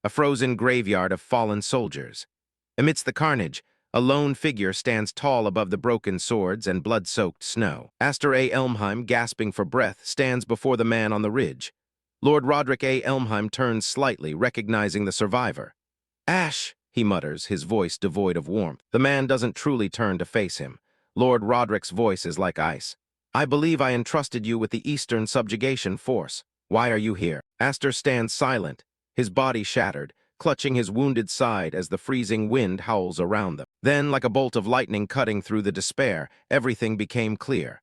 a frozen graveyard of fallen soldiers. Amidst the carnage, a lone figure stands tall above the broken swords and blood-soaked snow. Aster A. Elmheim, gasping for breath, stands before the man on the ridge. Lord Roderick A. Elmheim turns slightly, recognizing the survivor. "Ash," he mutters, his voice devoid of warmth. The man doesn't truly turn to face him. Lord Roderick's voice is like ice. "I believe I entrusted you with the Eastern Subjugation Force. Why are you here?" Aster stands silent, his body shattered, clutching his wounded side as the freezing wind howls around them. Then, like a bolt of lightning cutting through the despair, everything became clear.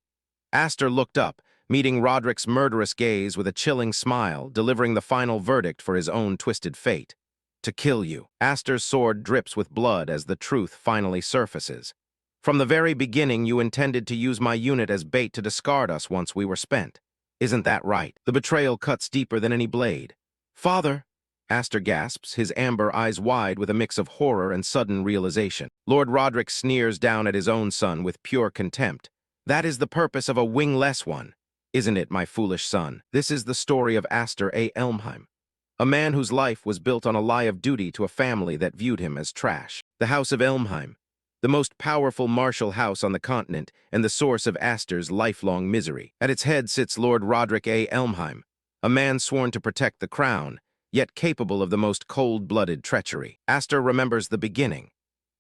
Aster looked up, meeting Roderick's murderous gaze with a chilling smile, delivering the final verdict for his own twisted fate. "To kill you." Aster's sword drips with blood as the truth finally surfaces. "From the very beginning, you intended to use my unit as bait to discard us once we were spent. Isn't that right?" The betrayal cuts deeper than any blade. "Father!" Aster gasps, his amber eyes wide with a mix of horror and sudden realization. Lord Roderick sneers down at his own son with pure contempt. "That is the purpose of a wingless one, isn't it, my foolish son?" This is the story of Aster A. Elmheim, a man whose life was built on a lie of duty to a family that viewed him as trash. The House of Elmheim, the most powerful martial house on the continent and the source of Aster's lifelong misery. At its head sits Lord Roderick A. Elmheim, a man sworn to protect the crown, yet capable of the most cold-blooded treachery. Aster remembers the beginning.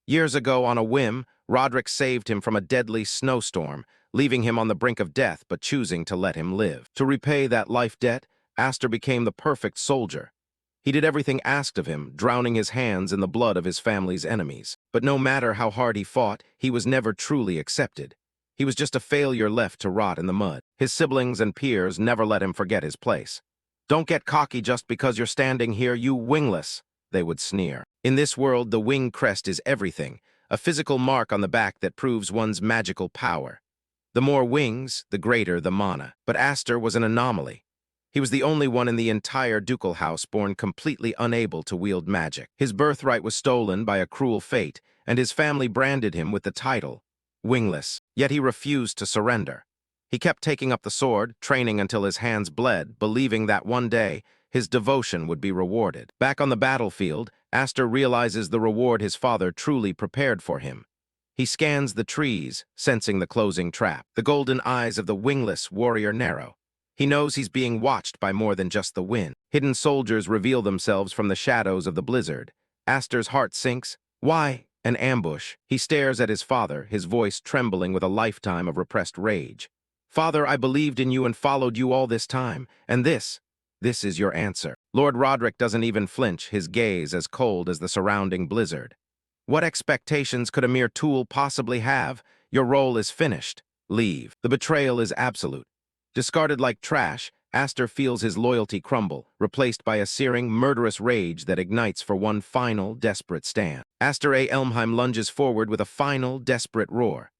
Years ago, on a whim, Roderick saved him from a deadly snowstorm, leaving him on the brink of death but choosing to let him live. To repay that life debt, Aster became the perfect soldier. He did everything asked of him, drowning his hands in the blood of his family's enemies. But no matter how hard he fought, he was never truly accepted. He was just a failure left to rot in the mud. His siblings and peers never let him forget his place. "Don't get cocky just because you're standing here, you wingless," they would sneer. In this world, the wing crest is everything, a physical mark on the back that proves one's magical power. The more wings, the greater the mana. But Aster was an anomaly. He was the only one in the entire ducal house born completely unable to wield magic. His birthright was stolen by a cruel fate, and his family branded him with the title, wingless. Yet he refused to surrender. He kept taking up the sword, training until his hands bled, believing that one day his devotion would be rewarded. Back on the battlefield, Aster realizes the reward his father truly prepared for him. He scans the trees, sensing the closing trap. The golden eyes of the wingless warrior narrow. He knows he's being watched by more than just the wind. Hidden soldiers reveal themselves from the shadows of the blizzard. Aster's heart sinks. Why? An ambush. He stares at his father, his voice trembling with a lifetime of repressed rage. "Father, I believed in you and followed you all this time, and this is your answer." Lord Roderick doesn't even flinch, his gaze as cold as the surrounding blizzard. "What expectations could a mere tool possibly have? Your role is finished. Leave." The betrayal is absolute. Discarded like trash, Aster feels his loyalty crumble, replaced by a searing, murderous rage that ignites for one final, desperate stand. Aster A. Elmheim lunges forward with a final, desperate roar.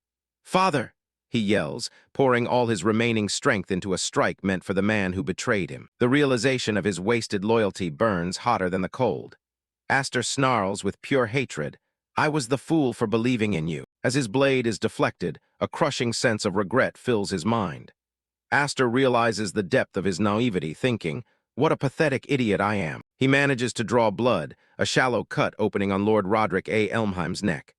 "Father!" he yells, pouring all his remaining strength into a strike meant for the man who betrayed him. The realization of his wasted loyalty burns hotter than the cold. Aster snarls with pure hatred, "I was the fool for believing in you." As his blade is deflected, a crushing sense of regret fills his mind. Aster realizes the depth of his naivety, thinking, "What a pathetic idiot I am." He manages to draw blood, a shallow cut opening on Lord Roderick A. Elmheim's neck.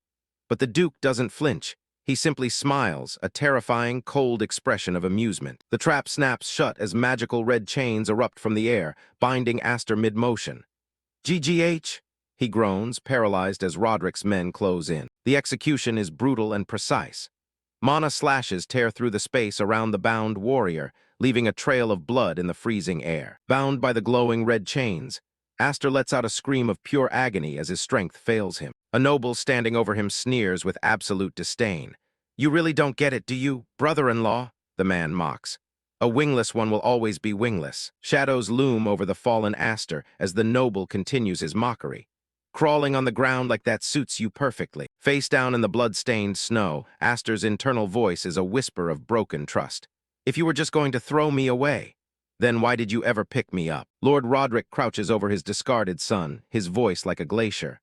But the Duke doesn't flinch. He simply smiles, a terrifying, cold expression of amusement. The trap snaps shut as magical red chains erupt from the air, binding Aster mid-motion. "GGH!" he groans, paralyzed as Roderick's men close in. The execution is brutal and precise. Mana slashes tear through the space around the bound warrior, leaving a trail of blood in the freezing air. Bound by the glowing red chains, Aster lets out a scream of pure agony as his strength fails him. A noble standing over him sneers with absolute disdain. "You really don't get it, do you, brother-in-law?" the man mocks. "A wingless one will always be wingless." Shadows loom over the fallen Aster as the noble continues his mockery. "Crawling on the ground like that suits you perfectly." Face down in the blood-stained snow, Aster's internal voice is a whisper of broken trust. "If you were just going to throw me away, then why did you ever pick me up?" Lord Roderick crouches over his discarded son, his voice like a glacier.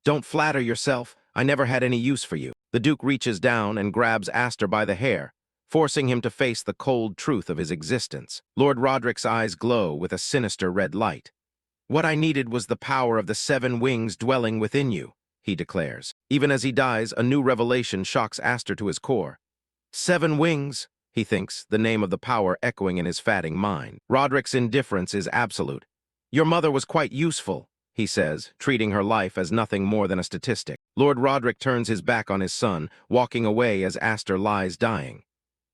"Don't flatter yourself. I never had any use for you." The Duke reaches down and grabs Aster by the hair, forcing him to face the cold truth of his existence. Lord Roderick's eyes glow with a sinister red light. What I needed was the power of the 7 wings dwelling within you, he declares. Even as he dies, a new revelation shocks Aster to his core. 7 wings, he thinks, the name of the power echoing in his fatting mind. Roderick's indifference is absolute. Your mother was quite useful, he says, treating her life as nothing more than a statistic. Lord Roderick turns his back on his son, walking away as Aster lies dying.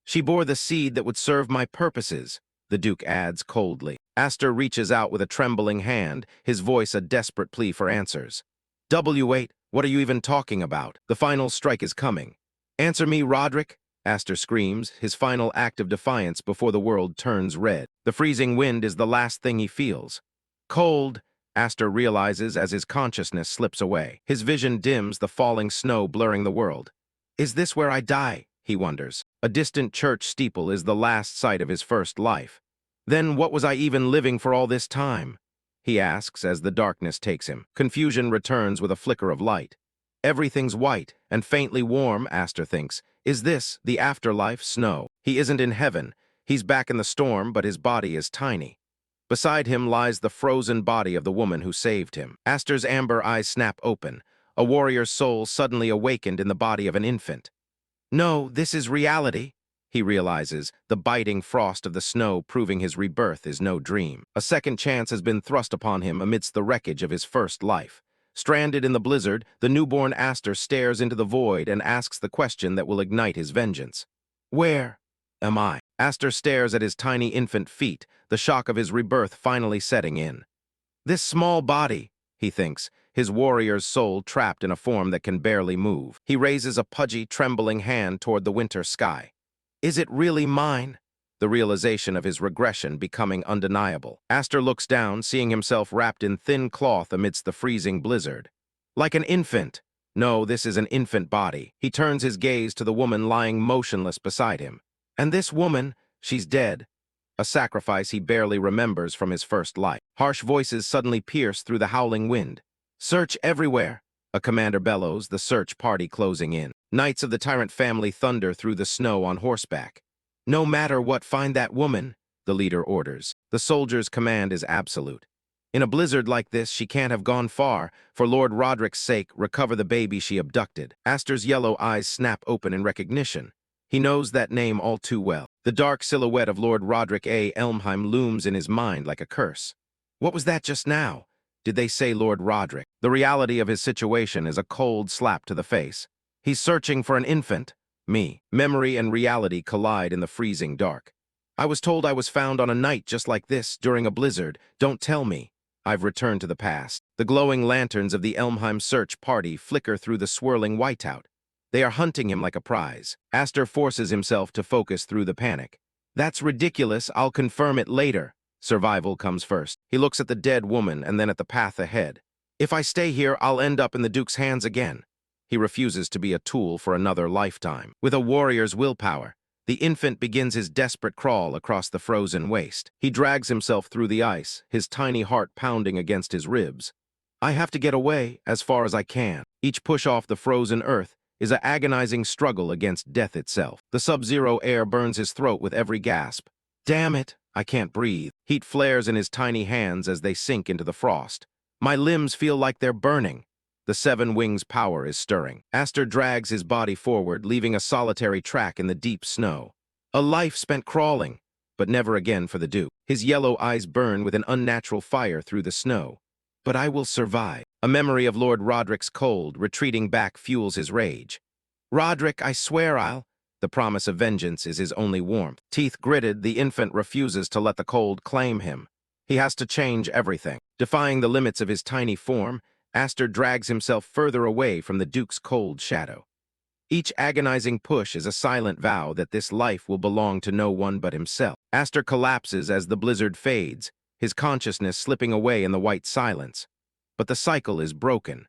She bore the seed that would serve my purposes, the Duke adds coldly. Aster reaches out with a trembling hand, his voice a desperate plea for answers. W8, what are you even talking about? The final strike is coming. Answer me, Roderick, Aster screams, his final act of defiance before the world turns red. The freezing wind is the last thing he feels. Cold, Aster realizes as his consciousness slips away. His vision dims, the falling snow blurring the world. Is this where I die? He wonders. A distant church steeple is the last sight of his first life. Then what was I even living for all this time? He asks as the darkness takes him. Confusion returns with a flicker of light. Everything's white and faintly warm, Aster thinks. Is this the afterlife snow? He isn't in heaven. He's back in the storm, but his body is tiny. Beside him lies the frozen body of the woman who saved him. Aster's amber eyes snap open. A warrior's soul suddenly awakened in the body of an infant. No, this is reality, he realizes, the biting frost of the snow proving his rebirth is no dream. A second chance has been thrust upon him amidst the wreckage of his first life. Stranded in the blizzard, the newborn Aster stares into the void and asks the question that will ignite his vengeance. Where am I? Aster stares at his tiny infant feet, the shock of his rebirth finally setting in. This small body, he thinks, his warrior's soul trapped in a form that can barely move. He raises a pudgy, trembling hand toward the winter sky. Is it really mine? The realization of his regression becoming undeniable. Aster looks down, seeing himself wrapped in thin cloth amidst the freezing blizzard. Like an infant. No, this is an infant body. He turns his gaze to the woman lying motionless beside him. And this woman, she's dead. A sacrifice he barely remembers from his first life. Harsh voices suddenly pierce through the howling wind. Search everywhere, a commander bellows, the search party closing in. Knights of the Tyrant family thunder through the snow on horseback. No matter what, find that woman, the leader orders. The soldier's command is absolute. In a blizzard like this, she can't have gone far. For Lord Roderick's sake, recover the baby she abducted. Aster's yellow eyes snap open in recognition. He knows that name all too well. The dark silhouette of Lord Roderick A. Elmheim looms in his mind like a curse. What was that just now? Did they say Lord Roderick? The reality of his situation is a cold slap to the face. He's searching for an infant. Me. Memory and reality collide in the freezing dark. I was told I was found on a night just like this, during a blizzard. Don't tell me. I've returned to the past. The glowing lanterns of the Elmheim search party flicker through the swirling whiteout. They are hunting him like a prize. Aster forces himself to focus through the panic. That's ridiculous. I'll confirm it later. Survival comes first. He looks at the dead woman and then at the path ahead. If I stay here, I'll end up in the Duke's hands again. He refuses to be a tool for another lifetime. With a warrior's willpower, the infant begins his desperate crawl across the frozen waste. He drags himself through the ice, his tiny heart pounding against his ribs. I have to get away as far as I can. Each push off the frozen earth is an agonizing struggle against death itself. The sub-zero air burns his throat with every gasp. Damn it, I can't breathe. Heat flares in his tiny hands as they sink into the frost. My limbs feel like they're burning. The 7 wings' power is stirring. Aster drags his body forward, leaving a solitary track in the deep snow. A life spent crawling, but never again for the Duke. His yellow eyes burn with an unnatural fire through the snow. But I will survive. A memory of Lord Roderick's cold, retreating back fuels his rage. Roderick, I swear I'll... The promise of vengeance is his only warmth. Teeth gritted, the infant refuses to let the cold claim him. He has to change everything. Defying the limits of his tiny form, Aster drags himself further away from the Duke's cold shadow. Each agonizing push is a silent vow that this life will belong to no one but himself. Aster collapses as the blizzard fades, his consciousness slipping away in the white silence. But the cycle is broken.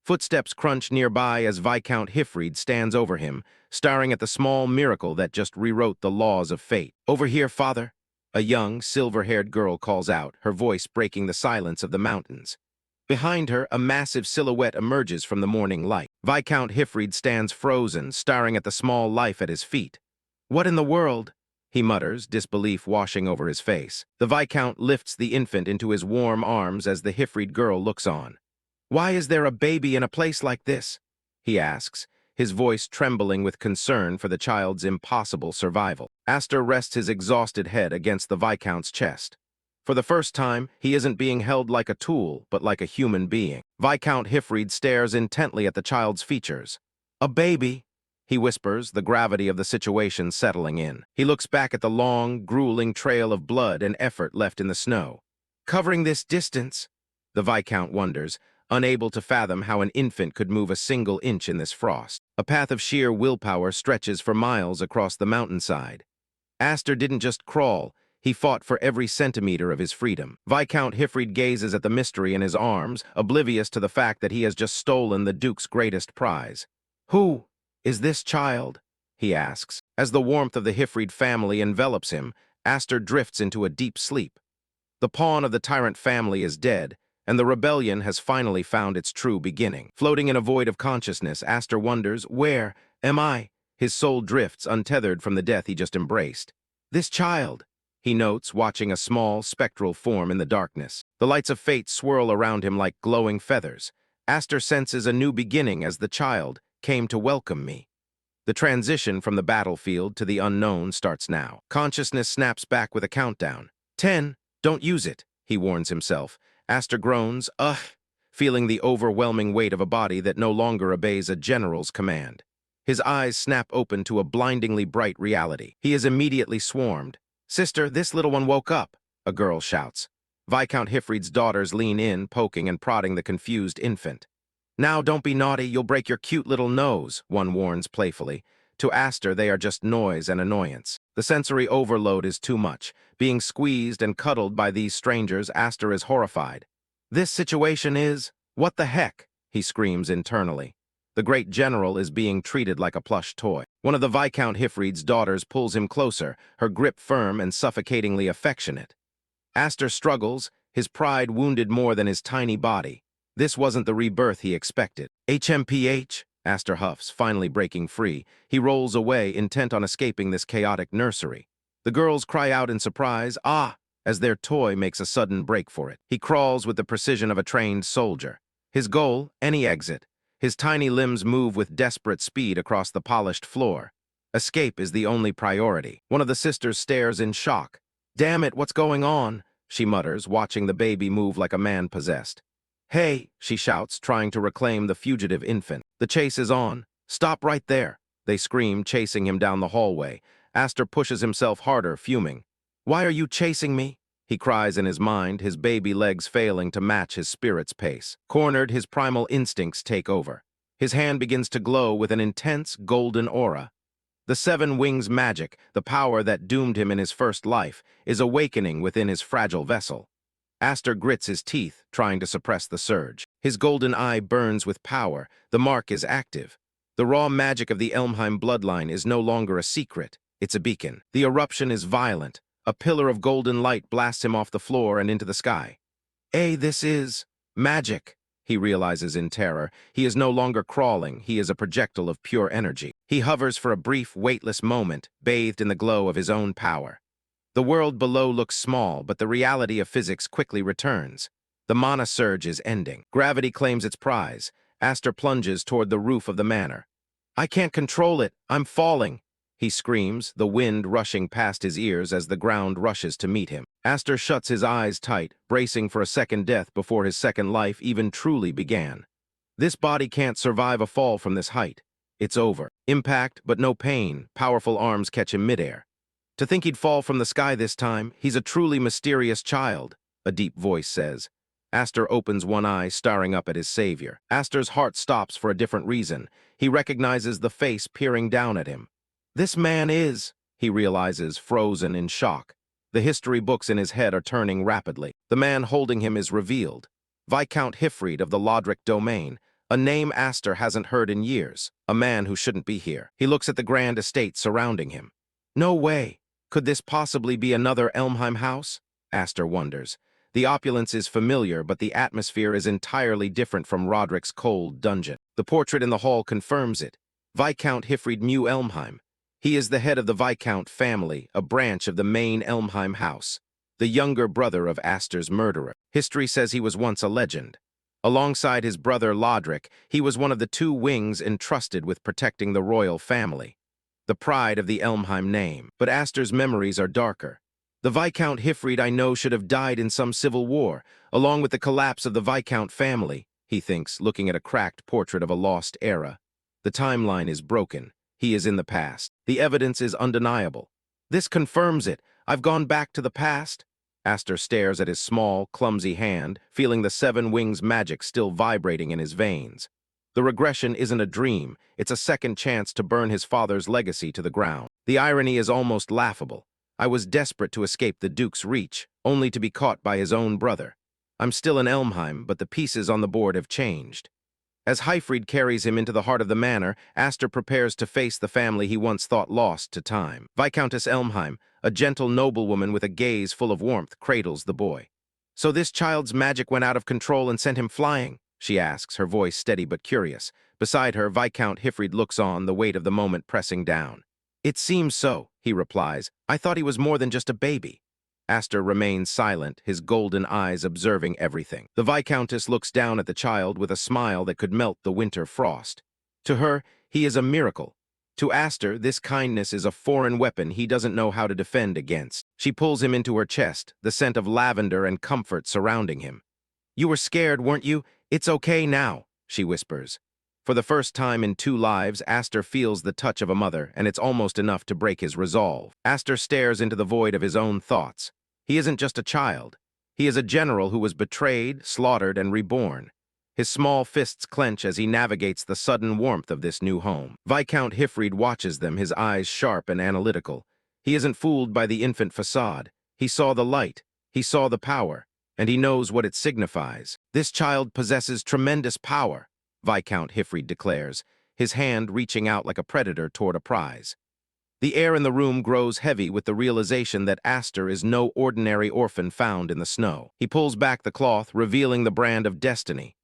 Footsteps crunch nearby as Viscount Hifrid stands over him, staring at the small miracle that just rewrote the laws of fate. Over here, father, a young, silver-haired girl calls out, her voice breaking the silence of the mountains. Behind her, a massive silhouette emerges from the morning light. Viscount Hifrid stands frozen, staring at the small life at his feet. What in the world? he mutters, disbelief washing over his face. The Viscount lifts the infant into his warm arms as the Hifrid girl looks on. "Why is there a baby in a place like this?" he asks, his voice trembling with concern for the child's impossible survival. Aster rests his exhausted head against the Viscount's chest. For the first time, he isn't being held like a tool, but like a human being. Viscount Hifrid stares intently at the child's features. "A baby," he whispers, the gravity of the situation settling in. He looks back at the long, grueling trail of blood and effort left in the snow. Covering this distance, the Viscount wonders, unable to fathom how an infant could move a single inch in this frost. A path of sheer willpower stretches for miles across the mountainside. Aster didn't just crawl, he fought for every centimeter of his freedom. Viscount Hifrid gazes at the mystery in his arms, oblivious to the fact that he has just stolen the Duke's greatest prize. "Who is this child?" he asks. As the warmth of the Hifrid family envelops him, Aster drifts into a deep sleep. The pawn of the Tyrant family is dead, and the rebellion has finally found its true beginning. Floating in a void of consciousness, Aster wonders, "Where am I?" His soul drifts, untethered from the death he just embraced. "This child," he notes, watching a small, spectral form in the darkness. The lights of fate swirl around him like glowing feathers. Aster senses a new beginning as the child came to welcome me. The transition from the battlefield to the unknown starts now. Consciousness snaps back with a countdown. 10, don't use it, he warns himself. Aster groans, ugh, feeling the overwhelming weight of a body that no longer obeys a general's command. His eyes snap open to a blindingly bright reality. He is immediately swarmed. "Sister, this little one woke up," a girl shouts. Viscount Hifrid's daughters lean in, poking and prodding the confused infant. "Now don't be naughty, you'll break your cute little nose," one warns playfully. To Aster, they are just noise and annoyance. The sensory overload is too much. Being squeezed and cuddled by these strangers, Aster is horrified. "This situation is, what the heck?" he screams internally. The great general is being treated like a plush toy. One of the Viscount Hifrid's daughters pulls him closer, her grip firm and suffocatingly affectionate. Aster struggles, his pride wounded more than his tiny body. This wasn't the rebirth he expected. "HMPH," Aster huffs, finally breaking free. He rolls away, intent on escaping this chaotic nursery. The girls cry out in surprise, "Ah!" as their toy makes a sudden break for it. He crawls with the precision of a trained soldier. His goal, any exit. His tiny limbs move with desperate speed across the polished floor. Escape is the only priority. One of the sisters stares in shock. "Damn it, what's going on?" she mutters, watching the baby move like a man possessed. "Hey," she shouts, trying to reclaim the fugitive infant. "The chase is on. Stop right there," they scream, chasing him down the hallway. Aster pushes himself harder, fuming. "Why are you chasing me?" he cries in his mind, his baby legs failing to match his spirit's pace. Cornered, his primal instincts take over. His hand begins to glow with an intense, golden aura. The seven wings magic, the power that doomed him in his first life, is awakening within his fragile vessel. Aster grits his teeth, trying to suppress the surge. His golden eye burns with power. The mark is active. The raw magic of the Elmheim bloodline is no longer a secret. It's a beacon. The eruption is violent. A pillar of golden light blasts him off the floor and into the sky. This is magic," he realizes in terror. He is no longer crawling. He is a projectile of pure energy. He hovers for a brief, weightless moment, bathed in the glow of his own power. The world below looks small, but the reality of physics quickly returns. The mana surge is ending. Gravity claims its prize. Aster plunges toward the roof of the manor. "I can't control it. I'm falling," he screams, the wind rushing past his ears as the ground rushes to meet him. Aster shuts his eyes tight, bracing for a second death before his second life even truly began. This body can't survive a fall from this height. It's over. Impact, but no pain. Powerful arms catch him midair. "To think he'd fall from the sky this time, he's a truly mysterious child," a deep voice says. Aster opens one eye, staring up at his savior. Aster's heart stops for a different reason. He recognizes the face peering down at him. This man is, he realizes, frozen in shock. The history books in his head are turning rapidly. The man holding him is revealed. Viscount Hifrid of the Lodric domain, a name Aster hasn't heard in years, a man who shouldn't be here. He looks at the grand estate surrounding him. No way. Could this possibly be another Elmheim house? Aster wonders. The opulence is familiar, but the atmosphere is entirely different from Roderick's cold dungeon. The portrait in the hall confirms it. Viscount Hifrid Mu Elmheim. He is the head of the Viscount family, a branch of the main Elmheim house, the younger brother of Astor's murderer. History says he was once a legend. Alongside his brother Lodric, he was one of the two wings entrusted with protecting the royal family, the pride of the Elmheim name. But Astor's memories are darker. The Viscount Hifrid I know should have died in some civil war, along with the collapse of the Viscount family, he thinks, looking at a cracked portrait of a lost era. The timeline is broken. He is in the past. The evidence is undeniable. This confirms it. I've gone back to the past. Astor stares at his small, clumsy hand, feeling the seven wings magic still vibrating in his veins. The regression isn't a dream. It's a second chance to burn his father's legacy to the ground. The irony is almost laughable. I was desperate to escape the Duke's reach, only to be caught by his own brother. I'm still in Elmheim, but the pieces on the board have changed. As Hyfried carries him into the heart of the manor, Astor prepares to face the family he once thought lost to time. Viscountess Elmheim, a gentle noblewoman with a gaze full of warmth, cradles the boy. "So this child's magic went out of control and sent him flying?" she asks, her voice steady but curious. Beside her, Viscount Hifrid looks on, the weight of the moment pressing down. "It seems so," he replies. "I thought he was more than just a baby." Astor remains silent, his golden eyes observing everything. The Viscountess looks down at the child with a smile that could melt the winter frost. To her, he is a miracle. To Astor, this kindness is a foreign weapon he doesn't know how to defend against. She pulls him into her chest, the scent of lavender and comfort surrounding him. "You were scared, weren't you? It's okay now," she whispers. For the first time in 2 lives, Astor feels the touch of a mother, and it's almost enough to break his resolve. Astor stares into the void of his own thoughts. He isn't just a child. He is a general who was betrayed, slaughtered, and reborn. His small fists clench as he navigates the sudden warmth of this new home. Viscount Hifrid watches them, his eyes sharp and analytical. He isn't fooled by the infant facade. He saw the light. He saw the power. And he knows what it signifies. "This child possesses tremendous power," Viscount Hifrid declares, his hand reaching out like a predator toward a prize. The air in the room grows heavy with the realization that Astor is no ordinary orphan found in the snow. He pulls back the cloth, revealing the brand of destiny.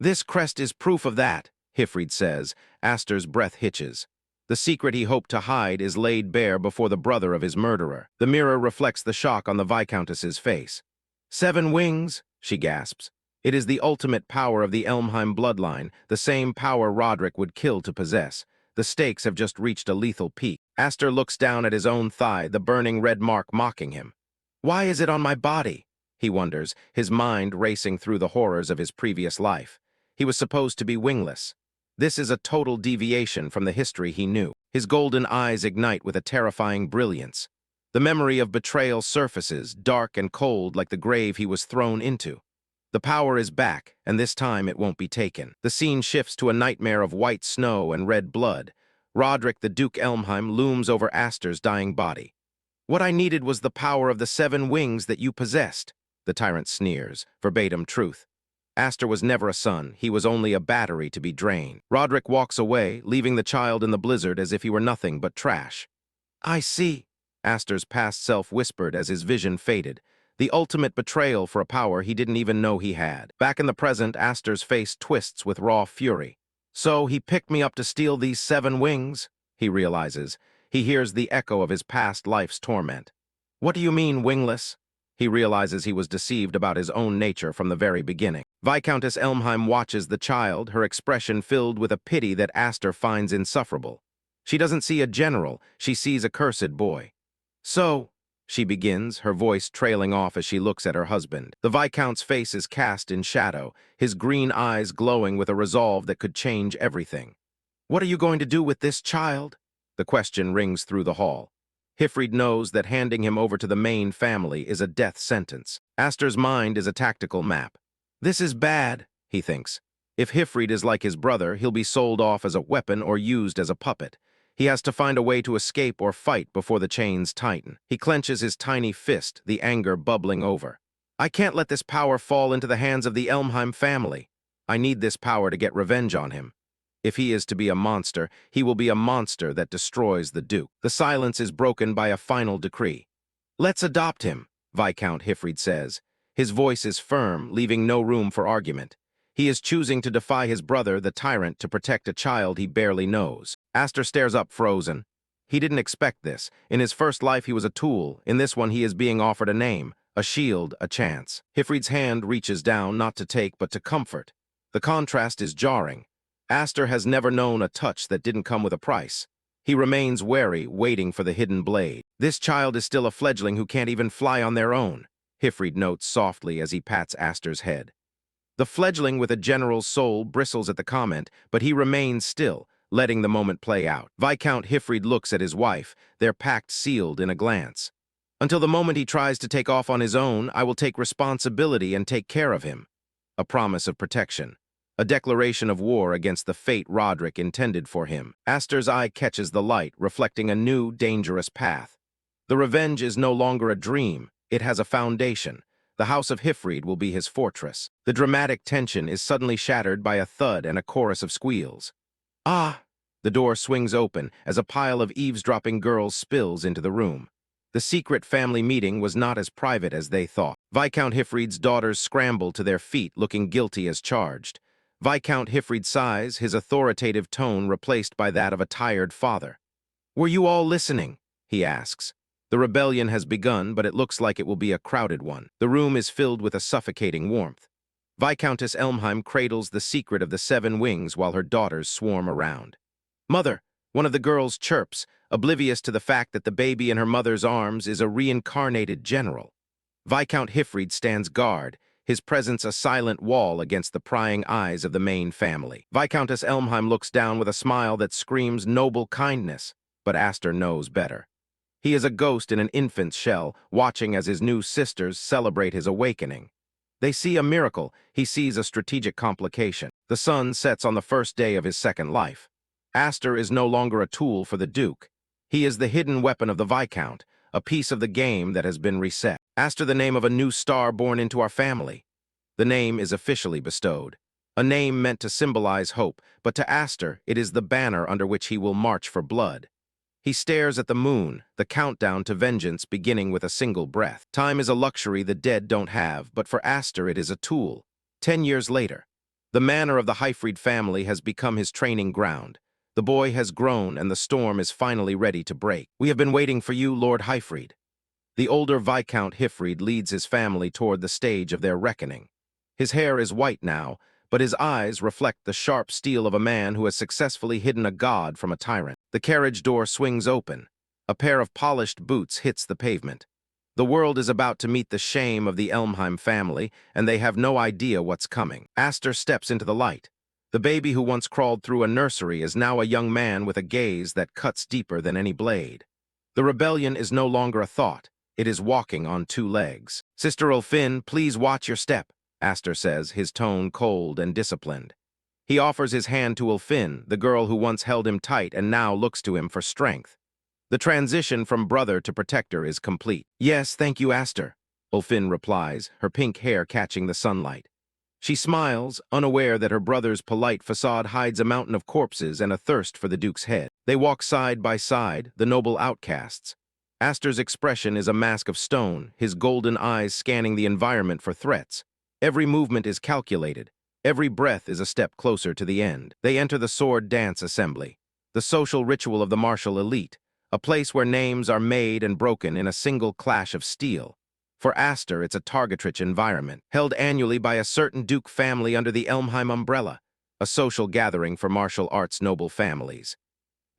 "This crest is proof of that," Hifrid says. Astor's breath hitches. The secret he hoped to hide is laid bare before the brother of his murderer. The mirror reflects the shock on the Viscountess's face. "7 wings," she gasps. "It is the ultimate power of the Elmheim bloodline, the same power Roderick would kill to possess. The stakes have just reached a lethal peak." Astor looks down at his own thigh, the burning red mark mocking him. "Why is it on my body?" he wonders, his mind racing through the horrors of his previous life. He was supposed to be wingless. This is a total deviation from the history he knew. His golden eyes ignite with a terrifying brilliance. The memory of betrayal surfaces, dark and cold like the grave he was thrown into. The power is back, and this time it won't be taken. The scene shifts to a nightmare of white snow and red blood. Roderick the Duke Elmheim looms over Astor's dying body. "What I needed was the power of the 7 wings that you possessed," the tyrant sneers, verbatim truth. Astor was never a son, he was only a battery to be drained. Roderick walks away, leaving the child in the blizzard as if he were nothing but trash. "I see," Astor's past self whispered as his vision faded. The ultimate betrayal for a power he didn't even know he had. Back in the present, Astor's face twists with raw fury. "So he picked me up to steal these 7 wings?" he realizes. He hears the echo of his past life's torment. "What do you mean, wingless?" He realizes he was deceived about his own nature from the very beginning. Viscountess Elmheim watches the child, her expression filled with a pity that Astor finds insufferable. She doesn't see a general, she sees a cursed boy. "So," she begins, her voice trailing off as she looks at her husband. The Viscount's face is cast in shadow, his green eyes glowing with a resolve that could change everything. "What are you going to do with this child?" The question rings through the hall. Hifrid knows that handing him over to the main family is a death sentence. Astor's mind is a tactical map. This is bad, he thinks. If Hifrid is like his brother, he'll be sold off as a weapon or used as a puppet. He has to find a way to escape or fight before the chains tighten. He clenches his tiny fist, the anger bubbling over. "I can't let this power fall into the hands of the Elmheim family. I need this power to get revenge on him. If he is to be a monster, he will be a monster that destroys the Duke." The silence is broken by a final decree. "Let's adopt him," Viscount Hifrid says. His voice is firm, leaving no room for argument. He is choosing to defy his brother, the Tyrant, to protect a child he barely knows. Astor stares up frozen. He didn't expect this. In his first life, he was a tool. In this one, he is being offered a name, a shield, a chance. Hifrid's hand reaches down, not to take, but to comfort. The contrast is jarring. Aster has never known a touch that didn't come with a price. He remains wary, waiting for the hidden blade. This child is still a fledgling who can't even fly on their own, Hifrid notes softly as he pats Aster's head. The fledgling with a general's soul bristles at the comment, but he remains still, letting the moment play out. Viscount Hifrid looks at his wife, their pact sealed in a glance. Until the moment he tries to take off on his own, I will take responsibility and take care of him. A promise of protection. A declaration of war against the fate Roderick intended for him. Aster's eye catches the light, reflecting a new, dangerous path. The revenge is no longer a dream. It has a foundation. The House of Hifrid will be his fortress. The dramatic tension is suddenly shattered by a thud and a chorus of squeals. Ah! The door swings open as a pile of eavesdropping girls spills into the room. The secret family meeting was not as private as they thought. Viscount Hifrid's daughters scramble to their feet, looking guilty as charged. Viscount Hifrid sighs, his authoritative tone replaced by that of a tired father. "Were you all listening?" he asks. The rebellion has begun, but it looks like it will be a crowded one. The room is filled with a suffocating warmth. Viscountess Elmheim cradles the secret of the 7 wings while her daughters swarm around. "Mother," one of the girls chirps, oblivious to the fact that the baby in her mother's arms is a reincarnated general. Viscount Hifrid stands guard, his presence a silent wall against the prying eyes of the main family. Viscountess Elmheim looks down with a smile that screams noble kindness, but Aster knows better. He is a ghost in an infant's shell, watching as his new sisters celebrate his awakening. They see a miracle, he sees a strategic complication. The sun sets on the first day of his second life. Aster is no longer a tool for the Duke. He is the hidden weapon of the Viscount, a piece of the game that has been reset. Aster, the name of a new star born into our family. The name is officially bestowed. A name meant to symbolize hope, but to Aster, it is the banner under which he will march for blood. He stares at the moon, the countdown to vengeance beginning with a single breath. Time is a luxury the dead don't have, but for Aster it is a tool. 10 years later, the manor of the Hifrid family has become his training ground. The boy has grown and the storm is finally ready to break. "We have been waiting for you, Lord Hifrid." The older Viscount Hifrid leads his family toward the stage of their reckoning. His hair is white now, but his eyes reflect the sharp steel of a man who has successfully hidden a god from a tyrant. The carriage door swings open. A pair of polished boots hits the pavement. The world is about to meet the shame of the Elmheim family, and they have no idea what's coming. Aster steps into the light. The baby who once crawled through a nursery is now a young man with a gaze that cuts deeper than any blade. The rebellion is no longer a thought. It is walking on 2 legs. "Sister Ulfin, please watch your step," Aster says, his tone cold and disciplined. He offers his hand to Ulfin, the girl who once held him tight and now looks to him for strength. The transition from brother to protector is complete. "Yes, thank you, Aster," Ulfin replies, her pink hair catching the sunlight. She smiles, unaware that her brother's polite facade hides a mountain of corpses and a thirst for the Duke's head. They walk side by side, the noble outcasts. Aster's expression is a mask of stone, his golden eyes scanning the environment for threats. Every movement is calculated. Every breath is a step closer to the end. They enter the sword dance assembly, the social ritual of the martial elite, a place where names are made and broken in a single clash of steel. For Aster, it's a target-rich environment, held annually by a certain Duke family under the Elmheim umbrella, a social gathering for martial arts noble families.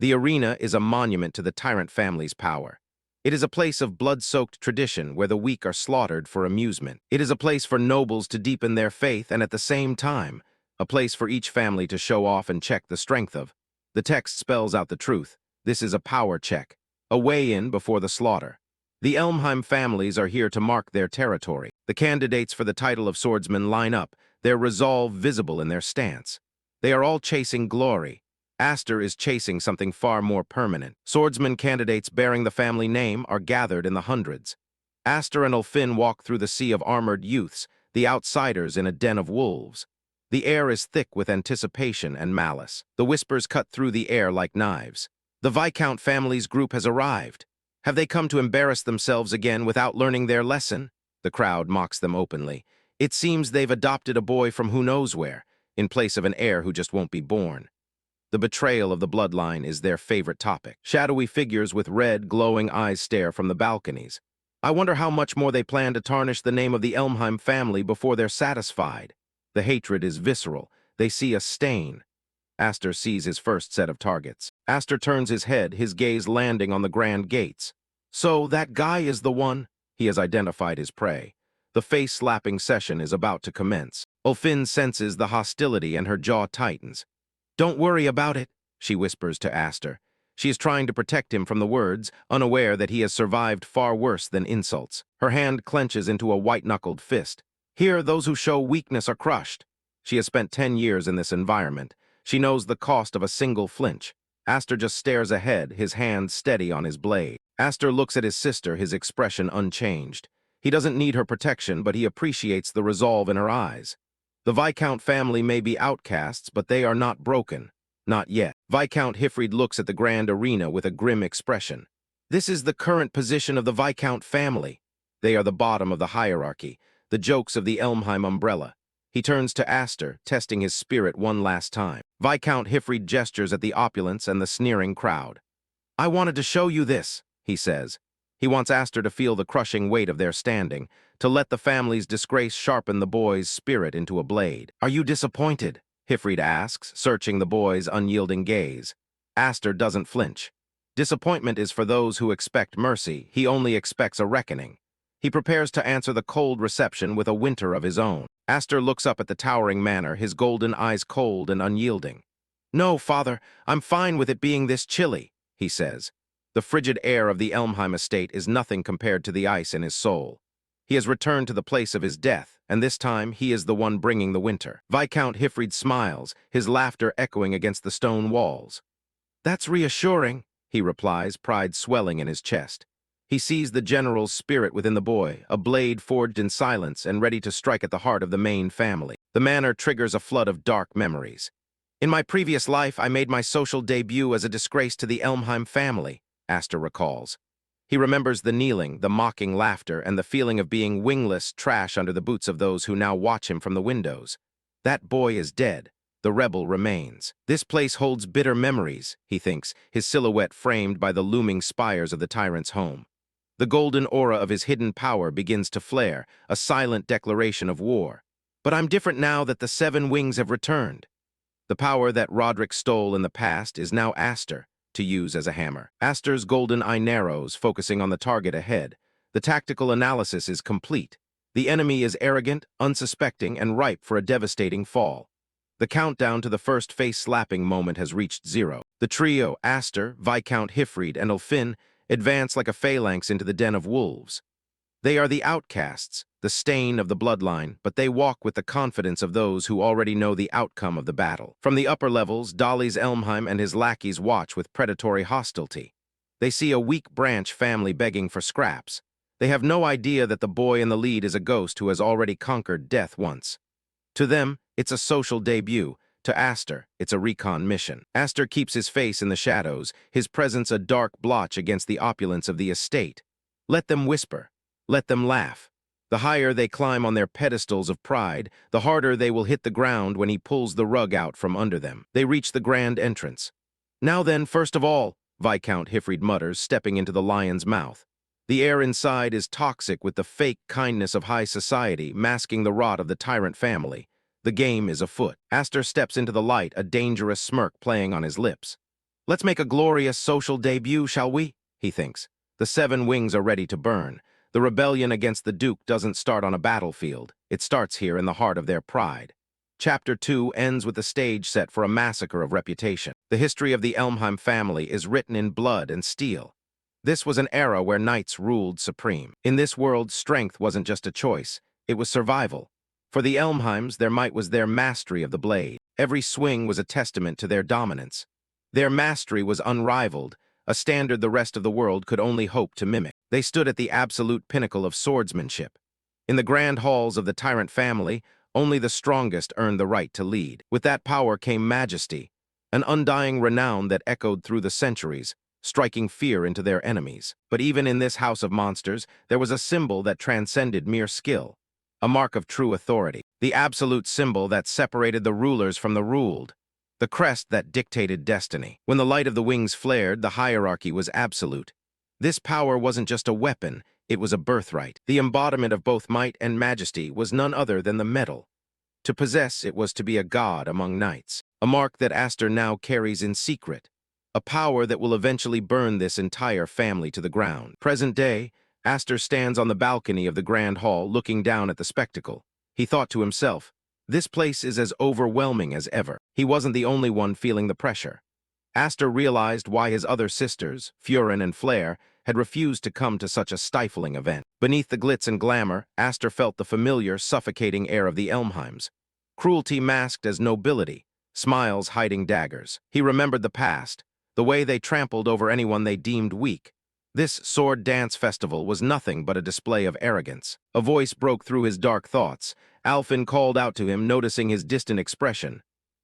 The arena is a monument to the Tyrant family's power. It is a place of blood-soaked tradition where the weak are slaughtered for amusement. It is a place for nobles to deepen their faith and at the same time, a place for each family to show off and check the strength of. The text spells out the truth. This is a power check, a weigh-in before the slaughter. The Elmheim families are here to mark their territory. The candidates for the title of swordsman line up, their resolve visible in their stance. They are all chasing glory. Aster is chasing something far more permanent. Swordsman candidates bearing the family name are gathered in the hundreds. Aster and Ulfin walk through the sea of armored youths, the outsiders in a den of wolves. The air is thick with anticipation and malice. The whispers cut through the air like knives. The Viscount family's group has arrived. Have they come to embarrass themselves again without learning their lesson? The crowd mocks them openly. It seems they've adopted a boy from who knows where, in place of an heir who just won't be born. The betrayal of the bloodline is their favorite topic. Shadowy figures with red, glowing eyes stare from the balconies. I wonder how much more they plan to tarnish the name of the Elmheim family before they're satisfied. The hatred is visceral. They see a stain. Aster sees his first set of targets. Aster turns his head, his gaze landing on the grand gates. So, that guy is the one? He has identified his prey. The face-slapping session is about to commence. Ulfin senses the hostility and her jaw tightens. "Don't worry about it," she whispers to Aster. She is trying to protect him from the words, unaware that he has survived far worse than insults. Her hand clenches into a white-knuckled fist. Here, those who show weakness are crushed. She has spent 10 years in this environment. She knows the cost of a single flinch. Aster just stares ahead, his hand steady on his blade. Aster looks at his sister, his expression unchanged. He doesn't need her protection, but he appreciates the resolve in her eyes. The Viscount family may be outcasts, but they are not broken. Not yet. Viscount Hifrid looks at the grand arena with a grim expression. This is the current position of the Viscount family. They are the bottom of the hierarchy, the jokes of the Elmheim umbrella. He turns to Aster, testing his spirit one last time. Viscount Hifrid gestures at the opulence and the sneering crowd. "I wanted to show you this," he says. He wants Aster to feel the crushing weight of their standing, to let the family's disgrace sharpen the boy's spirit into a blade. "Are you disappointed?" Hifrid asks, searching the boy's unyielding gaze. Aster doesn't flinch. Disappointment is for those who expect mercy. He only expects a reckoning. He prepares to answer the cold reception with a winter of his own. Aster looks up at the towering manor, his golden eyes cold and unyielding. "No, father, I'm fine with it being this chilly," he says. The frigid air of the Elmheim estate is nothing compared to the ice in his soul. He has returned to the place of his death, and this time he is the one bringing the winter. Viscount Hifrid smiles, his laughter echoing against the stone walls. "That's reassuring," he replies, pride swelling in his chest. He sees the general's spirit within the boy, a blade forged in silence and ready to strike at the heart of the main family. The manor triggers a flood of dark memories. "In my previous life, I made my social debut as a disgrace to the Elmheim family," Aster recalls. He remembers the kneeling, the mocking laughter, and the feeling of being wingless trash under the boots of those who now watch him from the windows. That boy is dead. The rebel remains. This place holds bitter memories, he thinks, his silhouette framed by the looming spires of the tyrant's home. The golden aura of his hidden power begins to flare, a silent declaration of war. "But I'm different now that the 7 wings have returned." The power that Roderick stole in the past is now Aster, to use as a hammer. Aster's golden eye narrows, focusing on the target ahead. The tactical analysis is complete. The enemy is arrogant, unsuspecting, and ripe for a devastating fall. The countdown to the first face-slapping moment has reached 0. The trio, Aster, Viscount Hifrid, and Ulfin, advance like a phalanx into the den of wolves. They are the outcasts, the stain of the bloodline, but they walk with the confidence of those who already know the outcome of the battle. From the upper levels, Dolly's Elmheim and his lackeys watch with predatory hostility. They see a weak branch family begging for scraps. They have no idea that the boy in the lead is a ghost who has already conquered death once. To them, it's a social debut. To Aster, it's a recon mission. Aster keeps his face in the shadows, his presence a dark blotch against the opulence of the estate. Let them whisper. Let them laugh. The higher they climb on their pedestals of pride, the harder they will hit the ground when he pulls the rug out from under them. They reach the grand entrance. "Now then, first of all," Viscount Hifrid mutters, stepping into the lion's mouth. The air inside is toxic with the fake kindness of high society, masking the rot of the Tyrant family. The game is afoot. Aster steps into the light, a dangerous smirk playing on his lips. "Let's make a glorious social debut, shall we?" he thinks. The 7 wings are ready to burn. The rebellion against the Duke doesn't start on a battlefield. It starts here in the heart of their pride. Chapter 2 ends with the stage set for a massacre of reputation. The history of the Elmheim family is written in blood and steel. This was an era where knights ruled supreme. In this world, strength wasn't just a choice. It was survival. For the Elmheims, their might was their mastery of the blade. Every swing was a testament to their dominance. Their mastery was unrivaled, a standard the rest of the world could only hope to mimic. They stood at the absolute pinnacle of swordsmanship. In the grand halls of the Tyrant family, only the strongest earned the right to lead. With that power came majesty, an undying renown that echoed through the centuries, striking fear into their enemies. But even in this house of monsters, there was a symbol that transcended mere skill. A mark of true authority, the absolute symbol that separated the rulers from the ruled. the crest that dictated destiny. When the light of the wings flared, the hierarchy was absolute. This power wasn't just a weapon, it was a birthright. The embodiment of both might and majesty was none other than the metal. To possess it was to be a god among knights, a mark that Aster now carries in secret, a power that will eventually burn this entire family to the ground. Present day, Aster stands on the balcony of the Grand Hall looking down at the spectacle. He thought to himself, this place is as overwhelming as ever. He wasn't the only one feeling the pressure. Aster realized why his other sisters, Furin and Flare, had refused to come to such a stifling event. Beneath the glitz and glamour, Aster felt the familiar, suffocating air of the Elmheims. Cruelty masked as nobility, smiles hiding daggers. He remembered the past, the way they trampled over anyone they deemed weak. This sword dance festival was nothing but a display of arrogance. A voice broke through his dark thoughts. Alfin called out to him, noticing his distant expression.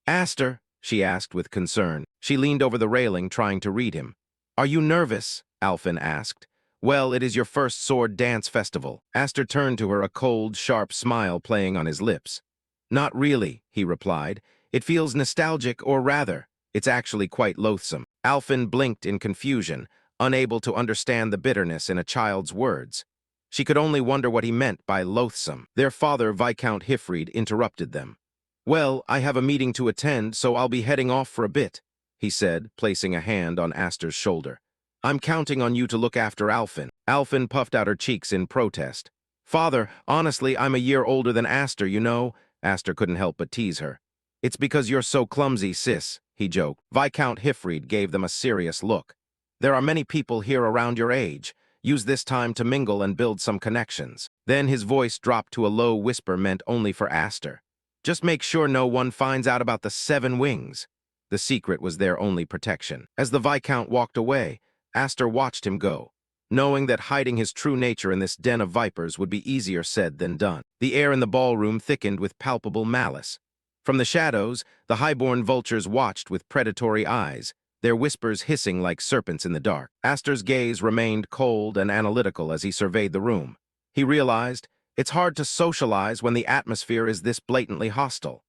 "Aster?" she asked with concern. She leaned over the railing, trying to read him. "Are you nervous?" Alfin asked. "Well, it is your first sword dance festival." Aster turned to her, a cold, sharp smile playing on his lips. "Not really," he replied. "It feels nostalgic, or rather, it's actually quite loathsome." Alfin blinked in confusion, unable to understand the bitterness in a child's words. She could only wonder what he meant by loathsome. Their father, Viscount Hifrid, interrupted them. "Well, I have a meeting to attend, so I'll be heading off for a bit," he said, placing a hand on Aster's shoulder. "I'm counting on you to look after Alfin." Alfin puffed out her cheeks in protest. "Father, honestly, I'm a year older than Aster, you know." Aster couldn't help but tease her. "It's because you're so clumsy, sis," he joked. Viscount Hifrid gave them a serious look. "There are many people here around your age. Use this time to mingle and build some connections." Then his voice dropped to a low whisper meant only for Aster. "Just make sure no one finds out about the 7 wings." The secret was their only protection. As the Viscount walked away, Aster watched him go, knowing that hiding his true nature in this den of vipers would be easier said than done. The air in the ballroom thickened with palpable malice. From the shadows, the highborn vultures watched with predatory eyes, their whispers hissing like serpents in the dark. Aster's gaze remained cold and analytical as he surveyed the room. He realized, it's hard to socialize when the atmosphere is this blatantly hostile.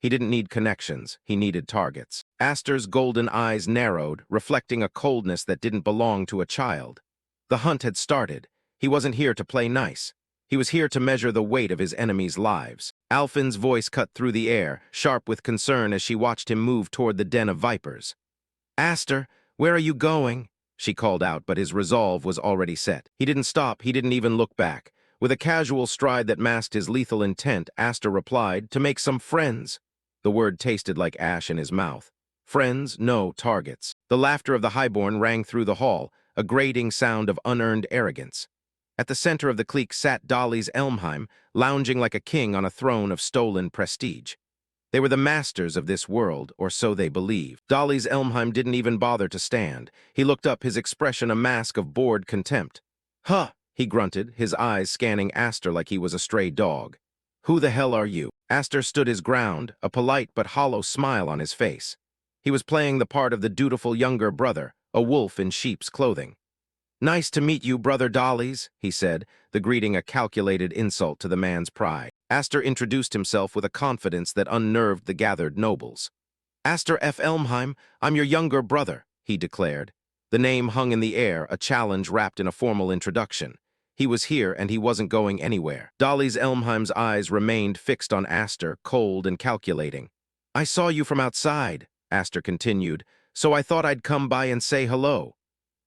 He didn't need connections, he needed targets. Aster's golden eyes narrowed, reflecting a coldness that didn't belong to a child. The hunt had started. He wasn't here to play nice. He was here to measure the weight of his enemies' lives. Alfin's voice cut through the air, sharp with concern as she watched him move toward the den of vipers. "Aster, where are you going?" she called out, but his resolve was already set. He didn't stop, he didn't even look back. With a casual stride that masked his lethal intent, Aster replied, "To make some friends." The word tasted like ash in his mouth. Friends, no targets. The laughter of the highborn rang through the hall, a grating sound of unearned arrogance. At the center of the clique sat Dolly's Elmheim, lounging like a king on a throne of stolen prestige. They were the masters of this world, or so they believed. Dolly's Elmheim didn't even bother to stand. He looked up, his expression a mask of bored contempt. "Huh," he grunted, his eyes scanning Aster like he was a stray dog. "Who the hell are you?" Aster stood his ground, a polite but hollow smile on his face. He was playing the part of the dutiful younger brother, a wolf in sheep's clothing. "Nice to meet you, Brother Dollies," he said, the greeting a calculated insult to the man's pride. Aster introduced himself with a confidence that unnerved the gathered nobles. "Aster F. Elmheim, I'm your younger brother," he declared. The name hung in the air, a challenge wrapped in a formal introduction. He was here and he wasn't going anywhere. Dolly's Elmheim's eyes remained fixed on Aster, cold and calculating. "I saw you from outside," Aster continued, "so I thought I'd come by and say hello."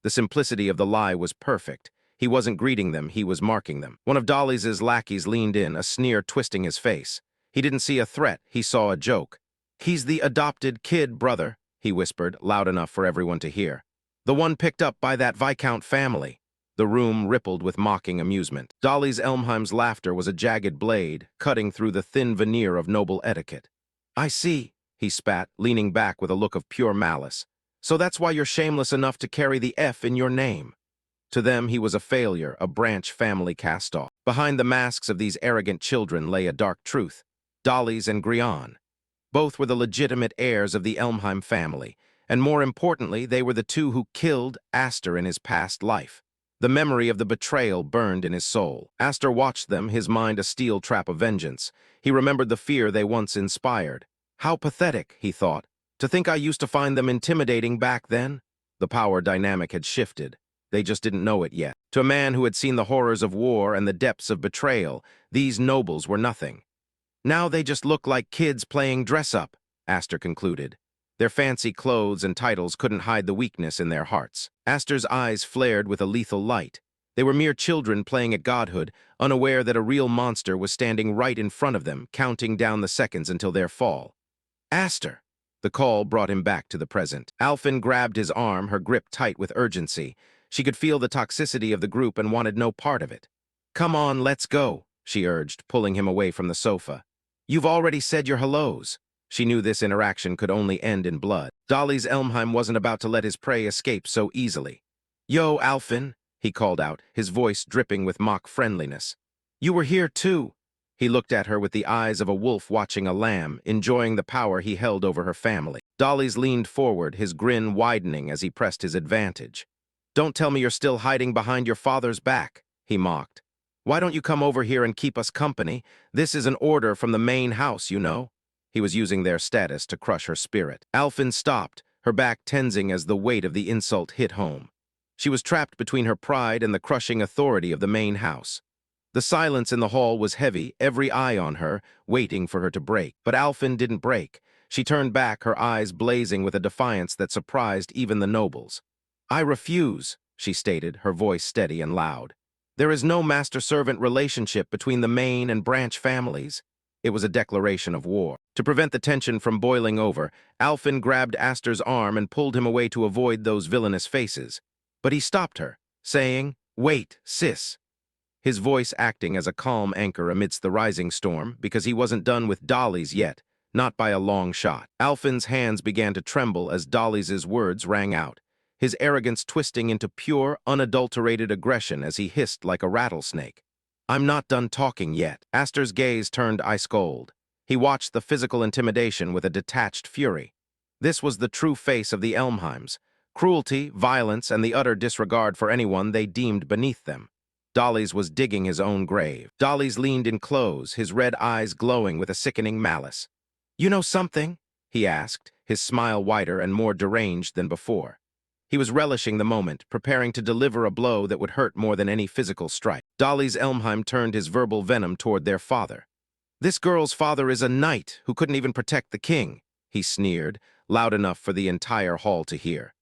The simplicity of the lie was perfect. He wasn't greeting them, he was marking them. One of Dolly's lackeys leaned in, a sneer twisting his face. He didn't see a threat, he saw a joke. "He's the adopted kid, brother," he whispered, loud enough for everyone to hear. "The one picked up by that Viscount family." The room rippled with mocking amusement. Dolly's Elmheim's laughter was a jagged blade, cutting through the thin veneer of noble etiquette. "I see," he spat, leaning back with a look of pure malice. "So that's why you're shameless enough to carry the F in your name." To them, he was a failure, a branch family cast-off. Behind the masks of these arrogant children lay a dark truth. Dolly's and Grian. Both were the legitimate heirs of the Elmheim family, and more importantly, they were the two who killed Aster in his past life. The memory of the betrayal burned in his soul. Aster watched them, his mind a steel trap of vengeance. He remembered the fear they once inspired. How pathetic, he thought. To think I used to find them intimidating back then? The power dynamic had shifted. They just didn't know it yet. To a man who had seen the horrors of war and the depths of betrayal, these nobles were nothing. Now they just look like kids playing dress-up, Aster concluded. Their fancy clothes and titles couldn't hide the weakness in their hearts. Aster's eyes flared with a lethal light. They were mere children playing at godhood, unaware that a real monster was standing right in front of them, counting down the seconds until their fall. Aster! The call brought him back to the present. Alphen grabbed his arm, her grip tight with urgency. She could feel the toxicity of the group and wanted no part of it. "Come on, let's go," she urged, pulling him away from the sofa. "You've already said your hellos." She knew this interaction could only end in blood. Dolly's Elmheim wasn't about to let his prey escape so easily. "Yo, Alphen," he called out, his voice dripping with mock friendliness. "You were here too." He looked at her with the eyes of a wolf watching a lamb, enjoying the power he held over her family. Dolly's leaned forward, his grin widening as he pressed his advantage. "Don't tell me you're still hiding behind your father's back," he mocked. "Why don't you come over here and keep us company? This is an order from the main house, you know." He was using their status to crush her spirit. Alphen stopped, her back tensing as the weight of the insult hit home. She was trapped between her pride and the crushing authority of the main house. The silence in the hall was heavy, every eye on her, waiting for her to break. But Alphen didn't break. She turned back, her eyes blazing with a defiance that surprised even the nobles. "I refuse," she stated, her voice steady and loud. "There is no master-servant relationship between the main and branch families." It was a declaration of war. To prevent the tension from boiling over, Alphen grabbed Aster's arm and pulled him away to avoid those villainous faces. But he stopped her, saying, "Wait, sis." His voice acting as a calm anchor amidst the rising storm, because he wasn't done with Dolly's yet, not by a long shot. Alphen's hands began to tremble as Dolly's words rang out, his arrogance twisting into pure, unadulterated aggression as he hissed like a rattlesnake. "I'm not done talking yet." Aster's gaze turned ice cold. He watched the physical intimidation with a detached fury. This was the true face of the Elmheims: cruelty, violence, and the utter disregard for anyone they deemed beneath them. Dolly's was digging his own grave. Dolly's leaned in close, his red eyes glowing with a sickening malice. "You know something?" he asked, his smile wider and more deranged than before. He was relishing the moment, preparing to deliver a blow that would hurt more than any physical strike. Dolly's Elmheim turned his verbal venom toward their father. "This girl's father is a knight who couldn't even protect the king," he sneered, loud enough for the entire hall to hear.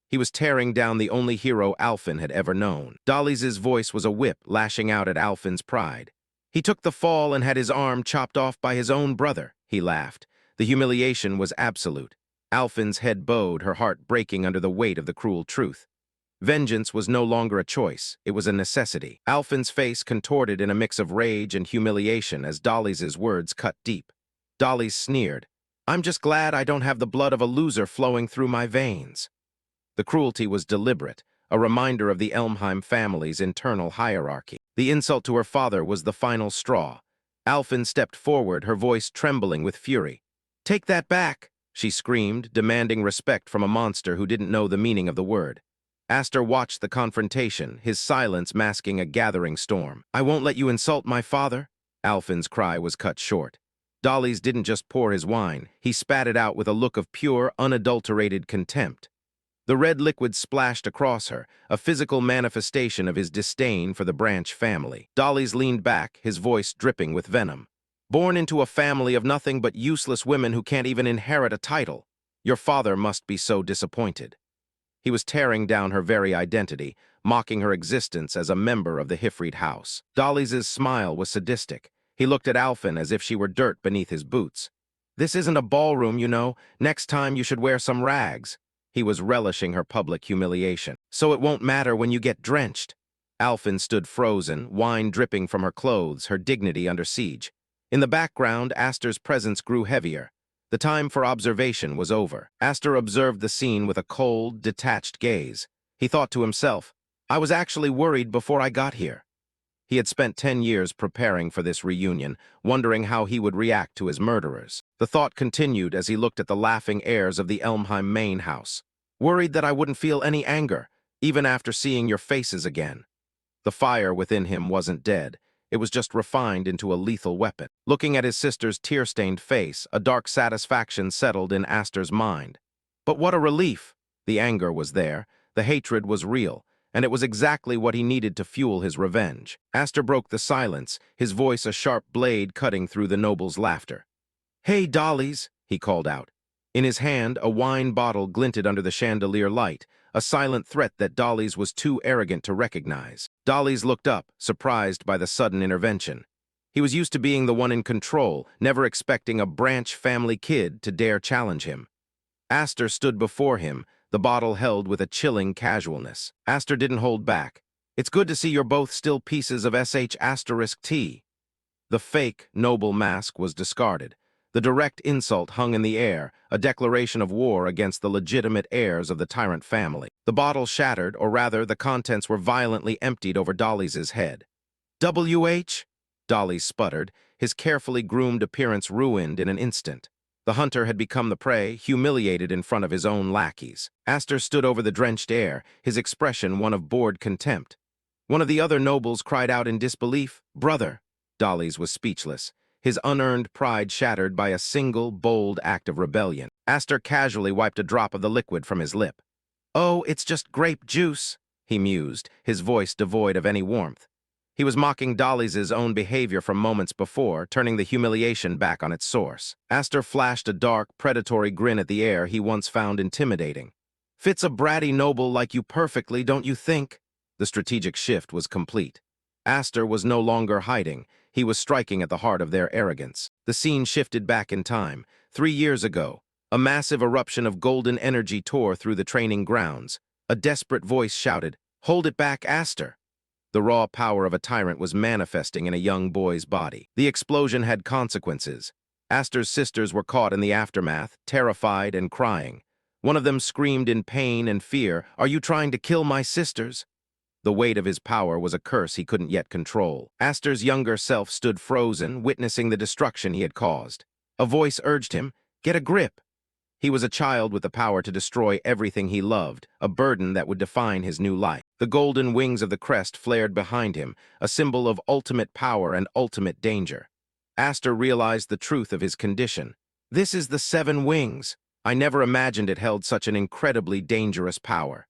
He was tearing down the only hero Alphen had ever known. Dolly's voice was a whip lashing out at Alphen's pride. "He took the fall and had his arm chopped off by his own brother," he laughed. The humiliation was absolute. Alphen's head bowed, her heart breaking under the weight of the cruel truth. Vengeance was no longer a choice, it was a necessity. Alphen's face contorted in a mix of rage and humiliation as Dolly's words cut deep. Dolly sneered, "I'm just glad I don't have the blood of a loser flowing through my veins." The cruelty was deliberate, a reminder of the Elmheim family's internal hierarchy. The insult to her father was the final straw. Alphen stepped forward, her voice trembling with fury. "Take that back," she screamed, demanding respect from a monster who didn't know the meaning of the word. Aster watched the confrontation, his silence masking a gathering storm. "I won't let you insult my father." Alphen's cry was cut short. Dolly's didn't just pour his wine, he spat it out with a look of pure, unadulterated contempt. The red liquid splashed across her, a physical manifestation of his disdain for the Branch family. Dolly's leaned back, his voice dripping with venom. "Born into a family of nothing but useless women who can't even inherit a title. Your father must be so disappointed." He was tearing down her very identity, mocking her existence as a member of the Hifrid house. Dolly's smile was sadistic. He looked at Alphen as if she were dirt beneath his boots. "This isn't a ballroom, you know. Next time you should wear some rags." He was relishing her public humiliation. "So it won't matter when you get drenched." Alphen stood frozen, wine dripping from her clothes, her dignity under siege. In the background, Aster's presence grew heavier. The time for observation was over. Aster observed the scene with a cold, detached gaze. He thought to himself, "I was actually worried before I got here." He had spent 10 years preparing for this reunion, wondering how he would react to his murderers. The thought continued as he looked at the laughing heirs of the Elmheim main house. "Worried that I wouldn't feel any anger, even after seeing your faces again." The fire within him wasn't dead. It was just refined into a lethal weapon. Looking at his sister's tear-stained face, a dark satisfaction settled in Aster's mind. But what a relief! The anger was there, the hatred was real, and it was exactly what he needed to fuel his revenge. Aster broke the silence, his voice a sharp blade cutting through the noble's laughter. "Hey, dollies," he called out. In his hand, a wine bottle glinted under the chandelier light, a silent threat that Dolly's was too arrogant to recognize. Dolly's looked up, surprised by the sudden intervention. He was used to being the one in control, never expecting a branch family kid to dare challenge him. Aster stood before him, the bottle held with a chilling casualness. Aster didn't hold back. "It's good to see you're both still pieces of *T. The fake, noble mask was discarded. The direct insult hung in the air, a declaration of war against the legitimate heirs of the Tyrant family. The bottle shattered, or rather, the contents were violently emptied over Dolly's head. "WH?" Dolly sputtered, his carefully groomed appearance ruined in an instant. The hunter had become the prey, humiliated in front of his own lackeys. Aster stood over the drenched air, his expression one of bored contempt. One of the other nobles cried out in disbelief, "Brother!" Dolly's was speechless, his unearned pride shattered by a single, bold act of rebellion. Aster casually wiped a drop of the liquid from his lip. "Oh, it's just grape juice," he mused, his voice devoid of any warmth. He was mocking Dolly's own behavior from moments before, turning the humiliation back on its source. Aster flashed a dark, predatory grin at the air he once found intimidating. "Fits a bratty noble like you perfectly, don't you think?" The strategic shift was complete. Aster was no longer hiding. He was striking at the heart of their arrogance. The scene shifted back in time. 3 years ago, a massive eruption of golden energy tore through the training grounds. A desperate voice shouted, "Hold it back, Aster!" The raw power of a tyrant was manifesting in a young boy's body. The explosion had consequences. Aster's sisters were caught in the aftermath, terrified and crying. One of them screamed in pain and fear, "Are you trying to kill my sisters?" The weight of his power was a curse he couldn't yet control. Aster's younger self stood frozen, witnessing the destruction he had caused. A voice urged him, "Get a grip." He was a child with the power to destroy everything he loved, a burden that would define his new life. The golden wings of the crest flared behind him, a symbol of ultimate power and ultimate danger. Aster realized the truth of his condition. "This is the 7 wings. I never imagined it held such an incredibly dangerous power."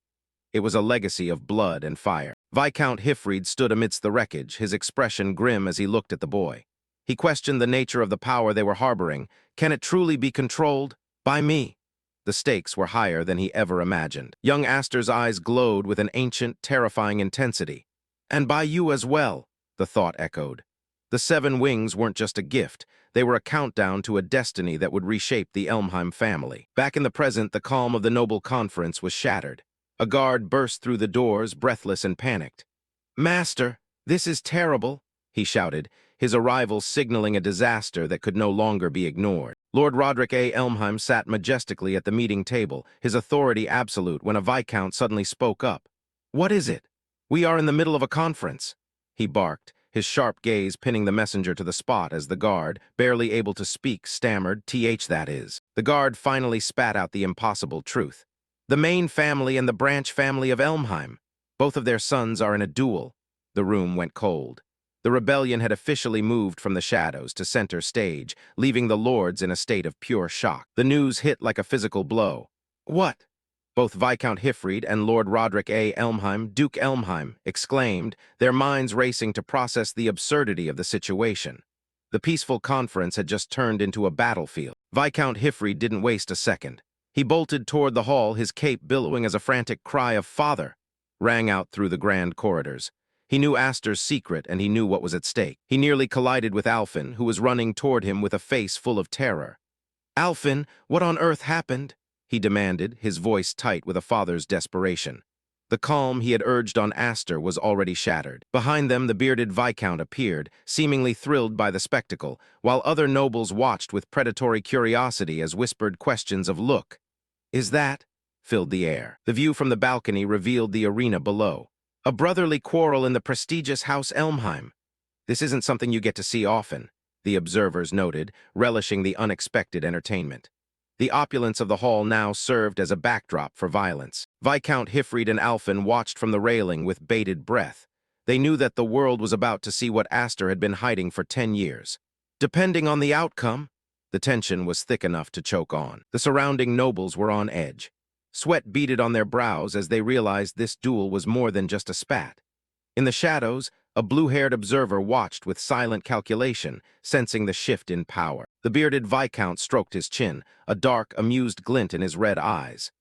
It was a legacy of blood and fire. Viscount Hifrid stood amidst the wreckage, his expression grim as he looked at the boy. He questioned the nature of the power they were harboring. Can it truly be controlled? By me. The stakes were higher than he ever imagined. Young Aster's eyes glowed with an ancient, terrifying intensity. And by you as well, the thought echoed. The 7 wings weren't just a gift. They were a countdown to a destiny that would reshape the Elmheim family. Back in the present, the calm of the noble conference was shattered. A guard burst through the doors, breathless and panicked. "Master, this is terrible," he shouted, his arrival signaling a disaster that could no longer be ignored. Lord Roderick A. Elmheim sat majestically at the meeting table, his authority absolute, when a viscount suddenly spoke up. "What is it? We are in the middle of a conference," he barked, his sharp gaze pinning the messenger to the spot as the guard, barely able to speak, stammered, that is." The guard finally spat out the impossible truth. "The main family and the branch family of Elmheim. Both of their sons are in a duel." The room went cold. The rebellion had officially moved from the shadows to center stage, leaving the lords in a state of pure shock. The news hit like a physical blow. "What?" Both Viscount Hifrid and Lord Roderick A. Elmheim, Duke Elmheim, exclaimed, their minds racing to process the absurdity of the situation. The peaceful conference had just turned into a battlefield. Viscount Hifrid didn't waste a second. He bolted toward the hall, his cape billowing as a frantic cry of "Father!" rang out through the grand corridors. He knew Aster's secret, and he knew what was at stake. He nearly collided with Alfin, who was running toward him with a face full of terror. "Alfin, what on earth happened?" he demanded, his voice tight with a father's desperation. The calm he had urged on Aster was already shattered. Behind them, the bearded Viscount appeared, seemingly thrilled by the spectacle, while other nobles watched with predatory curiosity as whispered questions of "Look, is that?" filled the air. The view from the balcony revealed the arena below. A brotherly quarrel in the prestigious House Elmheim. This isn't something you get to see often, the observers noted, relishing the unexpected entertainment. The opulence of the hall now served as a backdrop for violence. Viscount Hifrid and Alfin watched from the railing with bated breath. They knew that the world was about to see what Aster had been hiding for 10 years. Depending on the outcome, the tension was thick enough to choke on. The surrounding nobles were on edge. Sweat beaded on their brows as they realized this duel was more than just a spat. In the shadows, a blue-haired observer watched with silent calculation, sensing the shift in power. The bearded Viscount stroked his chin, a dark, amused glint in his red eyes.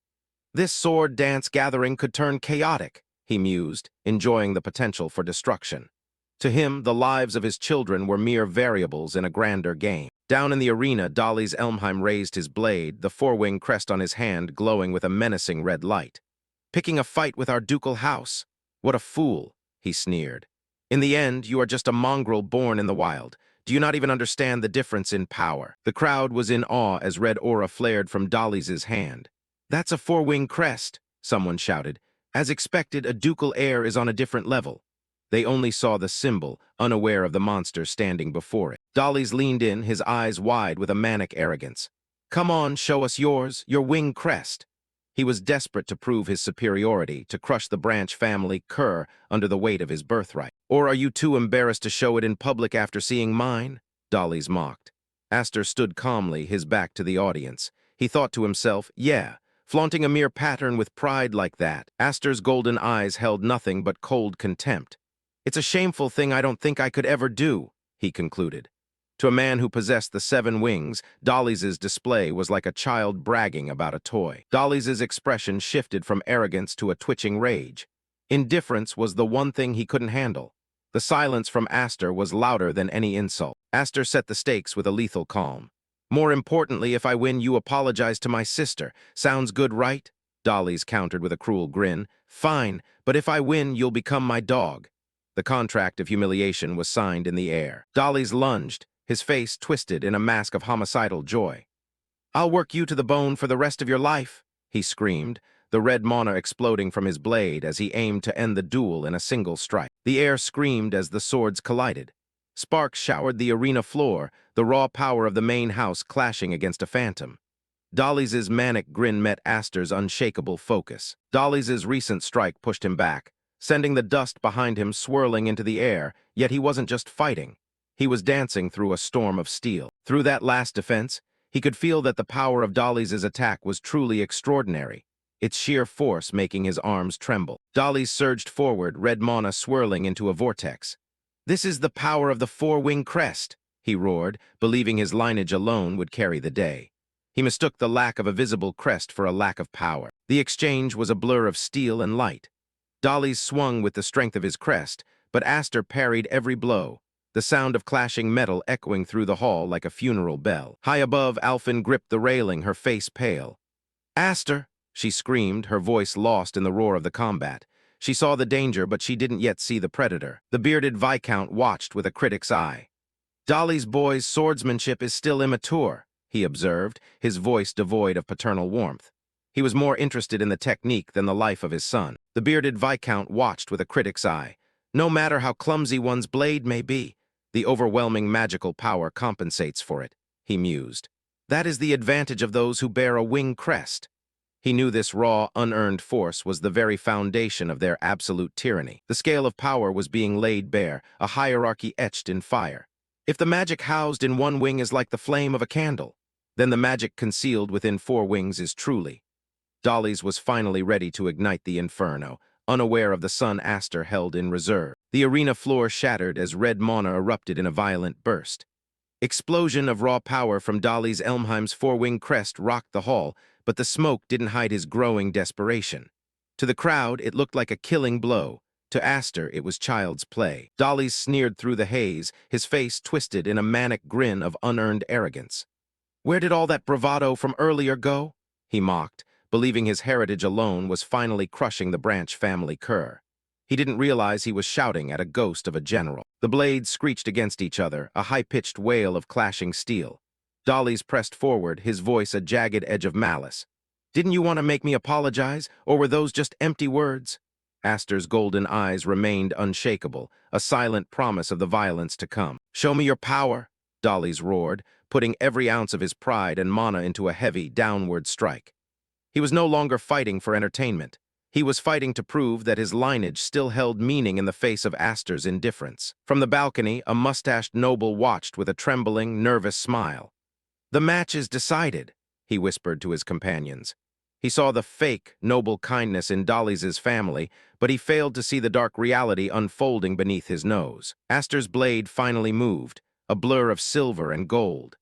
This sword dance gathering could turn chaotic, he mused, enjoying the potential for destruction. To him, the lives of his children were mere variables in a grander game. Down in the arena, Dolly's Elmheim raised his blade, the four-wing crest on his hand glowing with a menacing red light. Picking a fight with our ducal house? What a fool, he sneered. In the end, you are just a mongrel born in the wild. Do you not even understand the difference in power? The crowd was in awe as red aura flared from Dolly's hand. That's a four-wing crest, someone shouted. As expected, a ducal heir is on a different level. They only saw the symbol, unaware of the monster standing before it. Dolly's leaned in, his eyes wide with a manic arrogance. Come on, show us yours, your wing crest. He was desperate to prove his superiority, to crush the branch family cur under the weight of his birthright. Or are you too embarrassed to show it in public after seeing mine? Dolly's mocked. Aster stood calmly, his back to the audience. He thought to himself, yeah, flaunting a mere pattern with pride like that. Aster's golden eyes held nothing but cold contempt. It's a shameful thing I don't think I could ever do, he concluded. To a man who possessed the 7 wings, Dolly's display was like a child bragging about a toy. Dolly's expression shifted from arrogance to a twitching rage. Indifference was the one thing he couldn't handle. The silence from Aster was louder than any insult. Aster set the stakes with a lethal calm. More importantly, if I win, you apologize to my sister. Sounds good, right? Dolly's countered with a cruel grin. Fine, but if I win, you'll become my dog. The contract of humiliation was signed in the air. Dolly's lunged, his face twisted in a mask of homicidal joy. I'll work you to the bone for the rest of your life, he screamed, the red mana exploding from his blade as he aimed to end the duel in a single strike. The air screamed as the swords collided. Sparks showered the arena floor, the raw power of the main house clashing against a phantom. Dolly's manic grin met Aster's unshakable focus. Dolly's recent strike pushed him back, sending the dust behind him swirling into the air, yet he wasn't just fighting. He was dancing through a storm of steel. Through that last defense, he could feel that the power of Dolly's attack was truly extraordinary, its sheer force making his arms tremble. Dolly's surged forward, red mana swirling into a vortex. This is the power of the four-wing crest, he roared, believing his lineage alone would carry the day. He mistook the lack of a visible crest for a lack of power. The exchange was a blur of steel and light. Dolly's swung with the strength of his crest, but Aster parried every blow, the sound of clashing metal echoing through the hall like a funeral bell. High above, Alphen gripped the railing, her face pale. Aster, she screamed, her voice lost in the roar of the combat. She saw the danger, but she didn't yet see the predator. The bearded Viscount watched with a critic's eye. Dolly's boy's swordsmanship is still immature, he observed, his voice devoid of paternal warmth. He was more interested in the technique than the life of his son. The bearded Viscount watched with a critic's eye. No matter how clumsy one's blade may be, the overwhelming magical power compensates for it, he mused. That is the advantage of those who bear a wing crest. He knew this raw, unearned force was the very foundation of their absolute tyranny. The scale of power was being laid bare, a hierarchy etched in fire. If the magic housed in one wing is like the flame of a candle, then the magic concealed within 4 wings is truly. Dolly's was finally ready to ignite the inferno, unaware of the sun Aster held in reserve. The arena floor shattered as red mana erupted in a violent burst. Explosion of raw power from Dolly's Elmheim's 4-wing crest rocked the hall, but the smoke didn't hide his growing desperation. To the crowd, it looked like a killing blow. To Aster, it was child's play. Dolly's sneered through the haze, his face twisted in a manic grin of unearned arrogance. Where did all that bravado from earlier go? He mocked, believing his heritage alone was finally crushing the branch family cur. He didn't realize he was shouting at a ghost of a general. The blades screeched against each other, a high-pitched wail of clashing steel. Dolly's pressed forward, his voice a jagged edge of malice. Didn't you want to make me apologize, or were those just empty words? Aster's golden eyes remained unshakable, a silent promise of the violence to come. Show me your power, Dolly's roared, putting every ounce of his pride and mana into a heavy, downward strike. He was no longer fighting for entertainment. He was fighting to prove that his lineage still held meaning in the face of Astor's indifference. From the balcony, a mustached noble watched with a trembling, nervous smile. "The match is decided," he whispered to his companions. He saw the fake, noble kindness in Dolly's family, but he failed to see the dark reality unfolding beneath his nose. Astor's blade finally moved, a blur of silver and gold.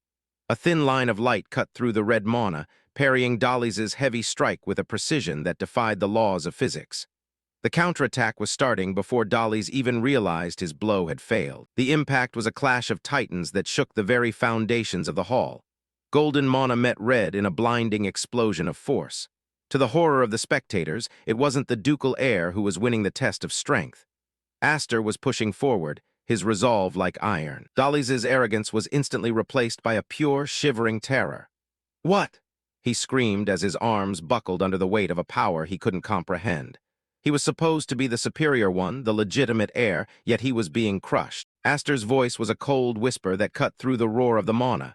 A thin line of light cut through the red mana, parrying Dolly's heavy strike with a precision that defied the laws of physics. The counterattack was starting before Dolly's even realized his blow had failed. The impact was a clash of titans that shook the very foundations of the hall. Golden mana met red in a blinding explosion of force. To the horror of the spectators, it wasn't the ducal heir who was winning the test of strength. Astor was pushing forward, his resolve like iron. Dolly's arrogance was instantly replaced by a pure, shivering terror. "What?" he screamed as his arms buckled under the weight of a power he couldn't comprehend. He was supposed to be the superior one, the legitimate heir, yet he was being crushed. Astor's voice was a cold whisper that cut through the roar of the mana.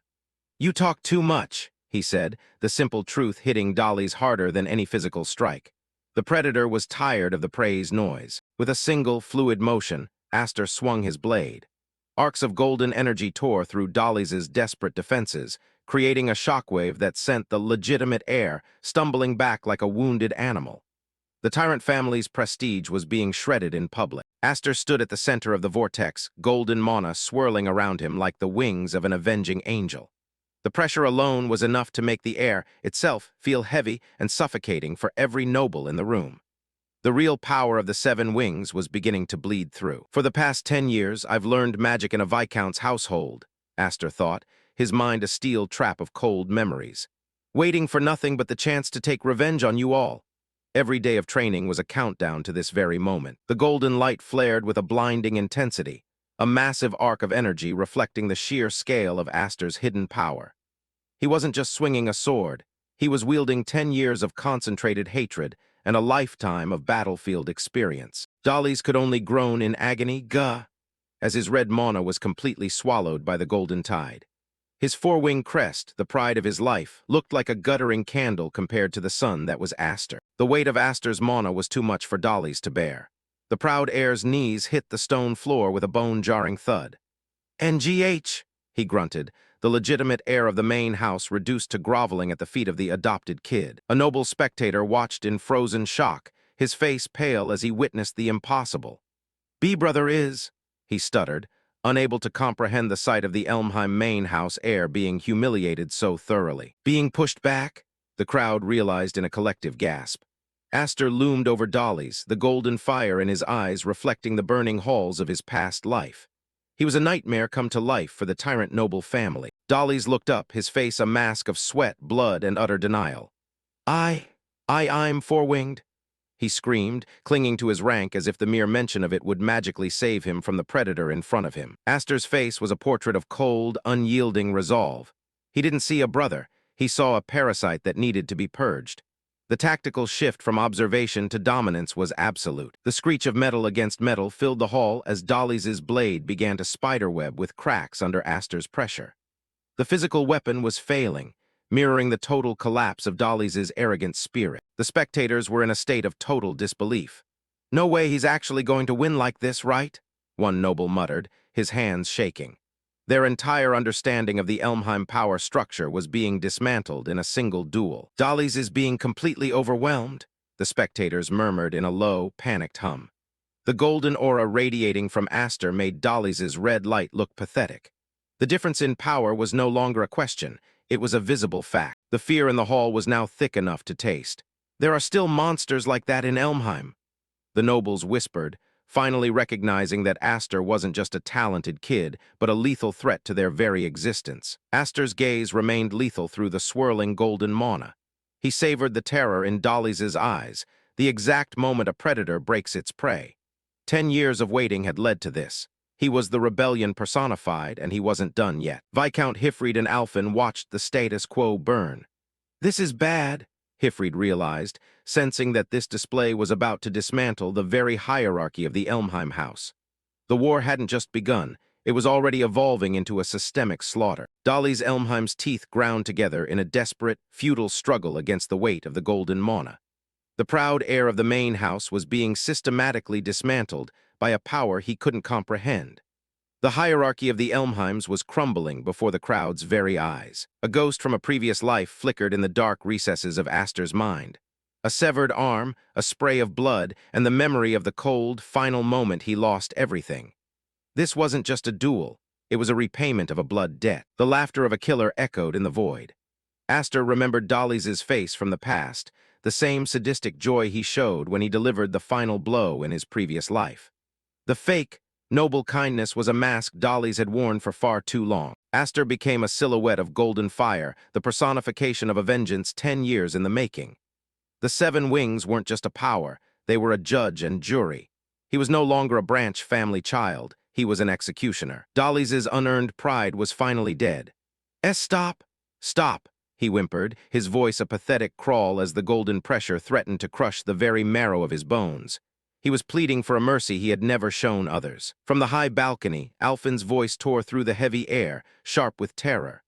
"You talk too much," he said, the simple truth hitting Dolly's harder than any physical strike. The predator was tired of the prey's noise. With a single, fluid motion, Astor swung his blade. Arcs of golden energy tore through Dolly's desperate defenses, creating a shockwave that sent the legitimate heir stumbling back like a wounded animal. The Tyrant family's prestige was being shredded in public. Astor stood at the center of the vortex, golden mana swirling around him like the wings of an avenging angel. The pressure alone was enough to make the air itself feel heavy and suffocating for every noble in the room. The real power of the 7 wings was beginning to bleed through. "For the past 10 years, I've learned magic in a Viscount's household," Astor thought, his mind a steel trap of cold memories. "Waiting for nothing but the chance to take revenge on you all." Every day of training was a countdown to this very moment. The golden light flared with a blinding intensity, a massive arc of energy reflecting the sheer scale of Astor's hidden power. He wasn't just swinging a sword, he was wielding 10 years of concentrated hatred and a lifetime of battlefield experience. Dolly's could only groan in agony, "Gah," as his red mana was completely swallowed by the golden tide. His 4-wing crest, the pride of his life, looked like a guttering candle compared to the sun that was Astor. The weight of Astor's mana was too much for Dolly's to bear. The proud heir's knees hit the stone floor with a bone-jarring thud. "NGH," he grunted, the legitimate heir of the main house reduced to groveling at the feet of the adopted kid. A noble spectator watched in frozen shock, his face pale as he witnessed the impossible. "B-brother is," he stuttered, unable to comprehend the sight of the Elmheim main house heir being humiliated so thoroughly. "Being pushed back?" the crowd realized in a collective gasp. Astor loomed over Dolly's, the golden fire in his eyes reflecting the burning halls of his past life. He was a nightmare come to life for the Tyrant noble family. Dolly's looked up, his face a mask of sweat, blood, and utter denial. I'm 4-winged," he screamed, clinging to his rank as if the mere mention of it would magically save him from the predator in front of him. Astor's face was a portrait of cold, unyielding resolve. He didn't see a brother, he saw a parasite that needed to be purged. The tactical shift from observation to dominance was absolute. The screech of metal against metal filled the hall as Dolly's blade began to spiderweb with cracks under Astor's pressure. The physical weapon was failing, mirroring the total collapse of Dolly's arrogant spirit. The spectators were in a state of total disbelief. "No way he's actually going to win like this, right?" one noble muttered, his hands shaking. Their entire understanding of the Elmheim power structure was being dismantled in a single duel. "Dolly's is being completely overwhelmed," the spectators murmured in a low, panicked hum. The golden aura radiating from Astor made Dolly's red light look pathetic. The difference in power was no longer a question, it was a visible fact. The fear in the hall was now thick enough to taste. "There are still monsters like that in Elmheim," the nobles whispered, finally recognizing that Astor wasn't just a talented kid, but a lethal threat to their very existence. Astor's gaze remained lethal through the swirling golden mana. He savored the terror in Dolly's eyes, the exact moment a predator breaks its prey. 10 years of waiting had led to this. He was the rebellion personified, and he wasn't done yet. Viscount Hifrid and Alphen watched the status quo burn. "This is bad," Hifrid realized, sensing that this display was about to dismantle the very hierarchy of the Elmheim house. The war hadn't just begun, it was already evolving into a systemic slaughter. Dolly's Elmheim's teeth ground together in a desperate, futile struggle against the weight of the golden mana. The proud heir of the main house was being systematically dismantled by a power he couldn't comprehend. The hierarchy of the Elmheims was crumbling before the crowd's very eyes. A ghost from a previous life flickered in the dark recesses of Astor's mind. A severed arm, a spray of blood, and the memory of the cold, final moment he lost everything. This wasn't just a duel. It was a repayment of a blood debt. The laughter of a killer echoed in the void. Astor remembered Dolly's face from the past, the same sadistic joy he showed when he delivered the final blow in his previous life. The fake, noble kindness was a mask Dolly's had worn for far too long. Astor became a silhouette of golden fire, the personification of a vengeance 10 years in the making. The 7 wings weren't just a power, they were a judge and jury. He was no longer a branch family child, he was an executioner. Dolly's unearned pride was finally dead. Stop! Stop! He whimpered, his voice a pathetic crawl as the golden pressure threatened to crush the very marrow of his bones. He was pleading for a mercy he had never shown others. From the high balcony, Alphen's voice tore through the heavy air, sharp with terror.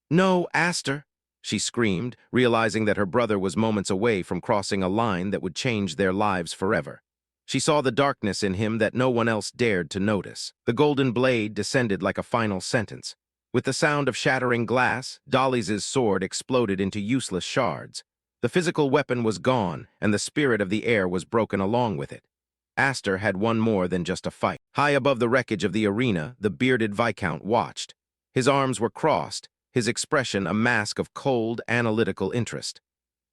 "No, Astor!" she screamed, realizing that her brother was moments away from crossing a line that would change their lives forever. She saw the darkness in him that no one else dared to notice. The golden blade descended like a final sentence. With the sound of shattering glass, Dolly's sword exploded into useless shards. The physical weapon was gone, and the spirit of the air was broken along with it. Astor had won more than just a fight. High above the wreckage of the arena, the bearded Viscount watched. His arms were crossed, his expression a mask of cold, analytical interest.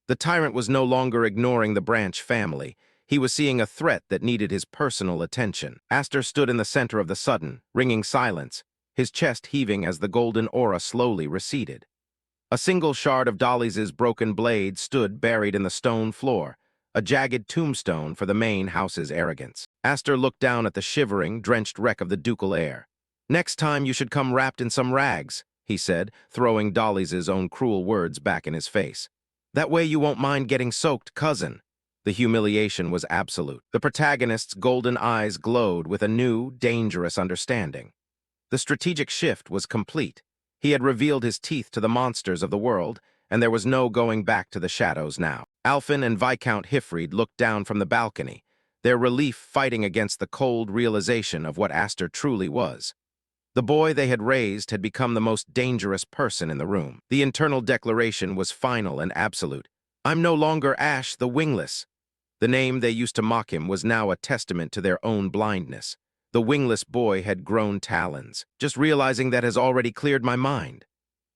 The tyrant was no longer ignoring the Branch family. He was seeing a threat that needed his personal attention. Astor stood in the center of the sudden, ringing silence, his chest heaving as the golden aura slowly receded. A single shard of Dolly's broken blade stood buried in the stone floor, a jagged tombstone for the main house's arrogance. Astor looked down at the shivering, drenched wreck of the ducal heir. "Next time you should come wrapped in some rags," he said, throwing Dolly's own cruel words back in his face. "That way you won't mind getting soaked, cousin." The humiliation was absolute. The protagonist's golden eyes glowed with a new, dangerous understanding. The strategic shift was complete. He had revealed his teeth to the monsters of the world, and there was no going back to the shadows now. Alphen and Viscount Hifrid looked down from the balcony, their relief fighting against the cold realization of what Astor truly was. The boy they had raised had become the most dangerous person in the room. The internal declaration was final and absolute. "I'm no longer Ash the Wingless." The name they used to mock him was now a testament to their own blindness. The wingless boy had grown talons. "Just realizing that has already cleared my mind."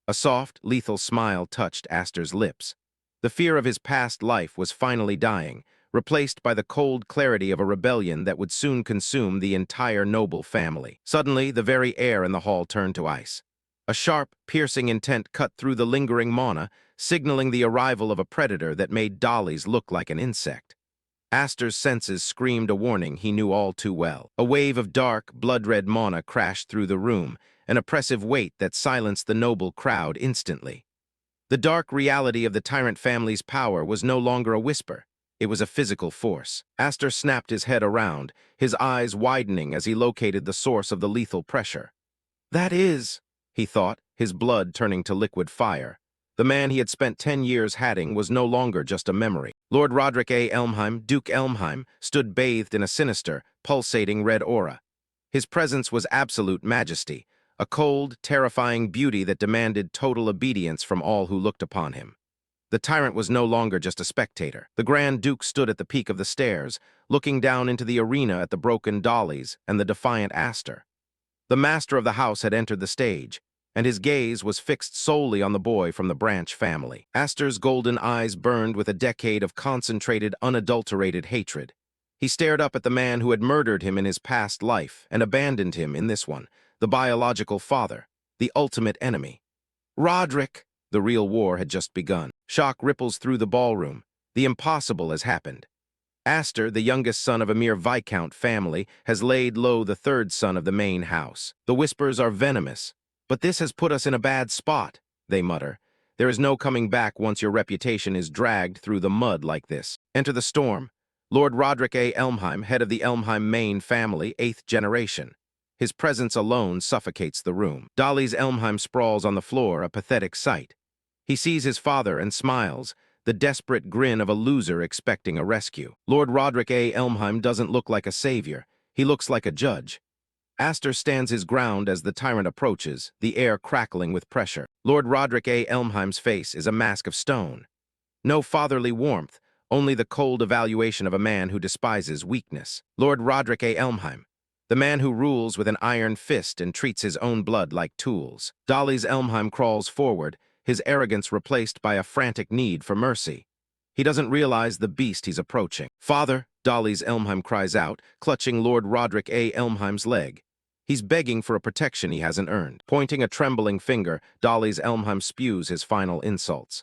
A soft, lethal smile touched Astor's lips. The fear of his past life was finally dying, replaced by the cold clarity of a rebellion that would soon consume the entire noble family. Suddenly, the very air in the hall turned to ice. A sharp, piercing intent cut through the lingering mana, signaling the arrival of a predator that made Dolly's look like an insect. Astor's senses screamed a warning he knew all too well. A wave of dark, blood-red mana crashed through the room, an oppressive weight that silenced the noble crowd instantly. The dark reality of the Tyrant family's power was no longer a whisper. It was a physical force. Astor snapped his head around, his eyes widening as he located the source of the lethal pressure. "That is," he thought, his blood turning to liquid fire. The man he had spent 10 years hatting was no longer just a memory. Lord Roderick A. Elmheim, Duke Elmheim, stood bathed in a sinister, pulsating red aura. His presence was absolute majesty, a cold, terrifying beauty that demanded total obedience from all who looked upon him. The tyrant was no longer just a spectator. The Grand Duke stood at the peak of the stairs, looking down into the arena at the broken Dolly's and the defiant Astor. The master of the house had entered the stage, and his gaze was fixed solely on the boy from the Branch family. Astor's golden eyes burned with a decade of concentrated, unadulterated hatred. He stared up at the man who had murdered him in his past life and abandoned him in this one, the biological father, the ultimate enemy. "Roderick!" The real war had just begun. Shock ripples through the ballroom. The impossible has happened. Astor, the youngest son of a mere Viscount family, has laid low the third son of the main house. The whispers are venomous. "But this has put us in a bad spot," they mutter. "There is no coming back once your reputation is dragged through the mud like this." Enter the storm. Lord Roderick A. Elmheim, head of the Elmheim main family, 8th generation. His presence alone suffocates the room. Dolly's Elmheim sprawls on the floor, a pathetic sight. He sees his father and smiles, the desperate grin of a loser expecting a rescue. Lord Roderick A. Elmheim doesn't look like a savior. He looks like a judge. Aster stands his ground as the tyrant approaches, the air crackling with pressure. Lord Roderick A. Elmheim's face is a mask of stone. No fatherly warmth, only the cold evaluation of a man who despises weakness. Lord Roderick A. Elmheim, the man who rules with an iron fist and treats his own blood like tools. Dolly's Elmheim crawls forward, his arrogance replaced by a frantic need for mercy. He doesn't realize the beast he's approaching. "Father," Dolly's Elmheim cries out, clutching Lord Roderick A. Elmheim's leg. He's begging for a protection he hasn't earned. Pointing a trembling finger, Dolly's Elmheim spews his final insults.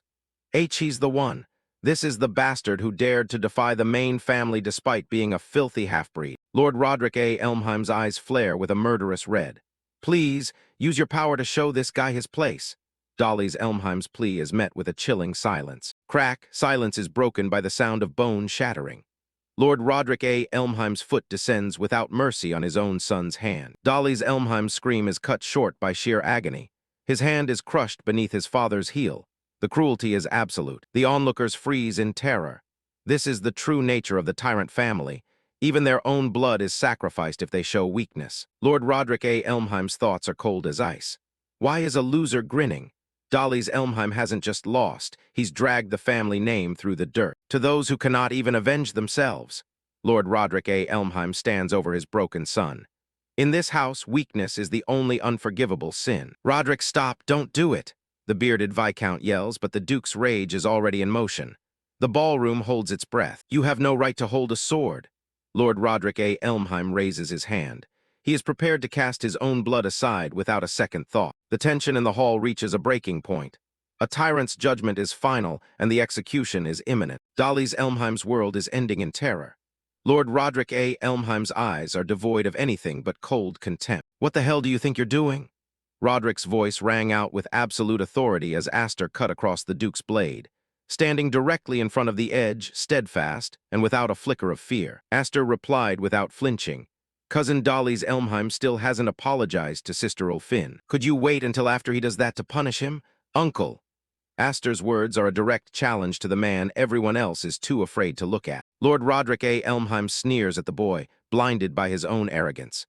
He's the one. This is the bastard who dared to defy the main family despite being a filthy half-breed. Lord Roderick A. Elmheim's eyes flare with a murderous red. "Please, use your power to show this guy his place." Dolly's Elmheim's plea is met with a chilling silence. Crack, silence is broken by the sound of bone shattering. Lord Roderick A. Elmheim's foot descends without mercy on his own son's hand. Dolly's Elmheim's scream is cut short by sheer agony. His hand is crushed beneath his father's heel. The cruelty is absolute. The onlookers freeze in terror. This is the true nature of the Tyrant family. Even their own blood is sacrificed if they show weakness. Lord Roderick A. Elmheim's thoughts are cold as ice. Why is a loser grinning? Dolly's Elmheim hasn't just lost, he's dragged the family name through the dirt. To those who cannot even avenge themselves, Lord Roderick A. Elmheim stands over his broken son. In this house, weakness is the only unforgivable sin. "Roderick, stop, don't do it," the bearded Viscount yells, but the Duke's rage is already in motion. The ballroom holds its breath. "You have no right to hold a sword." Lord Roderick A. Elmheim raises his hand. He is prepared to cast his own blood aside without a second thought. The tension in the hall reaches a breaking point. A tyrant's judgment is final, and the execution is imminent. Dolly's Elmheim's world is ending in terror. Lord Roderick A. Elmheim's eyes are devoid of anything but cold contempt. "What the hell do you think you're doing?" Roderick's voice rang out with absolute authority as Aster cut across the Duke's blade. Standing directly in front of the edge, steadfast, and without a flicker of fear, Aster replied without flinching. "Cousin Dolly's Elmheim still hasn't apologized to Sister O'Finn. Could you wait until after he does that to punish him? Uncle." Aster's words are a direct challenge to the man everyone else is too afraid to look at. Lord Roderick A. Elmheim sneers at the boy, blinded by his own arrogance.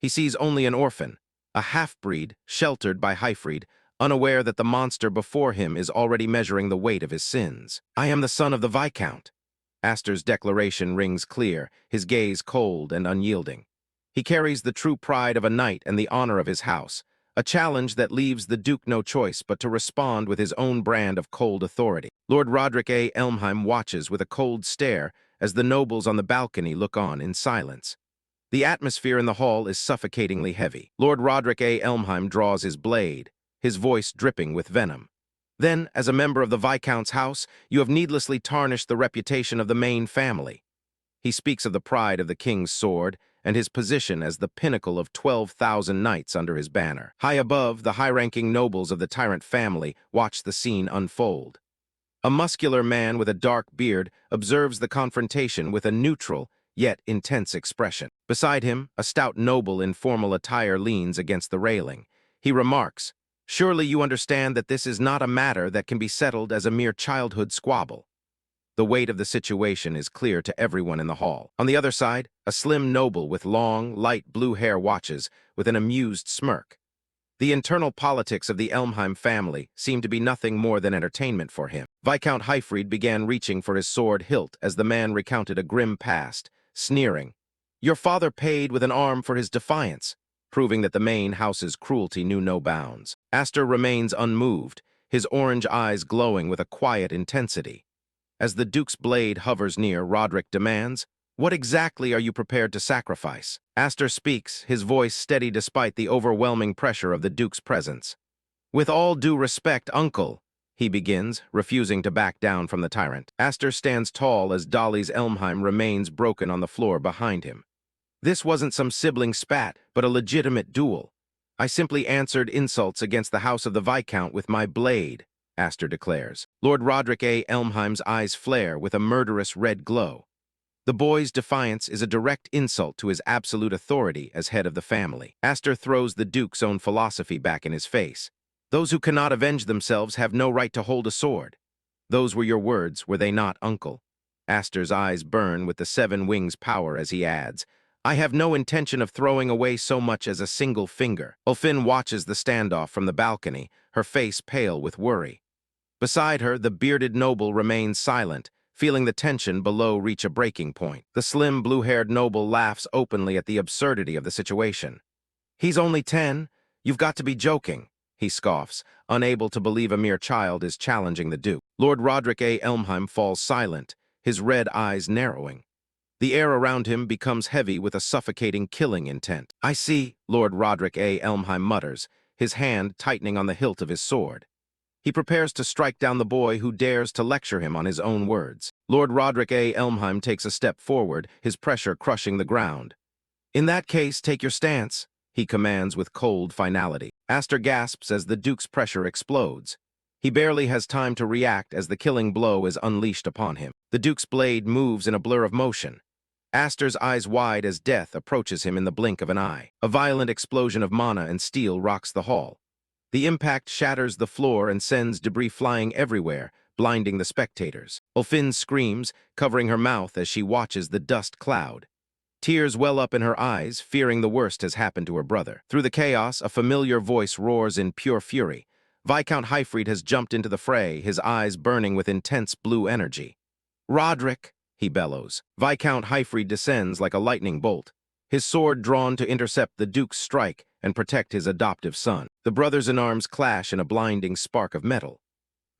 He sees only an orphan, a half-breed, sheltered by Hyfried, unaware that the monster before him is already measuring the weight of his sins. "I am the son of the Viscount." Aster's declaration rings clear, his gaze cold and unyielding. He carries the true pride of a knight and the honor of his house, a challenge that leaves the Duke no choice but to respond with his own brand of cold authority. Lord Roderick A. Elmheim watches with a cold stare as the nobles on the balcony look on in silence. The atmosphere in the hall is suffocatingly heavy. Lord Roderick A. Elmheim draws his blade, his voice dripping with venom. "Then, as a member of the Viscount's house, you have needlessly tarnished the reputation of the main family." He speaks of the pride of the king's sword and his position as the pinnacle of 12,000 knights under his banner. High above, the high-ranking nobles of the Tyrant family watch the scene unfold. A muscular man with a dark beard observes the confrontation with a neutral, yet intense expression. Beside him, a stout noble in formal attire leans against the railing. He remarks, "Surely you understand that this is not a matter that can be settled as a mere childhood squabble." The weight of the situation is clear to everyone in the hall. On the other side, a slim noble with long, light blue hair watches with an amused smirk. The internal politics of the Elmheim family seem to be nothing more than entertainment for him. Viscount Hyfried began reaching for his sword hilt as the man recounted a grim past, sneering, "Your father paid with an arm for his defiance," proving that the main house's cruelty knew no bounds. Aster remains unmoved, his orange eyes glowing with a quiet intensity. As the Duke's blade hovers near, Roderick demands, "What exactly are you prepared to sacrifice?" Aster speaks, his voice steady despite the overwhelming pressure of the Duke's presence. "With all due respect, Uncle," he begins, refusing to back down from the tyrant. Aster stands tall as Dolly's Elmheim remains broken on the floor behind him. "This wasn't some sibling spat, but a legitimate duel. I simply answered insults against the house of the Viscount with my blade," Aster declares. Lord Roderick A. Elmheim's eyes flare with a murderous red glow. The boy's defiance is a direct insult to his absolute authority as head of the family. Aster throws the Duke's own philosophy back in his face. "Those who cannot avenge themselves have no right to hold a sword." Those were your words, were they not, uncle? Aster's eyes burn with the seven wings power as he adds, I have no intention of throwing away so much as a single finger. Ulfin watches the standoff from the balcony, her face pale with worry. Beside her, the bearded noble remains silent, feeling the tension below reach a breaking point. The slim, blue-haired noble laughs openly at the absurdity of the situation. He's only 10. You've got to be joking, he scoffs, unable to believe a mere child is challenging the Duke. Lord Roderick A. Elmheim falls silent, his red eyes narrowing. The air around him becomes heavy with a suffocating killing intent. I see, Lord Roderick A. Elmheim mutters, his hand tightening on the hilt of his sword. He prepares to strike down the boy who dares to lecture him on his own words. Lord Roderick A. Elmheim takes a step forward, his pressure crushing the ground. In that case, take your stance, he commands with cold finality. Aster gasps as the Duke's pressure explodes. He barely has time to react as the killing blow is unleashed upon him. The Duke's blade moves in a blur of motion. Aster's eyes wide as death approaches him in the blink of an eye. A violent explosion of mana and steel rocks the hall. The impact shatters the floor and sends debris flying everywhere, blinding the spectators. Ulfin screams, covering her mouth as she watches the dust cloud. Tears well up in her eyes, fearing the worst has happened to her brother. Through the chaos, a familiar voice roars in pure fury. Viscount Hyfried has jumped into the fray, his eyes burning with intense blue energy. Roderick, he bellows. Viscount Hyfried descends like a lightning bolt, his sword drawn to intercept the Duke's strike and protect his adoptive son. The brothers-in-arms clash in a blinding spark of metal.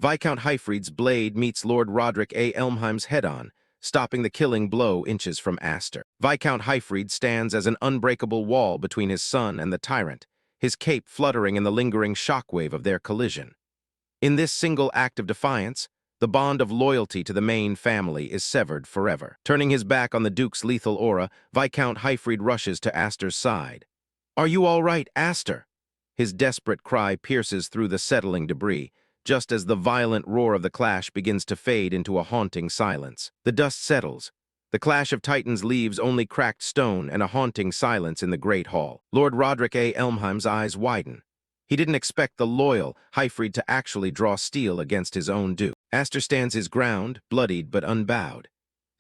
Viscount Hyfried's blade meets Lord Roderick A. Elmheim's head-on, stopping the killing blow inches from Aster. Viscount Hyfried stands as an unbreakable wall between his son and the Tyrant, his cape fluttering in the lingering shockwave of their collision. In this single act of defiance, the bond of loyalty to the main family is severed forever. Turning his back on the Duke's lethal aura, Viscount Hyfried rushes to Aster's side. Are you all right, Aster? His desperate cry pierces through the settling debris, just as the violent roar of the clash begins to fade into a haunting silence. The dust settles. The clash of titans leaves only cracked stone and a haunting silence in the great hall. Lord Roderick A. Elmheim's eyes widen. He didn't expect the loyal Hyfried to actually draw steel against his own Duke. Aster stands his ground, bloodied but unbowed.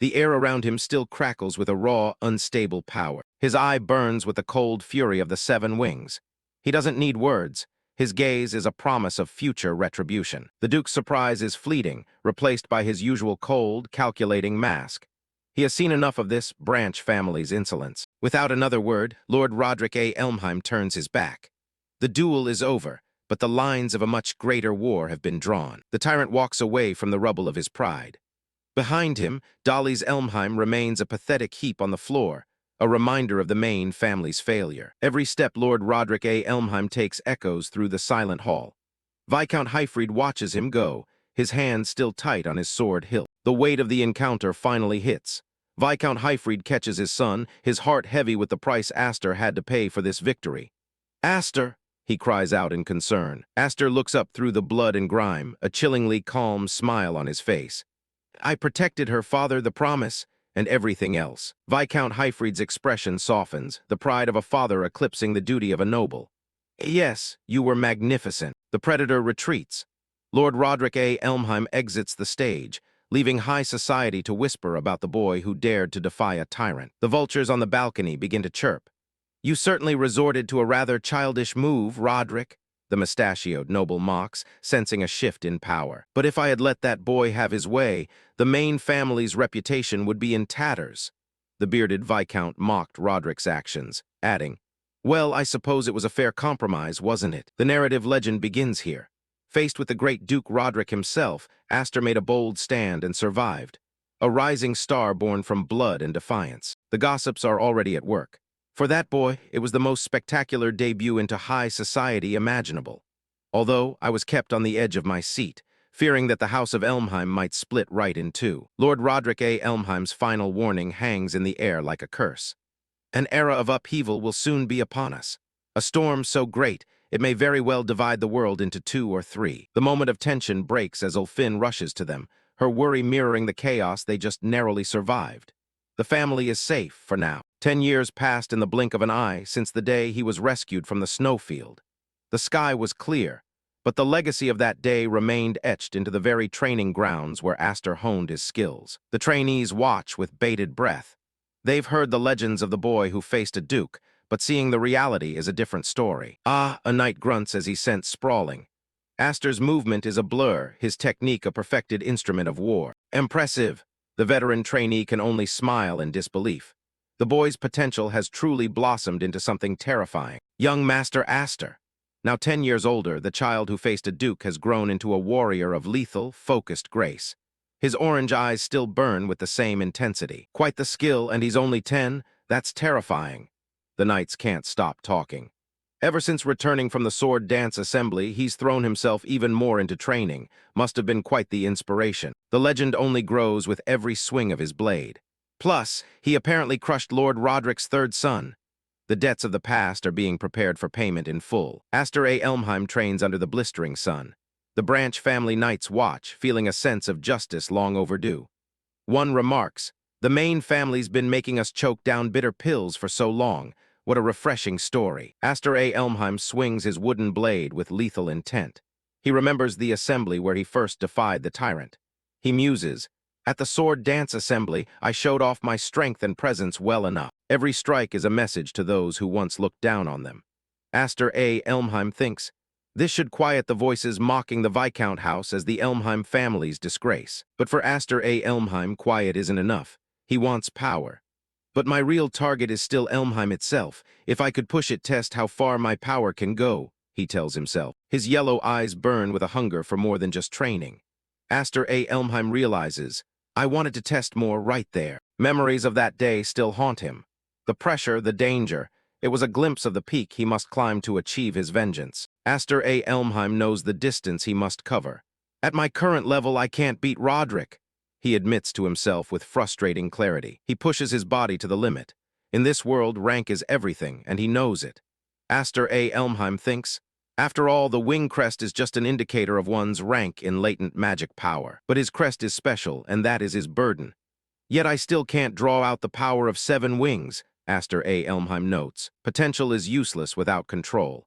The air around him still crackles with a raw, unstable power. His eye burns with the cold fury of the seven wings. He doesn't need words. His gaze is a promise of future retribution. The Duke's surprise is fleeting, replaced by his usual cold, calculating mask. He has seen enough of this branch family's insolence. Without another word, Lord Roderick A. Elmheim turns his back. The duel is over, but the lines of a much greater war have been drawn. The Tyrant walks away from the rubble of his pride. Behind him, Dolly's Elmheim remains a pathetic heap on the floor, a reminder of the main family's failure. Every step Lord Roderick A. Elmheim takes echoes through the silent hall. Viscount Hyfried watches him go, his hand still tight on his sword hilt. The weight of the encounter finally hits. Viscount Hyfried catches his son, his heart heavy with the price Aster had to pay for this victory. Aster, he cries out in concern. Aster looks up through the blood and grime, a chillingly calm smile on his face. I protected her, father, the promise, and everything else. Viscount Hyfried's expression softens, the pride of a father eclipsing the duty of a noble. Yes, you were magnificent. The predator retreats. Lord Roderick A. Elmheim exits the stage, leaving high society to whisper about the boy who dared to defy a tyrant. The vultures on the balcony begin to chirp. You certainly resorted to a rather childish move, Roderick, the mustachioed noble mocks, sensing a shift in power. But if I had let that boy have his way, the main family's reputation would be in tatters. The bearded Viscount mocked Roderick's actions, adding, well, I suppose it was a fair compromise, wasn't it? The narrative legend begins here. Faced with the great Duke Roderick himself, Aster made a bold stand and survived. A rising star born from blood and defiance. The gossips are already at work. For that boy, it was the most spectacular debut into high society imaginable. Although I was kept on the edge of my seat, fearing that the House of Elmheim might split right in two. Lord Roderick A. Elmheim's final warning hangs in the air like a curse. An era of upheaval will soon be upon us. A storm so great, it may very well divide the world into two or three. The moment of tension breaks as Ulfin rushes to them, her worry mirroring the chaos they just narrowly survived. The family is safe for now. 10 years passed in the blink of an eye since the day he was rescued from the snowfield. The sky was clear. But the legacy of that day remained etched into the very training grounds where Aster honed his skills. The trainees watch with bated breath. They've heard the legends of the boy who faced a duke, but seeing the reality is a different story. Ah, a knight grunts as he sent sprawling. Aster's movement is a blur, his technique a perfected instrument of war. Impressive! The veteran trainee can only smile in disbelief. The boy's potential has truly blossomed into something terrifying. Young Master Aster. Now 10 years older, the child who faced a duke has grown into a warrior of lethal, focused grace. His orange eyes still burn with the same intensity. Quite the skill, and he's only 10? That's terrifying. The knights can't stop talking. Ever since returning from the sword dance assembly, he's thrown himself even more into training. Must have been quite the inspiration. The legend only grows with every swing of his blade. Plus, he apparently crushed Lord Roderick's third son. The debts of the past are being prepared for payment in full. Aster A. Elmheim trains under the blistering sun. The Branch family knights watch, feeling a sense of justice long overdue. One remarks, "The main family's been making us choke down bitter pills for so long. What a refreshing story." Aster A. Elmheim swings his wooden blade with lethal intent. He remembers the assembly where he first defied the Tyrant. He muses, "At the sword dance assembly, I showed off my strength and presence well enough. Every strike is a message to those who once looked down on them." Aster A. Elmheim thinks, this should quiet the voices mocking the Viscount house as the Elmheim family's disgrace. But for Aster A. Elmheim, quiet isn't enough. He wants power. But my real target is still Elmheim itself. If I could push it, test how far my power can go, he tells himself. His yellow eyes burn with a hunger for more than just training. Aster A. Elmheim realizes, I wanted to test more right there. Memories of that day still haunt him. The pressure, the danger. It was a glimpse of the peak he must climb to achieve his vengeance. Aster A. Elmheim knows the distance he must cover. At my current level, I can't beat Roderick, he admits to himself with frustrating clarity. He pushes his body to the limit. In this world, rank is everything, and he knows it. Aster A. Elmheim thinks, after all, the wing crest is just an indicator of one's rank in latent magic power. But his crest is special, and that is his burden. Yet I still can't draw out the power of 7 wings, Aster A. Elmheim notes. Potential is useless without control.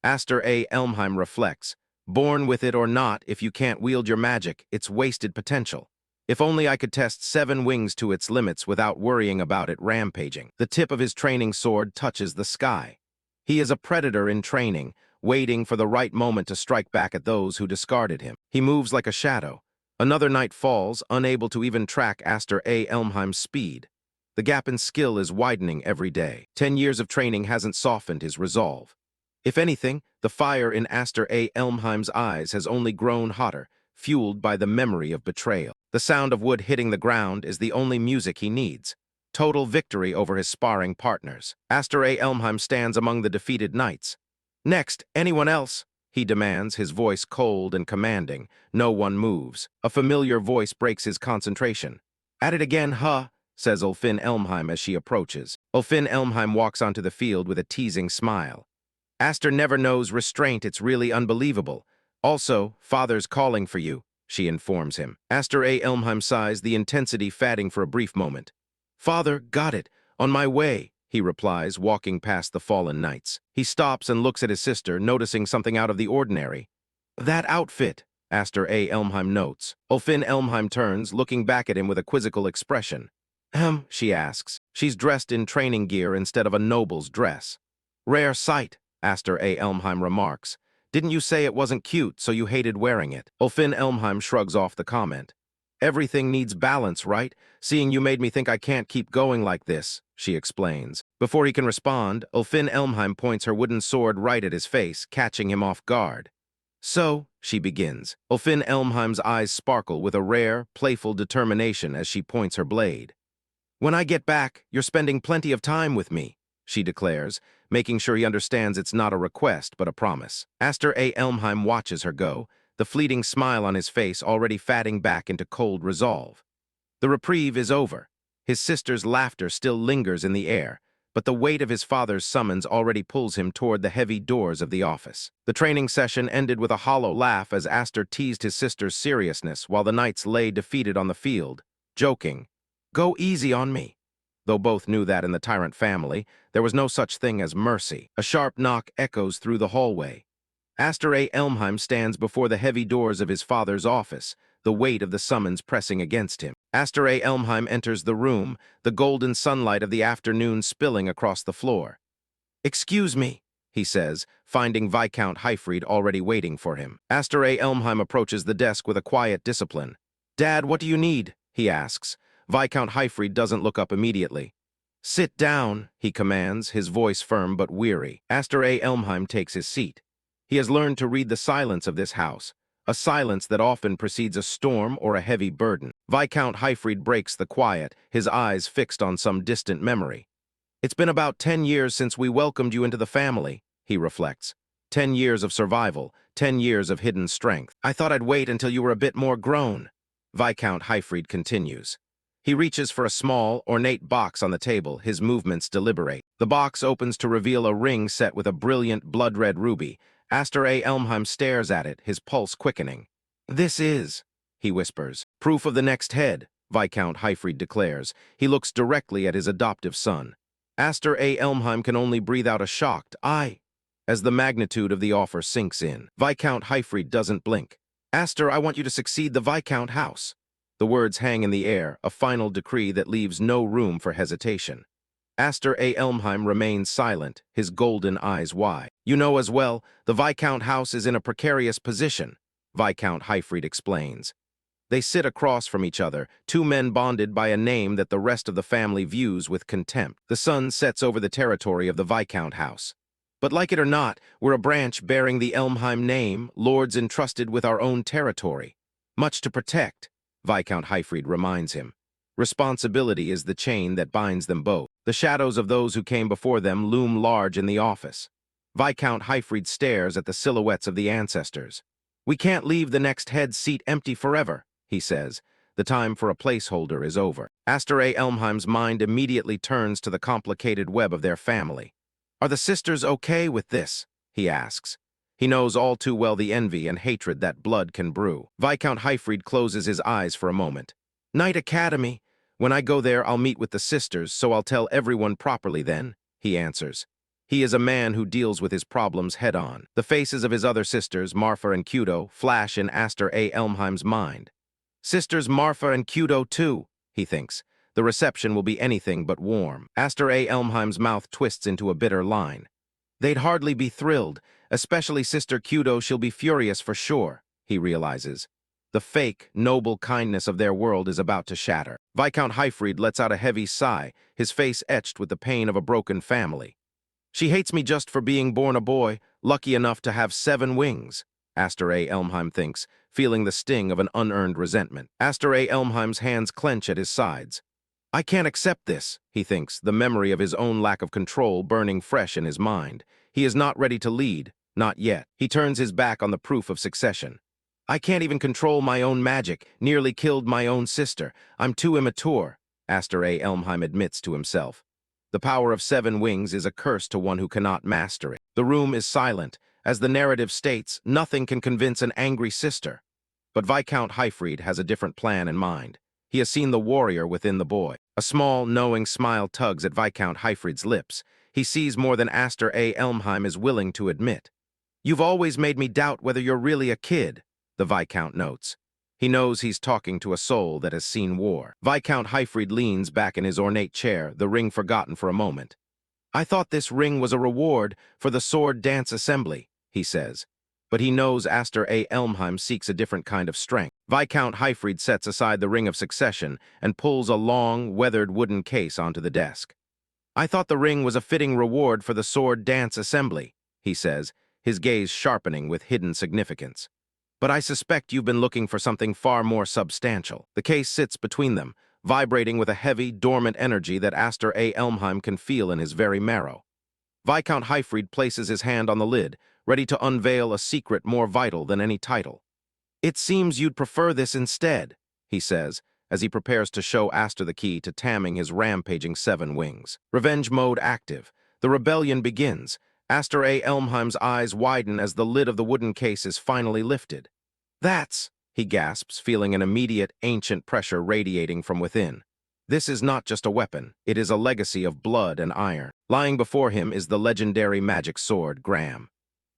Aster A. Elmheim reflects, born with it or not, if you can't wield your magic, it's wasted potential. If only I could test 7 wings to its limits without worrying about it rampaging. The tip of his training sword touches the sky. He is a predator in training, waiting for the right moment to strike back at those who discarded him. He moves like a shadow. Another knight falls, unable to even track Aster A. Elmheim's speed. The gap in skill is widening every day. 10 years of training hasn't softened his resolve. If anything, the fire in Aster A. Elmheim's eyes has only grown hotter, fueled by the memory of betrayal. The sound of wood hitting the ground is the only music he needs. Total victory over his sparring partners. Aster A. Elmheim stands among the defeated knights. Next, anyone else? He demands, his voice cold and commanding. No one moves. A familiar voice breaks his concentration. At it again, huh? Says Ulfin Elmheim as she approaches. Ulfin Elmheim walks onto the field with a teasing smile. Aster never knows restraint, it's really unbelievable. Also, Father's calling for you, she informs him. Aster A. Elmheim sighs, the intensity fading for a brief moment. Father, got it. On my way, he replies, walking past the fallen knights. He stops and looks at his sister, noticing something out of the ordinary. That outfit, Aster A. Elmheim notes. Ulfin Elmheim turns, looking back at him with a quizzical expression. She asks. She's dressed in training gear instead of a noble's dress. Rare sight, Aster A. Elmheim remarks. Didn't you say it wasn't cute, so you hated wearing it? Ulfin Elmheim shrugs off the comment. Everything needs balance, right? Seeing you made me think I can't keep going like this, she explains. Before he can respond, Ulfin Elmheim points her wooden sword right at his face, catching him off guard. So, she begins. Ulfin Elmheim's eyes sparkle with a rare, playful determination as she points her blade. When I get back, you're spending plenty of time with me, she declares, making sure he understands it's not a request but a promise. Aster A. Elmheim watches her go, the fleeting smile on his face already fatting back into cold resolve. The reprieve is over. His sister's laughter still lingers in the air, but the weight of his father's summons already pulls him toward the heavy doors of the office. The training session ended with a hollow laugh as Aster teased his sister's seriousness while the knights lay defeated on the field, joking, "Go easy on me." Though both knew that in the Tyrant family, there was no such thing as mercy. A sharp knock echoes through the hallway. Aster A. Elmheim stands before the heavy doors of his father's office, the weight of the summons pressing against him. Aster A. Elmheim enters the room, the golden sunlight of the afternoon spilling across the floor. "Excuse me," he says, finding Viscount Hyfried already waiting for him. Aster A. Elmheim approaches the desk with a quiet discipline. "Dad, what do you need?" he asks. Viscount Hyfried doesn't look up immediately. "Sit down," he commands, his voice firm but weary. Aster A. Elmheim takes his seat. He has learned to read the silence of this house, a silence that often precedes a storm or a heavy burden. Viscount Hyfried breaks the quiet, his eyes fixed on some distant memory. "It's been about 10 years since we welcomed you into the family," he reflects. 10 years of survival, 10 years of hidden strength. "I thought I'd wait until you were a bit more grown," Viscount Hyfried continues. He reaches for a small, ornate box on the table, his movements deliberate. The box opens to reveal a ring set with a brilliant blood-red ruby. Aster A. Elmheim stares at it, his pulse quickening. "This is," he whispers. "Proof of the next head," Viscount Hyfried declares. He looks directly at his adoptive son. Aster A. Elmheim can only breathe out a shocked "I" as the magnitude of the offer sinks in. Viscount Hyfried doesn't blink. "Aster, I want you to succeed the Viscount house." The words hang in the air, a final decree that leaves no room for hesitation. Aster A. Elmheim remains silent, his golden eyes wide. "You know as well, the Viscount house is in a precarious position," Viscount Hyfried explains. They sit across from each other, two men bonded by a name that the rest of the family views with contempt. The sun sets over the territory of the Viscount house. "But like it or not, we're a branch bearing the Elmheim name, lords entrusted with our own territory. Much to protect," Viscount Hyfried reminds him. "Responsibility is the chain that binds them both." The shadows of those who came before them loom large in the office. Viscount Hyfried stares at the silhouettes of the ancestors. "We can't leave the next head's seat empty forever," he says. "The time for a placeholder is over." Aster A. Elmheim's mind immediately turns to the complicated web of their family. "Are the sisters okay with this?" he asks. He knows all too well the envy and hatred that blood can brew. Viscount Hyfried closes his eyes for a moment. "Knight Academy. When I go there, I'll meet with the sisters, so I'll tell everyone properly then," he answers. He is a man who deals with his problems head-on. The faces of his other sisters, Marfa and Kudo, flash in Aster A. Elmheim's mind. Sisters Marfa and Kudo too, he thinks. The reception will be anything but warm. Aster A. Elmheim's mouth twists into a bitter line. "They'd hardly be thrilled, especially Sister Kudo. She'll be furious for sure," he realizes. The fake, noble kindness of their world is about to shatter. Viscount Hyfried lets out a heavy sigh, his face etched with the pain of a broken family. "She hates me just for being born a boy, lucky enough to have 7 wings," Aster A. Elmheim thinks, feeling the sting of an unearned resentment. Aster A. Elmheim's hands clench at his sides. "I can't accept this," he thinks, the memory of his own lack of control burning fresh in his mind. He is not ready to lead, not yet. He turns his back on the proof of succession. "I can't even control my own magic, nearly killed my own sister. I'm too immature," Aster A. Elmheim admits to himself. The power of 7 wings is a curse to one who cannot master it. The room is silent. As the narrative states, nothing can convince an angry sister. But Viscount Hyfried has a different plan in mind. He has seen the warrior within the boy. A small, knowing smile tugs at Viscount Hyfried's lips. He sees more than Aster A. Elmheim is willing to admit. "You've always made me doubt whether you're really a kid," the Viscount notes. He knows he's talking to a soul that has seen war. Viscount Hyfried leans back in his ornate chair, the ring forgotten for a moment. "I thought this ring was a reward for the sword dance assembly," he says. But he knows Aster A. Elmheim seeks a different kind of strength. Viscount Hyfried sets aside the ring of succession and pulls a long, weathered wooden case onto the desk. "I thought the ring was a fitting reward for the sword dance assembly," he says, his gaze sharpening with hidden significance. "But I suspect you've been looking for something far more substantial." The case sits between them, vibrating with a heavy, dormant energy that Aster A. Elmheim can feel in his very marrow. Viscount Hyfried places his hand on the lid, ready to unveil a secret more vital than any title. "It seems you'd prefer this instead," he says, as he prepares to show Aster the key to tamming his rampaging 7 wings. Revenge mode active. The rebellion begins. Aster A. Elmheim's eyes widen as the lid of the wooden case is finally lifted. "That's," he gasps, feeling an immediate, ancient pressure radiating from within. This is not just a weapon, it is a legacy of blood and iron. Lying before him is the legendary magic sword, Graham.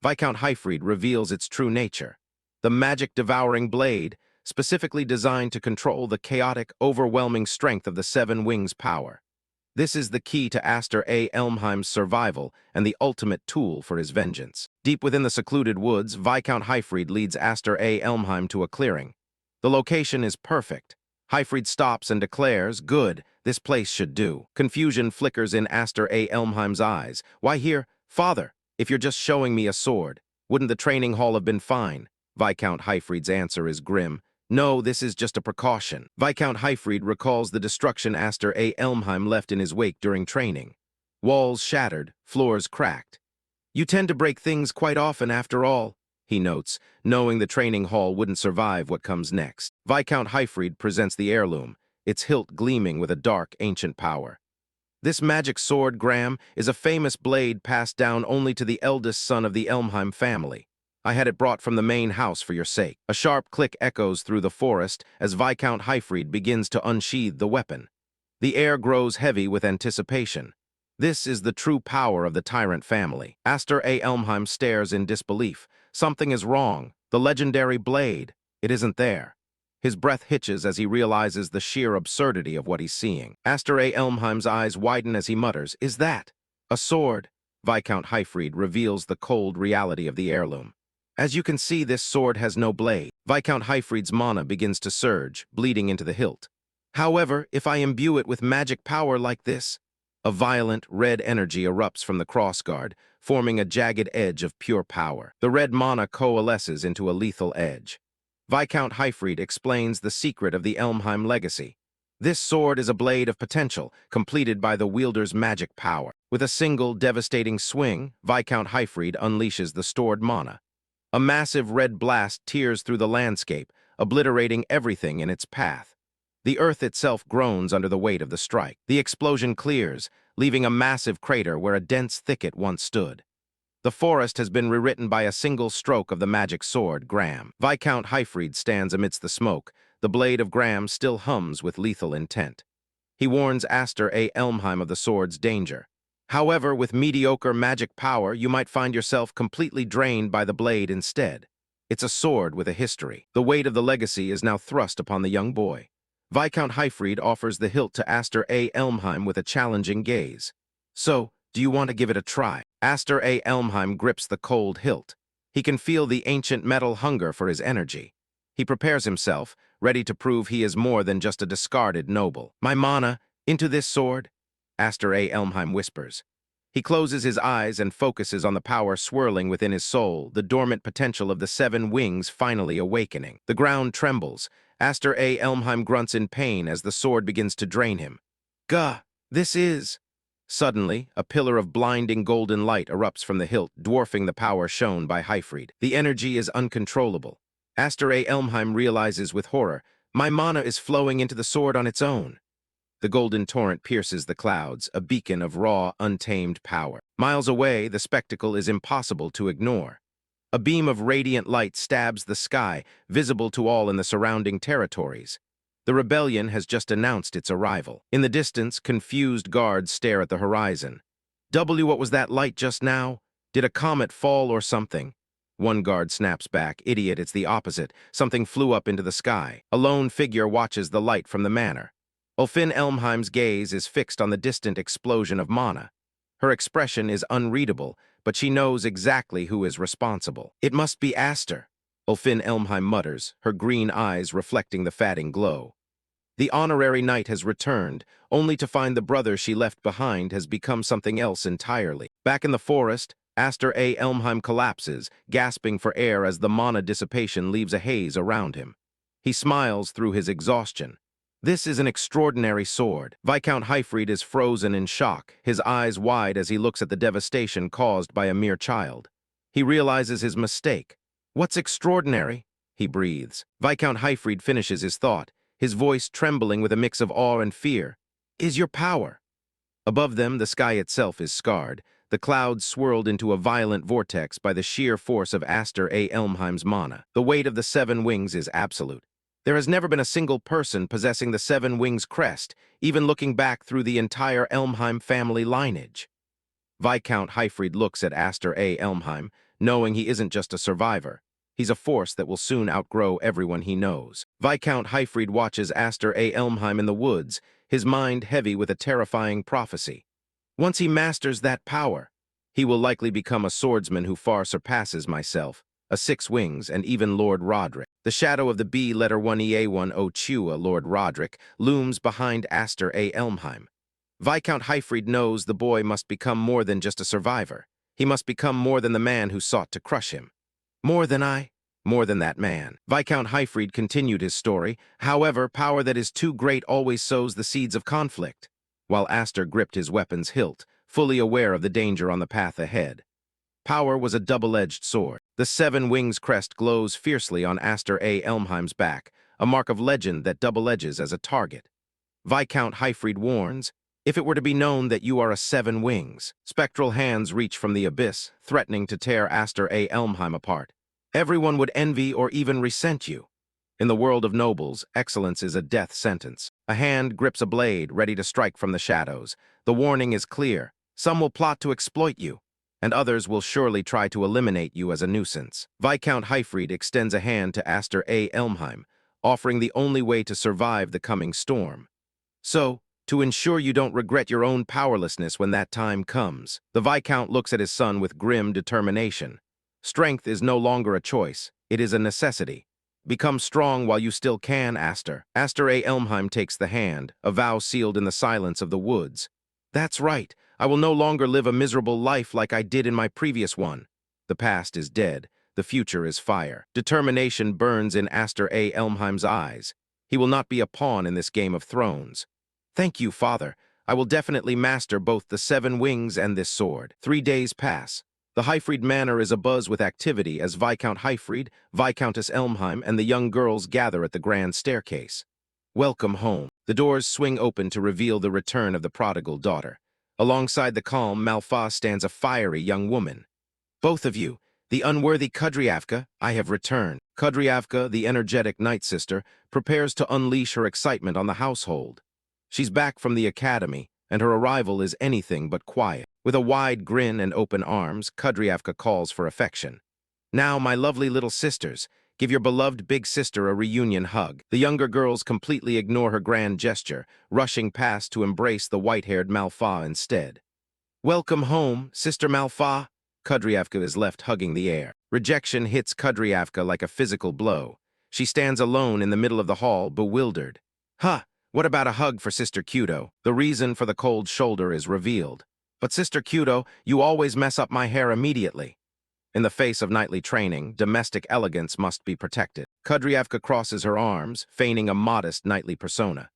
Viscount Hyfried reveals its true nature. The magic-devouring blade, specifically designed to control the chaotic, overwhelming strength of the Seven Wings' power. This is the key to Aster A. Elmheim's survival and the ultimate tool for his vengeance. Deep within the secluded woods, Viscount Hyfried leads Aster A. Elmheim to a clearing. The location is perfect. Hyfried stops and declares, "Good, this place should do." Confusion flickers in Aster A. Elmheim's eyes. "Why here? Father, if you're just showing me a sword, wouldn't the training hall have been fine?" Viscount Hyfried's answer is grim. "No, this is just a precaution." Viscount Hyfried recalls the destruction Aster A. Elmheim left in his wake during training. Walls shattered, floors cracked. "You tend to break things quite often after all," he notes, knowing the training hall wouldn't survive what comes next. Viscount Hyfried presents the heirloom, its hilt gleaming with a dark, ancient power. "This magic sword, Graham, is a famous blade passed down only to the eldest son of the Elmheim family. I had it brought from the main house for your sake." A sharp click echoes through the forest as Viscount Hyfried begins to unsheathe the weapon. The air grows heavy with anticipation. This is the true power of the Tyrant family. Aster A. Elmheim stares in disbelief. Something is wrong. The legendary blade. It isn't there. His breath hitches as he realizes the sheer absurdity of what he's seeing. Aster A. Elmheim's eyes widen as he mutters, "Is that a sword?" Viscount Hyfried reveals the cold reality of the heirloom. "As you can see, this sword has no blade." Viscount Hyfried's mana begins to surge, bleeding into the hilt. "However, if I imbue it with magic power like this..." A violent, red energy erupts from the crossguard, forming a jagged edge of pure power. The red mana coalesces into a lethal edge. Viscount Hyfried explains the secret of the Elmheim legacy. This sword is a blade of potential, completed by the wielder's magic power. With a single, devastating swing, Viscount Hyfried unleashes the stored mana. A massive red blast tears through the landscape, obliterating everything in its path. The earth itself groans under the weight of the strike. The explosion clears, leaving a massive crater where a dense thicket once stood. The forest has been rewritten by a single stroke of the magic sword, Graham. Viscount Hyfried stands amidst the smoke. The blade of Graham still hums with lethal intent. He warns Aster A. Elmheim of the sword's danger. "However, with mediocre magic power, you might find yourself completely drained by the blade instead. It's a sword with a history." The weight of the legacy is now thrust upon the young boy. Viscount Hyfried offers the hilt to Aster A. Elmheim with a challenging gaze. "So, do you want to give it a try?" Aster A. Elmheim grips the cold hilt. He can feel the ancient metal hunger for his energy. He prepares himself, ready to prove he is more than just a discarded noble. "My mana, into this sword," Aster A. Elmheim whispers. He closes his eyes and focuses on the power swirling within his soul, the dormant potential of the Seven Wings finally awakening. The ground trembles. Aster A. Elmheim grunts in pain as the sword begins to drain him. "Gah, this is..." Suddenly, a pillar of blinding golden light erupts from the hilt, dwarfing the power shown by Hyfried. The energy is uncontrollable. Aster A. Elmheim realizes with horror, "My mana is flowing into the sword on its own." The golden torrent pierces the clouds, a beacon of raw, untamed power. Miles away, the spectacle is impossible to ignore. A beam of radiant light stabs the sky, visible to all in the surrounding territories. The rebellion has just announced its arrival. In the distance, confused guards stare at the horizon. What was that light just now? Did a comet fall or something?" One guard snaps back, "Idiot, it's the opposite. Something flew up into the sky." A lone figure watches the light from the manor. Ulfin Elmheim's gaze is fixed on the distant explosion of mana. Her expression is unreadable, but she knows exactly who is responsible. "It must be Aster," Ulfin Elmheim mutters, her green eyes reflecting the fading glow. The honorary knight has returned, only to find the brother she left behind has become something else entirely. Back in the forest, Aster A. Elmheim collapses, gasping for air as the mana dissipation leaves a haze around him. He smiles through his exhaustion. "This is an extraordinary sword." Viscount Hyfried is frozen in shock, his eyes wide as he looks at the devastation caused by a mere child. He realizes his mistake. "What's extraordinary?" he breathes. Viscount Hyfried finishes his thought, his voice trembling with a mix of awe and fear. "Is your power." Above them, the sky itself is scarred, the clouds swirled into a violent vortex by the sheer force of Aster A. Elmheim's mana. The weight of the Seven Wings is absolute. There has never been a single person possessing the Seven Wings crest, even looking back through the entire Elmheim family lineage. Viscount Heifried looks at Aster A. Elmheim, knowing he isn't just a survivor. He's a force that will soon outgrow everyone he knows. Viscount Heifried watches Aster A. Elmheim in the woods, his mind heavy with a terrifying prophecy. Once he masters that power, he will likely become a swordsman who far surpasses myself, a Six Wings, and even Lord Roderick. The shadow of the B letter 1EA1 Ochua Lord Roderick looms behind Aster A. Elmheim. Viscount Heifried knows the boy must become more than just a survivor. He must become more than the man who sought to crush him. More than that man. Viscount Heifried continued his story. However, power that is too great always sows the seeds of conflict. While Aster gripped his weapon's hilt, fully aware of the danger on the path ahead. Power was a double-edged sword. The Seven Wings crest glows fiercely on Aster A. Elmheim's back, a mark of legend that double-edges as a target. Viscount Heifried warns, if it were to be known that you are a Seven Wings, spectral hands reach from the abyss, threatening to tear Aster A. Elmheim apart. Everyone would envy or even resent you. In the world of nobles, excellence is a death sentence. A hand grips a blade, ready to strike from the shadows. The warning is clear. Some will plot to exploit you, and others will surely try to eliminate you as a nuisance. Viscount Heifried extends a hand to Aster A. Elmheim, offering the only way to survive the coming storm. So, to ensure you don't regret your own powerlessness when that time comes, the Viscount looks at his son with grim determination. Strength is no longer a choice, it is a necessity. Become strong while you still can, Aster. Aster A. Elmheim takes the hand, a vow sealed in the silence of the woods. That's right, I will no longer live a miserable life like I did in my previous one. The past is dead, the future is fire. Determination burns in Aster A. Elmheim's eyes. He will not be a pawn in this Game of Thrones. Thank you, Father. I will definitely master both the Seven Wings and this sword. 3 days pass. The Heifried Manor is abuzz with activity as Viscount Heifried, Viscountess Elmheim, and the young girls gather at the grand staircase. Welcome home. The doors swing open to reveal the return of the prodigal daughter. Alongside the calm Malfa stands a fiery young woman. Both of you, the unworthy Kudryavka, I have returned. Kudryavka, the energetic night sister, prepares to unleash her excitement on the household. She's back from the academy, and her arrival is anything but quiet. With a wide grin and open arms, Kudryavka calls for affection. Now, my lovely little sisters, give your beloved big sister a reunion hug. The younger girls completely ignore her grand gesture, rushing past to embrace the white-haired Malfa instead. Welcome home, Sister Malfa. Kudryavka is left hugging the air. Rejection hits Kudryavka like a physical blow. She stands alone in the middle of the hall, bewildered. Huh, what about a hug for Sister Kudo? The reason for the cold shoulder is revealed. But Sister Kudo, you always mess up my hair immediately. In the face of knightly training, domestic elegance must be protected. Kudryavka crosses her arms, feigning a modest knightly persona.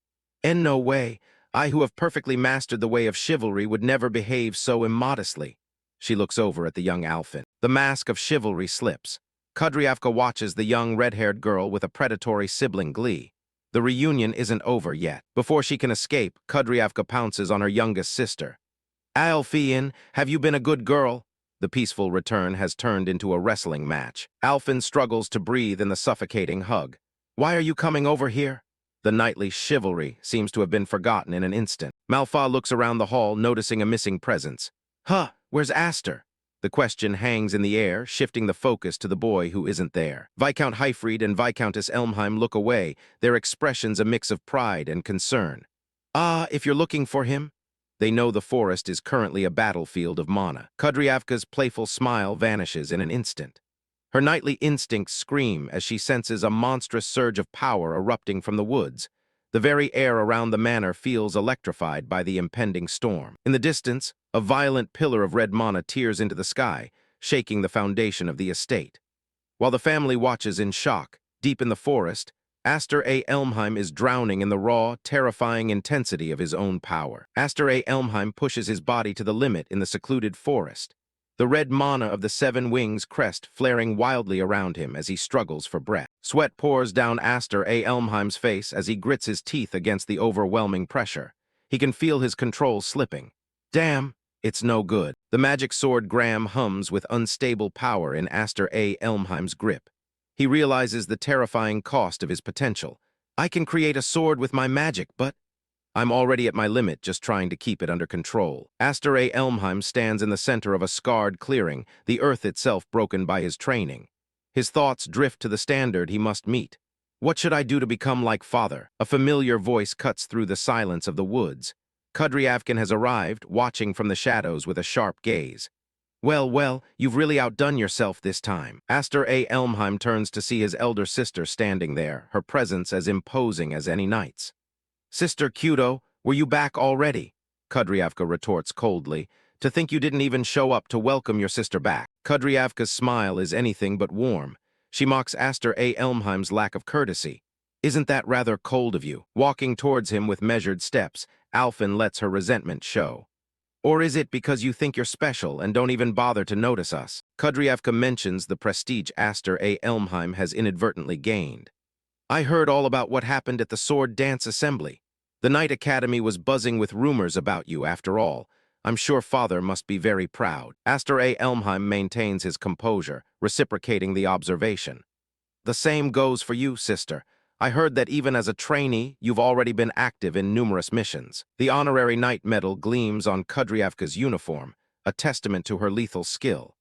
In no way, I who have perfectly mastered the way of chivalry would never behave so immodestly. She looks over at the young Alfin. The mask of chivalry slips. Kudryavka watches the young red-haired girl with a predatory sibling glee. The reunion isn't over yet. Before she can escape, Kudryavka pounces on her youngest sister. Alfin, have you been a good girl? The peaceful return has turned into a wrestling match. Alfin struggles to breathe in the suffocating hug. Why are you coming over here? The knightly chivalry seems to have been forgotten in an instant. Malfa looks around the hall, noticing a missing presence. Huh, where's Aster? The question hangs in the air, shifting the focus to the boy who isn't there. Viscount Heifried and Viscountess Elmheim look away, their expressions a mix of pride and concern. Ah, if you're looking for him? They know the forest is currently a battlefield of mana. Kudryavka's playful smile vanishes in an instant. Her knightly instincts scream as she senses a monstrous surge of power erupting from the woods. The very air around the manor feels electrified by the impending storm. In the distance, a violent pillar of red mana tears into the sky, shaking the foundation of the estate. While the family watches in shock, deep in the forest, Aster A. Elmheim is drowning in the raw, terrifying intensity of his own power. Aster A. Elmheim pushes his body to the limit in the secluded forest, the red mana of the Seven Wings crest flaring wildly around him as he struggles for breath. Sweat pours down Aster A. Elmheim's face as he grits his teeth against the overwhelming pressure. He can feel his control slipping. Damn, it's no good. The magic sword Graham hums with unstable power in Aster A. Elmheim's grip. He realizes the terrifying cost of his potential. I can create a sword with my magic, but I'm already at my limit just trying to keep it under control. Aster A. Elmheim stands in the center of a scarred clearing, the earth itself broken by his training. His thoughts drift to the standard he must meet. What should I do to become like father? A familiar voice cuts through the silence of the woods. Kudryavkin has arrived, watching from the shadows with a sharp gaze. Well, you've really outdone yourself this time. Aster A. Elmheim turns to see his elder sister standing there, her presence as imposing as any knight's. Sister Kudo, were you back already? Kudryavka retorts coldly. To think you didn't even show up to welcome your sister back. Kudryavka's smile is anything but warm. She mocks Aster A. Elmheim's lack of courtesy. Isn't that rather cold of you? Walking towards him with measured steps, Alphen lets her resentment show. Or is it because you think you're special and don't even bother to notice us? Kudryavka mentions the prestige Aster A. Elmheim has inadvertently gained. I heard all about what happened at the Sword Dance Assembly. The Knight Academy was buzzing with rumors about you, after all. I'm sure father must be very proud. Aster A. Elmheim maintains his composure, reciprocating the observation. The same goes for you, sister. I heard that even as a trainee, you've already been active in numerous missions. The honorary knight medal gleams on Kudryavka's uniform, a testament to her lethal skill.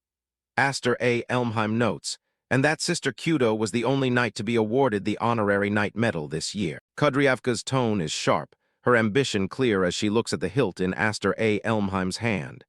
Aster A. Elmheim notes, and that Sister Kudo was the only knight to be awarded the honorary knight medal this year. Kudryavka's tone is sharp, her ambition clear as she looks at the hilt in Aster A. Elmheim's hand.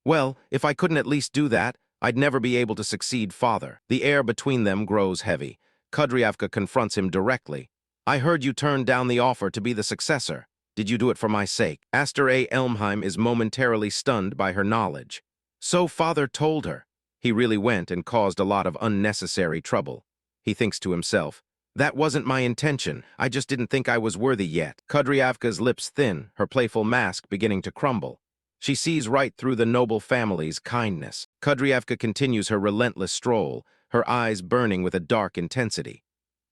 Well, if I couldn't at least do that, I'd never be able to succeed father. The air between them grows heavy. Kudryavka confronts him directly. I heard you turned down the offer to be the successor. Did you do it for my sake? Aster A. Elmheim is momentarily stunned by her knowledge. So father told her. He really went and caused a lot of unnecessary trouble. He thinks to himself, that wasn't my intention, I just didn't think I was worthy yet. Kudryavka's lips thin, her playful mask beginning to crumble. She sees right through the noble family's kindness. Kudryavka continues her relentless stroll, her eyes burning with a dark intensity.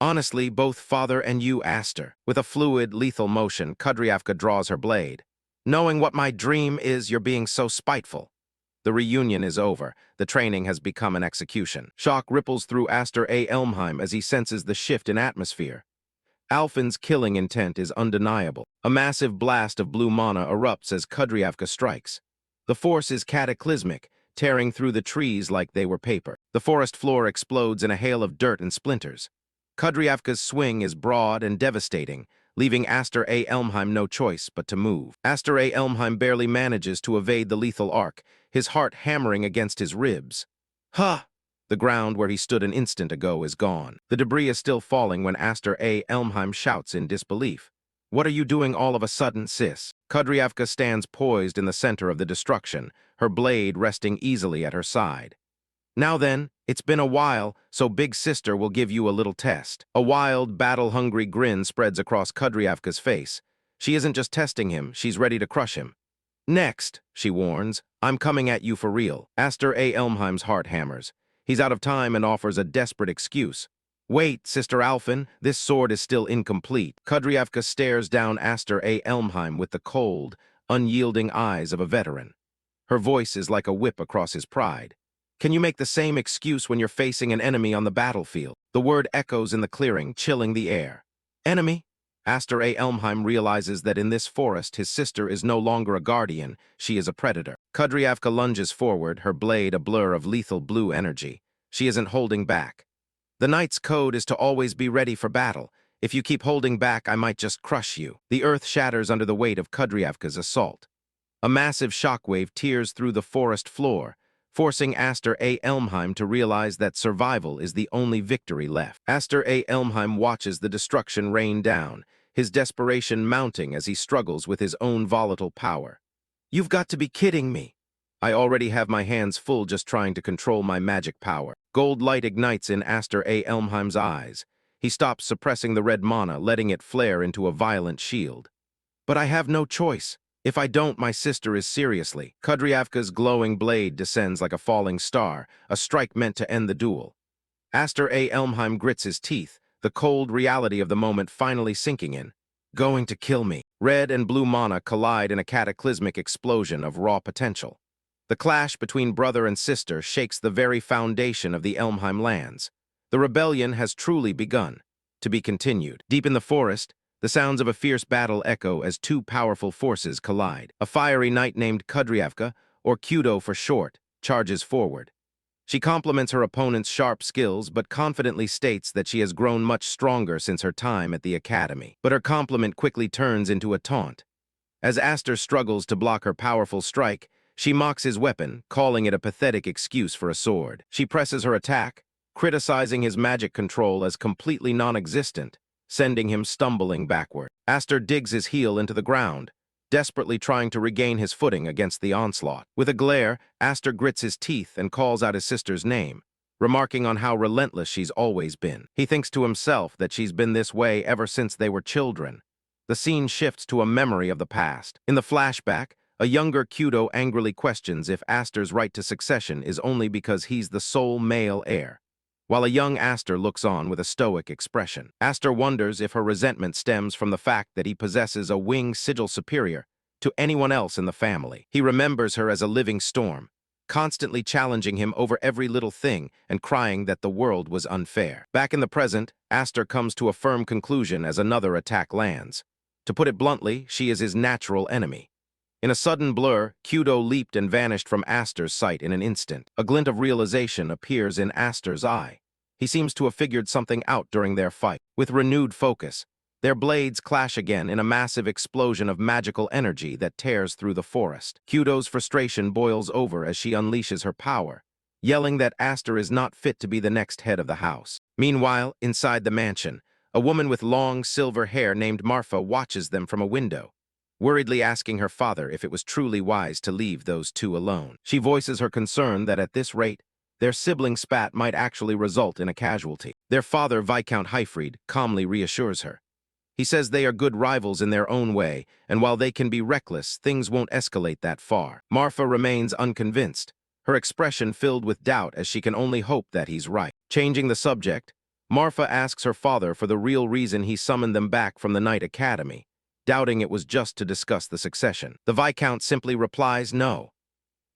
Honestly, both father and you, Aster. With a fluid, lethal motion, Kudryavka draws her blade. Knowing what my dream is, you're being so spiteful. The reunion is over. The training has become an execution. Shock ripples through Aster A. Elmheim as he senses the shift in atmosphere. Alphen's killing intent is undeniable. A massive blast of blue mana erupts as Kudryavka strikes. The force is cataclysmic, tearing through the trees like they were paper. The forest floor explodes in a hail of dirt and splinters. Kudryavka's swing is broad and devastating, leaving Aster A. Elmheim no choice but to move. Aster A. Elmheim barely manages to evade the lethal arc, his heart hammering against his ribs. Ha! The ground where he stood an instant ago is gone. The debris is still falling when Aster A. Elmheim shouts in disbelief. What are you doing all of a sudden, sis? Kudryavka stands poised in the center of the destruction, her blade resting easily at her side. Now then, it's been a while, so Big Sister will give you a little test. A wild, battle-hungry grin spreads across Kudryavka's face. She isn't just testing him, she's ready to crush him. Next, she warns, I'm coming at you for real. Aster A. Elmheim's heart hammers. He's out of time and offers a desperate excuse. Wait, Sister Alphen, this sword is still incomplete. Kudryavka stares down Aster A. Elmheim with the cold, unyielding eyes of a veteran. Her voice is like a whip across his pride. Can you make the same excuse when you're facing an enemy on the battlefield? The word echoes in the clearing, chilling the air. Enemy? Aster A. Elmheim realizes that in this forest his sister is no longer a guardian, she is a predator. Kudryavka lunges forward, her blade a blur of lethal blue energy. She isn't holding back. The knight's code is to always be ready for battle. If you keep holding back, I might just crush you. The earth shatters under the weight of Kudryavka's assault. A massive shockwave tears through the forest floor, forcing Aster A. Elmheim to realize that survival is the only victory left. Aster A. Elmheim watches the destruction rain down, his desperation mounting as he struggles with his own volatile power. You've got to be kidding me. I already have my hands full just trying to control my magic power. Gold light ignites in Aster A. Elmheim's eyes. He stops suppressing the red mana, letting it flare into a violent shield. But I have no choice. If I don't, my sister is seriously. Kudryavka's glowing blade descends like a falling star, a strike meant to end the duel. Aster A. Elmheim grits his teeth, the cold reality of the moment finally sinking in. Going to kill me. Red and blue mana collide in a cataclysmic explosion of raw potential. The clash between brother and sister shakes the very foundation of the Elmheim lands. The rebellion has truly begun. To be continued. Deep in the forest, The sounds of a fierce battle echo as two powerful forces collide. A fiery knight named Kudryavka, or Kudo for short, charges forward. She compliments her opponent's sharp skills but confidently states that she has grown much stronger since her time at the academy. But her compliment quickly turns into a taunt. As Aster struggles to block her powerful strike, she mocks his weapon, calling it a pathetic excuse for a sword. She presses her attack, criticizing his magic control as completely non-existent, sending him stumbling backward. Aster digs his heel into the ground, desperately trying to regain his footing against the onslaught. With a glare, Aster grits his teeth and calls out his sister's name, remarking on how relentless she's always been. He thinks to himself that she's been this way ever since they were children. The scene shifts to a memory of the past. In the flashback, a younger Kudo angrily questions if Aster's right to succession is only because he's the sole male heir, while a young Aster looks on with a stoic expression. Aster wonders if her resentment stems from the fact that he possesses a wing sigil superior to anyone else in the family. He remembers her as a living storm, constantly challenging him over every little thing and crying that the world was unfair. Back in the present, Aster comes to a firm conclusion as another attack lands. To put it bluntly, she is his natural enemy. In a sudden blur, Kudo leaped and vanished from Aster's sight in an instant. A glint of realization appears in Aster's eye. He seems to have figured something out during their fight. With renewed focus, their blades clash again in a massive explosion of magical energy that tears through the forest. Kudo's frustration boils over as she unleashes her power, yelling that Aster is not fit to be the next head of the house. Meanwhile, inside the mansion, a woman with long silver hair named Manhwa watches them from a window, worriedly asking her father if it was truly wise to leave those two alone. She voices her concern that at this rate, their sibling spat might actually result in a casualty. Their father, Viscount Hyfried, calmly reassures her. He says they are good rivals in their own way, and while they can be reckless, things won't escalate that far. Manhwa remains unconvinced, her expression filled with doubt as she can only hope that he's right. Changing the subject, Manhwa asks her father for the real reason he summoned them back from the Night Academy, doubting it was just to discuss the succession. The Viscount simply replies no.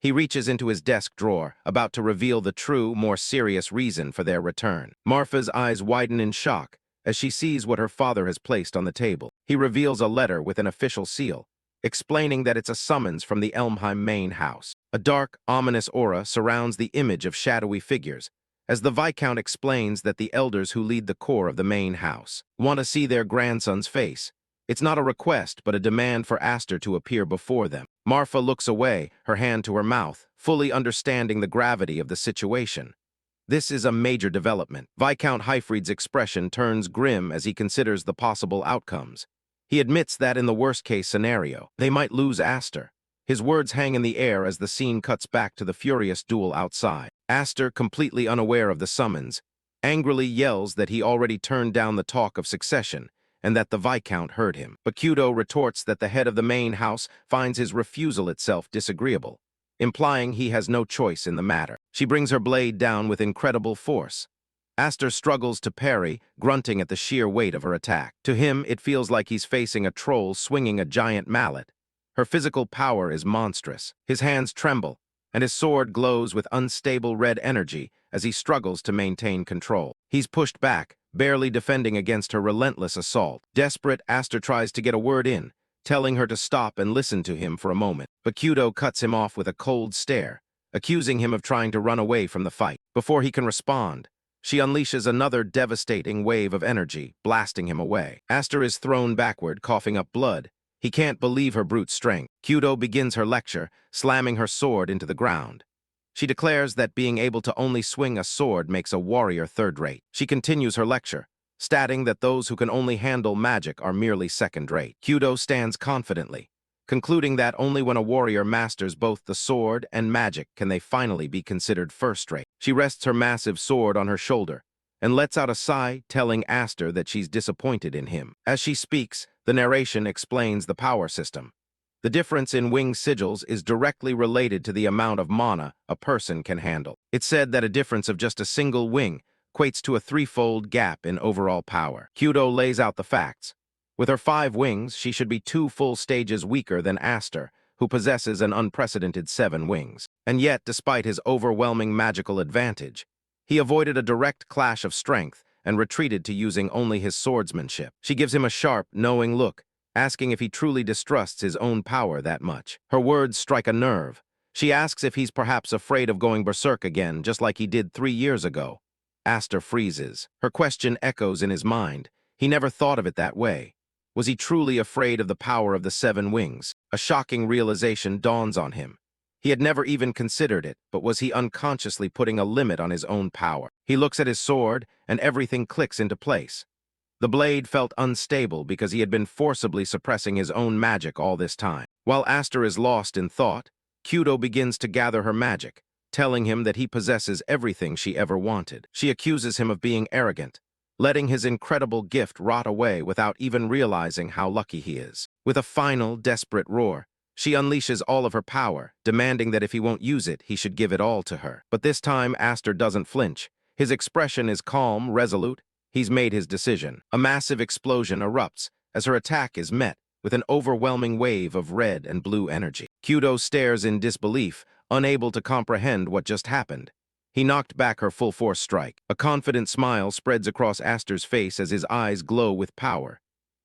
He reaches into his desk drawer, about to reveal the true, more serious reason for their return. Manhwa's eyes widen in shock as she sees what her father has placed on the table. He reveals a letter with an official seal, explaining that it's a summons from the Elmheim main house. A dark, ominous aura surrounds the image of shadowy figures, as the Viscount explains that the elders who lead the core of the main house want to see their grandson's face. It's not a request, but a demand for Aster to appear before them. Manhwa looks away, her hand to her mouth, fully understanding the gravity of the situation. This is a major development. Viscount Hyfried's expression turns grim as he considers the possible outcomes. He admits that in the worst-case scenario, they might lose Aster. His words hang in the air as the scene cuts back to the furious duel outside. Aster, completely unaware of the summons, angrily yells that he already turned down the talk of succession and that the Viscount heard him. But Kudo retorts that the head of the main house finds his refusal itself disagreeable, implying he has no choice in the matter. She brings her blade down with incredible force. Aster struggles to parry, grunting at the sheer weight of her attack. To him, it feels like he's facing a troll swinging a giant mallet. Her physical power is monstrous. His hands tremble, and his sword glows with unstable red energy as he struggles to maintain control. He's pushed back, barely defending against her relentless assault. Desperate, Aster tries to get a word in, telling her to stop and listen to him for a moment. But Kudo cuts him off with a cold stare, accusing him of trying to run away from the fight. Before he can respond, she unleashes another devastating wave of energy, blasting him away. Aster is thrown backward, coughing up blood. He can't believe her brute strength. Kudo begins her lecture, slamming her sword into the ground. She declares that being able to only swing a sword makes a warrior third-rate. She continues her lecture, stating that those who can only handle magic are merely second-rate. Kudo stands confidently, concluding that only when a warrior masters both the sword and magic can they finally be considered first-rate. She rests her massive sword on her shoulder and lets out a sigh, telling Aster that she's disappointed in him. As she speaks, the narration explains the power system. The difference in wing sigils is directly related to the amount of mana a person can handle. It's said that a difference of just a single wing equates to a threefold gap in overall power. Kudo lays out the facts. With her 5 wings, she should be 2 full stages weaker than Aster, who possesses an unprecedented 7 wings. And yet, despite his overwhelming magical advantage, he avoided a direct clash of strength and retreated to using only his swordsmanship. She gives him a sharp, knowing look, asking if he truly distrusts his own power that much. Her words strike a nerve. She asks if he's perhaps afraid of going berserk again, just like he did 3 years ago. Aster freezes. Her question echoes in his mind. He never thought of it that way. Was he truly afraid of the power of the 7 wings? A shocking realization dawns on him. He had never even considered it, but was he unconsciously putting a limit on his own power? He looks at his sword, and everything clicks into place. The blade felt unstable because he had been forcibly suppressing his own magic all this time. While Aster is lost in thought, Kyudo begins to gather her magic, telling him that he possesses everything she ever wanted. She accuses him of being arrogant, letting his incredible gift rot away without even realizing how lucky he is. With a final, desperate roar, she unleashes all of her power, demanding that if he won't use it, he should give it all to her. But this time, Aster doesn't flinch. His expression is calm, resolute. He's made his decision. A massive explosion erupts as her attack is met with an overwhelming wave of red and blue energy. Kyudo stares in disbelief, unable to comprehend what just happened. He knocked back her full-force strike. A confident smile spreads across Aster's face as his eyes glow with power.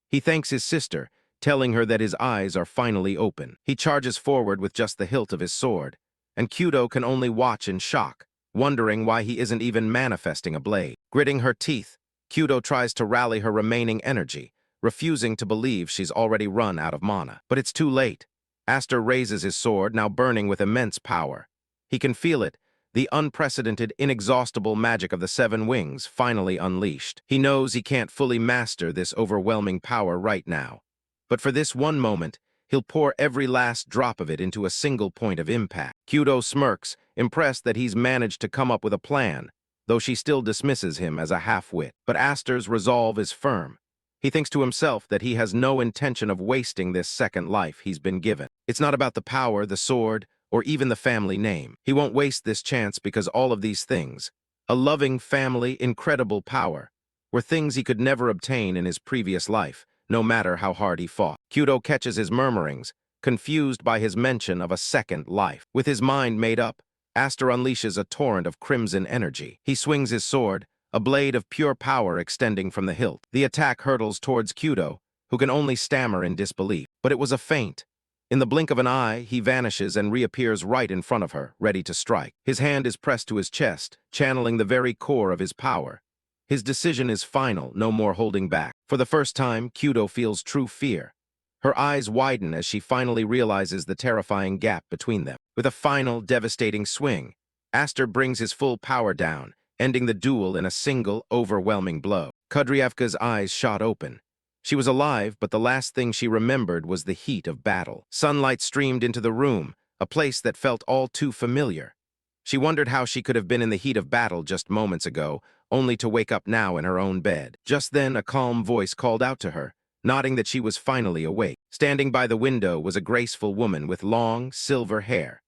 He thanks his sister, telling her that his eyes are finally open. He charges forward with just the hilt of his sword, and Kyudo can only watch in shock, wondering why he isn't even manifesting a blade. Gritting her teeth, Kyudo tries to rally her remaining energy, refusing to believe she's already run out of mana. But it's too late. Aster raises his sword, now burning with immense power. He can feel it, the unprecedented, inexhaustible magic of the 7 wings finally unleashed. He knows he can't fully master this overwhelming power right now. But for this one moment, he'll pour every last drop of it into a single point of impact. Kyudo smirks, impressed that he's managed to come up with a plan, though she still dismisses him as a half-wit. But Aster's resolve is firm. He thinks to himself that he has no intention of wasting this second life he's been given. It's not about the power, the sword, or even the family name. He won't waste this chance because all of these things, a loving family, incredible power, were things he could never obtain in his previous life, no matter how hard he fought. Kyudo catches his murmurings, confused by his mention of a second life. With his mind made up, Aster unleashes a torrent of crimson energy. He swings his sword, a blade of pure power extending from the hilt. The attack hurtles towards Kyudo, who can only stammer in disbelief. But it was a feint. In the blink of an eye, he vanishes and reappears right in front of her, ready to strike. His hand is pressed to his chest, channeling the very core of his power. His decision is final, no more holding back. For the first time, Kyudo feels true fear. Her eyes widen as she finally realizes the terrifying gap between them. With a final, devastating swing, Aster brings his full power down, ending the duel in a single, overwhelming blow. Kudryavka's eyes shot open. She was alive, but the last thing she remembered was the heat of battle. Sunlight streamed into the room, a place that felt all too familiar. She wondered how she could have been in the heat of battle just moments ago, only to wake up now in her own bed. Just then, a calm voice called out to her, nodding that she was finally awake. Standing by the window was a graceful woman with long, silver hair.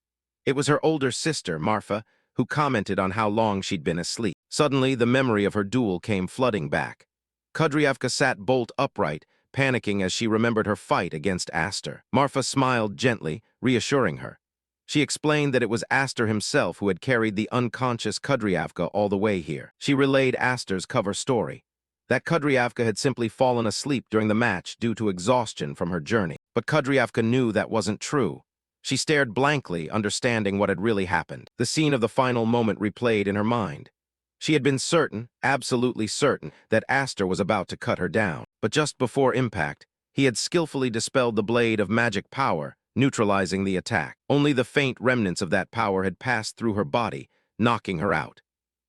It was her older sister, Marfa, who commented on how long she'd been asleep. Suddenly, the memory of her duel came flooding back. Kudryavka sat bolt upright, panicking as she remembered her fight against Aster. Marfa smiled gently, reassuring her. She explained that it was Aster himself who had carried the unconscious Kudryavka all the way here. She relayed Aster's cover story, that Kudryavka had simply fallen asleep during the match due to exhaustion from her journey. But Kudryavka knew that wasn't true. She stared blankly, understanding what had really happened. The scene of the final moment replayed in her mind. She had been certain, absolutely certain, that Aster was about to cut her down. But just before impact, he had skillfully dispelled the blade of magic power, neutralizing the attack. Only the faint remnants of that power had passed through her body, knocking her out.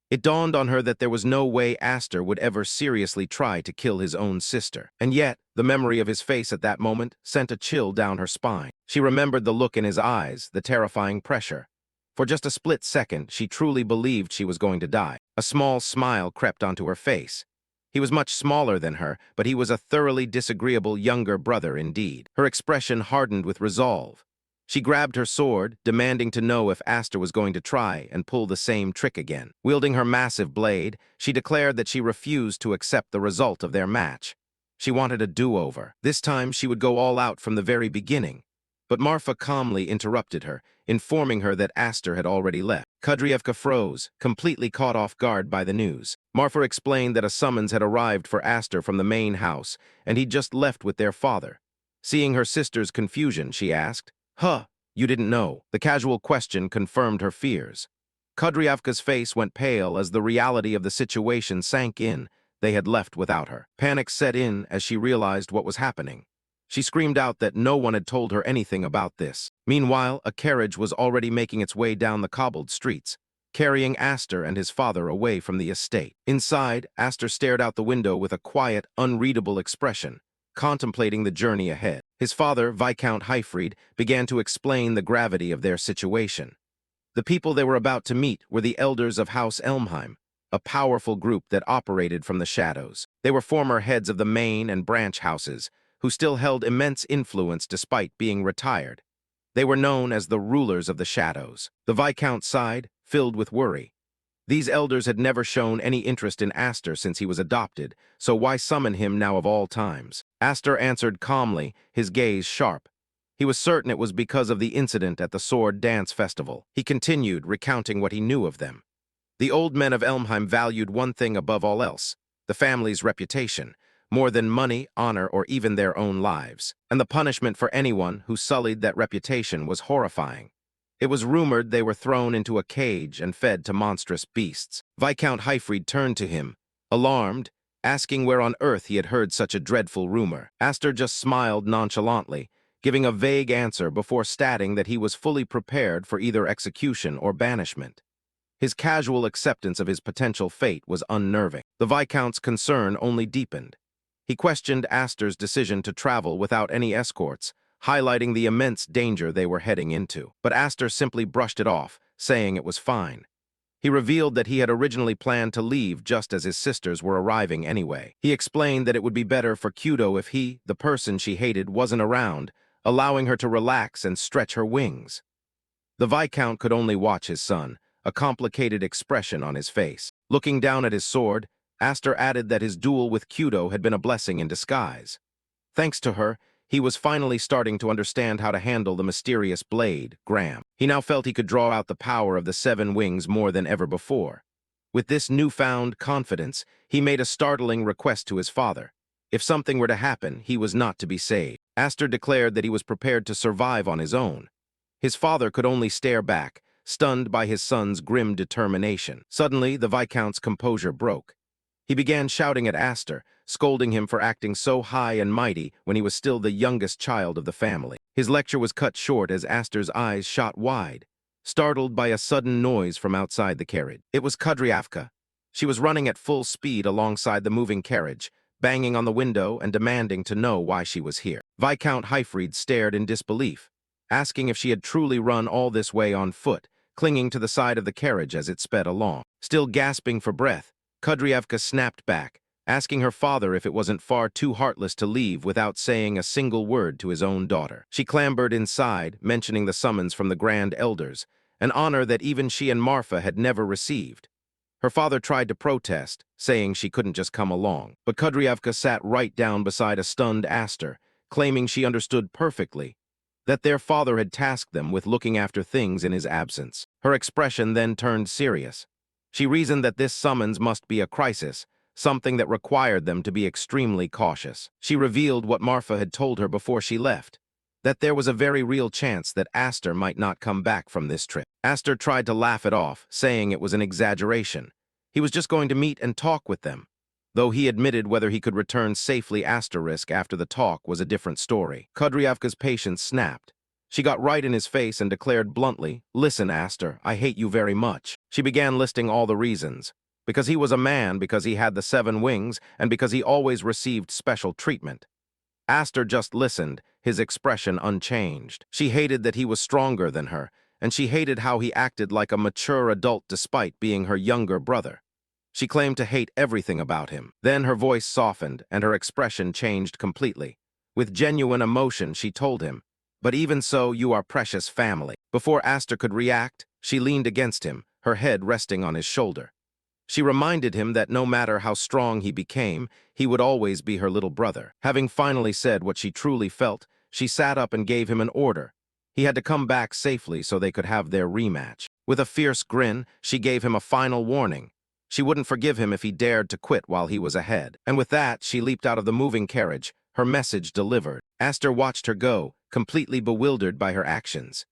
It dawned on her that there was no way Aster would ever seriously try to kill his own sister. And yet, the memory of his face at that moment sent a chill down her spine. She remembered the look in his eyes, the terrifying pressure. For just a split second, she truly believed she was going to die. A small smile crept onto her face. He was much smaller than her, but he was a thoroughly disagreeable younger brother indeed. Her expression hardened with resolve. She grabbed her sword, demanding to know if Aster was going to try and pull the same trick again. Wielding her massive blade, she declared that she refused to accept the result of their match. She wanted a do-over. This time, she would go all out from the very beginning. But Marfa calmly interrupted her, informing her that Aster had already left. Kudryevka froze, completely caught off guard by the news. Marfa explained that a summons had arrived for Aster from the main house, and he'd just left with their father. Seeing her sister's confusion, she asked, "Huh, you didn't know." The casual question confirmed her fears. Kudryevka's face went pale as the reality of the situation sank in. They had left without her. Panic set in as she realized what was happening. She screamed out that no one had told her anything about this. Meanwhile, a carriage was already making its way down the cobbled streets, carrying Aster and his father away from the estate. Inside, Aster stared out the window with a quiet, unreadable expression, contemplating the journey ahead. His father, Viscount Heifried, began to explain the gravity of their situation. The people they were about to meet were the elders of House Elmheim, a powerful group that operated from the shadows. They were former heads of the main and branch houses, who still held immense influence despite being retired. They were known as the rulers of the shadows. The Viscount sighed, filled with worry. These elders had never shown any interest in Aster since he was adopted, so why summon him now of all times? Aster answered calmly, his gaze sharp. He was certain it was because of the incident at the Sword Dance Festival. He continued, recounting what he knew of them. The old men of Elmheim valued one thing above all else, the family's reputation, more than money, honor, or even their own lives. And the punishment for anyone who sullied that reputation was horrifying. It was rumored they were thrown into a cage and fed to monstrous beasts. Viscount Heifried turned to him, alarmed, asking where on earth he had heard such a dreadful rumor. Aster just smiled nonchalantly, giving a vague answer before stating that he was fully prepared for either execution or banishment. His casual acceptance of his potential fate was unnerving. The Viscount's concern only deepened. He questioned Aster's decision to travel without any escorts, highlighting the immense danger they were heading into. But Aster simply brushed it off, saying it was fine. He revealed that he had originally planned to leave just as his sisters were arriving anyway. He explained that it would be better for Kudo if he, the person she hated, wasn't around, allowing her to relax and stretch her wings. The Viscount could only watch his son, a complicated expression on his face. Looking down at his sword, Aster added that his duel with Kudo had been a blessing in disguise. Thanks to her, he was finally starting to understand how to handle the mysterious blade, Graham. He now felt he could draw out the power of the 7 wings more than ever before. With this newfound confidence, he made a startling request to his father. If something were to happen, he was not to be saved. Aster declared that he was prepared to survive on his own. His father could only stare back, stunned by his son's grim determination. Suddenly, the Viscount's composure broke. He began shouting at Aster, scolding him for acting so high and mighty when he was still the youngest child of the family. His lecture was cut short as Aster's eyes shot wide, startled by a sudden noise from outside the carriage. It was Kudryevka. She was running at full speed alongside the moving carriage, banging on the window and demanding to know why she was here. Viscount Heifried stared in disbelief, asking if she had truly run all this way on foot, clinging to the side of the carriage as it sped along. Still gasping for breath, Kudryevka snapped back, asking her father if it wasn't far too heartless to leave without saying a single word to his own daughter. She clambered inside, mentioning the summons from the Grand Elders, an honor that even she and Marfa had never received. Her father tried to protest, saying she couldn't just come along, but Kudryevka sat right down beside a stunned Aster, claiming she understood perfectly that their father had tasked them with looking after things in his absence. Her expression then turned serious. She reasoned that this summons must be a crisis, something that required them to be extremely cautious. She revealed what Marfa had told her before she left, that there was a very real chance that Aster might not come back from this trip. Aster tried to laugh it off, saying it was an exaggeration. He was just going to meet and talk with them. Though he admitted whether he could return safely asterisk after the talk was a different story. Kudryevka's patience snapped. She got right in his face and declared bluntly, "Listen, Aster, I hate you very much." She began listing all the reasons. Because he was a man, because he had the 7 wings, and because he always received special treatment. Aster just listened, his expression unchanged. She hated that he was stronger than her, and she hated how he acted like a mature adult despite being her younger brother. She claimed to hate everything about him. Then her voice softened, and her expression changed completely. With genuine emotion, she told him, "But even so, you are precious family." Before Aster could react, she leaned against him, her head resting on his shoulder. She reminded him that no matter how strong he became, he would always be her little brother. Having finally said what she truly felt, She sat up and gave him an order. He had to come back safely so they could have their rematch. With a fierce grin, she gave him a final warning. She wouldn't forgive him if he dared to quit while he was ahead. And with that, she leaped out of the moving carriage, her message delivered. Aster watched her go, completely bewildered by her actions.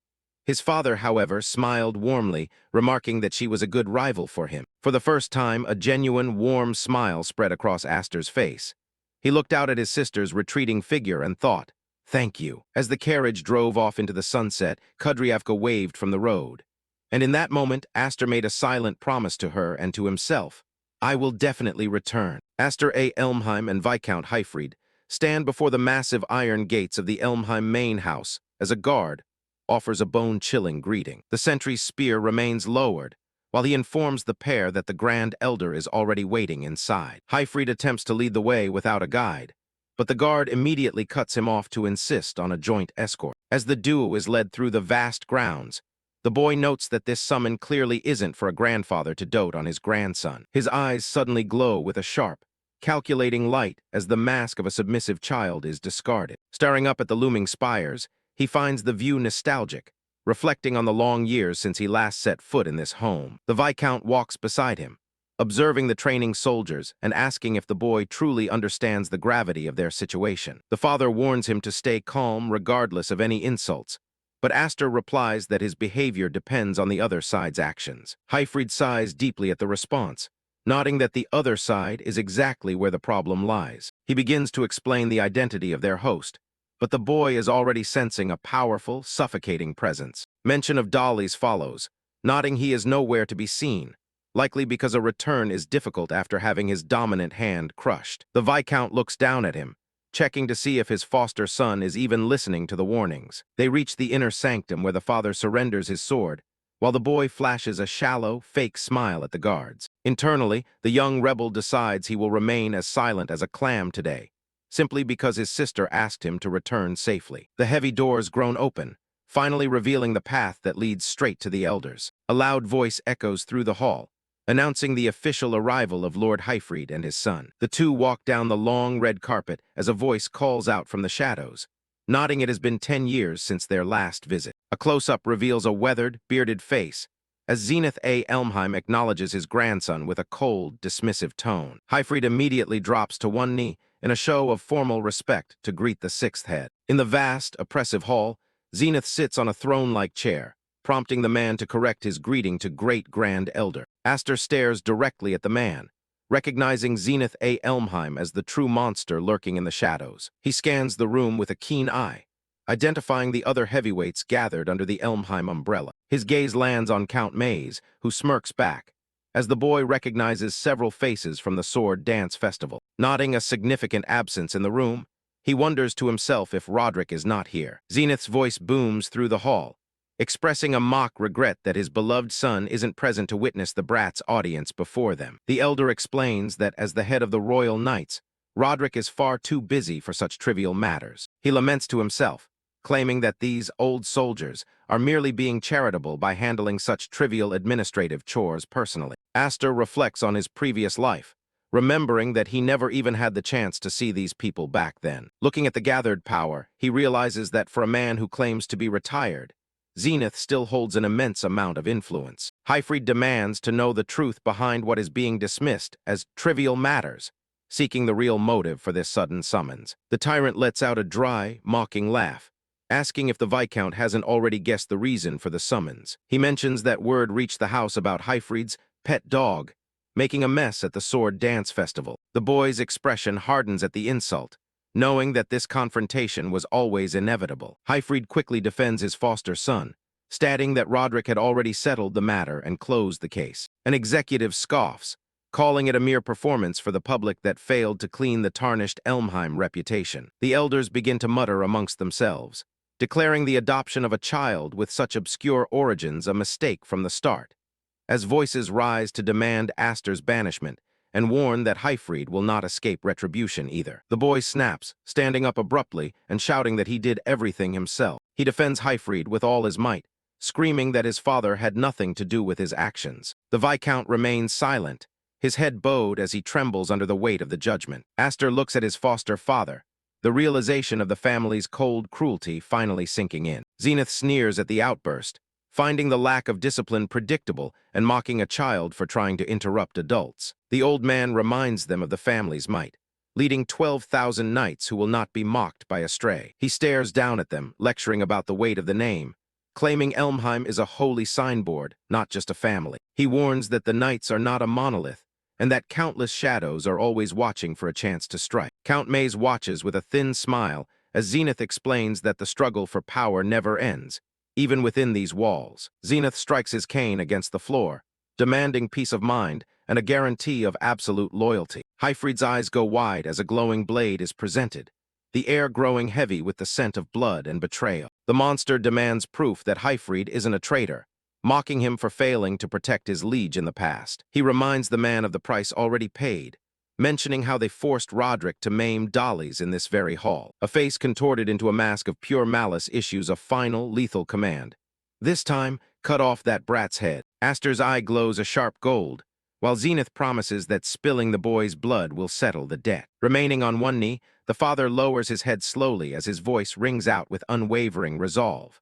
His father, however, smiled warmly, remarking that she was a good rival for him. For the first time, a genuine, warm smile spread across Aster's face. He looked out at his sister's retreating figure and thought, "Thank you." As the carriage drove off into the sunset, Kudryavka waved from the road. And in that moment, Aster made a silent promise to her and to himself. "I will definitely return." Aster A. Elmheim and Viscount Heifried stand before the massive iron gates of the Elmheim main house as a guard offers a bone-chilling greeting. The sentry's spear remains lowered, while he informs the pair that the Grand Elder is already waiting inside. Heifried attempts to lead the way without a guide, but the guard immediately cuts him off to insist on a joint escort. As the duo is led through the vast grounds, the boy notes that this summon clearly isn't for a grandfather to dote on his grandson. His eyes suddenly glow with a sharp, calculating light as the mask of a submissive child is discarded. Staring up at the looming spires, he finds the view nostalgic, reflecting on the long years since he last set foot in this home. The Viscount walks beside him, observing the training soldiers and asking if the boy truly understands the gravity of their situation. The father warns him to stay calm regardless of any insults, but Aster replies that his behavior depends on the other side's actions. Heifried sighs deeply at the response, nodding that the other side is exactly where the problem lies. He begins to explain the identity of their host, but the boy is already sensing a powerful, suffocating presence. Mention of Dolly's follows, nodding he is nowhere to be seen, likely because a return is difficult after having his dominant hand crushed. The Viscount looks down at him, checking to see if his foster son is even listening to the warnings. They reach the inner sanctum where the father surrenders his sword, while the boy flashes a shallow, fake smile at the guards. Internally, the young rebel decides he will remain as silent as a clam today, simply because his sister asked him to return safely. The heavy doors groan open, finally revealing the path that leads straight to the elders. A loud voice echoes through the hall, announcing the official arrival of Lord Heifried and his son. The two walk down the long red carpet as a voice calls out from the shadows, nodding it has been 10 years since their last visit. A close-up reveals a weathered, bearded face, as Zenith A. Elmheim acknowledges his grandson with a cold, dismissive tone. Heifried immediately drops to one knee in a show of formal respect to greet the sixth head. In the vast, oppressive hall, Zenith sits on a throne-like chair, prompting the man to correct his greeting to Great Grand Elder. Aster stares directly at the man, recognizing Zenith A. Elmheim as the true monster lurking in the shadows. He scans the room with a keen eye, identifying the other heavyweights gathered under the Elmheim umbrella. His gaze lands on Count Mays, who smirks back, as the boy recognizes several faces from the Sword Dance Festival. Noting a significant absence in the room, he wonders to himself if Roderick is not here. Zenith's voice booms through the hall, expressing a mock regret that his beloved son isn't present to witness the brat's audience before them. The elder explains that as the head of the Royal Knights, Roderick is far too busy for such trivial matters. He laments to himself, claiming that these old soldiers are merely being charitable by handling such trivial administrative chores personally. Aster reflects on his previous life, remembering that he never even had the chance to see these people back then. Looking at the gathered power, he realizes that for a man who claims to be retired, Zenith still holds an immense amount of influence. Heifried demands to know the truth behind what is being dismissed as trivial matters, seeking the real motive for this sudden summons. The tyrant lets out a dry, mocking laugh, asking if the Viscount hasn't already guessed the reason for the summons. He mentions that word reached the house about Heifried's pet dog making a mess at the Sword Dance Festival. The boy's expression hardens at the insult, knowing that this confrontation was always inevitable. Heifried quickly defends his foster son, stating that Roderick had already settled the matter and closed the case. An executive scoffs, calling it a mere performance for the public that failed to clean the tarnished Elmheim reputation. The elders begin to mutter amongst themselves, declaring the adoption of a child with such obscure origins a mistake from the start, as voices rise to demand Aster's banishment and warn that Heifried will not escape retribution either. The boy snaps, standing up abruptly and shouting that he did everything himself. He defends Heifried with all his might, screaming that his father had nothing to do with his actions. The Viscount remains silent, his head bowed as he trembles under the weight of the judgment. Aster looks at his foster father, the realization of the family's cold cruelty finally sinking in. Zenith sneers at the outburst, finding the lack of discipline predictable and mocking a child for trying to interrupt adults. The old man reminds them of the family's might, leading 12,000 knights who will not be mocked by a stray. He stares down at them, lecturing about the weight of the name, claiming Elmheim is a holy signboard, not just a family. He warns that the knights are not a monolith, and that countless shadows are always watching for a chance to strike. Count Maze watches with a thin smile as Zenith explains that the struggle for power never ends, even within these walls. Zenith strikes his cane against the floor, demanding peace of mind and a guarantee of absolute loyalty. Hyfried's eyes go wide as a glowing blade is presented, the air growing heavy with the scent of blood and betrayal. The monster demands proof that Hyfried isn't a traitor, mocking him for failing to protect his liege in the past. He reminds the man of the price already paid, mentioning how they forced Roderick to maim dollies in this very hall. A face contorted into a mask of pure malice issues a final, lethal command. This time, cut off that brat's head. Aster's eye glows a sharp gold, while Zenith promises that spilling the boy's blood will settle the debt. Remaining on one knee, the father lowers his head slowly as his voice rings out with unwavering resolve.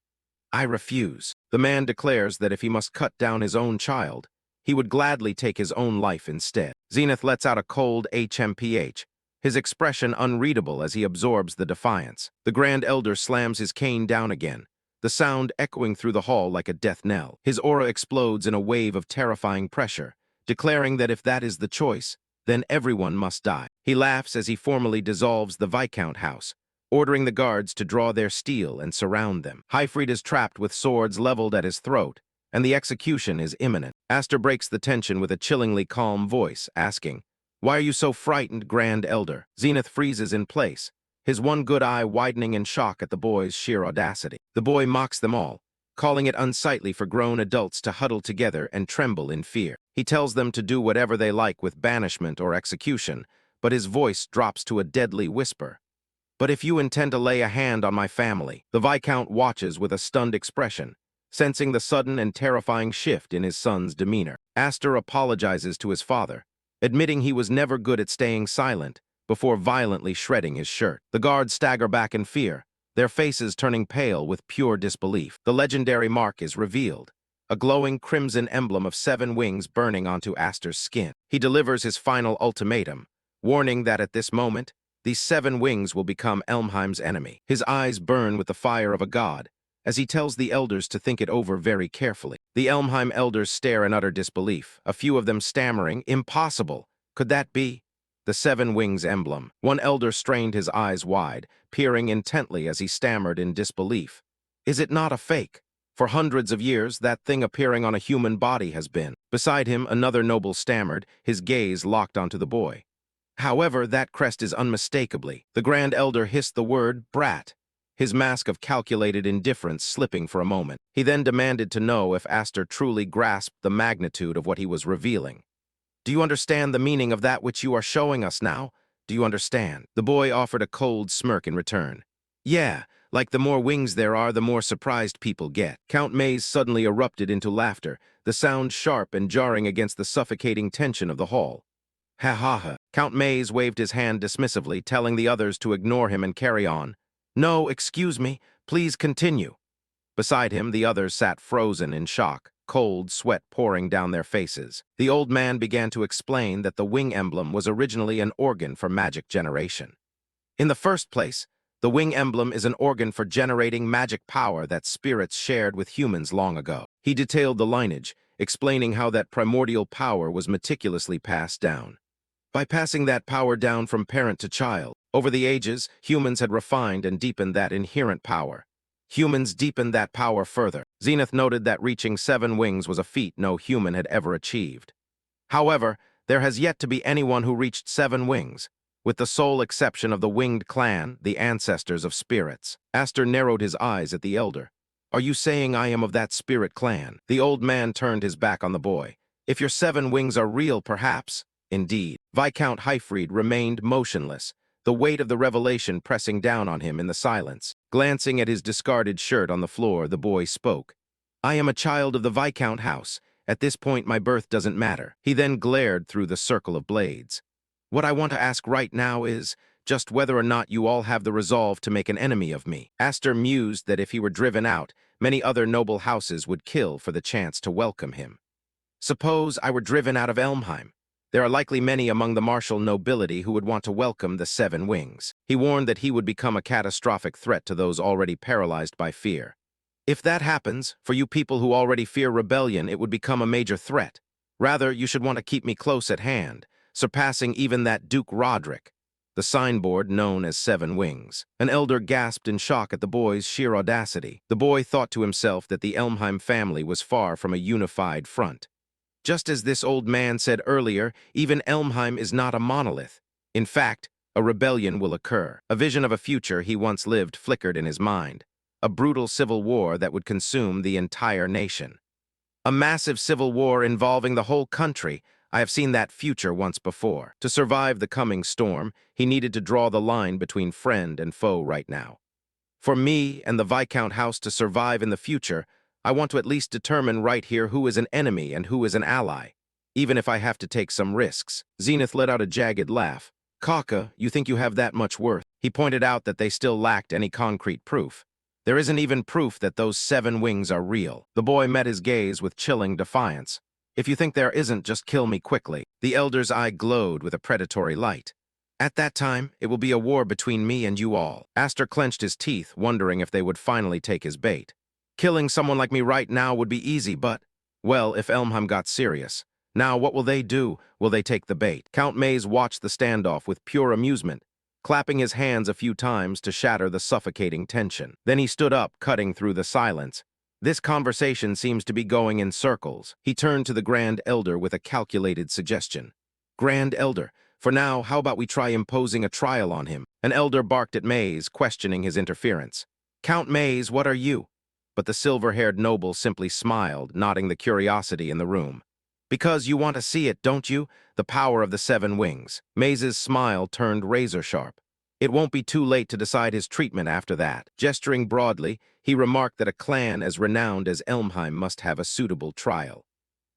I refuse. The man declares that if he must cut down his own child, he would gladly take his own life instead. Zenith lets out a cold HMPH, his expression unreadable as he absorbs the defiance. The Grand Elder slams his cane down again, the sound echoing through the hall like a death knell. His aura explodes in a wave of terrifying pressure, declaring that if that is the choice, then everyone must die. He laughs as he formally dissolves the Viscount house, ordering the guards to draw their steel and surround them. Hyfried is trapped with swords leveled at his throat, and the execution is imminent. Aster breaks the tension with a chillingly calm voice, asking, "Why are you so frightened, Grand Elder?" Zenith freezes in place, his one good eye widening in shock at the boy's sheer audacity. The boy mocks them all, calling it unsightly for grown adults to huddle together and tremble in fear. He tells them to do whatever they like with banishment or execution, but his voice drops to a deadly whisper. "But if you intend to lay a hand on my family." The Viscount watches with a stunned expression, sensing the sudden and terrifying shift in his son's demeanor. Aster apologizes to his father, admitting he was never good at staying silent, before violently shredding his shirt. The guards stagger back in fear, their faces turning pale with pure disbelief. The legendary mark is revealed, a glowing crimson emblem of 7 wings burning onto Aster's skin. He delivers his final ultimatum, warning that at this moment, these 7 wings will become Elmheim's enemy. His eyes burn with the fire of a god, as he tells the elders to think it over very carefully. The Elmheim elders stare in utter disbelief, a few of them stammering, "Impossible! Could that be?" The 7 wings emblem. One elder strained his eyes wide, peering intently as he stammered in disbelief. "Is it not a fake? For hundreds of years, that thing appearing on a human body has been." Beside him, another noble stammered, his gaze locked onto the boy. "However, that crest is unmistakably." The Grand Elder hissed the word, "brat," his mask of calculated indifference slipping for a moment. He then demanded to know if Aster truly grasped the magnitude of what he was revealing. "Do you understand the meaning of that which you are showing us now? Do you understand?" The boy offered a cold smirk in return. "Yeah, like the more wings there are, the more surprised people get." Count Maze suddenly erupted into laughter, the sound sharp and jarring against the suffocating tension of the hall. "Ha ha ha." Count Maze waved his hand dismissively, telling the others to ignore him and carry on. "No, excuse me, please continue." Beside him, the others sat frozen in shock, cold sweat pouring down their faces. The old man began to explain that the wing emblem was originally an organ for magic generation. In the first place, the wing emblem is an organ for generating magic power that spirits shared with humans long ago. He detailed the lineage, explaining how that primordial power was meticulously passed down. By passing that power down from parent to child, over the ages, humans had refined and deepened that inherent power. Humans deepened that power further. Zenith noted that reaching 7 wings was a feat no human had ever achieved. However, there has yet to be anyone who reached 7 wings, with the sole exception of the winged clan, the ancestors of spirits. Aster narrowed his eyes at the elder. "Are you saying I am of that spirit clan?" The old man turned his back on the boy. "If your 7 wings are real, perhaps." Indeed. Viscount Hyfried remained motionless, the weight of the revelation pressing down on him in the silence. Glancing at his discarded shirt on the floor, the boy spoke. "I am a child of the Viscount house. At this point, my birth doesn't matter." He then glared through the circle of blades. "What I want to ask right now is, just whether or not you all have the resolve to make an enemy of me. Aster mused that if he were driven out, many other noble houses would kill for the chance to welcome him. Suppose I were driven out of Elmheim. There are likely many among the martial nobility who would want to welcome the Seven Wings. He warned that he would become a catastrophic threat to those already paralyzed by fear. If that happens, for you people who already fear rebellion, it would become a major threat. Rather, you should want to keep me close at hand, surpassing even that Duke Roderick. The signboard known as Seven Wings. An elder gasped in shock at the boy's sheer audacity. The boy thought to himself that the Elmheim family was far from a unified front. Just as this old man said earlier, even Elmheim is not a monolith. In fact, a rebellion will occur. A vision of a future he once lived flickered in his mind. A brutal civil war that would consume the entire nation. A massive civil war involving the whole country. I have seen that future once before. To survive the coming storm, he needed to draw the line between friend and foe right now. For me and the Viscount house to survive in the future, I want to at least determine right here who is an enemy and who is an ally, even if I have to take some risks. Zenith let out a jagged laugh. Kaka, you think you have that much worth? He pointed out that they still lacked any concrete proof. There isn't even proof that those seven wings are real. The boy met his gaze with chilling defiance. If you think there isn't, just kill me quickly. The elder's eye glowed with a predatory light. At that time, it will be a war between me and you all. Aster clenched his teeth, wondering if they would finally take his bait. Killing someone like me right now would be easy, but, well, if Elmheim got serious. Now, what will they do? Will they take the bait? Count Maze watched the standoff with pure amusement, clapping his hands a few times to shatter the suffocating tension. Then he stood up, cutting through the silence. This conversation seems to be going in circles. He turned to the Grand Elder with a calculated suggestion. Grand Elder, for now, how about we try imposing a trial on him? An elder barked at Maze, questioning his interference. Count Maze, what are you? But the silver-haired noble simply smiled, nodding the curiosity in the room. Because you want to see it, don't you? The power of the seven wings. Maze's smile turned razor-sharp. It won't be too late to decide his treatment after that. Gesturing broadly, he remarked that a clan as renowned as Elmheim must have a suitable trial.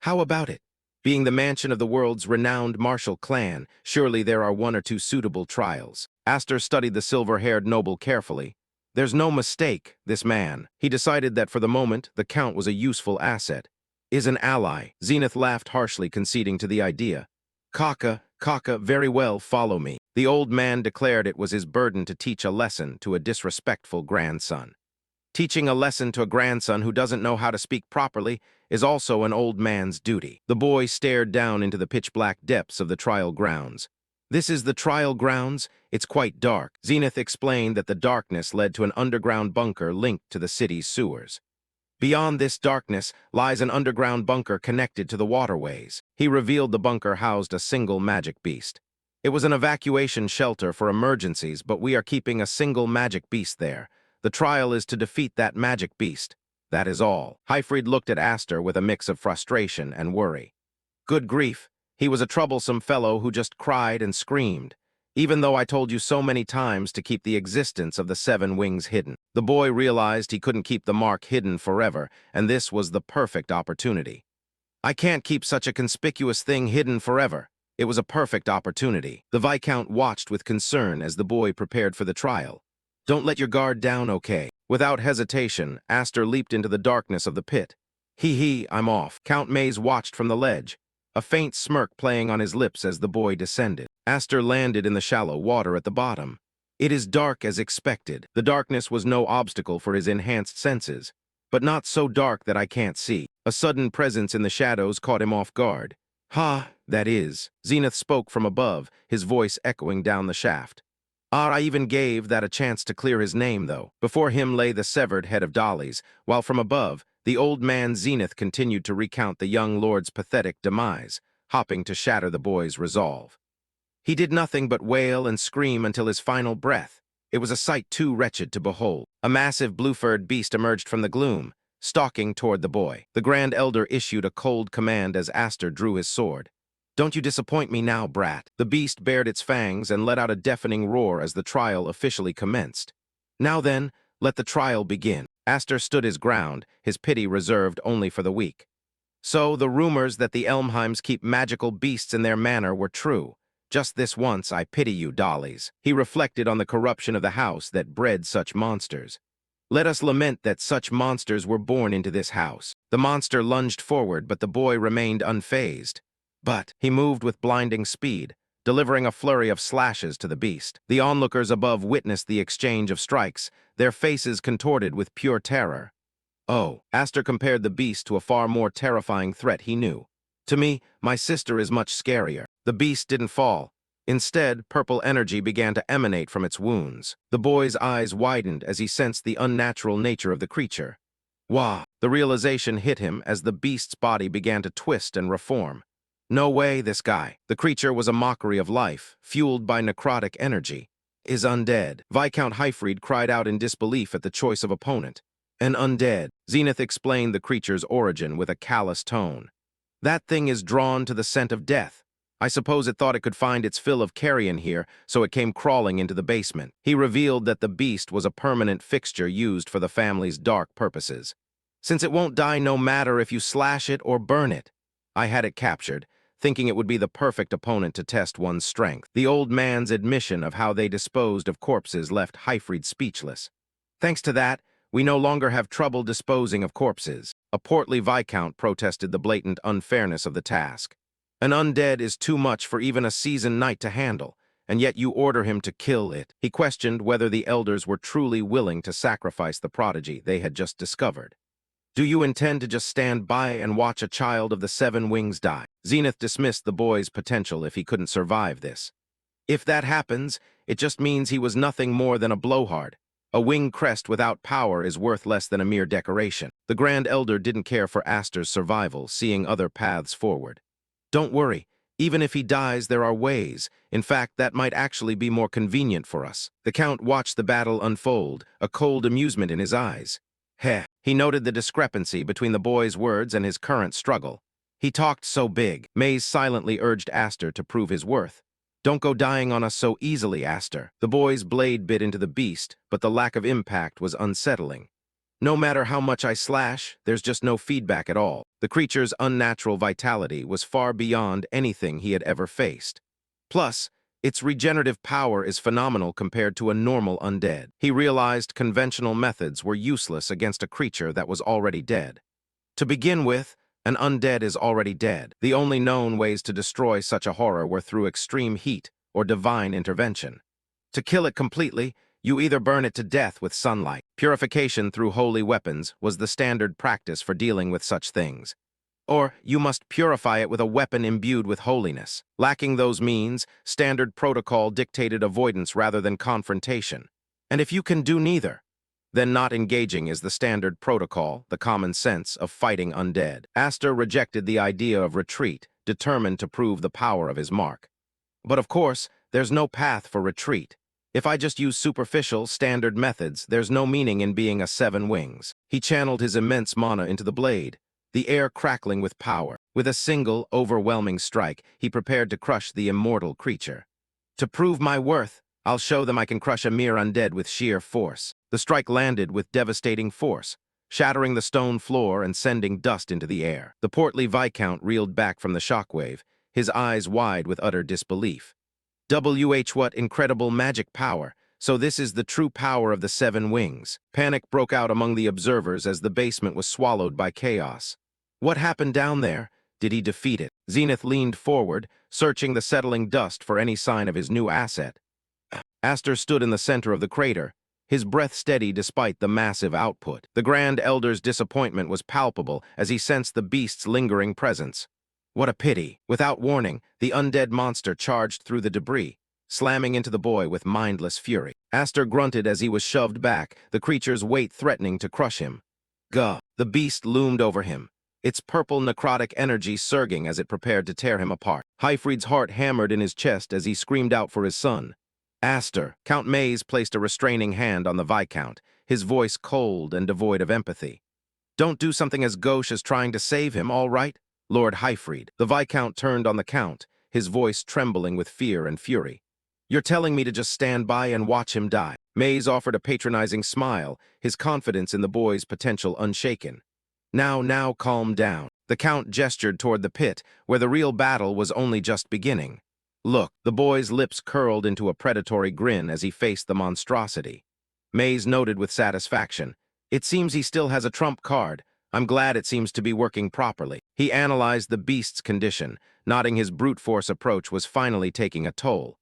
How about it? Being the mansion of the world's renowned martial clan, surely there are one or two suitable trials. Aster studied the silver-haired noble carefully. There's no mistake, this man. He decided that for the moment, the Count was a useful asset. Is an ally. Zenith laughed harshly, conceding to the idea. Kaka, very well, follow me. The old man declared it was his burden to teach a lesson to a disrespectful grandson. Teaching a lesson to a grandson who doesn't know how to speak properly is also an old man's duty. The boy stared down into the pitch-black depths of the trial grounds. This is the trial grounds? It's quite dark. Zenith explained that the darkness led to an underground bunker linked to the city's sewers. Beyond this darkness lies an underground bunker connected to the waterways. He revealed the bunker housed a single magic beast. It was an evacuation shelter for emergencies, but we are keeping a single magic beast there. The trial is to defeat that magic beast. That is all. Hyfried looked at Aster with a mix of frustration and worry. Good grief, he was a troublesome fellow who just cried and screamed, even though I told you so many times to keep the existence of the seven wings hidden. The boy realized he couldn't keep the mark hidden forever, and this was the perfect opportunity. I can't keep such a conspicuous thing hidden forever. It was a perfect opportunity. The Viscount watched with concern as the boy prepared for the trial. Don't let your guard down, okay? Without hesitation, Aster leaped into the darkness of the pit. I'm off. Count Maze watched from the ledge, a faint smirk playing on his lips as the boy descended. Aster landed in the shallow water at the bottom. It is dark as expected. The darkness was no obstacle for his enhanced senses, but not so dark that I can't see. A sudden presence in the shadows caught him off guard. That is. Zenith spoke from above, his voice echoing down the shaft. I even gave that a chance to clear his name, though. Before him lay the severed head of Dolly's, while from above, the old man Zenith continued to recount the young lord's pathetic demise, hopping to shatter the boy's resolve. He did nothing but wail and scream until his final breath. It was a sight too wretched to behold. A massive blue-furred beast emerged from the gloom, stalking toward the boy. The Grand Elder issued a cold command as Aster drew his sword. Don't you disappoint me now, brat. The beast bared its fangs and let out a deafening roar as the trial officially commenced. Now then, let the trial begin. Aster stood his ground, his pity reserved only for the weak. So the rumors that the Elmheims keep magical beasts in their manor were true. Just this once, I pity you, dollies. He reflected on the corruption of the house that bred such monsters. Let us lament that such monsters were born into this house. The monster lunged forward, but the boy remained unfazed. But he moved with blinding speed, delivering a flurry of slashes to the beast. The onlookers above witnessed the exchange of strikes, their faces contorted with pure terror. Oh, Aster compared the beast to a far more terrifying threat he knew. To me, my sister is much scarier. The beast didn't fall. Instead, purple energy began to emanate from its wounds. The boy's eyes widened as he sensed the unnatural nature of the creature. Wah! The realization hit him as the beast's body began to twist and reform. No way, this guy. The creature was a mockery of life, fueled by necrotic energy. Is undead. Viscount Hyfried cried out in disbelief at the choice of opponent. An undead. Zenith explained the creature's origin with a callous tone. That thing is drawn to the scent of death. I suppose it thought it could find its fill of carrion here, so it came crawling into the basement. He revealed that the beast was a permanent fixture used for the family's dark purposes. Since it won't die no matter if you slash it or burn it. I had it captured, thinking it would be the perfect opponent to test one's strength. The old man's admission of how they disposed of corpses left Hyfried speechless. Thanks to that, we no longer have trouble disposing of corpses. A portly viscount protested the blatant unfairness of the task. An undead is too much for even a seasoned knight to handle, and yet you order him to kill it. He questioned whether the elders were truly willing to sacrifice the prodigy they had just discovered. Do you intend to just stand by and watch a child of the seven wings die? Zenith dismissed the boy's potential if he couldn't survive this. If that happens, it just means he was nothing more than a blowhard. A wing crest without power is worth less than a mere decoration. The Grand Elder didn't care for Aster's survival, seeing other paths forward. Don't worry, even if he dies, there are ways. In fact, that might actually be more convenient for us. The Count watched the battle unfold, a cold amusement in his eyes. Heh, he noted the discrepancy between the boy's words and his current struggle. He talked so big. Maze silently urged Aster to prove his worth. Don't go dying on us so easily, Aster. The boy's blade bit into the beast, but the lack of impact was unsettling. No matter how much I slash, there's just no feedback at all. The creature's unnatural vitality was far beyond anything he had ever faced. Plus, its regenerative power is phenomenal compared to a normal undead. He realized conventional methods were useless against a creature that was already dead. To begin with, an undead is already dead. The only known ways to destroy such a horror were through extreme heat or divine intervention. To kill it completely, you either burn it to death with sunlight. Purification through holy weapons was the standard practice for dealing with such things. Or you must purify it with a weapon imbued with holiness. Lacking those means, standard protocol dictated avoidance rather than confrontation. And if you can do neither, then not engaging is the standard protocol, the common sense of fighting undead. Aster rejected the idea of retreat, determined to prove the power of his mark. But of course, there's no path for retreat. If I just use superficial, standard methods, there's no meaning in being a seven wings. He channeled his immense mana into the blade, the air crackling with power. With a single, overwhelming strike, he prepared to crush the immortal creature. To prove my worth, I'll show them I can crush a mere undead with sheer force. The strike landed with devastating force, shattering the stone floor and sending dust into the air. The portly Viscount reeled back from the shockwave, his eyes wide with utter disbelief. What incredible magic power! So this is the true power of the seven wings. Panic broke out among the observers as the basement was swallowed by chaos. What happened down there? Did he defeat it? Zenith leaned forward, searching the settling dust for any sign of his new asset. Aster stood in the center of the crater, his breath steady despite the massive output. The Grand Elder's disappointment was palpable as he sensed the beast's lingering presence. What a pity. Without warning, the undead monster charged through the debris, slamming into the boy with mindless fury. Aster grunted as he was shoved back, the creature's weight threatening to crush him. Gah! The beast loomed over him, its purple necrotic energy surging as it prepared to tear him apart. Hyfried's heart hammered in his chest as he screamed out for his son. Aster. Count Maze placed a restraining hand on the Viscount, his voice cold and devoid of empathy. Don't do something as gauche as trying to save him, all right? Lord Hyfried. The Viscount turned on the Count, his voice trembling with fear and fury. You're telling me to just stand by and watch him die. Maze offered a patronizing smile, his confidence in the boy's potential unshaken. Now, calm down. The Count gestured toward the pit, where the real battle was only just beginning. Look, the boy's lips curled into a predatory grin as he faced the monstrosity. Maze noted with satisfaction. It seems he still has a trump card. I'm glad it seems to be working properly. He analyzed the beast's condition, nodding his brute force approach was finally taking a toll.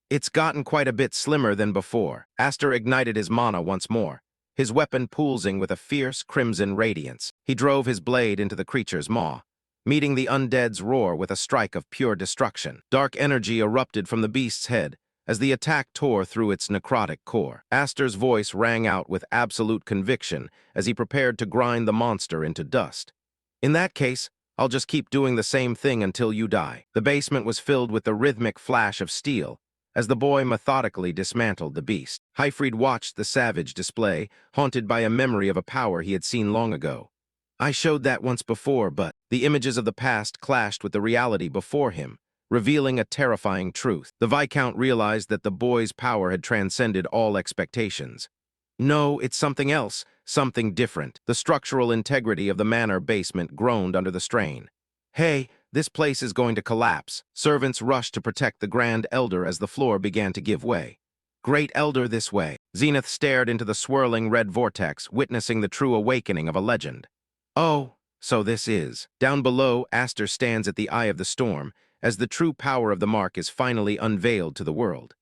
It's gotten quite a bit slimmer than before. Aster ignited his mana once more, his weapon pulsing with a fierce crimson radiance. He drove his blade into the creature's maw, meeting the undead's roar with a strike of pure destruction. Dark energy erupted from the beast's head as the attack tore through its necrotic core. Aster's voice rang out with absolute conviction as he prepared to grind the monster into dust. In that case, I'll just keep doing the same thing until you die. The basement was filled with the rhythmic flash of steel as the boy methodically dismantled the beast. Hyfried watched the savage display, haunted by a memory of a power he had seen long ago. I showed that once before, but the images of the past clashed with the reality before him, revealing a terrifying truth. The Viscount realized that the boy's power had transcended all expectations. No, it's something else, something different. The structural integrity of the manor basement groaned under the strain. Hey, this place is going to collapse. Servants rushed to protect the Grand Elder as the floor began to give way. Great Elder, this way. Zenith stared into the swirling red vortex, witnessing the true awakening of a legend. Oh, so this is. Down below, Aster stands at the eye of the storm, as the true power of the mark is finally unveiled to the world.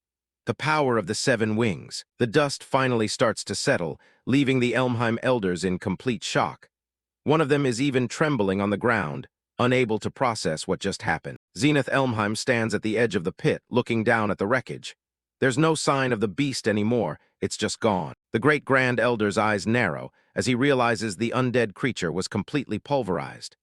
The power of the 7 wings. The dust finally starts to settle, leaving the Elmheim elders in complete shock. One of them is even trembling on the ground, unable to process what just happened. Zenith Elmheim stands at the edge of the pit, looking down at the wreckage. There's no sign of the beast anymore, it's just gone. The great Grand Elder's eyes narrow as he realizes the undead creature was completely pulverized.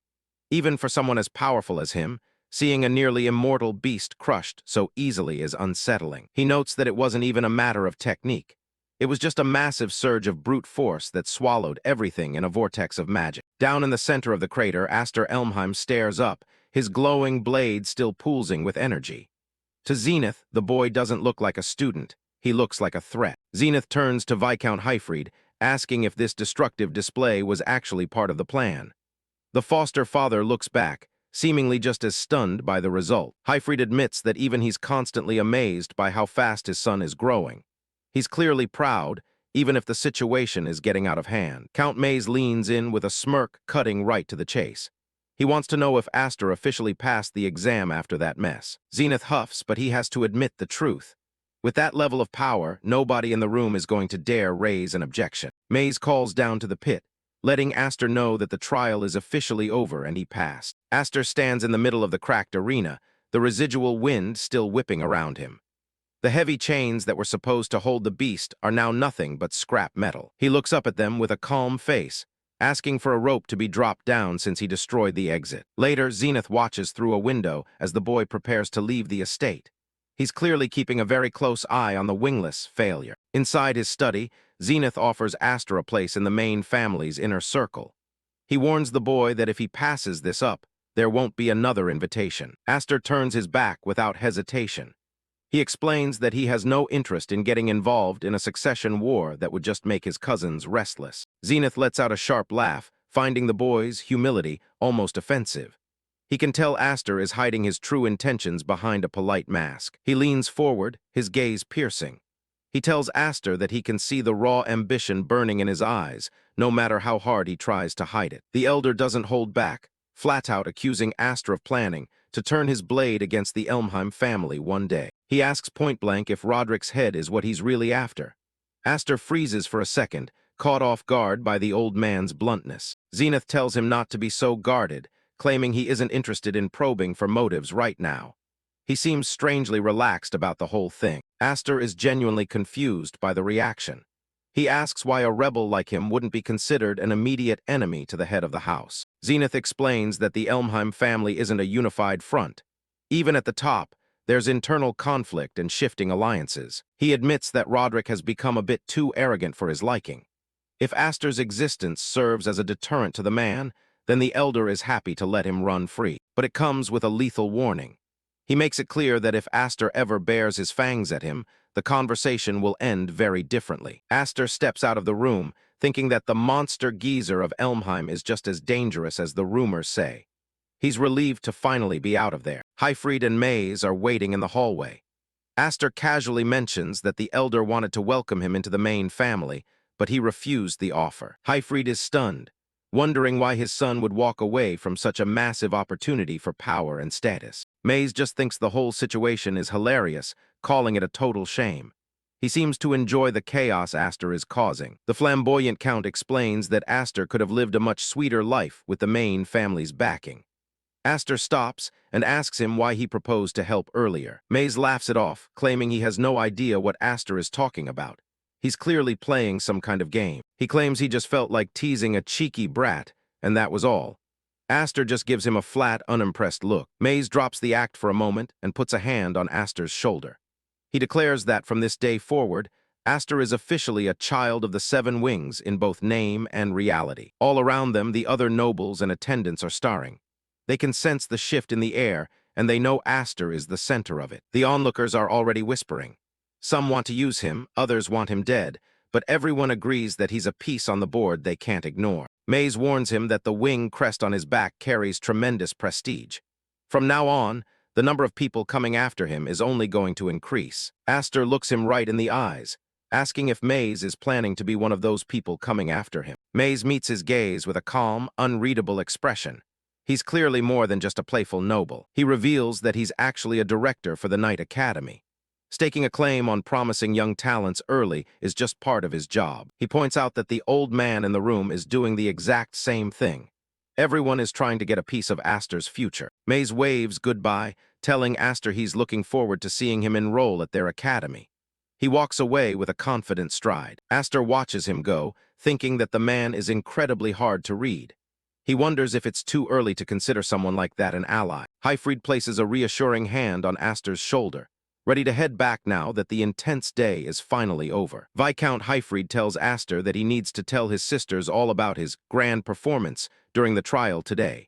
Even for someone as powerful as him, seeing a nearly immortal beast crushed so easily is unsettling. He notes that it wasn't even a matter of technique. It was just a massive surge of brute force that swallowed everything in a vortex of magic. Down in the center of the crater, Aster Elmheim stares up, his glowing blade still pulsing with energy. To Zenith, the boy doesn't look like a student. He looks like a threat. Zenith turns to Viscount Hyfried, asking if this destructive display was actually part of the plan. The foster father looks back, seemingly just as stunned by the result. Hyfried admits that even he's constantly amazed by how fast his son is growing. He's clearly proud, even if the situation is getting out of hand. Count Maze leans in with a smirk, cutting right to the chase. He wants to know if Aster officially passed the exam after that mess. Zenith huffs, but he has to admit the truth. With that level of power, nobody in the room is going to dare raise an objection. Maze calls down to the pit, letting Aster know that the trial is officially over and he passed. Aster stands in the middle of the cracked arena, the residual wind still whipping around him. The heavy chains that were supposed to hold the beast are now nothing but scrap metal. He looks up at them with a calm face, asking for a rope to be dropped down since he destroyed the exit. Later, Zenith watches through a window as the boy prepares to leave the estate. He's clearly keeping a very close eye on the wingless failure. Inside his study, Zenith offers Aster a place in the main family's inner circle. He warns the boy that if he passes this up, there won't be another invitation. Aster turns his back without hesitation. He explains that he has no interest in getting involved in a succession war that would just make his cousins restless. Zenith lets out a sharp laugh, finding the boy's humility almost offensive. He can tell Aster is hiding his true intentions behind a polite mask. He leans forward, his gaze piercing. He tells Aster that he can see the raw ambition burning in his eyes, no matter how hard he tries to hide it. The elder doesn't hold back, flat out accusing Aster of planning to turn his blade against the Elmheim family one day. He asks point-blank if Roderick's head is what he's really after. Aster freezes for a second, caught off guard by the old man's bluntness. Zenith tells him not to be so guarded, claiming he isn't interested in probing for motives right now. He seems strangely relaxed about the whole thing. Aster is genuinely confused by the reaction. He asks why a rebel like him wouldn't be considered an immediate enemy to the head of the house. Zenith explains that the Elmheim family isn't a unified front. Even at the top, there's internal conflict and shifting alliances. He admits that Roderick has become a bit too arrogant for his liking. If Aster's existence serves as a deterrent to the man, then the elder is happy to let him run free. But it comes with a lethal warning. He makes it clear that if Aster ever bares his fangs at him, the conversation will end very differently. Aster steps out of the room, thinking that the monster geezer of Elmheim is just as dangerous as the rumors say. He's relieved to finally be out of there. Hyfried and Maze are waiting in the hallway. Aster casually mentions that the elder wanted to welcome him into the main family, but he refused the offer. Hyfried is stunned, wondering why his son would walk away from such a massive opportunity for power and status. Maze just thinks the whole situation is hilarious, calling it a total shame. He seems to enjoy the chaos Aster is causing. The flamboyant Count explains that Aster could have lived a much sweeter life with the main family's backing. Aster stops and asks him why he proposed to help earlier. Maze laughs it off, claiming he has no idea what Aster is talking about. He's clearly playing some kind of game. He claims he just felt like teasing a cheeky brat, and that was all. Aster just gives him a flat, unimpressed look. Maze drops the act for a moment and puts a hand on Aster's shoulder. He declares that from this day forward, Aster is officially a child of the Seven Wings in both name and reality. All around them, the other nobles and attendants are staring. They can sense the shift in the air, and they know Aster is the center of it. The onlookers are already whispering. Some want to use him, others want him dead, but everyone agrees that he's a piece on the board they can't ignore. Maze warns him that the wing crest on his back carries tremendous prestige. From now on, the number of people coming after him is only going to increase. Aster looks him right in the eyes, asking if Maze is planning to be one of those people coming after him. Maze meets his gaze with a calm, unreadable expression. He's clearly more than just a playful noble. He reveals that he's actually a director for the Knight Academy. Staking a claim on promising young talents early is just part of his job. He points out that the old man in the room is doing the exact same thing. Everyone is trying to get a piece of Aster's future. Maze waves goodbye, telling Aster he's looking forward to seeing him enroll at their academy. He walks away with a confident stride. Aster watches him go, thinking that the man is incredibly hard to read. He wonders if it's too early to consider someone like that an ally. Hyfried places a reassuring hand on Aster's shoulder, ready to head back now that the intense day is finally over. Viscount Hyfried tells Aster that he needs to tell his sisters all about his grand performance during the trial today.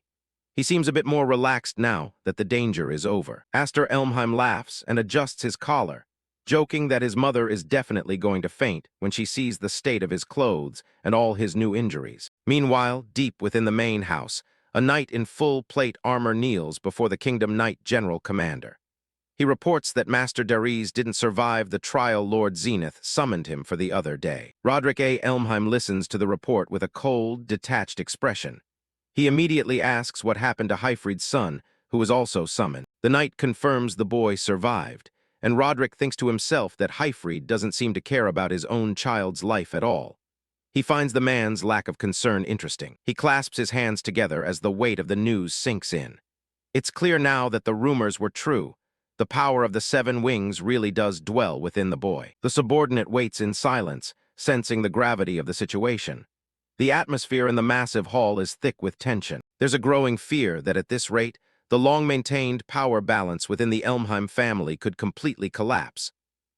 He seems a bit more relaxed now that the danger is over. Aster Elmheim laughs and adjusts his collar, joking that his mother is definitely going to faint when she sees the state of his clothes and all his new injuries. Meanwhile, deep within the main house, a knight in full plate armor kneels before the Kingdom Knight General Commander. He reports that Master Dariz didn't survive the trial Lord Zenith summoned him for the other day. Roderick A. Elmheim listens to the report with a cold, detached expression. He immediately asks what happened to Hyfried's son, who was also summoned. The knight confirms the boy survived, and Roderick thinks to himself that Hyfried doesn't seem to care about his own child's life at all. He finds the man's lack of concern interesting. He clasps his hands together as the weight of the news sinks in. It's clear now that the rumors were true. The power of the Seven Wings really does dwell within the boy. The subordinate waits in silence, sensing the gravity of the situation. The atmosphere in the massive hall is thick with tension. There's a growing fear that at this rate, the long-maintained power balance within the Elmheim family could completely collapse.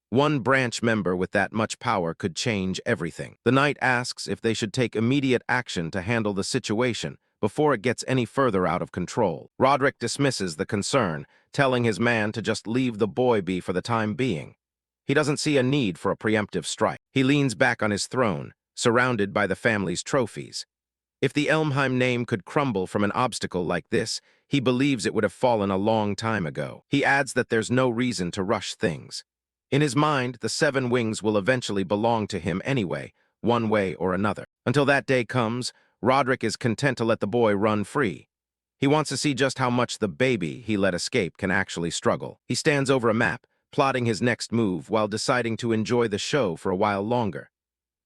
One branch member with that much power could change everything. The knight asks if they should take immediate action to handle the situation before it gets any further out of control. Roderick dismisses the concern, telling his man to just leave the boy be for the time being. He doesn't see a need for a preemptive strike. He leans back on his throne, surrounded by the family's trophies. If the Elmheim name could crumble from an obstacle like this, he believes it would have fallen a long time ago. He adds that there's no reason to rush things. In his mind, the Seven Wings will eventually belong to him anyway, one way or another. Until that day comes, Roderick is content to let the boy run free. He wants to see just how much the baby he let escape can actually struggle. He stands over a map, plotting his next move while deciding to enjoy the show for a while longer.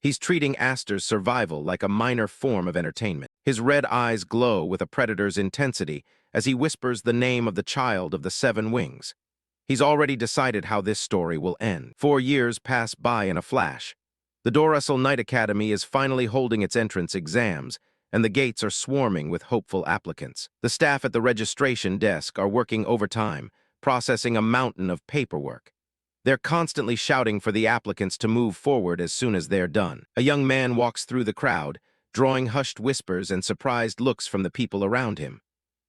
He's treating Aster's survival like a minor form of entertainment. His red eyes glow with a predator's intensity as he whispers the name of the child of the Seven Wings. He's already decided how this story will end. 4 years pass by in a flash. The Dorusel Knight Academy is finally holding its entrance exams, and the gates are swarming with hopeful applicants. The staff at the registration desk are working overtime, processing a mountain of paperwork. They're constantly shouting for the applicants to move forward as soon as they're done. A young man walks through the crowd, drawing hushed whispers and surprised looks from the people around him.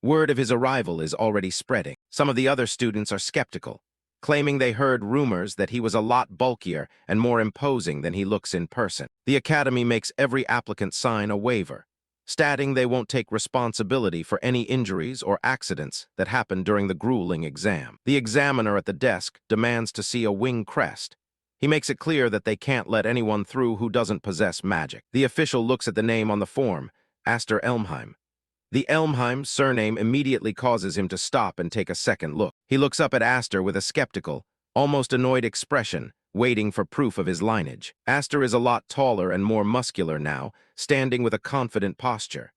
Word of his arrival is already spreading. Some of the other students are skeptical, claiming they heard rumors that he was a lot bulkier and more imposing than he looks in person. The academy makes every applicant sign a waiver, stating they won't take responsibility for any injuries or accidents that happened during the grueling exam. The examiner at the desk demands to see a wing crest. He makes it clear that they can't let anyone through who doesn't possess magic. The official looks at the name on the form, Aster Elmheim. The Elmheim surname immediately causes him to stop and take a second look. He looks up at Aster with a skeptical, almost annoyed expression, waiting for proof of his lineage. Aster is a lot taller and more muscular now, standing with a confident posture.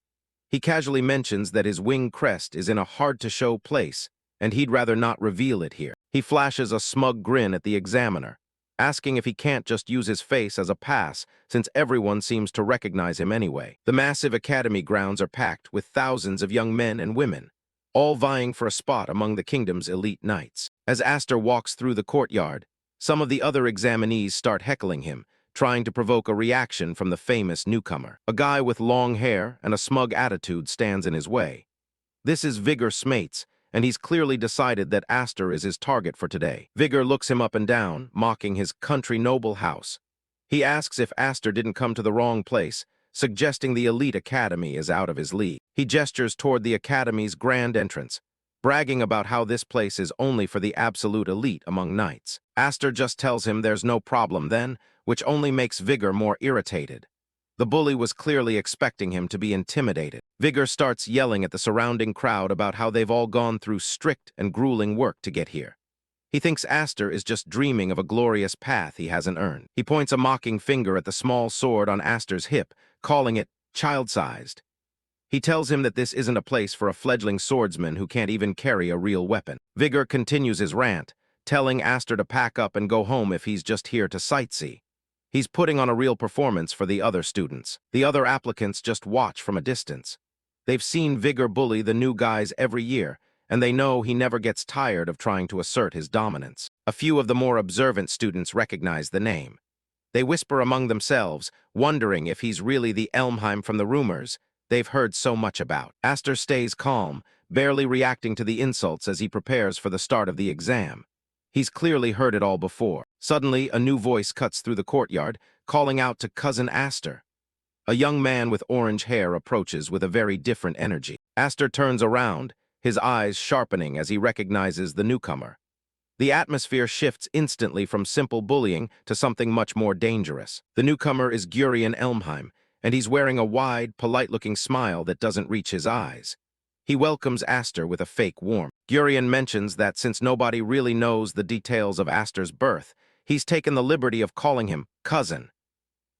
He casually mentions that his wing crest is in a hard-to-show place, and he'd rather not reveal it here. He flashes a smug grin at the examiner, asking if he can't just use his face as a pass, since everyone seems to recognize him anyway. The massive academy grounds are packed with thousands of young men and women, all vying for a spot among the kingdom's elite knights. As Aster walks through the courtyard, some of the other examinees start heckling him, trying to provoke a reaction from the famous newcomer. A guy with long hair and a smug attitude stands in his way. This is Vigor Smates, and he's clearly decided that Aster is his target for today. Vigor looks him up and down, mocking his country noble house. He asks if Aster didn't come to the wrong place, suggesting the elite academy is out of his league. He gestures toward the academy's grand entrance, bragging about how this place is only for the absolute elite among knights. Aster just tells him there's no problem then, which only makes Vigor more irritated. The bully was clearly expecting him to be intimidated. Vigor starts yelling at the surrounding crowd about how they've all gone through strict and grueling work to get here. He thinks Aster is just dreaming of a glorious path he hasn't earned. He points a mocking finger at the small sword on Aster's hip, calling it child-sized. He tells him that this isn't a place for a fledgling swordsman who can't even carry a real weapon. Vigor continues his rant, telling Aster to pack up and go home if he's just here to sightsee. He's putting on a real performance for the other students. The other applicants just watch from a distance. They've seen Vigor bully the new guys every year, and they know he never gets tired of trying to assert his dominance. A few of the more observant students recognize the name. They whisper among themselves, wondering if he's really the Elmheim from the rumors they've heard so much about. Aster stays calm, barely reacting to the insults as he prepares for the start of the exam. He's clearly heard it all before. Suddenly, a new voice cuts through the courtyard, calling out to Cousin Aster. A young man with orange hair approaches with a very different energy. Aster turns around, his eyes sharpening as he recognizes the newcomer. The atmosphere shifts instantly from simple bullying to something much more dangerous. The newcomer is Gurion Elmheim, and he's wearing a wide, polite-looking smile that doesn't reach his eyes. He welcomes Aster with a fake warmth. Gurion mentions that since nobody really knows the details of Aster's birth, he's taken the liberty of calling him cousin.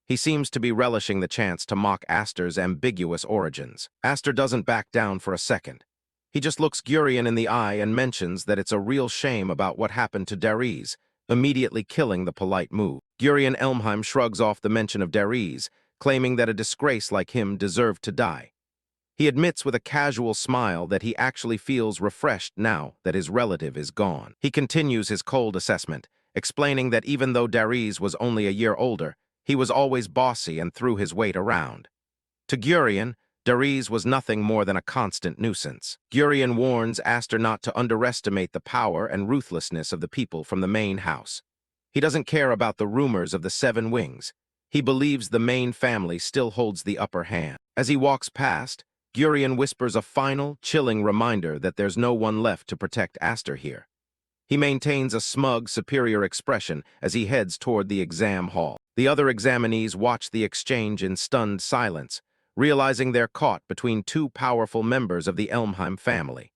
He seems to be relishing the chance to mock Aster's ambiguous origins. Aster doesn't back down for a second. He just looks Gurion in the eye and mentions that it's a real shame about what happened to Dariz, immediately killing the polite move. Gurion Elmheim shrugs off the mention of Dariz, claiming that a disgrace like him deserved to die. He admits with a casual smile that he actually feels refreshed now that his relative is gone. He continues his cold assessment, explaining that even though Dariz was only a year older, he was always bossy and threw his weight around. To Gurion, Dariz was nothing more than a constant nuisance. Gurion warns Aster not to underestimate the power and ruthlessness of the people from the main house. He doesn't care about the rumors of the Seven Wings. He believes the main family still holds the upper hand. As he walks past, Gurion whispers a final, chilling reminder that there's no one left to protect Aster here. He maintains a smug, superior expression as he heads toward the exam hall. The other examinees watch the exchange in stunned silence, realizing they're caught between two powerful members of the Elmheim family.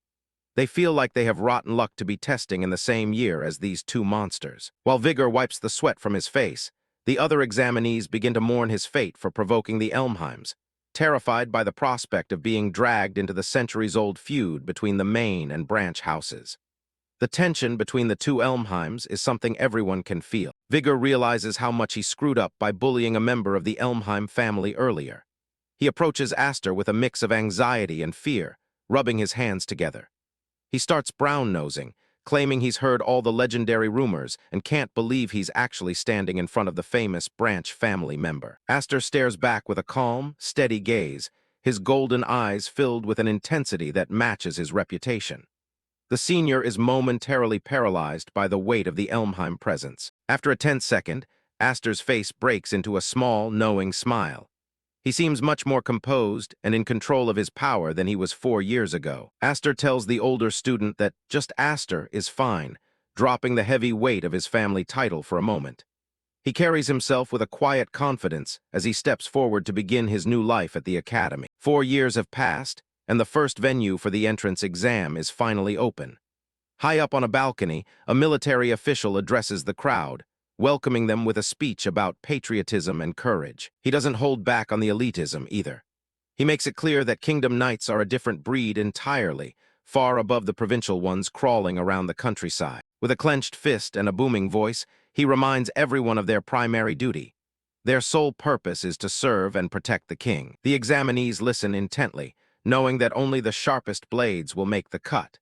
They feel like they have rotten luck to be testing in the same year as these two monsters. While Vigor wipes the sweat from his face, the other examinees begin to mourn his fate for provoking the Elmheims, terrified by the prospect of being dragged into the centuries-old feud between the main and branch houses. The tension between the two Elmheims is something everyone can feel. Vigor realizes how much he screwed up by bullying a member of the Elmheim family earlier. He approaches Aster with a mix of anxiety and fear, rubbing his hands together. He starts brown-nosing, claiming he's heard all the legendary rumors and can't believe he's actually standing in front of the famous branch family member. Aster stares back with a calm, steady gaze, his golden eyes filled with an intensity that matches his reputation. The senior is momentarily paralyzed by the weight of the Elmheim presence. After a tense second, Aster's face breaks into a small, knowing smile. He seems much more composed and in control of his power than he was 4 years ago. Aster tells the older student that just Aster is fine, dropping the heavy weight of his family title for a moment. He carries himself with a quiet confidence as he steps forward to begin his new life at the academy. 4 years have passed, and the first venue for the entrance exam is finally open. High up on a balcony, a military official addresses the crowd, welcoming them with a speech about patriotism and courage. He doesn't hold back on the elitism either. He makes it clear that Kingdom Knights are a different breed entirely, far above the provincial ones crawling around the countryside. With a clenched fist and a booming voice, he reminds everyone of their primary duty. Their sole purpose is to serve and protect the king. The examinees listen intently, knowing that only the sharpest blades will make the cut.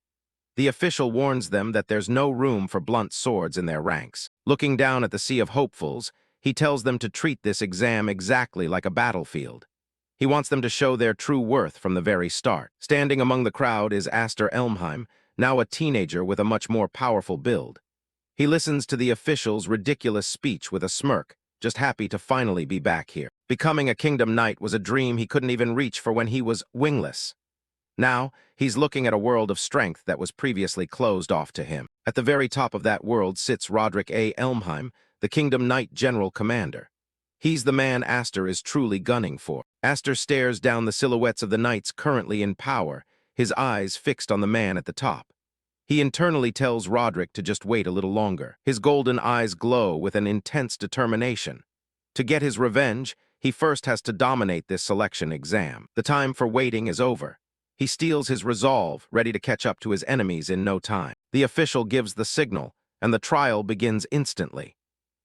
The official warns them that there's no room for blunt swords in their ranks. Looking down at the sea of hopefuls, he tells them to treat this exam exactly like a battlefield. He wants them to show their true worth from the very start. Standing among the crowd is Aster Elmheim, now a teenager with a much more powerful build. He listens to the official's ridiculous speech with a smirk, just happy to finally be back here. Becoming a Kingdom Knight was a dream he couldn't even reach for when he was wingless. Now, he's looking at a world of strength that was previously closed off to him. At the very top of that world sits Roderick A. Elmheim, the Kingdom Knight General Commander. He's the man Aster is truly gunning for. Aster stares down the silhouettes of the knights currently in power, his eyes fixed on the man at the top. He internally tells Roderick to just wait a little longer. His golden eyes glow with an intense determination. To get his revenge, he first has to dominate this selection exam. The time for waiting is over. He steals his resolve, ready to catch up to his enemies in no time. The official gives the signal, and the trial begins instantly.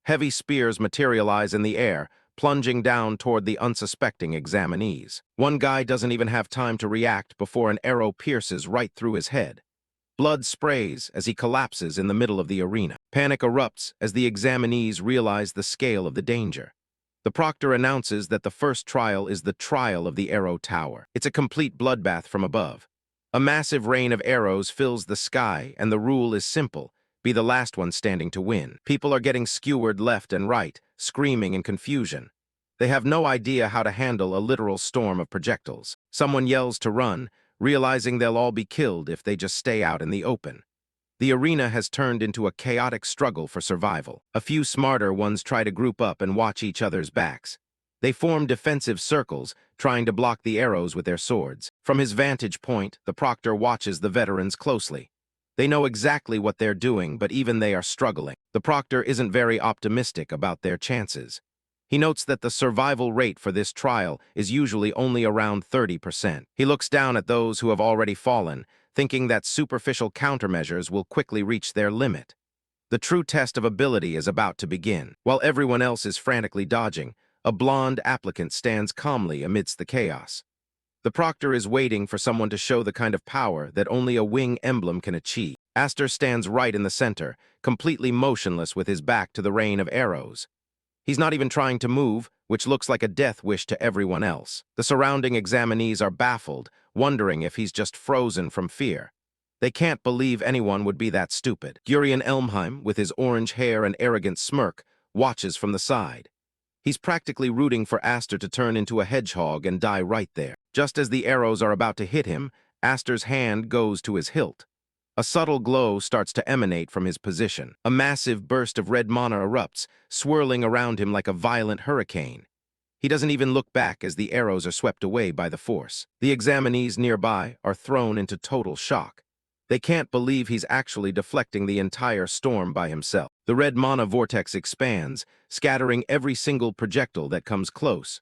Heavy spears materialize in the air, plunging down toward the unsuspecting examinees. One guy doesn't even have time to react before an arrow pierces right through his head. Blood sprays as he collapses in the middle of the arena. Panic erupts as the examinees realize the scale of the danger. The proctor announces that the first trial is the trial of the Arrow Tower. It's a complete bloodbath from above. A massive rain of arrows fills the sky, and the rule is simple: be the last one standing to win. People are getting skewered left and right, screaming in confusion. They have no idea how to handle a literal storm of projectiles. Someone yells to run, realizing they'll all be killed if they just stay out in the open. The arena has turned into a chaotic struggle for survival. A few smarter ones try to group up and watch each other's backs. They form defensive circles, trying to block the arrows with their swords. From his vantage point, the proctor watches the veterans closely. They know exactly what they're doing, but even they are struggling. The proctor isn't very optimistic about their chances. He notes that the survival rate for this trial is usually only around 30%. He looks down at those who have already fallen, thinking that superficial countermeasures will quickly reach their limit. The true test of ability is about to begin. While everyone else is frantically dodging, a blonde applicant stands calmly amidst the chaos. The proctor is waiting for someone to show the kind of power that only a wing emblem can achieve. Aster stands right in the center, completely motionless with his back to the rain of arrows. He's not even trying to move, which looks like a death wish to everyone else. The surrounding examinees are baffled, wondering if he's just frozen from fear. They can't believe anyone would be that stupid. Gurion Elmheim, with his orange hair and arrogant smirk, watches from the side. He's practically rooting for Aster to turn into a hedgehog and die right there. Just as the arrows are about to hit him, Aster's hand goes to his hilt. A subtle glow starts to emanate from his position. A massive burst of red mana erupts, swirling around him like a violent hurricane. He doesn't even look back as the arrows are swept away by the force. The examinees nearby are thrown into total shock. They can't believe he's actually deflecting the entire storm by himself. The red mana vortex expands, scattering every single projectile that comes close.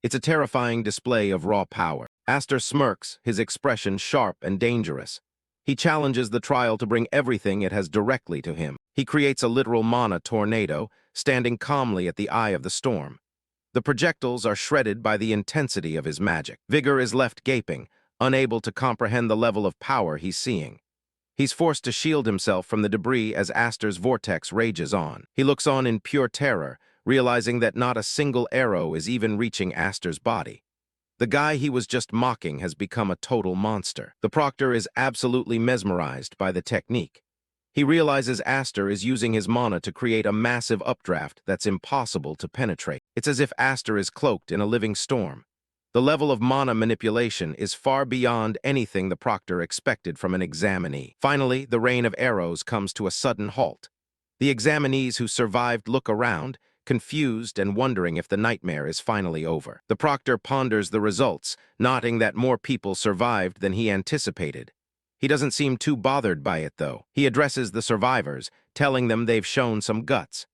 It's a terrifying display of raw power. Aster smirks, his expression sharp and dangerous. He challenges the trial to bring everything it has directly to him. He creates a literal mana tornado, standing calmly at the eye of the storm. The projectiles are shredded by the intensity of his magic. Vigor is left gaping, unable to comprehend the level of power he's seeing. He's forced to shield himself from the debris as Aster's vortex rages on. He looks on in pure terror, realizing that not a single arrow is even reaching Aster's body. The guy he was just mocking has become a total monster. The proctor is absolutely mesmerized by the technique. He realizes Aster is using his mana to create a massive updraft that's impossible to penetrate. It's as if Aster is cloaked in a living storm. The level of mana manipulation is far beyond anything the proctor expected from an examinee. Finally, the rain of arrows comes to a sudden halt. The examinees who survived look around, confused and wondering if the nightmare is finally over. The proctor ponders the results, noting that more people survived than he anticipated. He doesn't seem too bothered by it, though. He addresses the survivors, telling them they've shown some guts.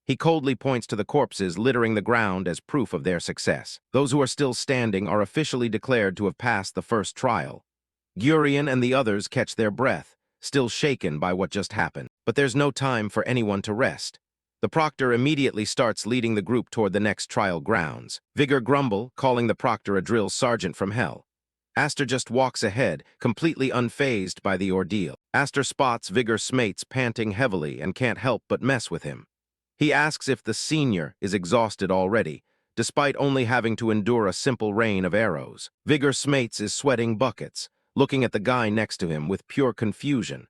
He coldly points to the corpses littering the ground as proof of their success. Those who are still standing are officially declared to have passed the first trial. Gurion and the others catch their breath, still shaken by what just happened. But there's no time for anyone to rest. The proctor immediately starts leading the group toward the next trial grounds. Vigor grumble, calling the proctor a drill sergeant from hell. Aster just walks ahead, completely unfazed by the ordeal. Aster spots Vigor's mates panting heavily and can't help but mess with him. He asks if the senior is exhausted already, despite only having to endure a simple rain of arrows. Vigor Smates is sweating buckets, looking at the guy next to him with pure confusion.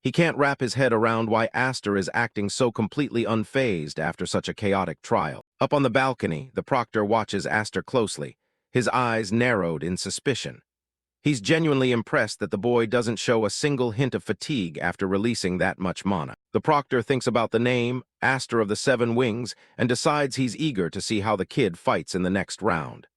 He can't wrap his head around why Aster is acting so completely unfazed after such a chaotic trial. Up on the balcony, the proctor watches Aster closely, his eyes narrowed in suspicion. He's genuinely impressed that the boy doesn't show a single hint of fatigue after releasing that much mana. The proctor thinks about the name, Aster of the Seven Wings, and decides he's eager to see how the kid fights in the next round.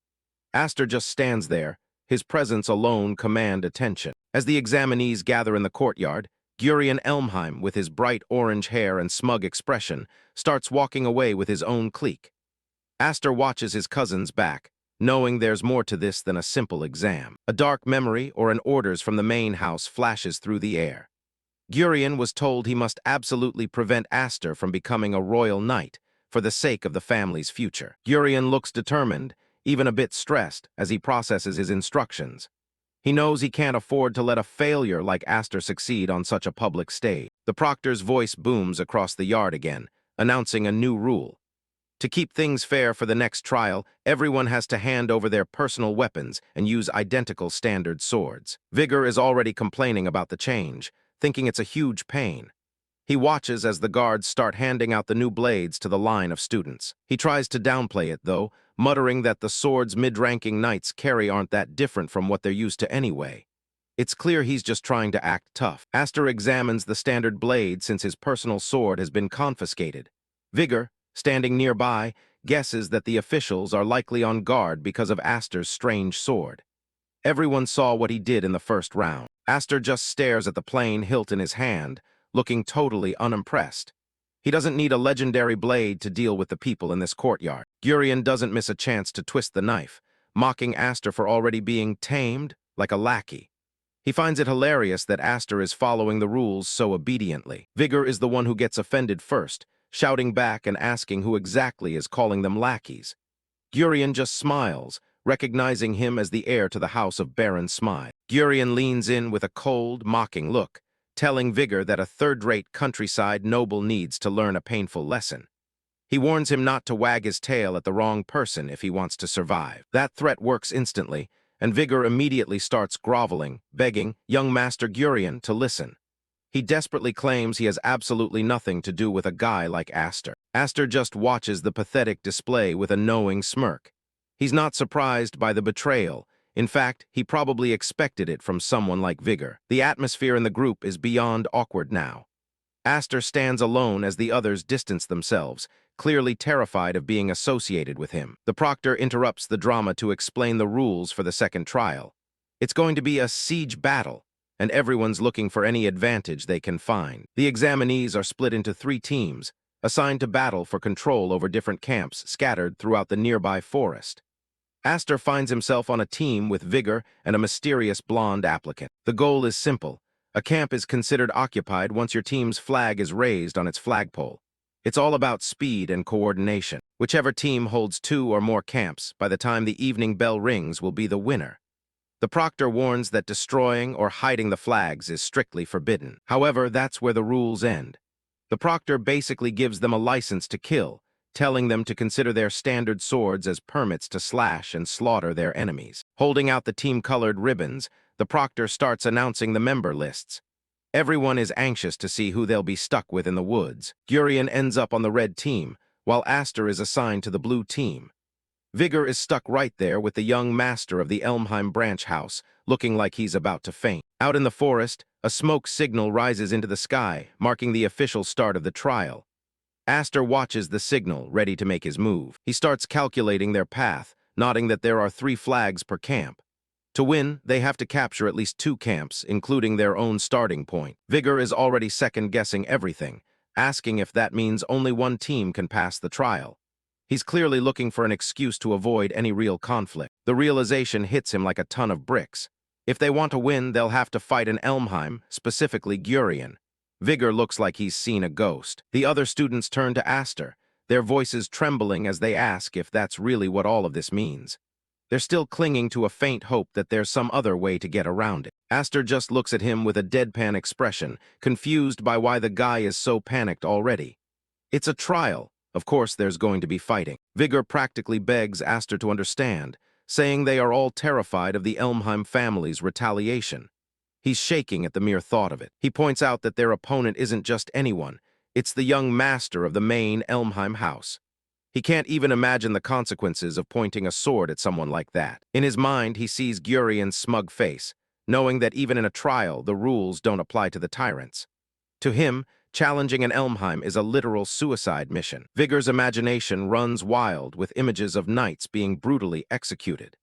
Aster just stands there, his presence alone command attention. As the examinees gather in the courtyard, Gurion Elmheim, with his bright orange hair and smug expression, starts walking away with his own clique. Aster watches his cousins back, knowing there's more to this than a simple exam. A dark memory or an orders from the main house flashes through the air. Gurion was told he must absolutely prevent Aster from becoming a royal knight for the sake of the family's future. Gurion looks determined, even a bit stressed, as he processes his instructions. He knows he can't afford to let a failure like Aster succeed on such a public stage. The proctor's voice booms across the yard again, announcing a new rule. To keep things fair for the next trial, everyone has to hand over their personal weapons and use identical standard swords. Vigor is already complaining about the change, thinking it's a huge pain. He watches as the guards start handing out the new blades to the line of students. He tries to downplay it, though, muttering that the swords mid-ranking knights carry aren't that different from what they're used to anyway. It's clear he's just trying to act tough. Aster examines the standard blade since his personal sword has been confiscated. Vigor, standing nearby, guesses that the officials are likely on guard because of Aster's strange sword. Everyone saw what he did in the first round. Aster just stares at the plain hilt in his hand, looking totally unimpressed. He doesn't need a legendary blade to deal with the people in this courtyard. Gurion doesn't miss a chance to twist the knife, mocking Aster for already being tamed like a lackey. He finds it hilarious that Aster is following the rules so obediently. Vigor is the one who gets offended first, shouting back and asking who exactly is calling them lackeys. Gurion just smiles, recognizing him as the heir to the house of Baron Smythe. Gurion leans in with a cold, mocking look, telling Vigor that a third-rate countryside noble needs to learn a painful lesson. He warns him not to wag his tail at the wrong person if he wants to survive. That threat works instantly, and Vigor immediately starts groveling, begging young Master Gurion to listen. He desperately claims he has absolutely nothing to do with a guy like Aster. Aster just watches the pathetic display with a knowing smirk. He's not surprised by the betrayal. In fact, he probably expected it from someone like Vigor. The atmosphere in the group is beyond awkward now. Aster stands alone as the others distance themselves, clearly terrified of being associated with him. The proctor interrupts the drama to explain the rules for the second trial. It's going to be a siege battle, and everyone's looking for any advantage they can find. The examinees are split into 3 teams, assigned to battle for control over different camps scattered throughout the nearby forest. Aster finds himself on a team with Vigor and a mysterious blonde applicant. The goal is simple. A camp is considered occupied once your team's flag is raised on its flagpole. It's all about speed and coordination. Whichever team holds 2 or more camps by the time the evening bell rings will be the winner. The proctor warns that destroying or hiding the flags is strictly forbidden. However, that's where the rules end. The proctor basically gives them a license to kill, telling them to consider their standard swords as permits to slash and slaughter their enemies. Holding out the team-colored ribbons, the proctor starts announcing the member lists. Everyone is anxious to see who they'll be stuck with in the woods. Gurion ends up on the red team, while Aster is assigned to the blue team. Vigor is stuck right there with the young master of the Elmheim branch house, looking like he's about to faint. Out in the forest, a smoke signal rises into the sky, marking the official start of the trial. Aster watches the signal, ready to make his move. He starts calculating their path, noting that there are 3 flags per camp. To win, they have to capture at least 2 camps, including their own starting point. Vigor is already second-guessing everything, asking if that means only one team can pass the trial. He's clearly looking for an excuse to avoid any real conflict. The realization hits him like a ton of bricks. If they want to win, they'll have to fight an Elmheim, specifically Gurion. Vigor looks like he's seen a ghost. The other students turn to Aster, their voices trembling as they ask if that's really what all of this means. They're still clinging to a faint hope that there's some other way to get around it. Aster just looks at him with a deadpan expression, confused by why the guy is so panicked already. It's a trial. Of course there's going to be fighting. Vigor practically begs Aster to understand, saying they are all terrified of the Elmheim family's retaliation. He's shaking at the mere thought of it. He points out that their opponent isn't just anyone. It's the young master of the main Elmheim house. He can't even imagine the consequences of pointing a sword at someone like that. In his mind, he sees Gurion's smug face, knowing that even in a trial, the rules don't apply to the tyrants. To him, challenging an Elmheim is a literal suicide mission. Vigor's imagination runs wild with images of knights being brutally executed.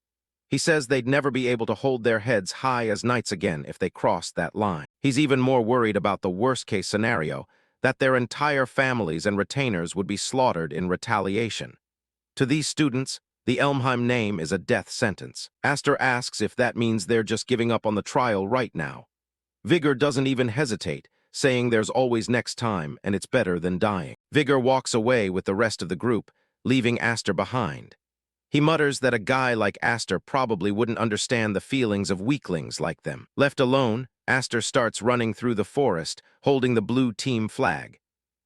He says they'd never be able to hold their heads high as knights again if they crossed that line. He's even more worried about the worst-case scenario, that their entire families and retainers would be slaughtered in retaliation. To these students, the Elmheim name is a death sentence. Aster asks if that means they're just giving up on the trial right now. Vigor doesn't even hesitate, saying there's always next time and it's better than dying. Vigor walks away with the rest of the group, leaving Aster behind. He mutters that a guy like Aster probably wouldn't understand the feelings of weaklings like them. Left alone, Aster starts running through the forest, holding the blue team flag.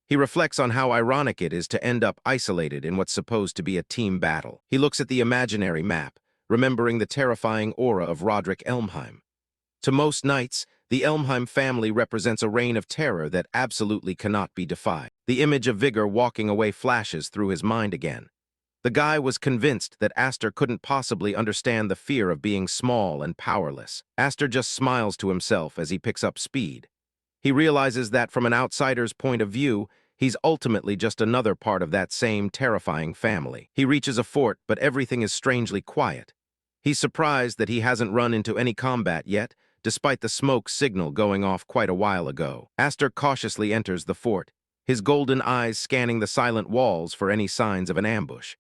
He reflects on how ironic it is to end up isolated in what's supposed to be a team battle. He looks at the imaginary map, remembering the terrifying aura of Roderick Elmheim. To most knights, the Elmheim family represents a reign of terror that absolutely cannot be defied. The image of Vigor walking away flashes through his mind again. The guy was convinced that Aster couldn't possibly understand the fear of being small and powerless. Aster just smiles to himself as he picks up speed. He realizes that from an outsider's point of view, he's ultimately just another part of that same terrifying family. He reaches a fort, but everything is strangely quiet. He's surprised that he hasn't run into any combat yet, despite the smoke signal going off quite a while ago. Aster cautiously enters the fort, his golden eyes scanning the silent walls for any signs of an ambush.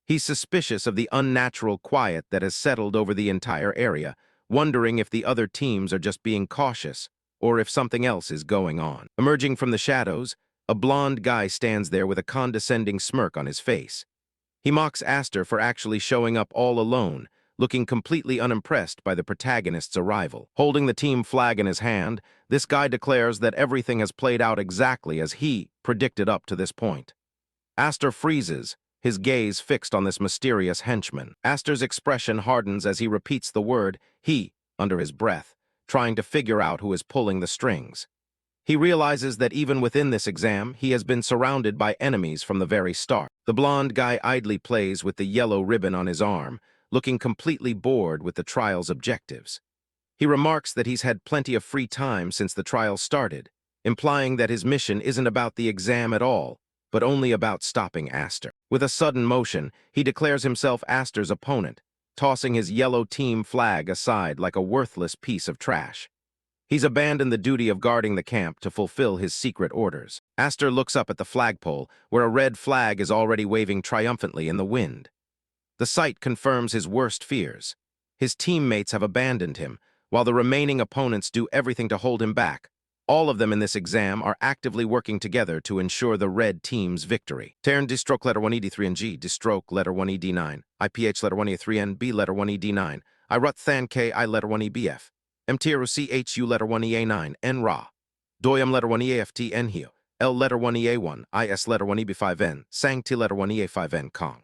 He's suspicious of the unnatural quiet that has settled over the entire area, wondering if the other teams are just being cautious or if something else is going on. Emerging from the shadows, a blond guy stands there with a condescending smirk on his face. He mocks Aster for actually showing up all alone, looking completely unimpressed by the protagonist's arrival. Holding the team flag in his hand, this guy declares that everything has played out exactly as he predicted up to this point. Aster freezes, his gaze fixed on this mysterious henchman. Aster's expression hardens as he repeats the word "he" under his breath, trying to figure out who is pulling the strings. He realizes that even within this exam, he has been surrounded by enemies from the very start. The blond guy idly plays with the yellow ribbon on his arm, looking completely bored with the trial's objectives. He remarks that he's had plenty of free time since the trial started, implying that his mission isn't about the exam at all, but only about stopping Aster. With a sudden motion, he declares himself Aster's opponent, tossing his yellow team flag aside like a worthless piece of trash. He's abandoned the duty of guarding the camp to fulfill his secret orders. Aster looks up at the flagpole, where a red flag is already waving triumphantly in the wind. The sight confirms his worst fears. His teammates have abandoned him, while the remaining opponents do everything to hold him back. All of them in this exam are actively working together to ensure the red team's victory. Tyrant D-stroke letter 1ED3NG, D-stroke letter 1ED9, IPH letter 1E3N, B letter 1ED9, I rut than K, I letter 1EBF, MTRO CHU letter 1EA9, N Ra, Doyum letter 1EAFT, N Hio, L letter 1EA1, IS letter 1EB5N, Sang T letter 1EA5N, Kong.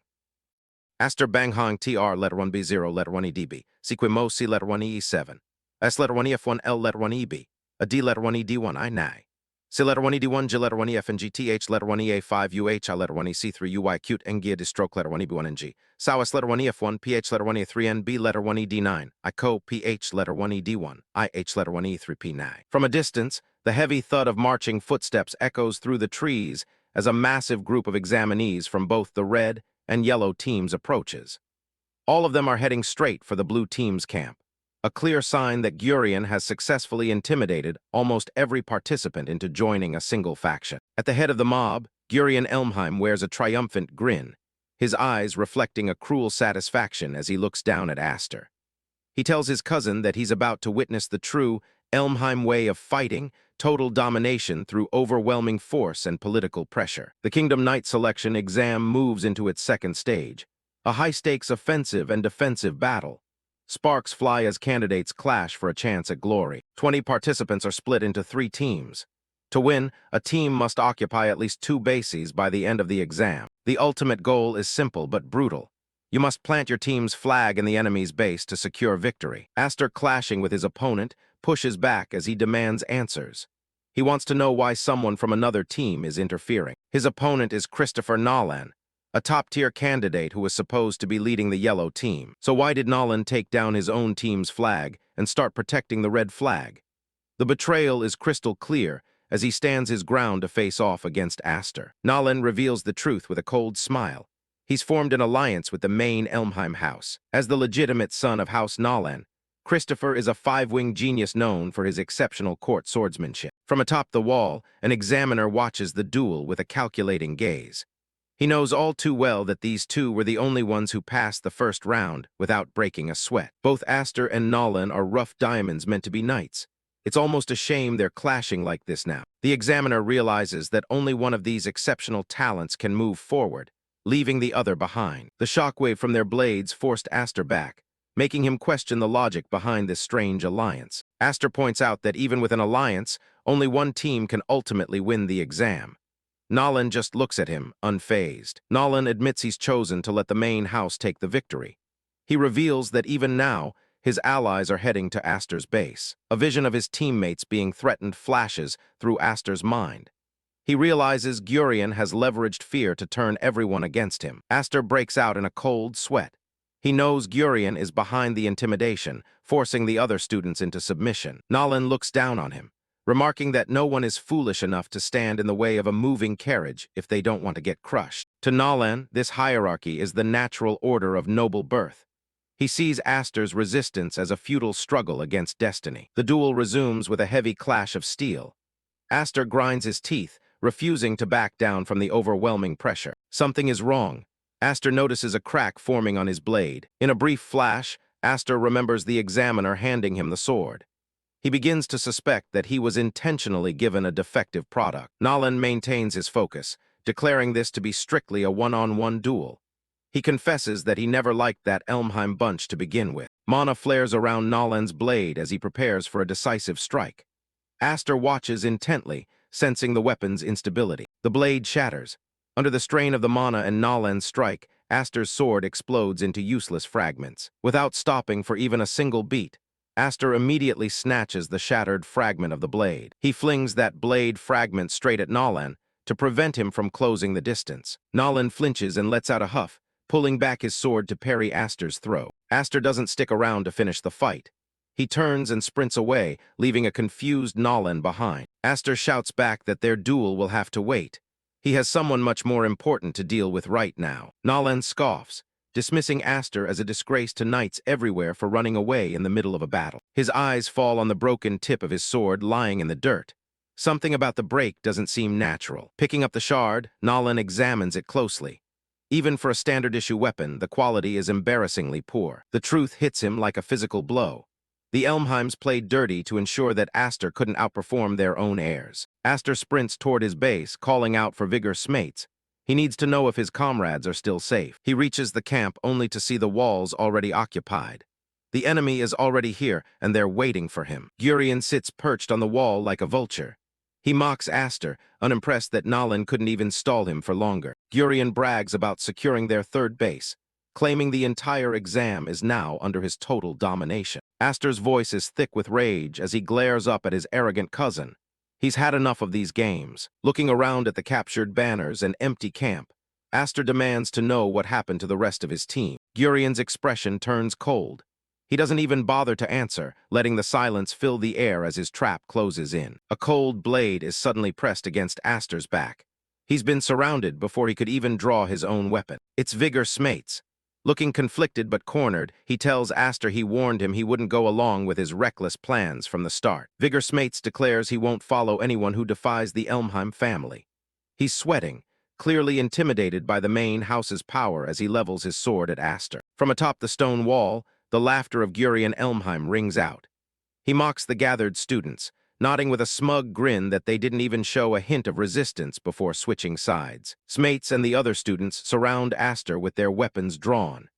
Aster Bang Hong TR letter 1B0 letter 1EDB, Sequim Mo C letter 1EE7, S letter 1EF1, L letter 1EB, a D letter 1ED1, I Nai. C letter 1 D1, G letter 1 F and G T H letter 1 A5 UH I letter 1 C3 UY cute and Gia stroke letter 1 B1 and G. Sawas letter 1 F1 PH letter 1 A3 N B letter 1 D9. I co PH letter 1 D1. IH letter 1 E3 P9. From a distance, the heavy thud of marching footsteps echoes through the trees as a massive group of examinees from both the red and yellow teams approaches. All of them are heading straight for the blue team's camp, a clear sign that Gurion has successfully intimidated almost every participant into joining a single faction. At the head of the mob, Gurion Elmheim wears a triumphant grin, his eyes reflecting a cruel satisfaction as he looks down at Aster. He tells his cousin that he's about to witness the true Elmheim way of fighting, total domination through overwhelming force and political pressure. The Kingdom Knight selection exam moves into its second stage, a high-stakes offensive and defensive battle. Sparks fly as candidates clash for a chance at glory. 20 participants are split into 3 teams. To win, a team must occupy at least 2 bases by the end of the exam. The ultimate goal is simple but brutal. You must plant your team's flag in the enemy's base to secure victory. Aster, clashing with his opponent, pushes back as he demands answers. He wants to know why someone from another team is interfering. His opponent is Christopher Nolan, a top-tier candidate who was supposed to be leading the yellow team. So why did Nolan take down his own team's flag and start protecting the red flag? The betrayal is crystal clear as he stands his ground to face off against Aster. Nolan reveals the truth with a cold smile. He's formed an alliance with the main Elmheim house. As the legitimate son of House Nolan, Christopher is a 5-winged genius known for his exceptional court swordsmanship. From atop the wall, an examiner watches the duel with a calculating gaze. He knows all too well that these two were the only ones who passed the first round without breaking a sweat. Both Aster and Nolan are rough diamonds meant to be knights. It's almost a shame they're clashing like this now. The examiner realizes that only one of these exceptional talents can move forward, leaving the other behind. The shockwave from their blades forced Aster back, making him question the logic behind this strange alliance. Aster points out that even with an alliance, only one team can ultimately win the exam. Nolan just looks at him, unfazed. Nolan admits he's chosen to let the main house take the victory. He reveals that even now, his allies are heading to Aster's base. A vision of his teammates being threatened flashes through Aster's mind. He realizes Gurion has leveraged fear to turn everyone against him. Aster breaks out in a cold sweat. He knows Gurion is behind the intimidation, forcing the other students into submission. Nolan looks down on him, remarking that no one is foolish enough to stand in the way of a moving carriage if they don't want to get crushed. To Nolan, this hierarchy is the natural order of noble birth. He sees Aster's resistance as a futile struggle against destiny. The duel resumes with a heavy clash of steel. Aster grinds his teeth, refusing to back down from the overwhelming pressure. Something is wrong. Aster notices a crack forming on his blade. In a brief flash, Aster remembers the examiner handing him the sword. He begins to suspect that he was intentionally given a defective product. Nolan maintains his focus, declaring this to be strictly a one-on-one duel. He confesses that he never liked that Elmheim bunch to begin with. Mana flares around Nolan's blade as he prepares for a decisive strike. Aster watches intently, sensing the weapon's instability. The blade shatters. Under the strain of the mana and Nolan's strike, Aster's sword explodes into useless fragments. Without stopping for even a single beat, Aster immediately snatches the shattered fragment of the blade. He flings that blade fragment straight at Nolan to prevent him from closing the distance. Nolan flinches and lets out a huff, pulling back his sword to parry Aster's throw. Aster doesn't stick around to finish the fight. He turns and sprints away, leaving a confused Nolan behind. Aster shouts back that their duel will have to wait. He has someone much more important to deal with right now. Nolan scoffs, dismissing Aster as a disgrace to knights everywhere for running away in the middle of a battle. His eyes fall on the broken tip of his sword lying in the dirt. Something about the break doesn't seem natural. Picking up the shard, Nolan examines it closely. Even for a standard-issue weapon, the quality is embarrassingly poor. The truth hits him like a physical blow. The Elmheims played dirty to ensure that Aster couldn't outperform their own heirs. Aster sprints toward his base, calling out for vigorous mates. He needs to know if his comrades are still safe. He reaches the camp only to see the walls already occupied. The enemy is already here, and they're waiting for him. Gurion sits perched on the wall like a vulture. He mocks Aster, unimpressed that Nolan couldn't even stall him for longer. Gurion brags about securing their third base, claiming the entire exam is now under his total domination. Aster's voice is thick with rage as he glares up at his arrogant cousin. He's had enough of these games. Looking around at the captured banners and empty camp, Aster demands to know what happened to the rest of his team. Gurian's expression turns cold. He doesn't even bother to answer, letting the silence fill the air as his trap closes in. A cold blade is suddenly pressed against Aster's back. He's been surrounded before he could even draw his own weapon. It's Vigor Smates. Looking conflicted but cornered, he tells Aster he warned him he wouldn't go along with his reckless plans from the start. Vigor Smates declares he won't follow anyone who defies the Elmheim family. He's sweating, clearly intimidated by the main house's power as he levels his sword at Aster. From atop the stone wall, the laughter of Gurian Elmheim rings out. He mocks the gathered students, nodding with a smug grin that they didn't even show a hint of resistance before switching sides. Smates and the other students surround Aster with their weapons drawn.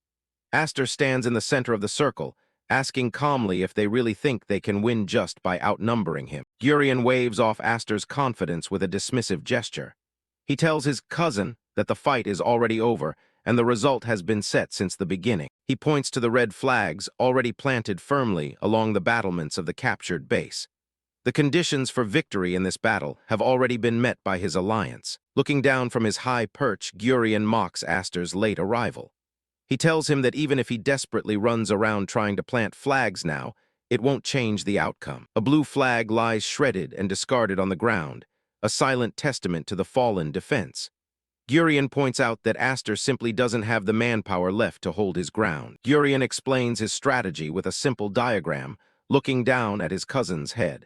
Aster stands in the center of the circle, asking calmly if they really think they can win just by outnumbering him. Gurian waves off Aster's confidence with a dismissive gesture. He tells his cousin that the fight is already over and the result has been set since the beginning. He points to the red flags already planted firmly along the battlements of the captured base. The conditions for victory in this battle have already been met by his alliance. Looking down from his high perch, Gurian mocks Aster's late arrival. He tells him that even if he desperately runs around trying to plant flags now, it won't change the outcome. A blue flag lies shredded and discarded on the ground, a silent testament to the fallen defense. Gurian points out that Aster simply doesn't have the manpower left to hold his ground. Gurian explains his strategy with a simple diagram, looking down at his cousin's head.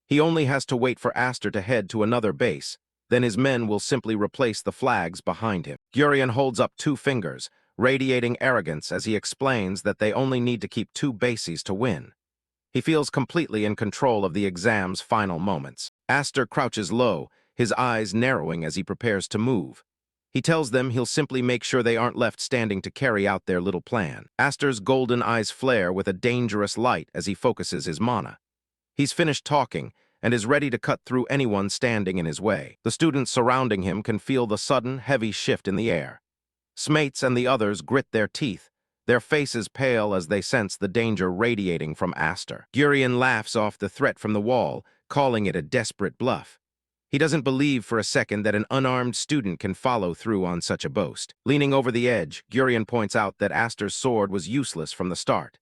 He only has to wait for Aster to head to another base, then his men will simply replace the flags behind him. Gurian holds up 2 fingers, radiating arrogance as he explains that they only need to keep 2 bases to win. He feels completely in control of the exam's final moments. Aster crouches low, his eyes narrowing as he prepares to move. He tells them he'll simply make sure they aren't left standing to carry out their little plan. Aster's golden eyes flare with a dangerous light as he focuses his mana. He's finished talking and is ready to cut through anyone standing in his way. The students surrounding him can feel the sudden, heavy shift in the air. Smates and the others grit their teeth, their faces pale as they sense the danger radiating from Aster. Gurian laughs off the threat from the wall, calling it a desperate bluff. He doesn't believe for a second that an unarmed student can follow through on such a boast. Leaning over the edge, Gurian points out that Aster's sword was useless from the start.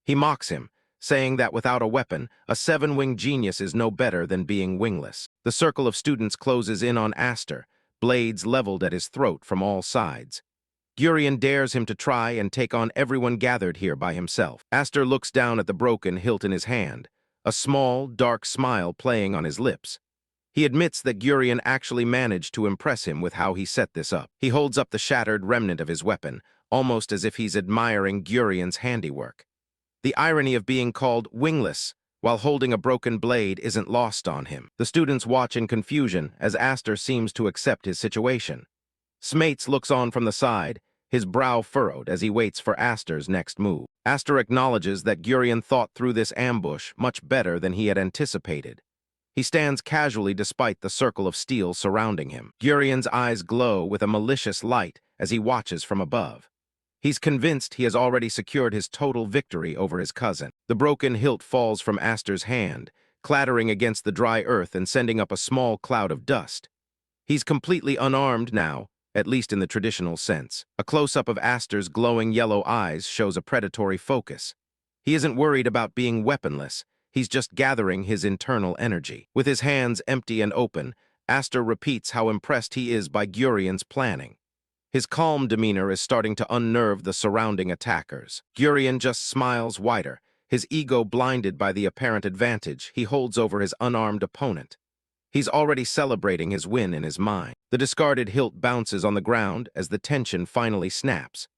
He mocks him, saying that without a weapon, a 7-winged genius is no better than being wingless. The circle of students closes in on Aster, blades leveled at his throat from all sides. Gurian dares him to try and take on everyone gathered here by himself. Aster looks down at the broken hilt in his hand, a small, dark smile playing on his lips. He admits that Gurian actually managed to impress him with how he set this up. He holds up the shattered remnant of his weapon, almost as if he's admiring Gurian's handiwork. The irony of being called wingless while holding a broken blade isn't lost on him. The students watch in confusion as Aster seems to accept his situation. Smates looks on from the side, his brow furrowed as he waits for Aster's next move. Aster acknowledges that Gurian thought through this ambush much better than he had anticipated. He stands casually despite the circle of steel surrounding him. Gurian's eyes glow with a malicious light as he watches from above. He's convinced he has already secured his total victory over his cousin. The broken hilt falls from Aster's hand, clattering against the dry earth and sending up a small cloud of dust. He's completely unarmed now, at least in the traditional sense. A close-up of Aster's glowing yellow eyes shows a predatory focus. He isn't worried about being weaponless. He's just gathering his internal energy. With his hands empty and open, Aster repeats how impressed he is by Gurian's planning. His calm demeanor is starting to unnerve the surrounding attackers. Gurian just smiles wider, his ego blinded by the apparent advantage he holds over his unarmed opponent. He's already celebrating his win in his mind. The discarded hilt bounces on the ground as the tension finally snaps.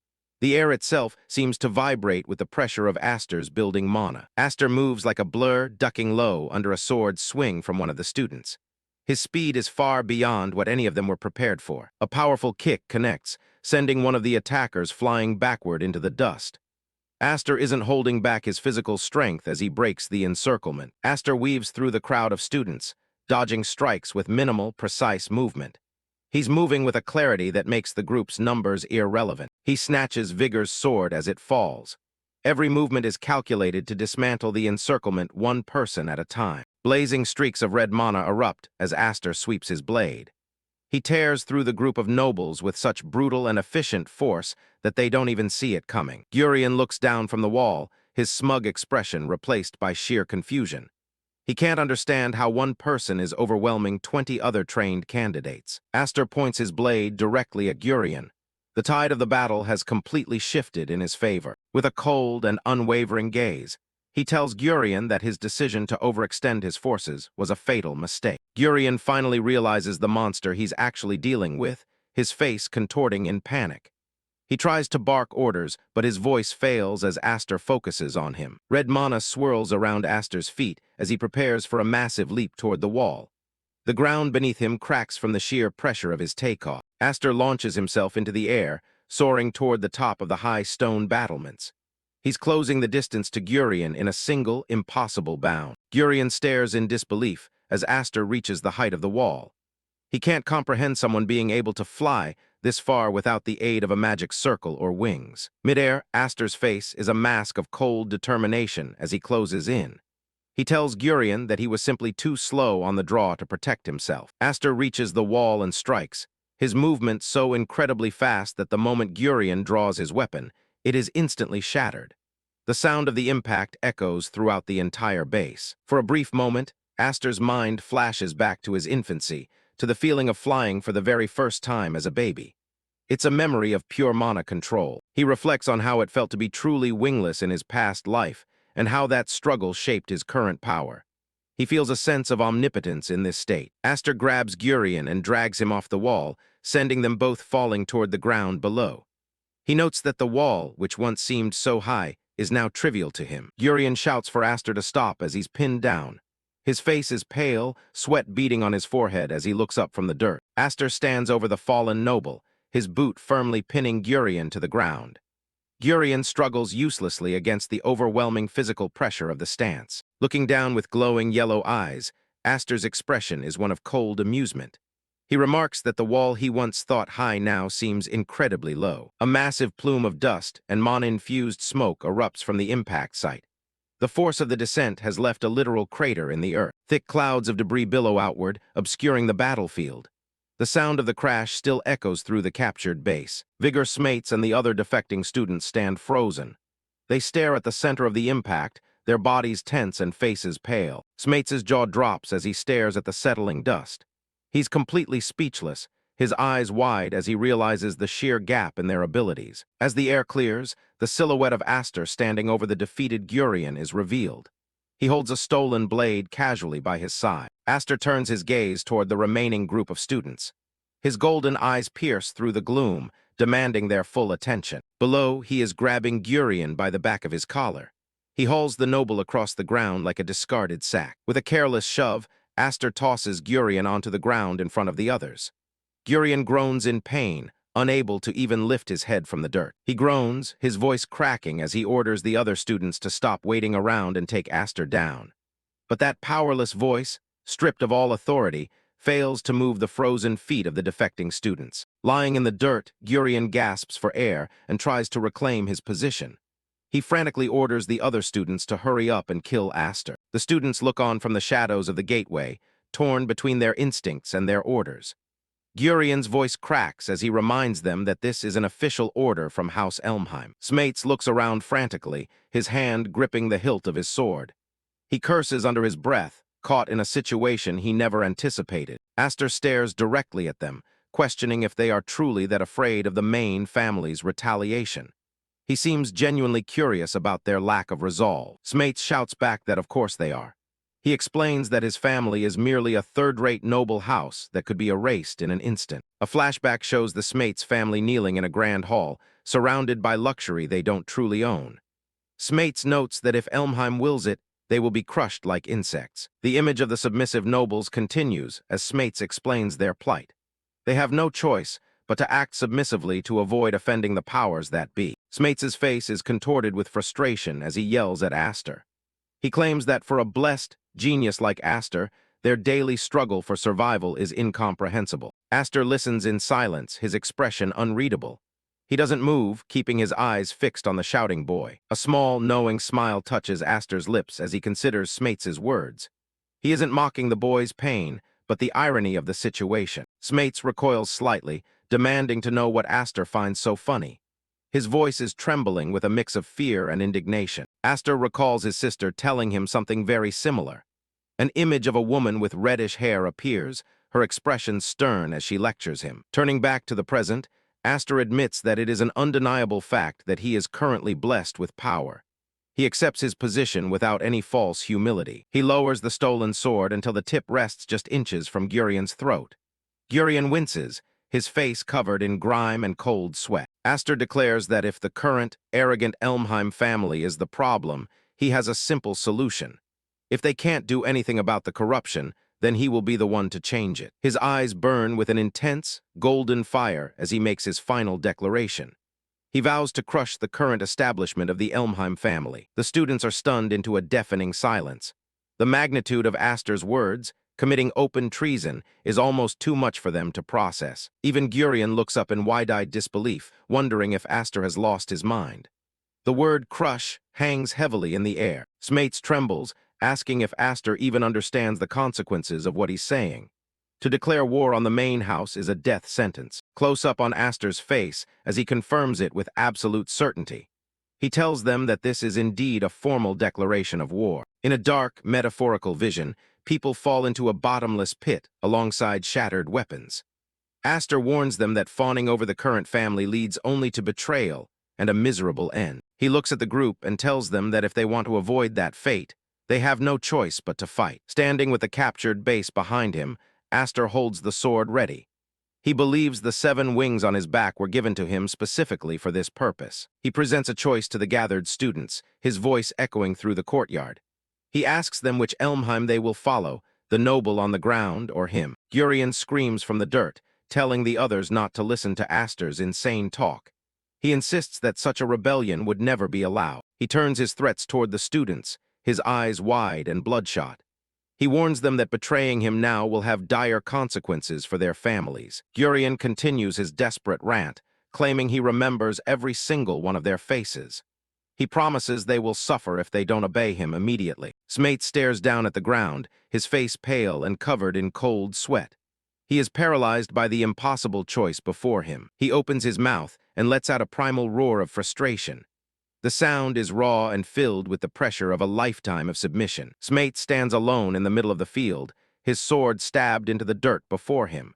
The air itself seems to vibrate with the pressure of Aster's building mana. Aster moves like a blur, ducking low under a sword swing from one of the students. His speed is far beyond what any of them were prepared for. A powerful kick connects, sending one of the attackers flying backward into the dust. Aster isn't holding back his physical strength as he breaks the encirclement. Aster weaves through the crowd of students, dodging strikes with minimal, precise movement. He's moving with a clarity that makes the group's numbers irrelevant. He snatches Vigor's sword as it falls. Every movement is calculated to dismantle the encirclement one person at a time. Blazing streaks of red mana erupt as Aster sweeps his blade. He tears through the group of nobles with such brutal and efficient force that they don't even see it coming. Gurion looks down from the wall, his smug expression replaced by sheer confusion. He can't understand how one person is overwhelming 20 other trained candidates. Aster points his blade directly at Gurion. The tide of the battle has completely shifted in his favor. With a cold and unwavering gaze, he tells Gurion that his decision to overextend his forces was a fatal mistake. Gurion finally realizes the monster he's actually dealing with, his face contorting in panic. He tries to bark orders, but his voice fails as Aster focuses on him. Red mana swirls around Aster's feet as he prepares for a massive leap toward the wall. The ground beneath him cracks from the sheer pressure of his takeoff. Aster launches himself into the air, soaring toward the top of the high stone battlements. He's closing the distance to Gurion in a single, impossible bound. Gurion stares in disbelief as Aster reaches the height of the wall. He can't comprehend someone being able to fly this far without the aid of a magic circle or wings. Midair, Aster's face is a mask of cold determination as he closes in. He tells Gurion that he was simply too slow on the draw to protect himself. Aster reaches the wall and strikes, his movement so incredibly fast that the moment Gurion draws his weapon, it is instantly shattered. The sound of the impact echoes throughout the entire base. For a brief moment, Aster's mind flashes back to his infancy, to the feeling of flying for the very first time as a baby. It's a memory of pure mana control. He reflects on how it felt to be truly wingless in his past life, and how that struggle shaped his current power. He feels a sense of omnipotence in this state. Aster grabs Gurion and drags him off the wall, sending them both falling toward the ground below. He notes that the wall, which once seemed so high, is now trivial to him. Gurion shouts for Aster to stop as he's pinned down. His face is pale, sweat beading on his forehead as he looks up from the dirt. Aster stands over the fallen noble, his boot firmly pinning Gurion to the ground. Gurion struggles uselessly against the overwhelming physical pressure of the stance. Looking down with glowing yellow eyes, Aster's expression is one of cold amusement. He remarks that the wall he once thought high now seems incredibly low. A massive plume of dust and mana-infused smoke erupts from the impact site. The force of the descent has left a literal crater in the earth. Thick clouds of debris billow outward, obscuring the battlefield. The sound of the crash still echoes through the captured base. Vigor Smates and the other defecting students stand frozen. They stare at the center of the impact, their bodies tense and faces pale. Smates' jaw drops as he stares at the settling dust. He's completely speechless, his eyes wide as he realizes the sheer gap in their abilities. As the air clears, the silhouette of Aster standing over the defeated Gurion is revealed. He holds a stolen blade casually by his side. Aster turns his gaze toward the remaining group of students. His golden eyes pierce through the gloom, demanding their full attention. Below, he is grabbing Gurion by the back of his collar. He hauls the noble across the ground like a discarded sack. With a careless shove, Aster tosses Gurion onto the ground in front of the others. Gurion groans in pain, unable to even lift his head from the dirt. He groans, his voice cracking as he orders the other students to stop waiting around and take Aster down. But that powerless voice, stripped of all authority, fails to move the frozen feet of the defecting students. Lying in the dirt, Gurion gasps for air and tries to reclaim his position. He frantically orders the other students to hurry up and kill Aster. The students look on from the shadows of the gateway, torn between their instincts and their orders. Gurion's voice cracks as he reminds them that this is an official order from House Elmheim. Smates looks around frantically, his hand gripping the hilt of his sword. He curses under his breath, caught in a situation he never anticipated. Aster stares directly at them, questioning if they are truly that afraid of the main family's retaliation. He seems genuinely curious about their lack of resolve. Smates shouts back that of course they are. He explains that his family is merely a third-rate noble house that could be erased in an instant. A flashback shows the Smates family kneeling in a grand hall, surrounded by luxury they don't truly own. Smates notes that if Elmheim wills it, they will be crushed like insects. The image of the submissive nobles continues as Smates explains their plight. They have no choice but to act submissively to avoid offending the powers that be. Smates' face is contorted with frustration as he yells at Aster. He claims that for a blessed genius like Aster, their daily struggle for survival is incomprehensible. Aster listens in silence, his expression unreadable. He doesn't move, keeping his eyes fixed on the shouting boy. A small, knowing smile touches Aster's lips as he considers Smates' words. He isn't mocking the boy's pain, but the irony of the situation. Smates recoils slightly, demanding to know what Aster finds so funny. His voice is trembling with a mix of fear and indignation. Aster recalls his sister telling him something very similar. An image of a woman with reddish hair appears, her expression stern as she lectures him. Turning back to the present, Aster admits that it is an undeniable fact that he is currently blessed with power. He accepts his position without any false humility. He lowers the stolen sword until the tip rests just inches from Gurion's throat. Gurion winces, his face covered in grime and cold sweat. Aster declares that if the current, arrogant Elmheim family is the problem, he has a simple solution. If they can't do anything about the corruption, then he will be the one to change it. His eyes burn with an intense, golden fire as he makes his final declaration. He vows to crush the current establishment of the Elmheim family. The students are stunned into a deafening silence. The magnitude of Aster's words, committing open treason, is almost too much for them to process. Even Gurion looks up in wide-eyed disbelief, wondering if Aster has lost his mind. The word crush hangs heavily in the air. Smates trembles, asking if Aster even understands the consequences of what he's saying. To declare war on the main house is a death sentence. Close up on Aster's face as he confirms it with absolute certainty. He tells them that this is indeed a formal declaration of war. In a dark, metaphorical vision, people fall into a bottomless pit alongside shattered weapons. Aster warns them that fawning over the current family leads only to betrayal and a miserable end. He looks at the group and tells them that if they want to avoid that fate, they have no choice but to fight. Standing with the captured base behind him, Aster holds the sword ready. He believes the 7 wings on his back were given to him specifically for this purpose. He presents a choice to the gathered students, his voice echoing through the courtyard. He asks them which Elmheim they will follow, the noble on the ground or him. Gurion screams from the dirt, telling the others not to listen to Aster's insane talk. He insists that such a rebellion would never be allowed. He turns his threats toward the students, his eyes wide and bloodshot. He warns them that betraying him now will have dire consequences for their families. Gurion continues his desperate rant, claiming he remembers every single one of their faces. He promises they will suffer if they don't obey him immediately. Smate stares down at the ground, his face pale and covered in cold sweat. He is paralyzed by the impossible choice before him. He opens his mouth and lets out a primal roar of frustration. The sound is raw and filled with the pressure of a lifetime of submission. Smate stands alone in the middle of the field, his sword stabbed into the dirt before him.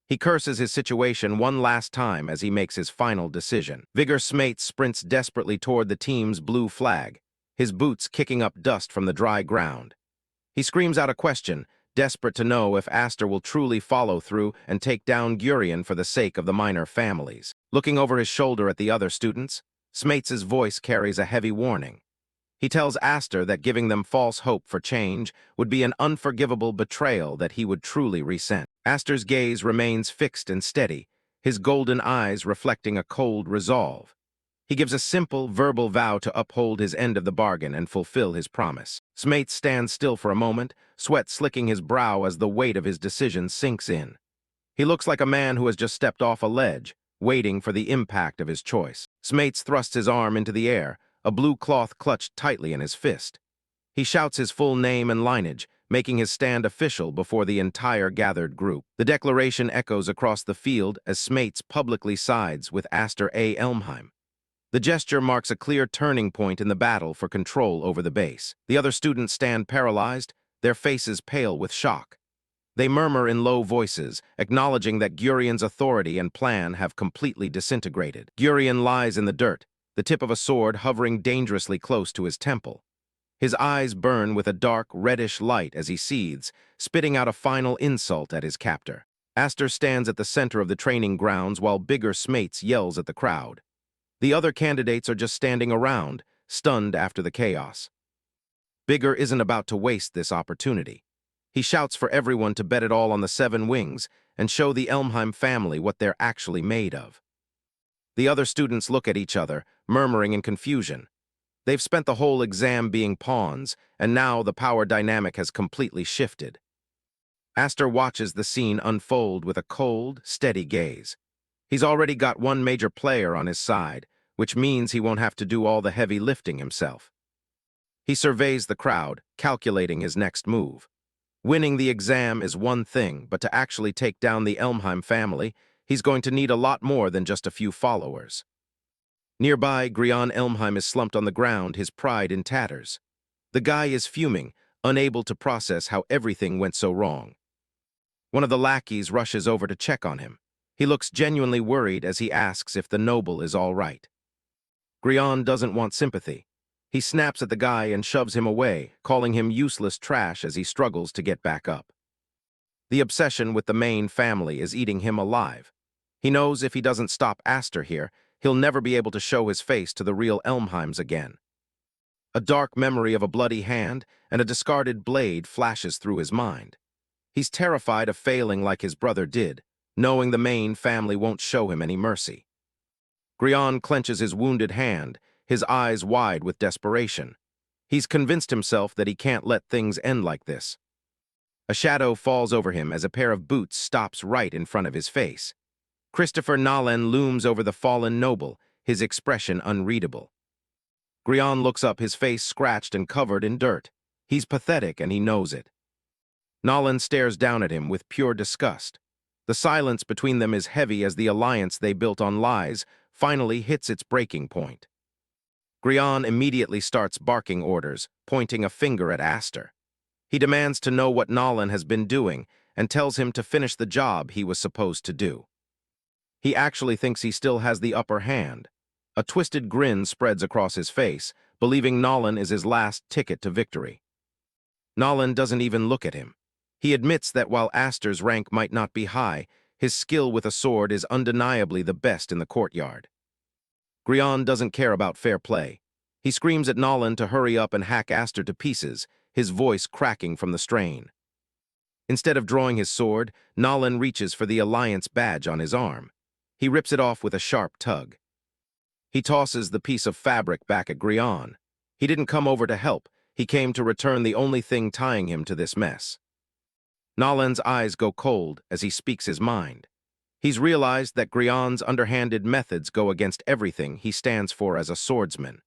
He curses his situation one last time as he makes his final decision. Vigor Smate sprints desperately toward the team's blue flag, his boots kicking up dust from the dry ground. He screams out a question, desperate to know if Aster will truly follow through and take down Gurion for the sake of the minor families. Looking over his shoulder at the other students, Smates' voice carries a heavy warning. He tells Aster that giving them false hope for change would be an unforgivable betrayal that he would truly resent. Aster's gaze remains fixed and steady, his golden eyes reflecting a cold resolve. He gives a simple, verbal vow to uphold his end of the bargain and fulfill his promise. Smates stands still for a moment, sweat slicking his brow as the weight of his decision sinks in. He looks like a man who has just stepped off a ledge, waiting for the impact of his choice. Smates thrusts his arm into the air, a blue cloth clutched tightly in his fist. He shouts his full name and lineage, making his stand official before the entire gathered group. The declaration echoes across the field as Smates publicly sides with Aster A. Elmheim. The gesture marks a clear turning point in the battle for control over the base. The other students stand paralyzed, their faces pale with shock. They murmur in low voices, acknowledging that Gurion's authority and plan have completely disintegrated. Gurion lies in the dirt, the tip of a sword hovering dangerously close to his temple. His eyes burn with a dark, reddish light as he seethes, spitting out a final insult at his captor. Aster stands at the center of the training grounds while Bigger Smates yells at the crowd. The other candidates are just standing around, stunned after the chaos. Bigger isn't about to waste this opportunity. He shouts for everyone to bet it all on the 7 wings and show the Elmheim family what they're actually made of. The other students look at each other, murmuring in confusion. They've spent the whole exam being pawns, and now the power dynamic has completely shifted. Aster watches the scene unfold with a cold, steady gaze. He's already got one major player on his side, which means he won't have to do all the heavy lifting himself. He surveys the crowd, calculating his next move. Winning the exam is one thing, but to actually take down the Elmheim family, he's going to need a lot more than just a few followers. Nearby, Grian Elmheim is slumped on the ground, his pride in tatters. The guy is fuming, unable to process how everything went so wrong. One of the lackeys rushes over to check on him. He looks genuinely worried as he asks if the noble is all right. Grian doesn't want sympathy. He snaps at the guy and shoves him away, calling him useless trash as he struggles to get back up. The obsession with the main family is eating him alive. He knows if he doesn't stop Aster here, he'll never be able to show his face to the real Elmheims again. A dark memory of a bloody hand and a discarded blade flashes through his mind. He's terrified of failing like his brother did, knowing the main family won't show him any mercy. Grian clenches his wounded hand, his eyes wide with desperation. He's convinced himself that he can't let things end like this. A shadow falls over him as a pair of boots stops right in front of his face. Christopher Nalen looms over the fallen noble, his expression unreadable. Grian looks up, his face scratched and covered in dirt. He's pathetic and he knows it. Nalen stares down at him with pure disgust. The silence between them is heavy as the alliance they built on lies finally hits its breaking point. Grian immediately starts barking orders, pointing a finger at Aster. He demands to know what Nalen has been doing and tells him to finish the job he was supposed to do. He actually thinks he still has the upper hand. A twisted grin spreads across his face, believing Nalen is his last ticket to victory. Nalen doesn't even look at him. He admits that while Aster's rank might not be high, his skill with a sword is undeniably the best in the courtyard. Grian doesn't care about fair play. He screams at Nalen to hurry up and hack Aster to pieces, his voice cracking from the strain. Instead of drawing his sword, Nalen reaches for the Alliance badge on his arm. He rips it off with a sharp tug. He tosses the piece of fabric back at Grian. He didn't come over to help. He came to return the only thing tying him to this mess. Nalen's eyes go cold as he speaks his mind. He's realized that Grian's underhanded methods go against everything he stands for as a swordsman.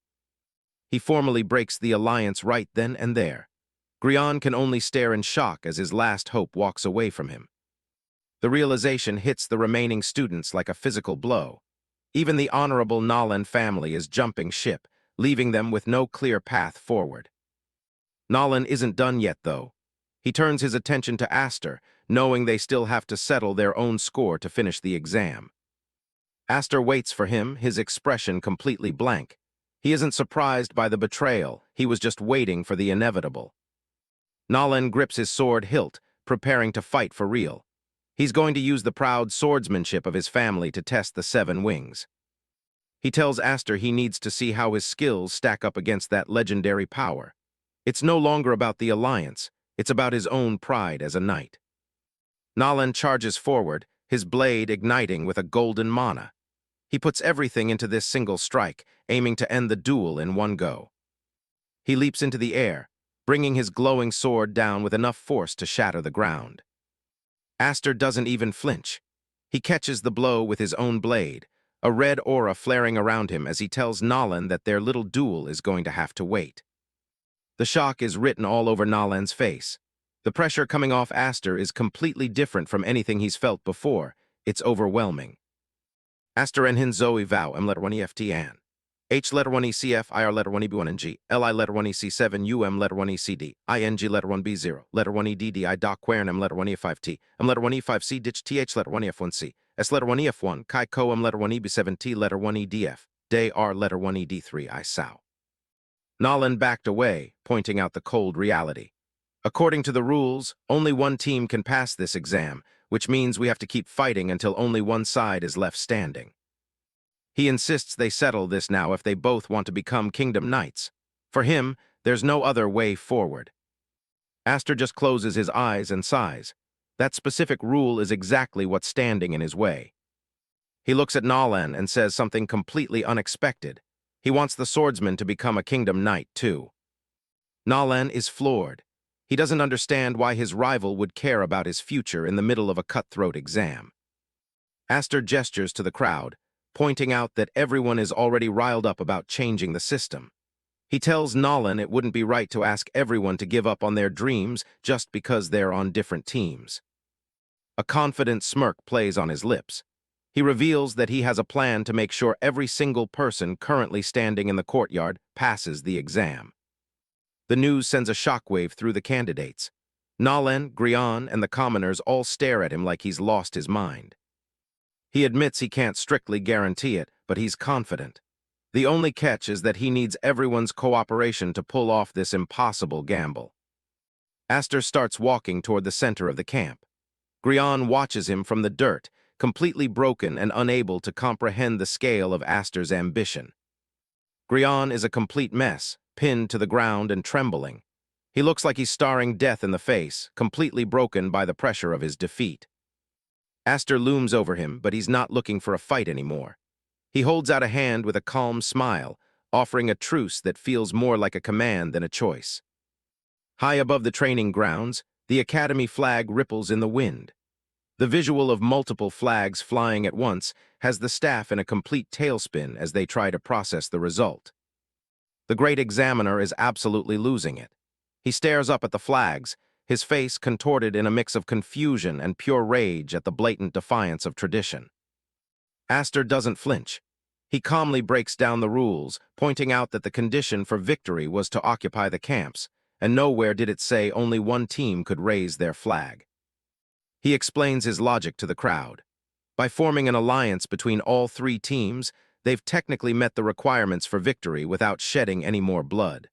He formally breaks the alliance right then and there. Grian can only stare in shock as his last hope walks away from him. The realization hits the remaining students like a physical blow. Even the honorable Nalen family is jumping ship, leaving them with no clear path forward. Nalen isn't done yet, though. He turns his attention to Aster, knowing they still have to settle their own score to finish the exam. Aster waits for him, his expression completely blank. He isn't surprised by the betrayal, he was just waiting for the inevitable. Nalen grips his sword hilt, preparing to fight for real. He's going to use the proud swordsmanship of his family to test the 7 wings. He tells Aster he needs to see how his skills stack up against that legendary power. It's no longer about the alliance, it's about his own pride as a knight. Nalen charges forward, his blade igniting with a golden mana. He puts everything into this single strike, aiming to end the duel in one go. He leaps into the air, bringing his glowing sword down with enough force to shatter the ground. Aster doesn't even flinch. He catches the blow with his own blade, a red aura flaring around him as he tells Nalen that their little duel is going to have to wait. The shock is written all over Nalen's face. The pressure coming off Aster is completely different from anything he's felt before. It's overwhelming. Aster and Hin Zoe vow M letter 1 EFT an. H letter 1 ECF, IR letter 1 EB1 and G, LI letter 1 EC7, UM letter 1 ECD, ING letter 1 B0, letter 1 EDD, I doc quern M letter 1 E5T, M letter 1 E5C, ditch TH letter 1 EF1C, S letter 1 EF1, Chi Co M letter 1 EB7T, letter 1 EDF, Day R letter 1 ED3, I sow. Nalen backed away, pointing out the cold reality. According to the rules, only one team can pass this exam, which means we have to keep fighting until only one side is left standing. He insists they settle this now if they both want to become Kingdom Knights. For him, there's no other way forward. Aster just closes his eyes and sighs. That specific rule is exactly what's standing in his way. He looks at Nalen and says something completely unexpected. He wants the swordsman to become a Kingdom Knight, too. Nalen is floored. He doesn't understand why his rival would care about his future in the middle of a cutthroat exam. Aster gestures to the crowd, pointing out that everyone is already riled up about changing the system. He tells Nolan it wouldn't be right to ask everyone to give up on their dreams just because they're on different teams. A confident smirk plays on his lips. He reveals that he has a plan to make sure every single person currently standing in the courtyard passes the exam. The news sends a shockwave through the candidates. Nolan, Grian, and the commoners all stare at him like he's lost his mind. He admits he can't strictly guarantee it, but he's confident. The only catch is that he needs everyone's cooperation to pull off this impossible gamble. Aster starts walking toward the center of the camp. Grian watches him from the dirt, completely broken and unable to comprehend the scale of Aster's ambition. Grian is a complete mess, pinned to the ground and trembling. He looks like he's staring death in the face, completely broken by the pressure of his defeat. Aster looms over him, but he's not looking for a fight anymore. He holds out a hand with a calm smile, offering a truce that feels more like a command than a choice. High above the training grounds, the academy flag ripples in the wind. The visual of multiple flags flying at once has the staff in a complete tailspin as they try to process the result. The great examiner is absolutely losing it. He stares up at the flags, his face contorted in a mix of confusion and pure rage at the blatant defiance of tradition. Aster doesn't flinch. He calmly breaks down the rules, pointing out that the condition for victory was to occupy the camps, and nowhere did it say only one team could raise their flag. He explains his logic to the crowd. By forming an alliance between all three teams, they've technically met the requirements for victory without shedding any more blood.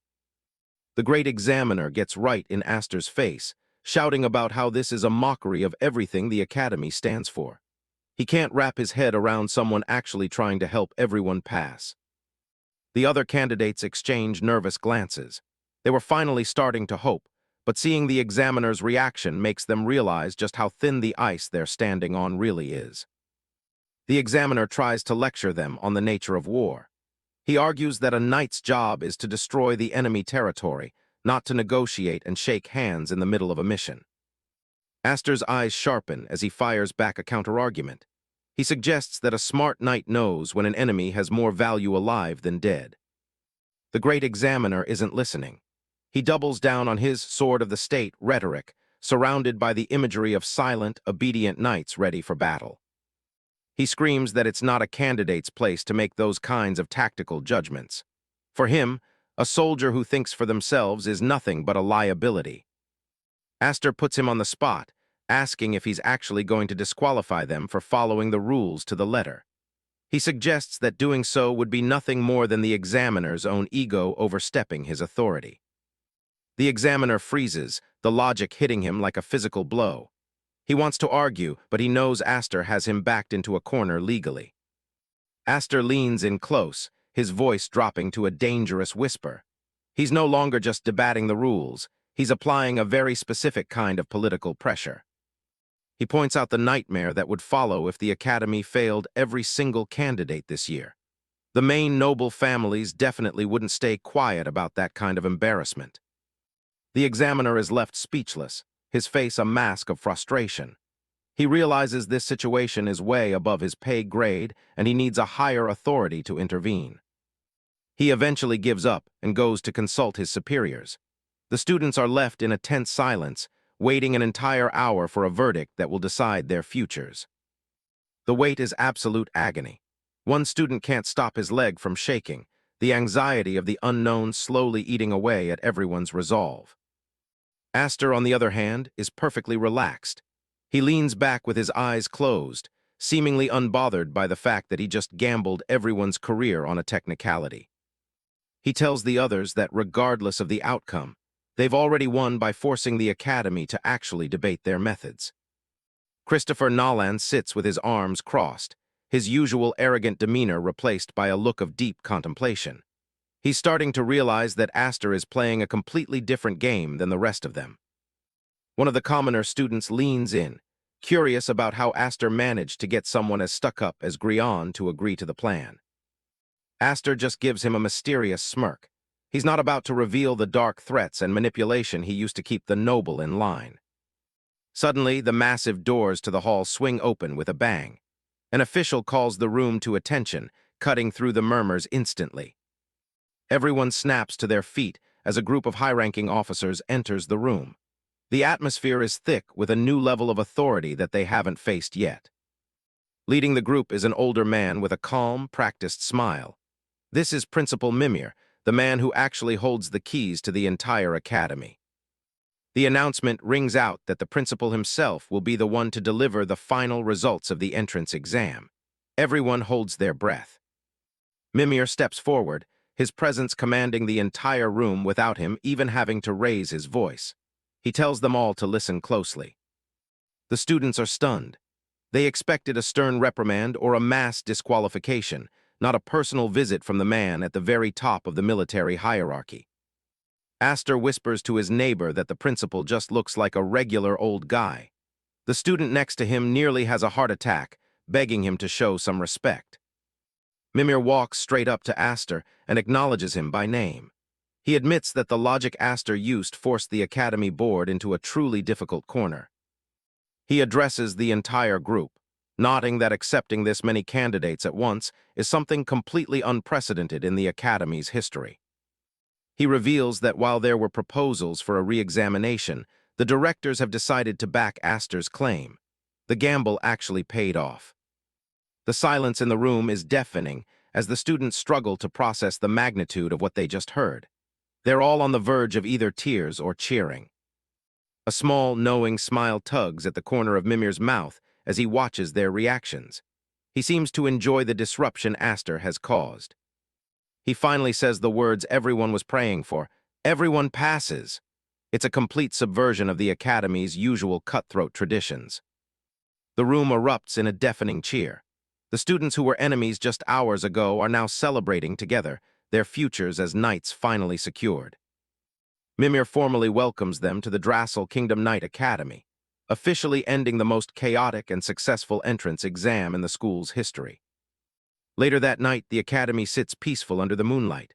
The great examiner gets right in Aster's face, shouting about how this is a mockery of everything the academy stands for. He can't wrap his head around someone actually trying to help everyone pass. The other candidates exchange nervous glances. They were finally starting to hope, but seeing the examiner's reaction makes them realize just how thin the ice they're standing on really is. The examiner tries to lecture them on the nature of war. He argues that a knight's job is to destroy the enemy territory, not to negotiate and shake hands in the middle of a mission. Aster's eyes sharpen as he fires back a counterargument. He suggests that a smart knight knows when an enemy has more value alive than dead. The great examiner isn't listening. He doubles down on his sword of the state rhetoric, surrounded by the imagery of silent, obedient knights ready for battle. He screams that it's not a candidate's place to make those kinds of tactical judgments. For him, a soldier who thinks for themselves is nothing but a liability. Aster puts him on the spot, asking if he's actually going to disqualify them for following the rules to the letter. He suggests that doing so would be nothing more than the examiner's own ego overstepping his authority. The examiner freezes, the logic hitting him like a physical blow. He wants to argue, but he knows Aster has him backed into a corner legally. Aster leans in close, his voice dropping to a dangerous whisper. He's no longer just debating the rules, he's applying a very specific kind of political pressure. He points out the nightmare that would follow if the academy failed every single candidate this year. The main noble families definitely wouldn't stay quiet about that kind of embarrassment. The examiner is left speechless, his face a mask of frustration. He realizes this situation is way above his pay grade and he needs a higher authority to intervene. He eventually gives up and goes to consult his superiors. The students are left in a tense silence, waiting an entire hour for a verdict that will decide their futures. The wait is absolute agony. One student can't stop his leg from shaking, the anxiety of the unknown slowly eating away at everyone's resolve. Aster, on the other hand, is perfectly relaxed. He leans back with his eyes closed, seemingly unbothered by the fact that he just gambled everyone's career on a technicality. He tells the others that regardless of the outcome, they've already won by forcing the academy to actually debate their methods. Christopher Nolan sits with his arms crossed, his usual arrogant demeanor replaced by a look of deep contemplation. He's starting to realize that Aster is playing a completely different game than the rest of them. One of the commoner students leans in, curious about how Aster managed to get someone as stuck-up as Grian to agree to the plan. Aster just gives him a mysterious smirk. He's not about to reveal the dark threats and manipulation he used to keep the noble in line. Suddenly, the massive doors to the hall swing open with a bang. An official calls the room to attention, cutting through the murmurs instantly. Everyone snaps to their feet as a group of high-ranking officers enters the room. The atmosphere is thick with a new level of authority that they haven't faced yet. Leading the group is an older man with a calm, practiced smile. This is Principal Mimir, the man who actually holds the keys to the entire academy. The announcement rings out that the principal himself will be the one to deliver the final results of the entrance exam. Everyone holds their breath. Mimir steps forward, his presence commanding the entire room without him even having to raise his voice. He tells them all to listen closely. The students are stunned. They expected a stern reprimand or a mass disqualification, not a personal visit from the man at the very top of the military hierarchy. Aster whispers to his neighbor that the principal just looks like a regular old guy. The student next to him nearly has a heart attack, begging him to show some respect. Mimir walks straight up to Aster and acknowledges him by name. He admits that the logic Aster used forced the academy board into a truly difficult corner. He addresses the entire group, noting that accepting this many candidates at once is something completely unprecedented in the academy's history. He reveals that while there were proposals for a re-examination, the directors have decided to back Aster's claim. The gamble actually paid off. The silence in the room is deafening as the students struggle to process the magnitude of what they just heard. They're all on the verge of either tears or cheering. A small, knowing smile tugs at the corner of Mimir's mouth as he watches their reactions. He seems to enjoy the disruption Aster has caused. He finally says the words everyone was praying for. Everyone passes. It's a complete subversion of the academy's usual cutthroat traditions. The room erupts in a deafening cheer. The students who were enemies just hours ago are now celebrating together, their futures as knights finally secured. Mimir formally welcomes them to the Drassel Kingdom Knight Academy, officially ending the most chaotic and successful entrance exam in the school's history. Later that night, the academy sits peaceful under the moonlight.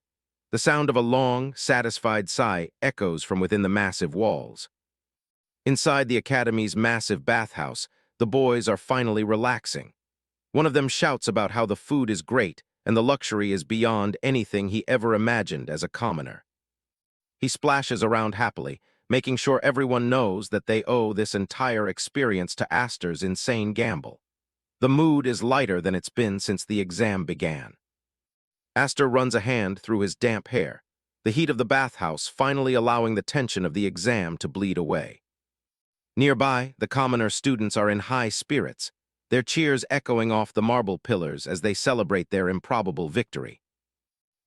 The sound of a long, satisfied sigh echoes from within the massive walls. Inside the academy's massive bathhouse, the boys are finally relaxing. One of them shouts about how the food is great and the luxury is beyond anything he ever imagined as a commoner. He splashes around happily, making sure everyone knows that they owe this entire experience to Aster's insane gamble. The mood is lighter than it's been since the exam began. Aster runs a hand through his damp hair, the heat of the bathhouse finally allowing the tension of the exam to bleed away. Nearby, the commoner students are in high spirits, their cheers echoing off the marble pillars as they celebrate their improbable victory.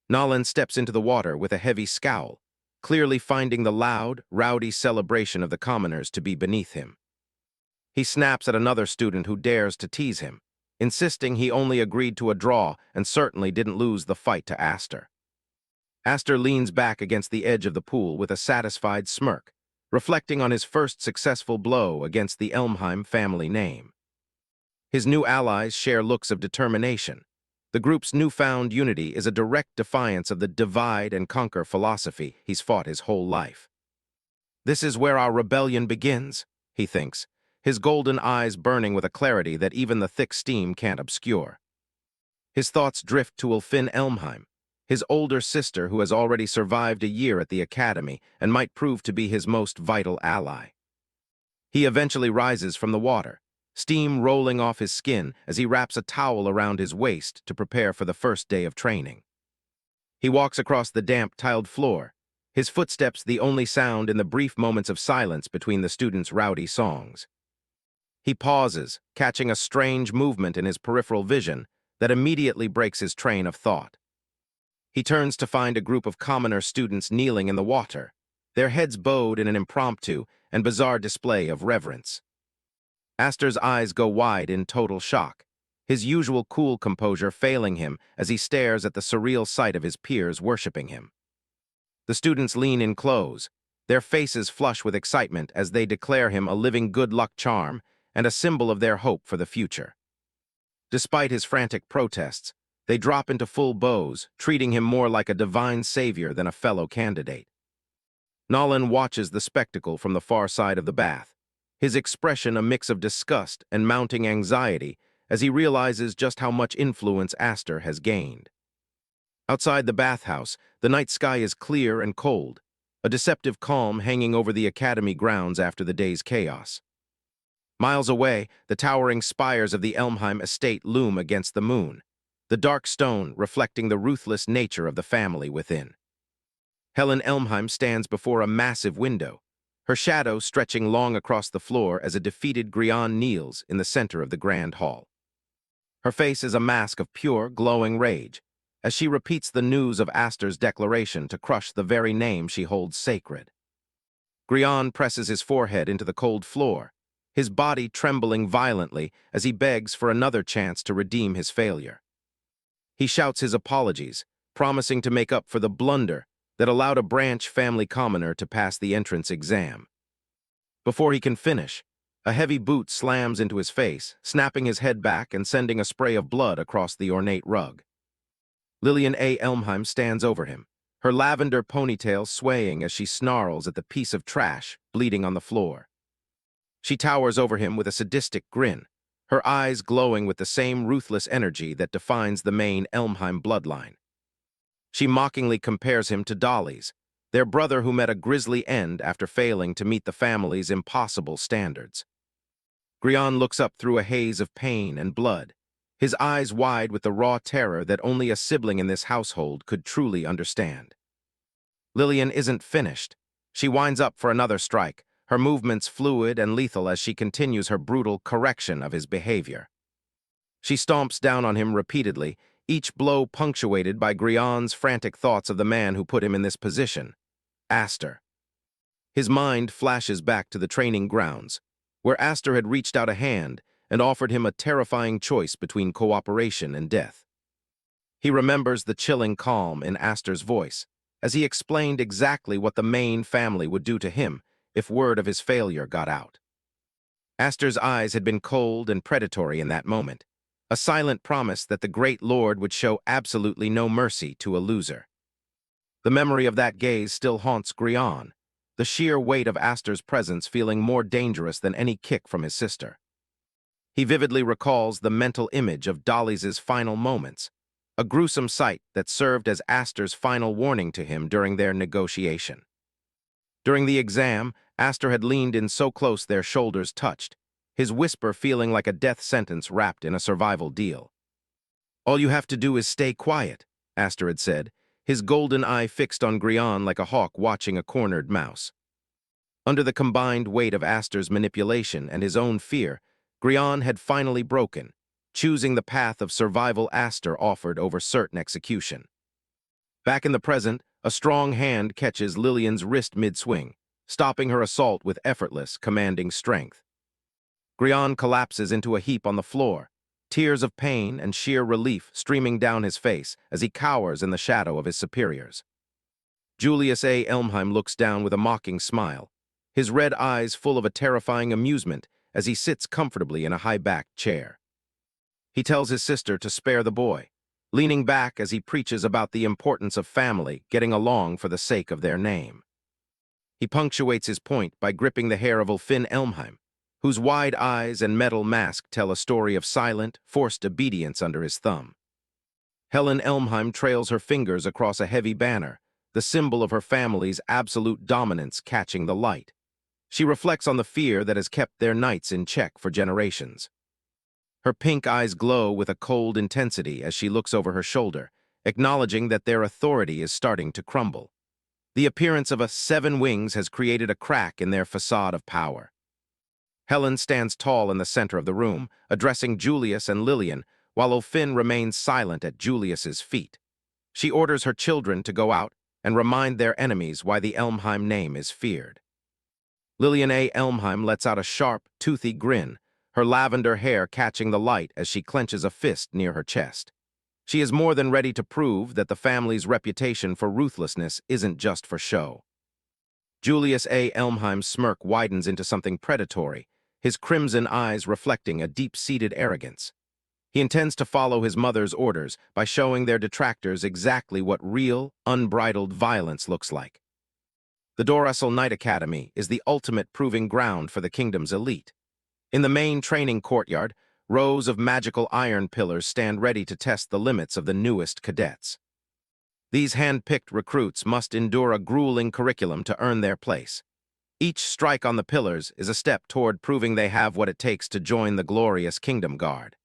Nolan steps into the water with a heavy scowl, clearly finding the loud, rowdy celebration of the commoners to be beneath him. He snaps at another student who dares to tease him, insisting he only agreed to a draw and certainly didn't lose the fight to Aster. Aster leans back against the edge of the pool with a satisfied smirk, reflecting on his first successful blow against the Elmheim family name. His new allies share looks of determination. The group's newfound unity is a direct defiance of the divide-and-conquer philosophy he's fought his whole life. This is where our rebellion begins, he thinks, his golden eyes burning with a clarity that even the thick steam can't obscure. His thoughts drift to Ulfin Elmheim, his older sister who has already survived a year at the academy and might prove to be his most vital ally. He eventually rises from the water, steam rolling off his skin as he wraps a towel around his waist to prepare for the first day of training. He walks across the damp, tiled floor, his footsteps the only sound in the brief moments of silence between the students' rowdy songs. He pauses, catching a strange movement in his peripheral vision that immediately breaks his train of thought. He turns to find a group of commoner students kneeling in the water, their heads bowed in an impromptu and bizarre display of reverence. Aster's eyes go wide in total shock, his usual cool composure failing him as he stares at the surreal sight of his peers worshiping him. The students lean in close, their faces flush with excitement as they declare him a living good luck charm and a symbol of their hope for the future. Despite his frantic protests, they drop into full bows, treating him more like a divine savior than a fellow candidate. Nolan watches the spectacle from the far side of the bath, his expression a mix of disgust and mounting anxiety as he realizes just how much influence Aster has gained. Outside the bathhouse, the night sky is clear and cold, a deceptive calm hanging over the academy grounds after the day's chaos. Miles away, the towering spires of the Elmheim estate loom against the moon, the dark stone reflecting the ruthless nature of the family within. Helen Elmheim stands before a massive window, her shadow stretching long across the floor as a defeated Grian kneels in the center of the grand hall. Her face is a mask of pure, glowing rage, as she repeats the news of Aster's declaration to crush the very name she holds sacred. Grian presses his forehead into the cold floor, his body trembling violently as he begs for another chance to redeem his failure. He shouts his apologies, promising to make up for the blunder that allowed a branch family commoner to pass the entrance exam. Before he can finish, a heavy boot slams into his face, snapping his head back and sending a spray of blood across the ornate rug. Lillian A. Elmheim stands over him, her lavender ponytail swaying as she snarls at the piece of trash bleeding on the floor. She towers over him with a sadistic grin, her eyes glowing with the same ruthless energy that defines the main Elmheim bloodline. She mockingly compares him to Dolly's, their brother who met a grisly end after failing to meet the family's impossible standards. Grian looks up through a haze of pain and blood, his eyes wide with the raw terror that only a sibling in this household could truly understand. Lillian isn't finished. She winds up for another strike, her movements fluid and lethal as she continues her brutal correction of his behavior. She stomps down on him repeatedly, each blow punctuated by Grian's frantic thoughts of the man who put him in this position, Aster. His mind flashes back to the training grounds, where Aster had reached out a hand and offered him a terrifying choice between cooperation and death. He remembers the chilling calm in Aster's voice, as he explained exactly what the main family would do to him if word of his failure got out. Aster's eyes had been cold and predatory in that moment, a silent promise that the great lord would show absolutely no mercy to a loser. The memory of that gaze still haunts Grian, the sheer weight of Aster's presence feeling more dangerous than any kick from his sister. He vividly recalls the mental image of Dolly's final moments, a gruesome sight that served as Aster's final warning to him during their negotiation. During the exam, Aster had leaned in so close their shoulders touched, his whisper feeling like a death sentence wrapped in a survival deal. "All you have to do is stay quiet," Aster had said, his golden eye fixed on Grian like a hawk watching a cornered mouse. Under the combined weight of Aster's manipulation and his own fear, Grian had finally broken, choosing the path of survival Aster offered over certain execution. Back in the present, a strong hand catches Lillian's wrist mid-swing, stopping her assault with effortless, commanding strength. Grian collapses into a heap on the floor, tears of pain and sheer relief streaming down his face as he cowers in the shadow of his superiors. Julius A. Elmheim looks down with a mocking smile, his red eyes full of a terrifying amusement as he sits comfortably in a high-backed chair. He tells his sister to spare the boy, leaning back as he preaches about the importance of family getting along for the sake of their name. He punctuates his point by gripping the hair of Ulfin Elmheim, whose wide eyes and metal mask tell a story of silent, forced obedience under his thumb. Helen Elmheim trails her fingers across a heavy banner, the symbol of her family's absolute dominance catching the light. She reflects on the fear that has kept their knights in check for generations. Her pink eyes glow with a cold intensity as she looks over her shoulder, acknowledging that their authority is starting to crumble. The appearance of a 7 wings has created a crack in their facade of power. Helen stands tall in the center of the room, addressing Julius and Lillian, while Ulfin remains silent at Julius's feet. She orders her children to go out and remind their enemies why the Elmheim name is feared. Lillian A. Elmheim lets out a sharp, toothy grin, her lavender hair catching the light as she clenches a fist near her chest. She is more than ready to prove that the family's reputation for ruthlessness isn't just for show. Julius A. Elmheim's smirk widens into something predatory, his crimson eyes reflecting a deep-seated arrogance. He intends to follow his mother's orders by showing their detractors exactly what real, unbridled violence looks like. The Dorussel Knight Academy is the ultimate proving ground for the kingdom's elite. In the main training courtyard, rows of magical iron pillars stand ready to test the limits of the newest cadets. These hand-picked recruits must endure a grueling curriculum to earn their place. Each strike on the pillars is a step toward proving they have what it takes to join the glorious Kingdom Guard.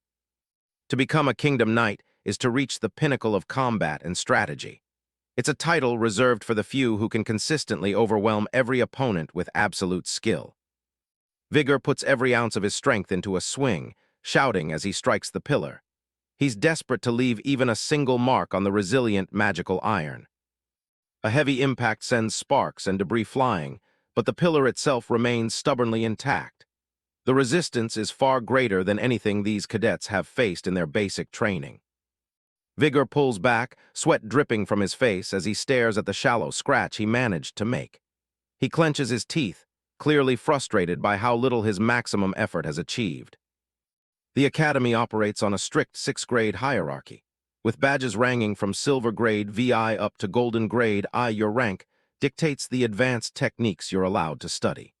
To become a Kingdom Knight is to reach the pinnacle of combat and strategy. It's a title reserved for the few who can consistently overwhelm every opponent with absolute skill. Vigor puts every ounce of his strength into a swing, shouting as he strikes the pillar. He's desperate to leave even a single mark on the resilient magical iron. A heavy impact sends sparks and debris flying, but the pillar itself remains stubbornly intact. The resistance is far greater than anything these cadets have faced in their basic training. Vigor pulls back, sweat dripping from his face as he stares at the shallow scratch he managed to make. He clenches his teeth, clearly frustrated by how little his maximum effort has achieved. The Academy operates on a strict 6th grade hierarchy, with badges ranging from silver grade VI up to golden grade I. Your rank dictates the advanced techniques you're allowed to study.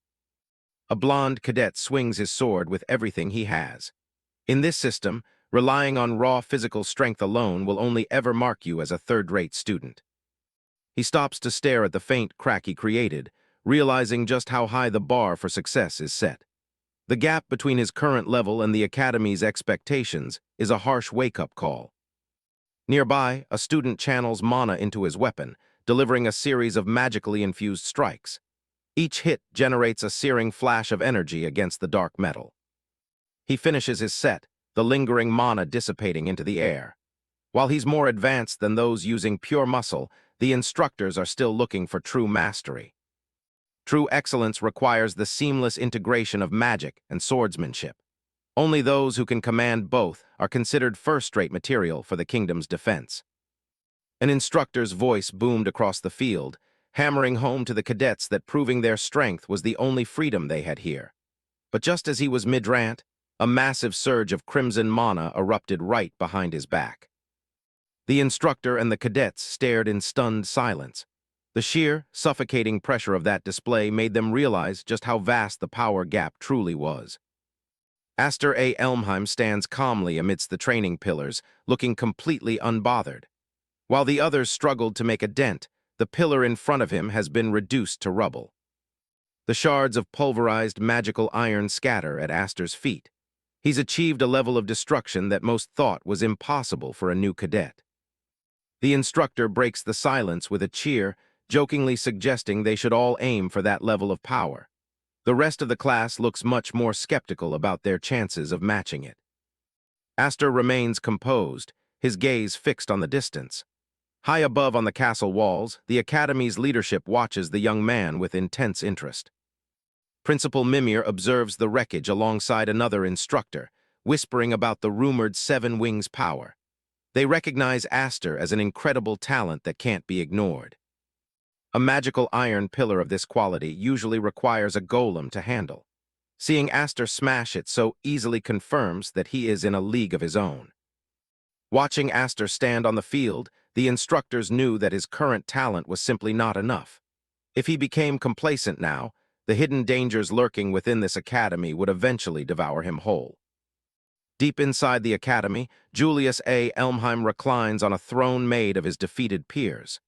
A blonde cadet swings his sword with everything he has. In this system, relying on raw physical strength alone will only ever mark you as a third-rate student. He stops to stare at the faint crack he created, realizing just how high the bar for success is set. The gap between his current level and the Academy's expectations is a harsh wake-up call. Nearby, a student channels mana into his weapon, delivering a series of magically infused strikes. Each hit generates a searing flash of energy against the dark metal. He finishes his set, the lingering mana dissipating into the air. While he's more advanced than those using pure muscle, the instructors are still looking for true mastery. True excellence requires the seamless integration of magic and swordsmanship. Only those who can command both are considered first-rate material for the kingdom's defense. An instructor's voice boomed across the field, hammering home to the cadets that proving their strength was the only freedom they had here. But just as he was mid-rant, a massive surge of crimson mana erupted right behind his back. The instructor and the cadets stared in stunned silence. The sheer, suffocating pressure of that display made them realize just how vast the power gap truly was. Aster A. Elmheim stands calmly amidst the training pillars, looking completely unbothered. While the others struggled to make a dent, the pillar in front of him has been reduced to rubble. The shards of pulverized magical iron scatter at Aster's feet. He's achieved a level of destruction that most thought was impossible for a new cadet. The instructor breaks the silence with a cheer, jokingly suggesting they should all aim for that level of power. The rest of the class looks much more skeptical about their chances of matching it. Aster remains composed, his gaze fixed on the distance. High above on the castle walls, the Academy's leadership watches the young man with intense interest. Principal Mimir observes the wreckage alongside another instructor, whispering about the rumored 7 Wings power. They recognize Aster as an incredible talent that can't be ignored. A magical iron pillar of this quality usually requires a golem to handle. Seeing Aster smash it so easily confirms that he is in a league of his own. Watching Aster stand on the field, the instructors knew that his current talent was simply not enough. If he became complacent now, the hidden dangers lurking within this academy would eventually devour him whole. Deep inside the academy, Julius A. Elmheim reclines on a throne made of his defeated peers.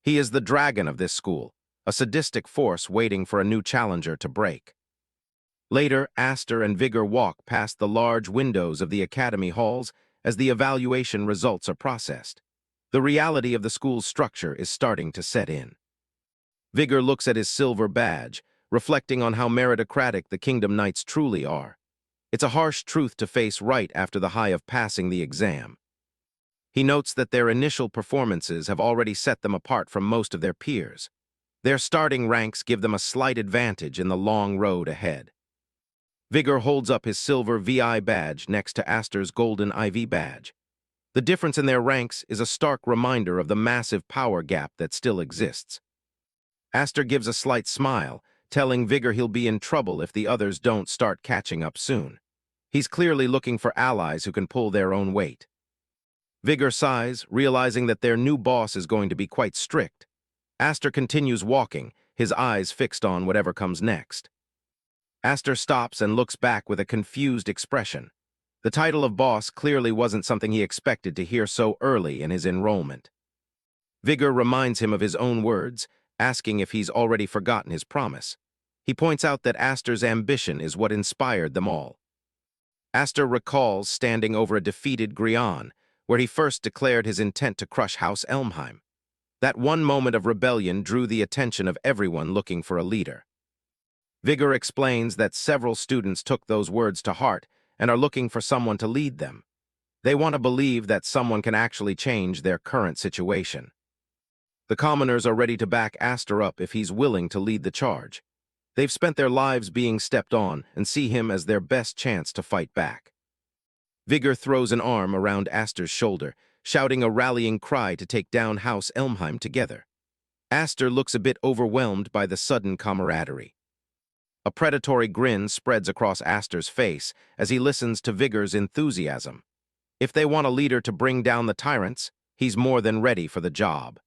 He is the dragon of this school, a sadistic force waiting for a new challenger to break. Later, Aster and Vigor walk past the large windows of the academy halls as the evaluation results are processed. The reality of the school's structure is starting to set in. Vigor looks at his silver badge, reflecting on how meritocratic the Kingdom Knights truly are. It's a harsh truth to face right after the high of passing the exam. He notes that their initial performances have already set them apart from most of their peers. Their starting ranks give them a slight advantage in the long road ahead. Vigor holds up his silver VI badge next to Aster's golden IV badge. The difference in their ranks is a stark reminder of the massive power gap that still exists. Aster gives a slight smile, telling Vigor he'll be in trouble if the others don't start catching up soon. He's clearly looking for allies who can pull their own weight. Vigor sighs, realizing that their new boss is going to be quite strict. Aster continues walking, his eyes fixed on whatever comes next. Aster stops and looks back with a confused expression. The title of boss clearly wasn't something he expected to hear so early in his enrollment. Vigor reminds him of his own words, asking if he's already forgotten his promise. He points out that Astor's ambition is what inspired them all. Astor recalls standing over a defeated Grian, where he first declared his intent to crush House Elmheim. That one moment of rebellion drew the attention of everyone looking for a leader. Vigor explains that several students took those words to heart and are looking for someone to lead them. They want to believe that someone can actually change their current situation. The commoners are ready to back Astor up if he's willing to lead the charge. They've spent their lives being stepped on and see him as their best chance to fight back. Vigor throws an arm around Astor's shoulder, shouting a rallying cry to take down House Elmheim together. Astor looks a bit overwhelmed by the sudden camaraderie. A predatory grin spreads across Astor's face as he listens to Vigor's enthusiasm. If they want a leader to bring down the tyrants, he's more than ready for the job.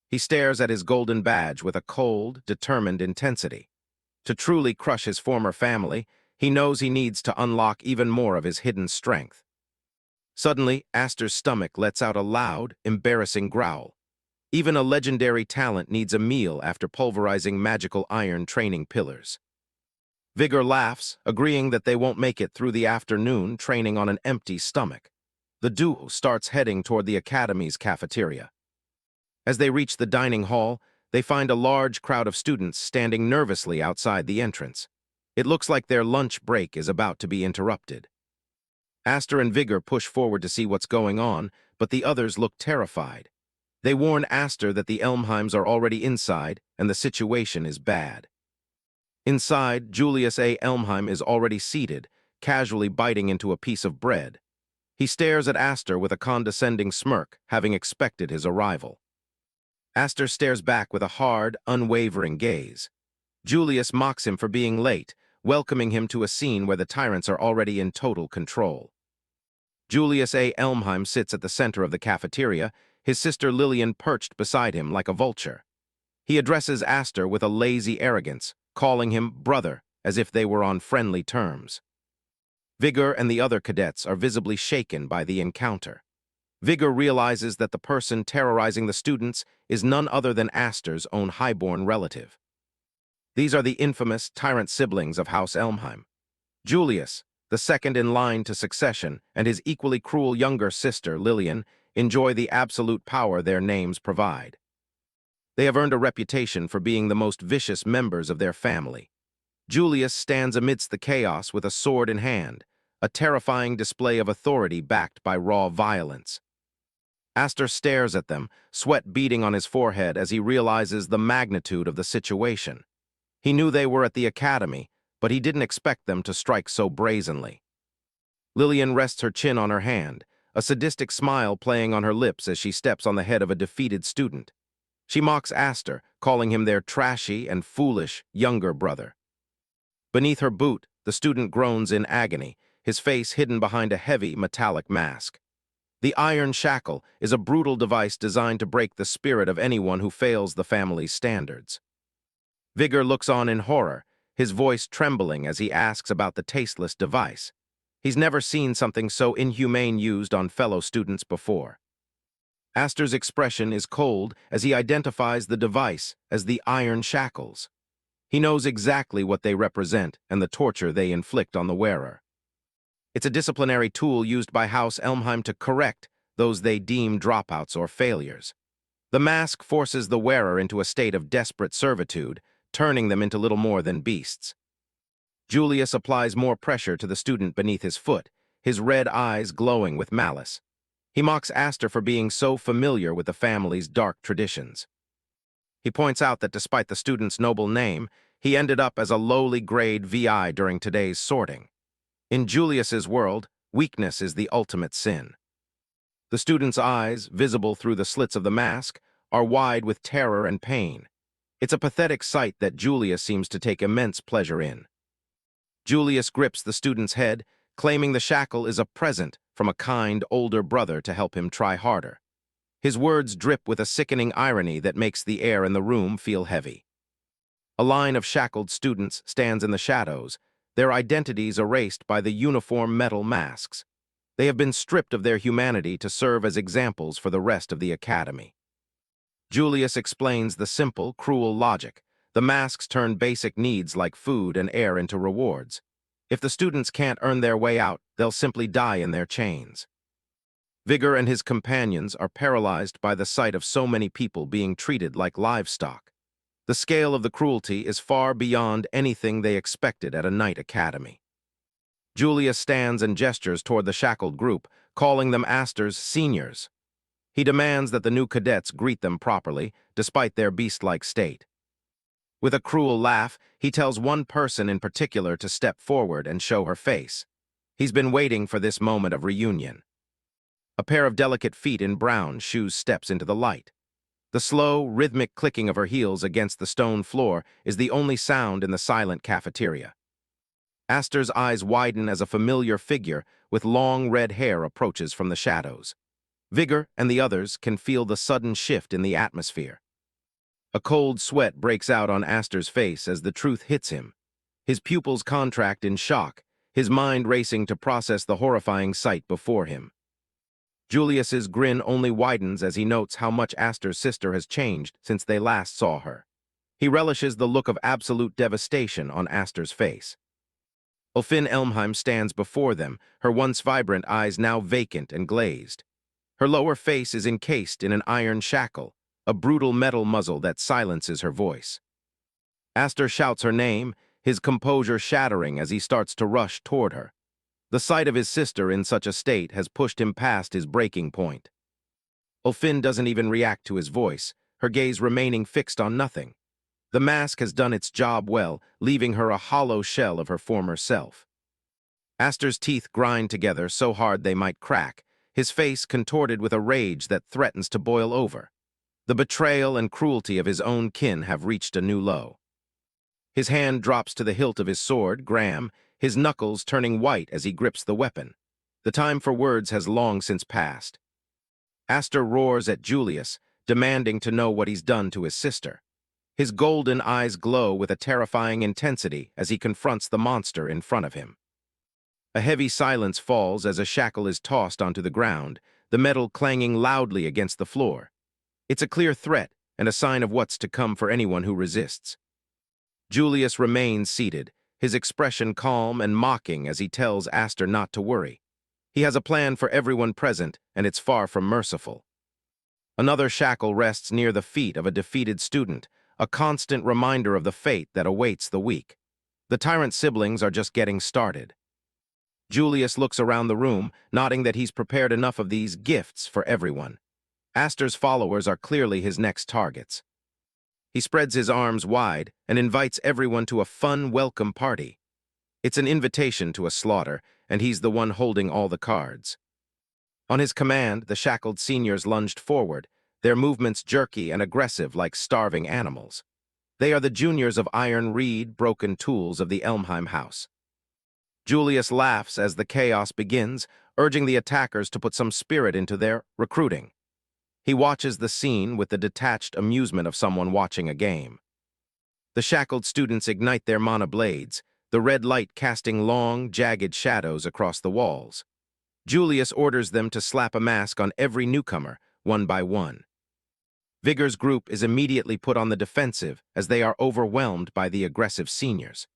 He stares at his golden badge with a cold, determined intensity. To truly crush his former family, he knows he needs to unlock even more of his hidden strength. Suddenly, Astor's stomach lets out a loud, embarrassing growl. Even a legendary talent needs a meal after pulverizing magical iron training pillars. Vigor laughs, agreeing that they won't make it through the afternoon training on an empty stomach. The duo starts heading toward the academy's cafeteria. As they reach the dining hall, they find a large crowd of students standing nervously outside the entrance. It looks like their lunch break is about to be interrupted. Astor and Vigor push forward to see what's going on, but the others look terrified. They warn Astor that the Elmheims are already inside and the situation is bad. Inside, Julius A. Elmheim is already seated, casually biting into a piece of bread. He stares at Astor with a condescending smirk, having expected his arrival. Astor stares back with a hard, unwavering gaze. Julius mocks him for being late, welcoming him to a scene where the tyrants are already in total control. Julius A. Elmheim sits at the center of the cafeteria, his sister Lillian perched beside him like a vulture. He addresses Astor with a lazy arrogance, calling him brother, as if they were on friendly terms. Vigor and the other cadets are visibly shaken by the encounter. Vigor realizes that the person terrorizing the students is none other than Astor's own highborn relative. These are the infamous tyrant siblings of House Elmheim. Julius, the second in line to succession, and his equally cruel younger sister, Lillian, enjoy the absolute power their names provide. They have earned a reputation for being the most vicious members of their family. Julius stands amidst the chaos with a sword in hand, a terrifying display of authority backed by raw violence. Astor stares at them, sweat beading on his forehead as he realizes the magnitude of the situation. He knew they were at the academy, but he didn't expect them to strike so brazenly. Lillian rests her chin on her hand, a sadistic smile playing on her lips as she steps on the head of a defeated student. She mocks Astor, calling him their trashy and foolish younger brother. Beneath her boot, the student groans in agony, his face hidden behind a heavy, metallic mask. The iron shackle is a brutal device designed to break the spirit of anyone who fails the family's standards. Vigor looks on in horror, his voice trembling as he asks about the tasteless device. He's never seen something so inhumane used on fellow students before. Astor's expression is cold as he identifies the device as the iron shackles. He knows exactly what they represent and the torture they inflict on the wearer. It's a disciplinary tool used by House Elmheim to correct those they deem dropouts or failures. The mask forces the wearer into a state of desperate servitude, turning them into little more than beasts. Julius applies more pressure to the student beneath his foot, his red eyes glowing with malice. He mocks Astor for being so familiar with the family's dark traditions. He points out that despite the student's noble name, he ended up as a lowly grade VI during today's sorting. In Julius's world, weakness is the ultimate sin. The student's eyes, visible through the slits of the mask, are wide with terror and pain. It's a pathetic sight that Julius seems to take immense pleasure in. Julius grips the student's head, claiming the shackle is a present from a kind older brother to help him try harder. His words drip with a sickening irony that makes the air in the room feel heavy. A line of shackled students stands in the shadows, their identities erased by the uniform metal masks. They have been stripped of their humanity to serve as examples for the rest of the academy. Julius explains the simple, cruel logic. The masks turn basic needs like food and air into rewards. If the students can't earn their way out, they'll simply die in their chains. Vigor and his companions are paralyzed by the sight of so many people being treated like livestock. The scale of the cruelty is far beyond anything they expected at a night academy. Julius stands and gestures toward the shackled group, calling them Astor's seniors. He demands that the new cadets greet them properly, despite their beast-like state. With a cruel laugh, he tells one person in particular to step forward and show her face. He's been waiting for this moment of reunion. A pair of delicate feet in brown shoes steps into the light. The slow, rhythmic clicking of her heels against the stone floor is the only sound in the silent cafeteria. Astor's eyes widen as a familiar figure with long red hair approaches from the shadows. Vigor and the others can feel the sudden shift in the atmosphere. A cold sweat breaks out on Astor's face as the truth hits him. His pupils contract in shock, his mind racing to process the horrifying sight before him. Julius's grin only widens as he notes how much Astor's sister has changed since they last saw her. He relishes the look of absolute devastation on Astor's face. Ulfin Elmheim stands before them, her once vibrant eyes now vacant and glazed. Her lower face is encased in an iron shackle, a brutal metal muzzle that silences her voice. Astor shouts her name, his composure shattering as he starts to rush toward her. The sight of his sister in such a state has pushed him past his breaking point. Ulfin doesn't even react to his voice, her gaze remaining fixed on nothing. The mask has done its job well, leaving her a hollow shell of her former self. Astor's teeth grind together so hard they might crack, his face contorted with a rage that threatens to boil over. The betrayal and cruelty of his own kin have reached a new low. His hand drops to the hilt of his sword, Graham, his knuckles turning white as he grips the weapon. The time for words has long since passed. Astor roars at Julius, demanding to know what he's done to his sister. His golden eyes glow with a terrifying intensity as he confronts the monster in front of him. A heavy silence falls as a shackle is tossed onto the ground, the metal clanging loudly against the floor. It's a clear threat and a sign of what's to come for anyone who resists. Julius remains seated, his expression calm and mocking as he tells Astor not to worry. He has a plan for everyone present, and it's far from merciful. Another shackle rests near the feet of a defeated student, a constant reminder of the fate that awaits the weak. The Tyrant siblings are just getting started. Julius looks around the room, nodding that he's prepared enough of these gifts for everyone. Astor's followers are clearly his next targets. He spreads his arms wide and invites everyone to a fun welcome party. It's an invitation to a slaughter, and he's the one holding all the cards. On his command, the shackled seniors lunged forward, their movements jerky and aggressive like starving animals. They are the juniors of iron reed, broken tools of the Elmheim house. Julius laughs as the chaos begins, urging the attackers to put some spirit into their recruiting. He watches the scene with the detached amusement of someone watching a game. The shackled students ignite their mana blades, the red light casting long, jagged shadows across the walls. Julius orders them to slap a mask on every newcomer, one by one. Vigor's group is immediately put on the defensive as they are overwhelmed by the aggressive seniors.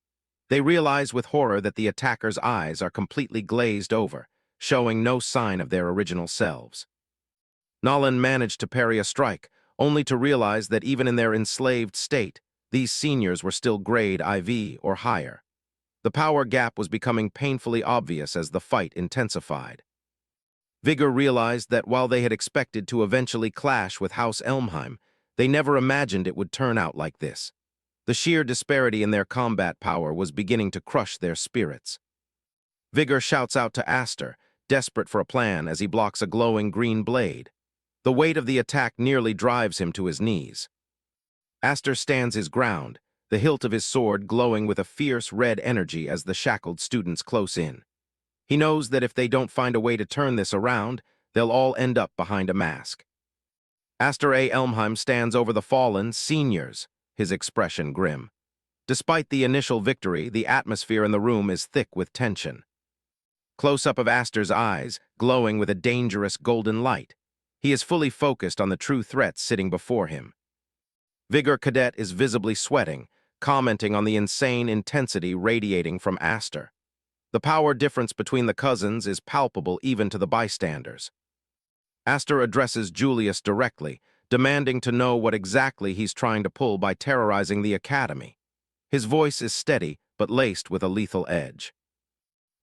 They realize with horror that the attackers' eyes are completely glazed over, showing no sign of their original selves. Nolan managed to parry a strike, only to realize that even in their enslaved state, these seniors were still grade IV or higher. The power gap was becoming painfully obvious as the fight intensified. Vigor realized that while they had expected to eventually clash with House Elmheim, they never imagined it would turn out like this. The sheer disparity in their combat power was beginning to crush their spirits. Vigor shouts out to Astor, desperate for a plan as he blocks a glowing green blade. The weight of the attack nearly drives him to his knees. Astor stands his ground, the hilt of his sword glowing with a fierce red energy as the shackled students close in. He knows that if they don't find a way to turn this around, they'll all end up behind a mask. Astor A. Elmheim stands over the fallen seniors, his expression grim. Despite the initial victory, the atmosphere in the room is thick with tension. Close-up of Astor's eyes, glowing with a dangerous golden light. He is fully focused on the true threat sitting before him. Vigor Cadet is visibly sweating, commenting on the insane intensity radiating from Aster. The power difference between the cousins is palpable even to the bystanders. Aster addresses Julius directly, demanding to know what exactly he's trying to pull by terrorizing the academy. His voice is steady, but laced with a lethal edge.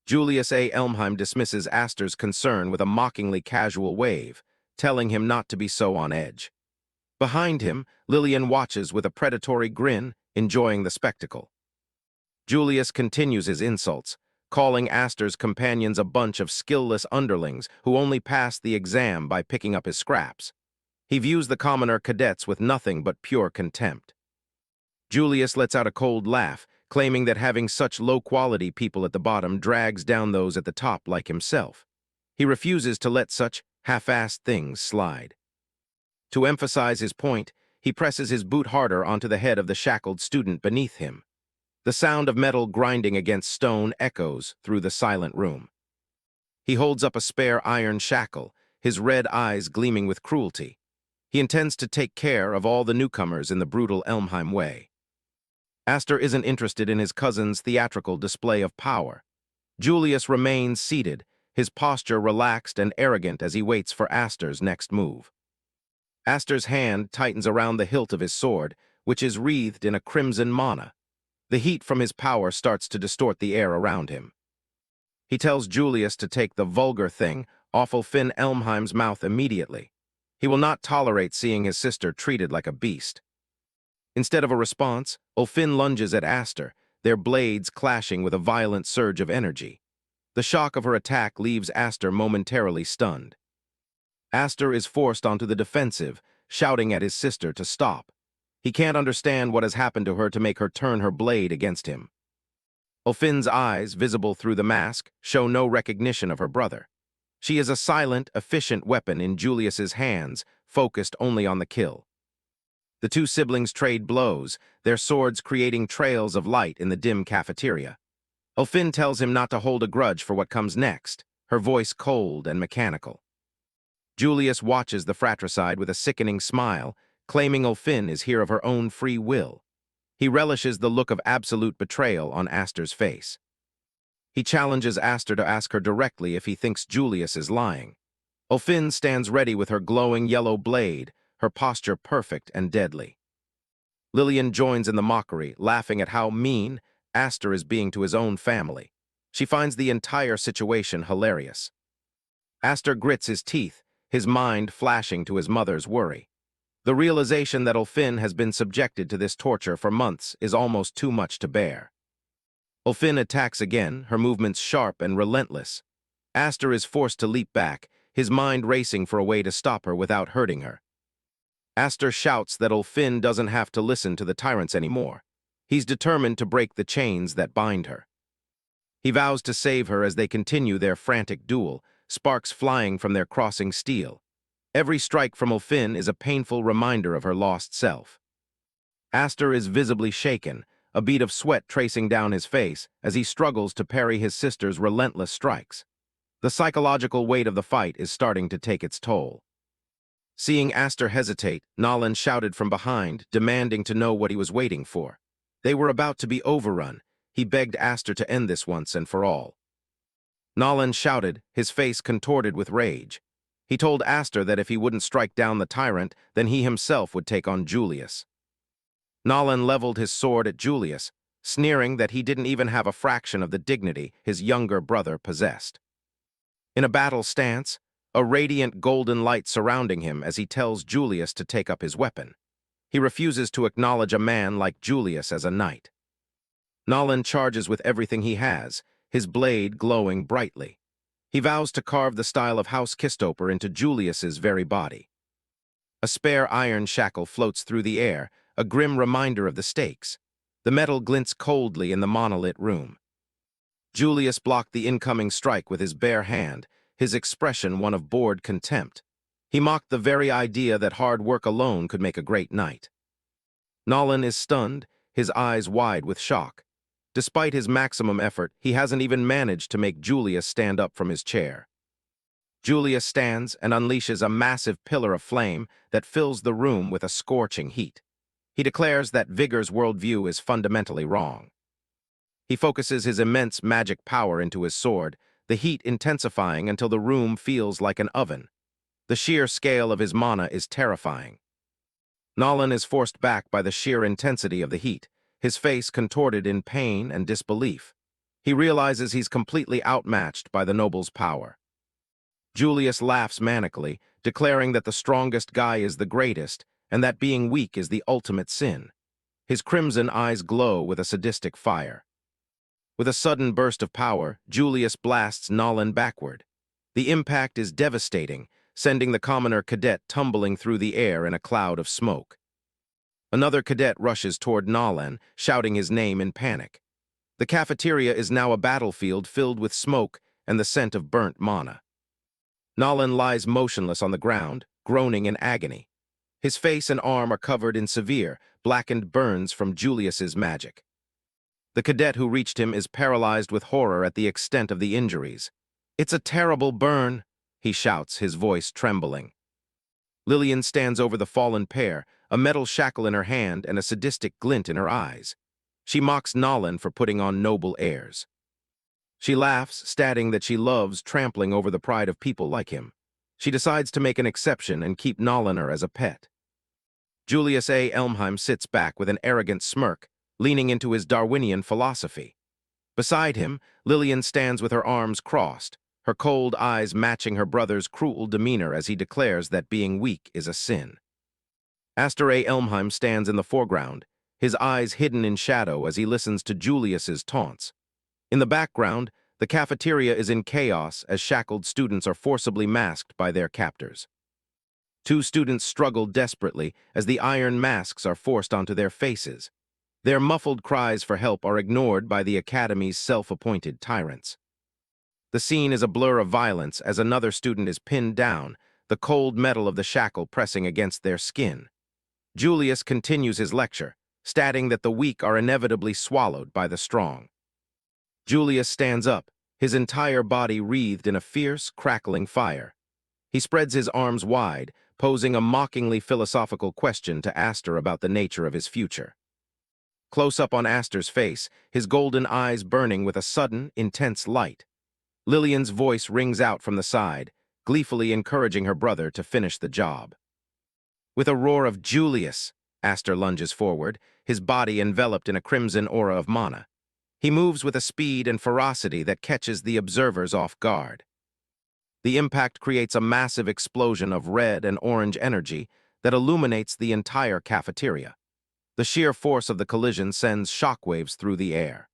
Julius A. Elmheim dismisses Aster's concern with a mockingly casual wave, telling him not to be so on edge. Behind him, Lillian watches with a predatory grin, enjoying the spectacle. Julius continues his insults, calling Aster's companions a bunch of skillless underlings who only passed the exam by picking up his scraps. He views the commoner cadets with nothing but pure contempt. Julius lets out a cold laugh, claiming that having such low-quality people at the bottom drags down those at the top like himself. He refuses to let such half-assed things slide. To emphasize his point, he presses his boot harder onto the head of the shackled student beneath him. The sound of metal grinding against stone echoes through the silent room. He holds up a spare iron shackle, his red eyes gleaming with cruelty. He intends to take care of all the newcomers in the brutal Elmheim way. Aster isn't interested in his cousin's theatrical display of power. Julius remains seated, his posture relaxed and arrogant as he waits for Aster's next move. Aster's hand tightens around the hilt of his sword, which is wreathed in a crimson mana. The heat from his power starts to distort the air around him. He tells Julius to take the vulgar thing off Ulfin Elmheim's mouth immediately. He will not tolerate seeing his sister treated like a beast. Instead of a response, Ulfin lunges at Aster, their blades clashing with a violent surge of energy. The shock of her attack leaves Aster momentarily stunned. Aster is forced onto the defensive, shouting at his sister to stop. He can't understand what has happened to her to make her turn her blade against him. Ulfin's eyes, visible through the mask, show no recognition of her brother. She is a silent, efficient weapon in Julius's hands, focused only on the kill. The two siblings trade blows, their swords creating trails of light in the dim cafeteria. Ulfin tells him not to hold a grudge for what comes next, her voice cold and mechanical. Julius watches the fratricide with a sickening smile, claiming Ulfin is here of her own free will. He relishes the look of absolute betrayal on Aster's face. He challenges Aster to ask her directly if he thinks Julius is lying. Ulfin stands ready with her glowing yellow blade, her posture perfect and deadly. Lillian joins in the mockery, laughing at how mean Aster is being to his own family. She finds the entire situation hilarious. Aster grits his teeth, his mind flashing to his mother's worry. The realization that Ulfin has been subjected to this torture for months is almost too much to bear. Ulfin attacks again, her movements sharp and relentless. Aster is forced to leap back, his mind racing for a way to stop her without hurting her. Aster shouts that Ulfin doesn't have to listen to the tyrants anymore. He's determined to break the chains that bind her. He vows to save her as they continue their frantic duel, sparks flying from their crossing steel. Every strike from Ulfin is a painful reminder of her lost self. Aster is visibly shaken, a bead of sweat tracing down his face as he struggles to parry his sister's relentless strikes. The psychological weight of the fight is starting to take its toll. Seeing Aster hesitate, Nolan shouted from behind, demanding to know what he was waiting for. They were about to be overrun. He begged Aster to end this once and for all. Nolan shouted, his face contorted with rage. He told Aster that if he wouldn't strike down the tyrant, then he himself would take on Julius. Nolan leveled his sword at Julius, sneering that he didn't even have a fraction of the dignity his younger brother possessed. In a battle stance, a radiant golden light surrounding him as he tells Julius to take up his weapon. He refuses to acknowledge a man like Julius as a knight. Nolan charges with everything he has, his blade glowing brightly. He vows to carve the style of House Kistoper into Julius's very body. A spare iron shackle floats through the air, a grim reminder of the stakes. The metal glints coldly in the monolith room. Julius blocked the incoming strike with his bare hand, his expression one of bored contempt. He mocked the very idea that hard work alone could make a great knight. Nolan is stunned, his eyes wide with shock. Despite his maximum effort, he hasn't even managed to make Julius stand up from his chair. Julius stands and unleashes a massive pillar of flame that fills the room with a scorching heat. He declares that Vigor's worldview is fundamentally wrong. He focuses his immense magic power into his sword, the heat intensifying until the room feels like an oven. The sheer scale of his mana is terrifying. Nolan is forced back by the sheer intensity of the heat, his face contorted in pain and disbelief. He realizes he's completely outmatched by the noble's power. Julius laughs manically, declaring that the strongest guy is the greatest, and that being weak is the ultimate sin. His crimson eyes glow with a sadistic fire. With a sudden burst of power, Julius blasts Nolan backward. The impact is devastating, sending the commoner cadet tumbling through the air in a cloud of smoke. Another cadet rushes toward Nolan, shouting his name in panic. The cafeteria is now a battlefield filled with smoke and the scent of burnt mana. Nolan lies motionless on the ground, groaning in agony. His face and arm are covered in severe, blackened burns from Julius's magic. The cadet who reached him is paralyzed with horror at the extent of the injuries. "It's a terrible burn," he shouts, his voice trembling. Lillian stands over the fallen pair, a metal shackle in her hand and a sadistic glint in her eyes. She mocks Nolan for putting on noble airs. She laughs, stating that she loves trampling over the pride of people like him. She decides to make an exception and keep Nolaner as a pet. Julius A. Elmheim sits back with an arrogant smirk, leaning into his Darwinian philosophy. Beside him, Lillian stands with her arms crossed, her cold eyes matching her brother's cruel demeanor as he declares that being weak is a sin. Aster A. Elmheim stands in the foreground, his eyes hidden in shadow as he listens to Julius's taunts. In the background, the cafeteria is in chaos as shackled students are forcibly masked by their captors. Two students struggle desperately as the iron masks are forced onto their faces. Their muffled cries for help are ignored by the Academy's self-appointed tyrants. The scene is a blur of violence as another student is pinned down, the cold metal of the shackle pressing against their skin. Julius continues his lecture, stating that the weak are inevitably swallowed by the strong. Julius stands up, his entire body wreathed in a fierce, crackling fire. He spreads his arms wide, posing a mockingly philosophical question to Aster about the nature of his future. Close up on Aster's face, his golden eyes burning with a sudden, intense light. Lillian's voice rings out from the side, gleefully encouraging her brother to finish the job. With a roar of "Julius!" Aster lunges forward, his body enveloped in a crimson aura of mana. He moves with a speed and ferocity that catches the observers off guard. The impact creates a massive explosion of red and orange energy that illuminates the entire cafeteria. The sheer force of the collision sends shockwaves through the air.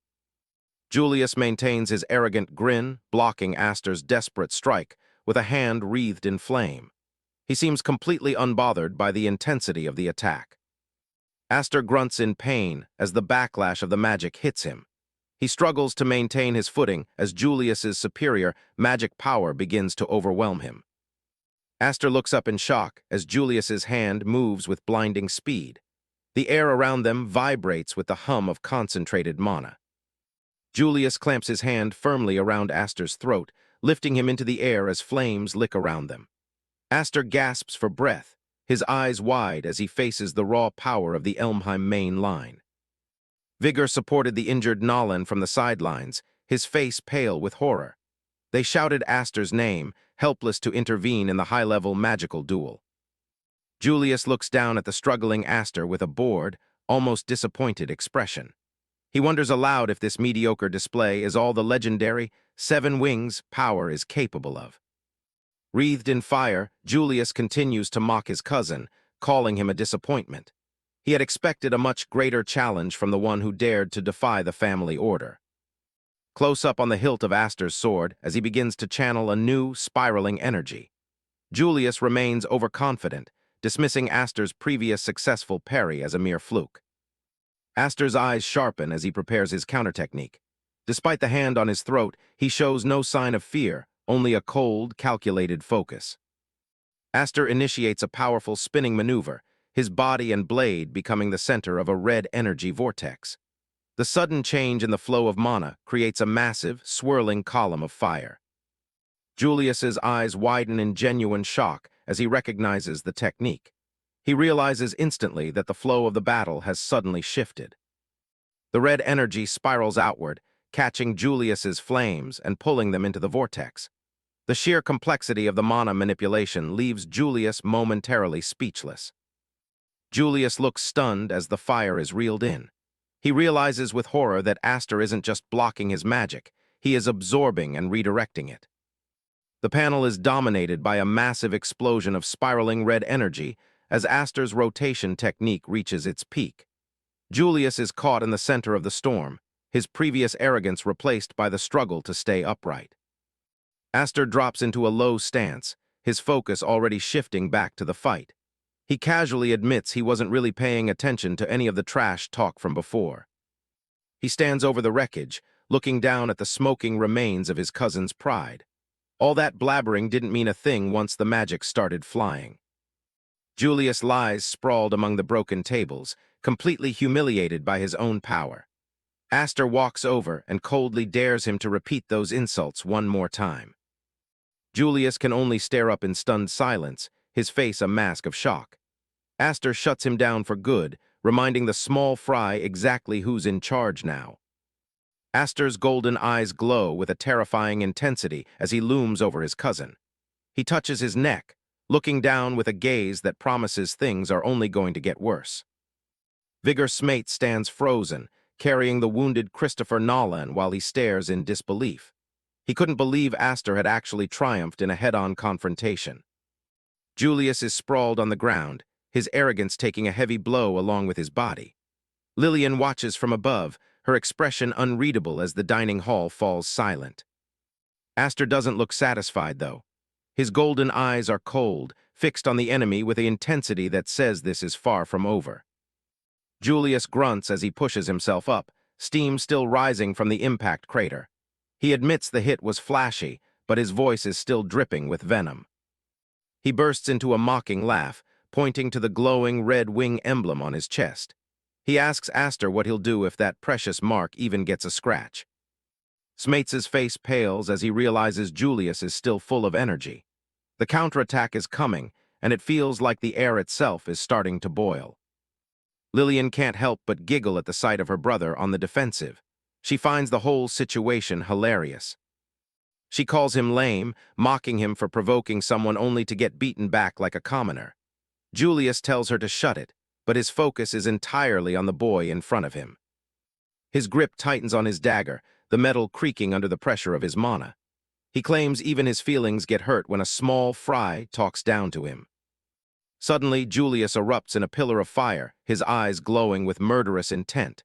Julius maintains his arrogant grin, blocking Aster's desperate strike with a hand wreathed in flame. He seems completely unbothered by the intensity of the attack. Aster grunts in pain as the backlash of the magic hits him. He struggles to maintain his footing as Julius's superior magic power begins to overwhelm him. Aster looks up in shock as Julius's hand moves with blinding speed. The air around them vibrates with the hum of concentrated mana. Julius clamps his hand firmly around Aster's throat, lifting him into the air as flames lick around them. Aster gasps for breath, his eyes wide as he faces the raw power of the Elmheim main line. Vigor supported the injured Nolan from the sidelines, his face pale with horror. They shouted Aster's name, helpless to intervene in the high-level magical duel. Julius looks down at the struggling Aster with a bored, almost disappointed expression. He wonders aloud if this mediocre display is all the legendary Seven Wings power is capable of. Wreathed in fire, Julius continues to mock his cousin, calling him a disappointment. He had expected a much greater challenge from the one who dared to defy the family order. Close up on the hilt of Aster's sword as he begins to channel a new, spiraling energy. Julius remains overconfident, dismissing Aster's previous successful parry as a mere fluke. Aster's eyes sharpen as he prepares his counter-technique. Despite the hand on his throat, he shows no sign of fear, only a cold, calculated focus. Aster initiates a powerful spinning maneuver, his body and blade becoming the center of a red energy vortex. The sudden change in the flow of mana creates a massive, swirling column of fire. Julius's eyes widen in genuine shock as he recognizes the technique. He realizes instantly that the flow of the battle has suddenly shifted. The red energy spirals outward, catching Julius's flames and pulling them into the vortex. The sheer complexity of the mana manipulation leaves Julius momentarily speechless. Julius looks stunned as the fire is reeled in. He realizes with horror that Aster isn't just blocking his magic, he is absorbing and redirecting it. The panel is dominated by a massive explosion of spiraling red energy as Aster's rotation technique reaches its peak. Julius is caught in the center of the storm, his previous arrogance replaced by the struggle to stay upright. Aster drops into a low stance, his focus already shifting back to the fight. He casually admits he wasn't really paying attention to any of the trash talk from before. He stands over the wreckage, looking down at the smoking remains of his cousin's pride. All that blabbering didn't mean a thing once the magic started flying. Julius lies sprawled among the broken tables, completely humiliated by his own power. Aster walks over and coldly dares him to repeat those insults one more time. Julius can only stare up in stunned silence, his face a mask of shock. Aster shuts him down for good, reminding the small fry exactly who's in charge now. Aster's golden eyes glow with a terrifying intensity as he looms over his cousin. He touches his neck, looking down with a gaze that promises things are only going to get worse. Vigor Smate stands frozen, carrying the wounded Christopher Nolan while he stares in disbelief. He couldn't believe Aster had actually triumphed in a head-on confrontation. Julius is sprawled on the ground, his arrogance taking a heavy blow along with his body. Lillian watches from above, her expression unreadable as the dining hall falls silent. Aster doesn't look satisfied, though. His golden eyes are cold, fixed on the enemy with the intensity that says this is far from over. Julius grunts as he pushes himself up, steam still rising from the impact crater. He admits the hit was flashy, but his voice is still dripping with venom. He bursts into a mocking laugh, pointing to the glowing red wing emblem on his chest. He asks Aster what he'll do if that precious mark even gets a scratch. Smates's face pales as he realizes Julius is still full of energy. The counterattack is coming, and it feels like the air itself is starting to boil. Lillian can't help but giggle at the sight of her brother on the defensive. She finds the whole situation hilarious. She calls him lame, mocking him for provoking someone only to get beaten back like a commoner. Julius tells her to shut it, but his focus is entirely on the boy in front of him. His grip tightens on his dagger, the metal creaking under the pressure of his mana. He claims even his feelings get hurt when a small fry talks down to him. Suddenly, Julius erupts in a pillar of fire, his eyes glowing with murderous intent.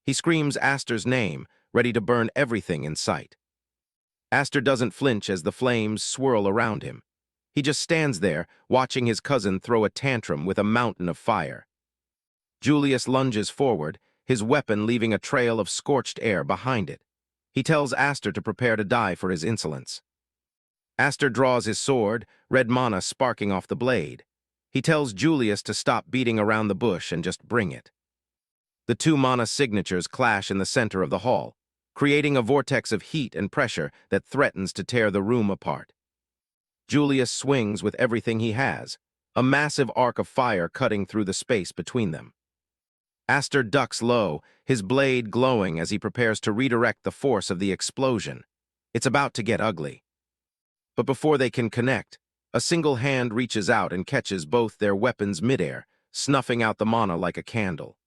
He screams Aster's name, ready to burn everything in sight. Aster doesn't flinch as the flames swirl around him. He just stands there, watching his cousin throw a tantrum with a mountain of fire. Julius lunges forward, his weapon leaving a trail of scorched air behind it. He tells Aster to prepare to die for his insolence. Aster draws his sword, red mana sparking off the blade. He tells Julius to stop beating around the bush and just bring it. The two mana signatures clash in the center of the hall, creating a vortex of heat and pressure that threatens to tear the room apart. Julius swings with everything he has, a massive arc of fire cutting through the space between them. Aster ducks low, his blade glowing as he prepares to redirect the force of the explosion. It's about to get ugly. But before they can connect, a single hand reaches out and catches both their weapons midair, snuffing out the mana like a candle.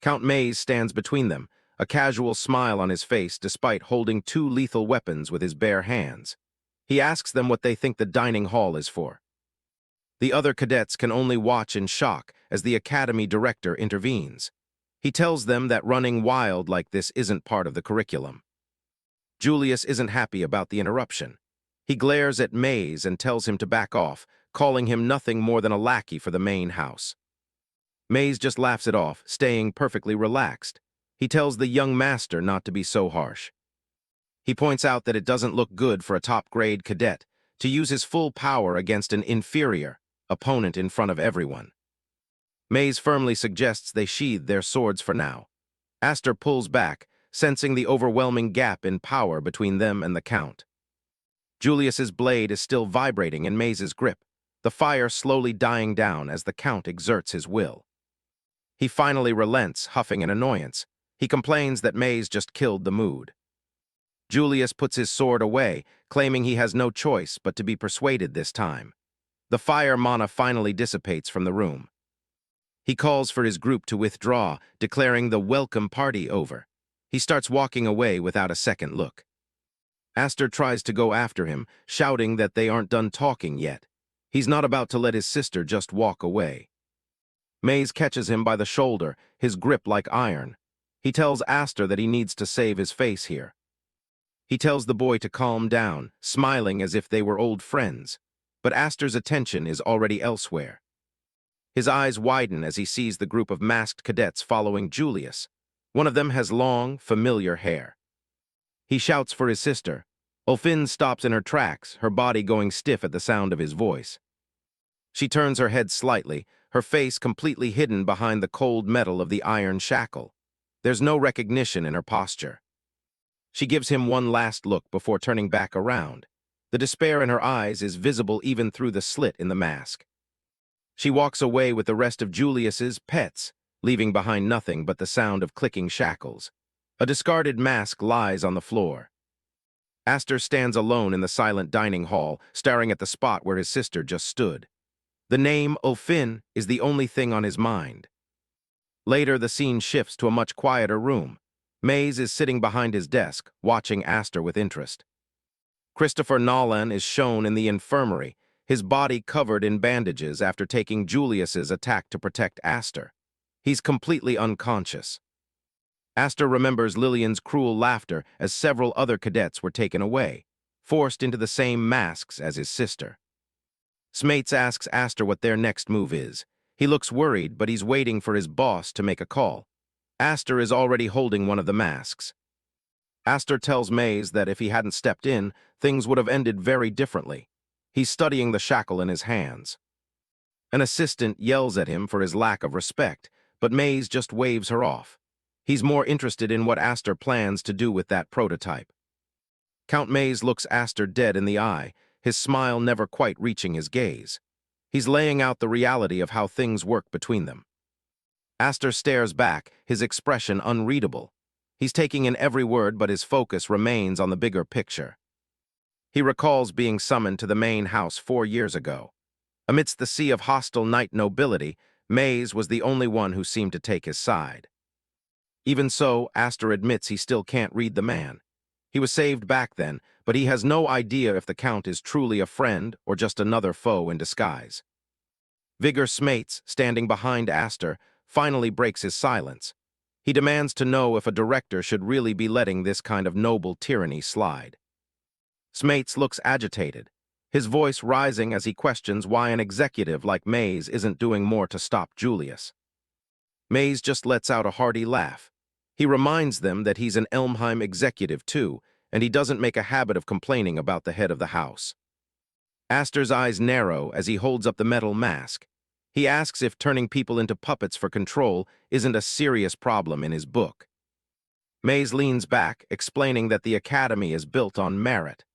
Count Maze stands between them, a casual smile on his face despite holding two lethal weapons with his bare hands. He asks them what they think the dining hall is for. The other cadets can only watch in shock as the academy director intervenes. He tells them that running wild like this isn't part of the curriculum. Julius isn't happy about the interruption. He glares at Maze and tells him to back off, calling him nothing more than a lackey for the main house. Maze just laughs it off, staying perfectly relaxed. He tells the young master not to be so harsh. He points out that it doesn't look good for a top-grade cadet to use his full power against an inferior opponent in front of everyone. Maze firmly suggests they sheathe their swords for now. Aster pulls back, sensing the overwhelming gap in power between them and the Count. Julius's blade is still vibrating in Maze's grip, the fire slowly dying down as the Count exerts his will. He finally relents, huffing in annoyance. He complains that Maze just killed the mood. Julius puts his sword away, claiming he has no choice but to be persuaded this time. The fire mana finally dissipates from the room. He calls for his group to withdraw, declaring the welcome party over. He starts walking away without a second look. Aster tries to go after him, shouting that they aren't done talking yet. He's not about to let his sister just walk away. Maze catches him by the shoulder, his grip like iron. He tells Aster that he needs to save his face here. He tells the boy to calm down, smiling as if they were old friends. But Aster's attention is already elsewhere. His eyes widen as he sees the group of masked cadets following Julius. One of them has long, familiar hair. He shouts for his sister. Ulfin stops in her tracks, her body going stiff at the sound of his voice. She turns her head slightly, her face completely hidden behind the cold metal of the iron shackle. There's no recognition in her posture. She gives him one last look before turning back around. The despair in her eyes is visible even through the slit in the mask. She walks away with the rest of Julius's pets, leaving behind nothing but the sound of clicking shackles. A discarded mask lies on the floor. Aster stands alone in the silent dining hall, staring at the spot where his sister just stood. The name Ulfin is the only thing on his mind. Later, the scene shifts to a much quieter room. Maze is sitting behind his desk, watching Aster with interest. Christopher Nolan is shown in the infirmary, his body covered in bandages after taking Julius's attack to protect Aster. He's completely unconscious. Aster remembers Lillian's cruel laughter as several other cadets were taken away, forced into the same masks as his sister. Smates asks Aster what their next move is. He looks worried, but he's waiting for his boss to make a call. Aster is already holding one of the masks. Aster tells Maze that if he hadn't stepped in, things would have ended very differently. He's studying the shackle in his hands. An assistant yells at him for his lack of respect, but Maze just waves her off. He's more interested in what Aster plans to do with that prototype. Count Maze looks Aster dead in the eye, his smile never quite reaching his gaze. He's laying out the reality of how things work between them. Aster stares back, his expression unreadable. He's taking in every word, but his focus remains on the bigger picture. He recalls being summoned to the main house 4 years ago. Amidst the sea of hostile knight nobility, Maze was the only one who seemed to take his side. Even so, Aster admits he still can't read the man. He was saved back then, but he has no idea if the Count is truly a friend or just another foe in disguise. Vigor Smates, standing behind Aster, finally breaks his silence. He demands to know if a director should really be letting this kind of noble tyranny slide. Smates looks agitated, his voice rising as he questions why an executive like Maze isn't doing more to stop Julius. Maze just lets out a hearty laugh. He reminds them that he's an Elmheim executive too, and he doesn't make a habit of complaining about the head of the house. Aster's eyes narrow as he holds up the metal mask. He asks if turning people into puppets for control isn't a serious problem in his book. Maze leans back, explaining that the academy is built on merit.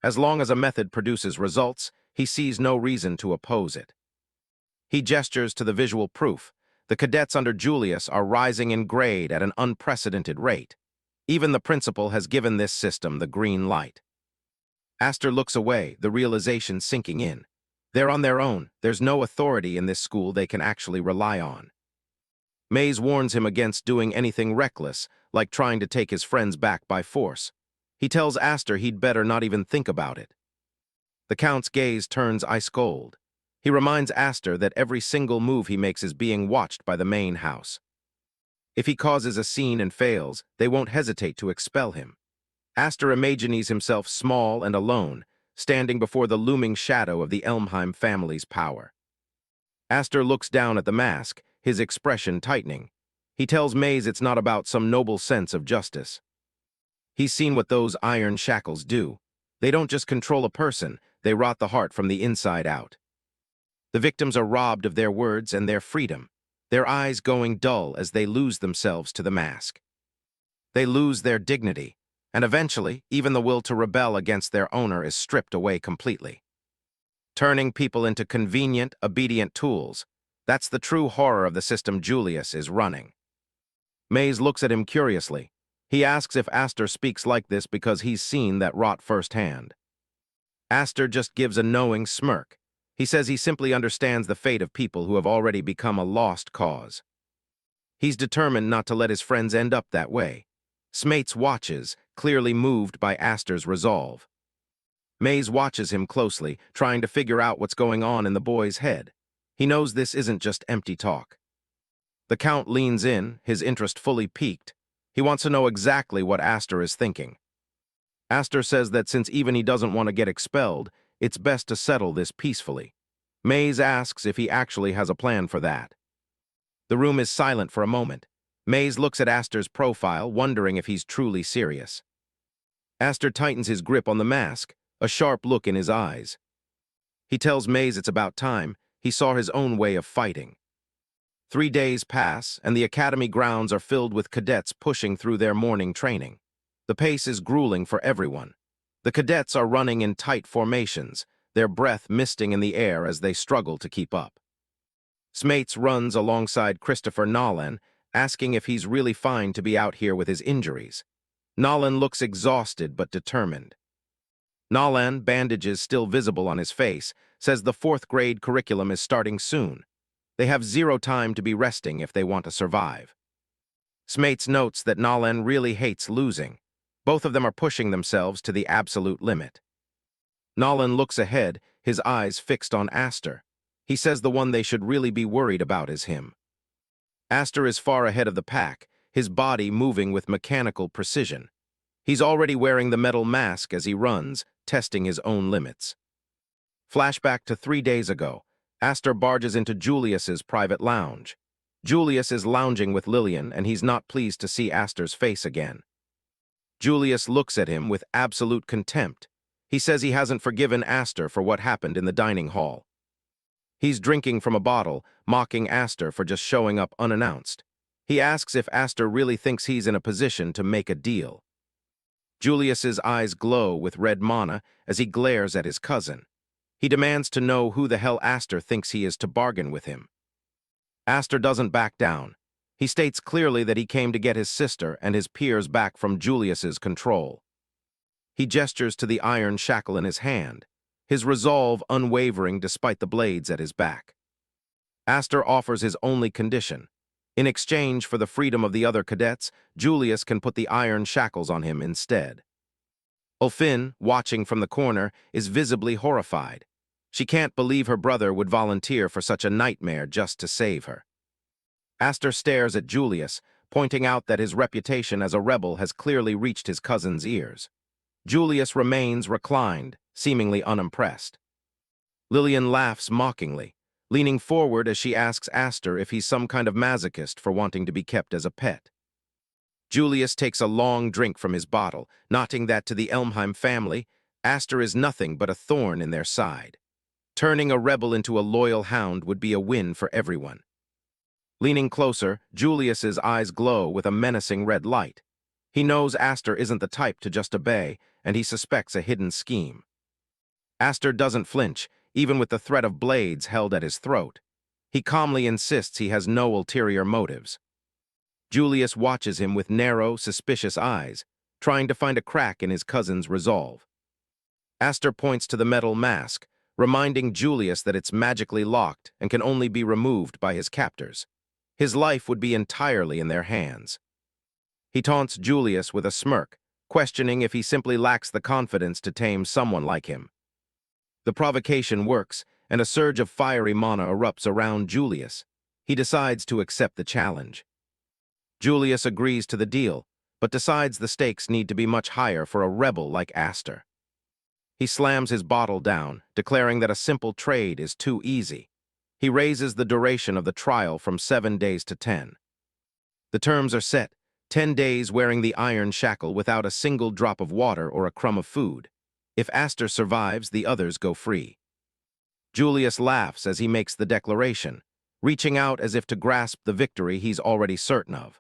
As long as a method produces results, he sees no reason to oppose it. He gestures to the visual proof. The cadets under Julius are rising in grade at an unprecedented rate. Even the principal has given this system the green light. Aster looks away, the realization sinking in. They're on their own. There's no authority in this school they can actually rely on. Maze warns him against doing anything reckless, like trying to take his friends back by force. He tells Aster he'd better not even think about it. The Count's gaze turns ice cold. He reminds Aster that every single move he makes is being watched by the main house. If he causes a scene and fails, they won't hesitate to expel him. Aster imagines himself small and alone, standing before the looming shadow of the Elmheim family's power. Aster looks down at the mask, his expression tightening. He tells Maze it's not about some noble sense of justice. He's seen what those iron shackles do. They don't just control a person, they rot the heart from the inside out. The victims are robbed of their words and their freedom, their eyes going dull as they lose themselves to the mask. They lose their dignity, and eventually, even the will to rebel against their owner is stripped away completely. Turning people into convenient, obedient tools. That's the true horror of the system Julius is running. Maze looks at him curiously. He asks if Aster speaks like this because he's seen that rot firsthand. Aster just gives a knowing smirk. He says he simply understands the fate of people who have already become a lost cause. He's determined not to let his friends end up that way. Smates watches, clearly moved by Aster's resolve. Maze watches him closely, trying to figure out what's going on in the boy's head. He knows this isn't just empty talk. The Count leans in, his interest fully piqued. He wants to know exactly what Aster is thinking. Aster says that since even he doesn't want to get expelled, it's best to settle this peacefully. Maze asks if he actually has a plan for that. The room is silent for a moment. Maze looks at Aster's profile, wondering if he's truly serious. Aster tightens his grip on the mask, a sharp look in his eyes. He tells Maze it's about time. He saw his own way of fighting. 3 days pass, and the academy grounds are filled with cadets pushing through their morning training. The pace is grueling for everyone. The cadets are running in tight formations, their breath misting in the air as they struggle to keep up. Smates runs alongside Christopher Nolan, asking if he's really fine to be out here with his injuries. Nolan looks exhausted but determined. Nolan, bandages still visible on his face, says the 4th grade curriculum is starting soon. They have 0 time to be resting if they want to survive. Smates notes that Nolan really hates losing. Both of them are pushing themselves to the absolute limit. Nolan looks ahead, his eyes fixed on Aster. He says the one they should really be worried about is him. Aster is far ahead of the pack, his body moving with mechanical precision. He's already wearing the metal mask as he runs, testing his own limits. Flashback to 3 days ago. Aster barges into Julius's private lounge. Julius is lounging with Lillian, and he's not pleased to see Aster's face again. Julius looks at him with absolute contempt. He says he hasn't forgiven Aster for what happened in the dining hall. He's drinking from a bottle, mocking Aster for just showing up unannounced. He asks if Aster really thinks he's in a position to make a deal. Julius's eyes glow with red mana as he glares at his cousin. He demands to know who the hell Aster thinks he is to bargain with him. Aster doesn't back down. He states clearly that he came to get his sister and his peers back from Julius's control. He gestures to the iron shackle in his hand, his resolve unwavering despite the blades at his back. Aster offers his only condition. In exchange for the freedom of the other cadets, Julius can put the iron shackles on him instead. Ulfin, watching from the corner, is visibly horrified. She can't believe her brother would volunteer for such a nightmare just to save her. Aster stares at Julius, pointing out that his reputation as a rebel has clearly reached his cousin's ears. Julius remains reclined, seemingly unimpressed. Lillian laughs mockingly, leaning forward as she asks Aster if he's some kind of masochist for wanting to be kept as a pet. Julius takes a long drink from his bottle, noting that to the Elmheim family, Aster is nothing but a thorn in their side. Turning a rebel into a loyal hound would be a win for everyone. Leaning closer, Julius's eyes glow with a menacing red light. He knows Aster isn't the type to just obey, and he suspects a hidden scheme. Aster doesn't flinch, even with the threat of blades held at his throat. He calmly insists he has no ulterior motives. Julius watches him with narrow, suspicious eyes, trying to find a crack in his cousin's resolve. Aster points to the metal mask, reminding Julius that it's magically locked and can only be removed by his captors. His life would be entirely in their hands. He taunts Julius with a smirk, questioning if he simply lacks the confidence to tame someone like him. The provocation works, and a surge of fiery mana erupts around Julius. He decides to accept the challenge. Julius agrees to the deal, but decides the stakes need to be much higher for a rebel like Aster. He slams his bottle down, declaring that a simple trade is too easy. He raises the duration of the trial from 7 days to 10. The terms are set, 10 days wearing the iron shackle without a single drop of water or a crumb of food. If Aster survives, the others go free. Julius laughs as he makes the declaration, reaching out as if to grasp the victory he's already certain of.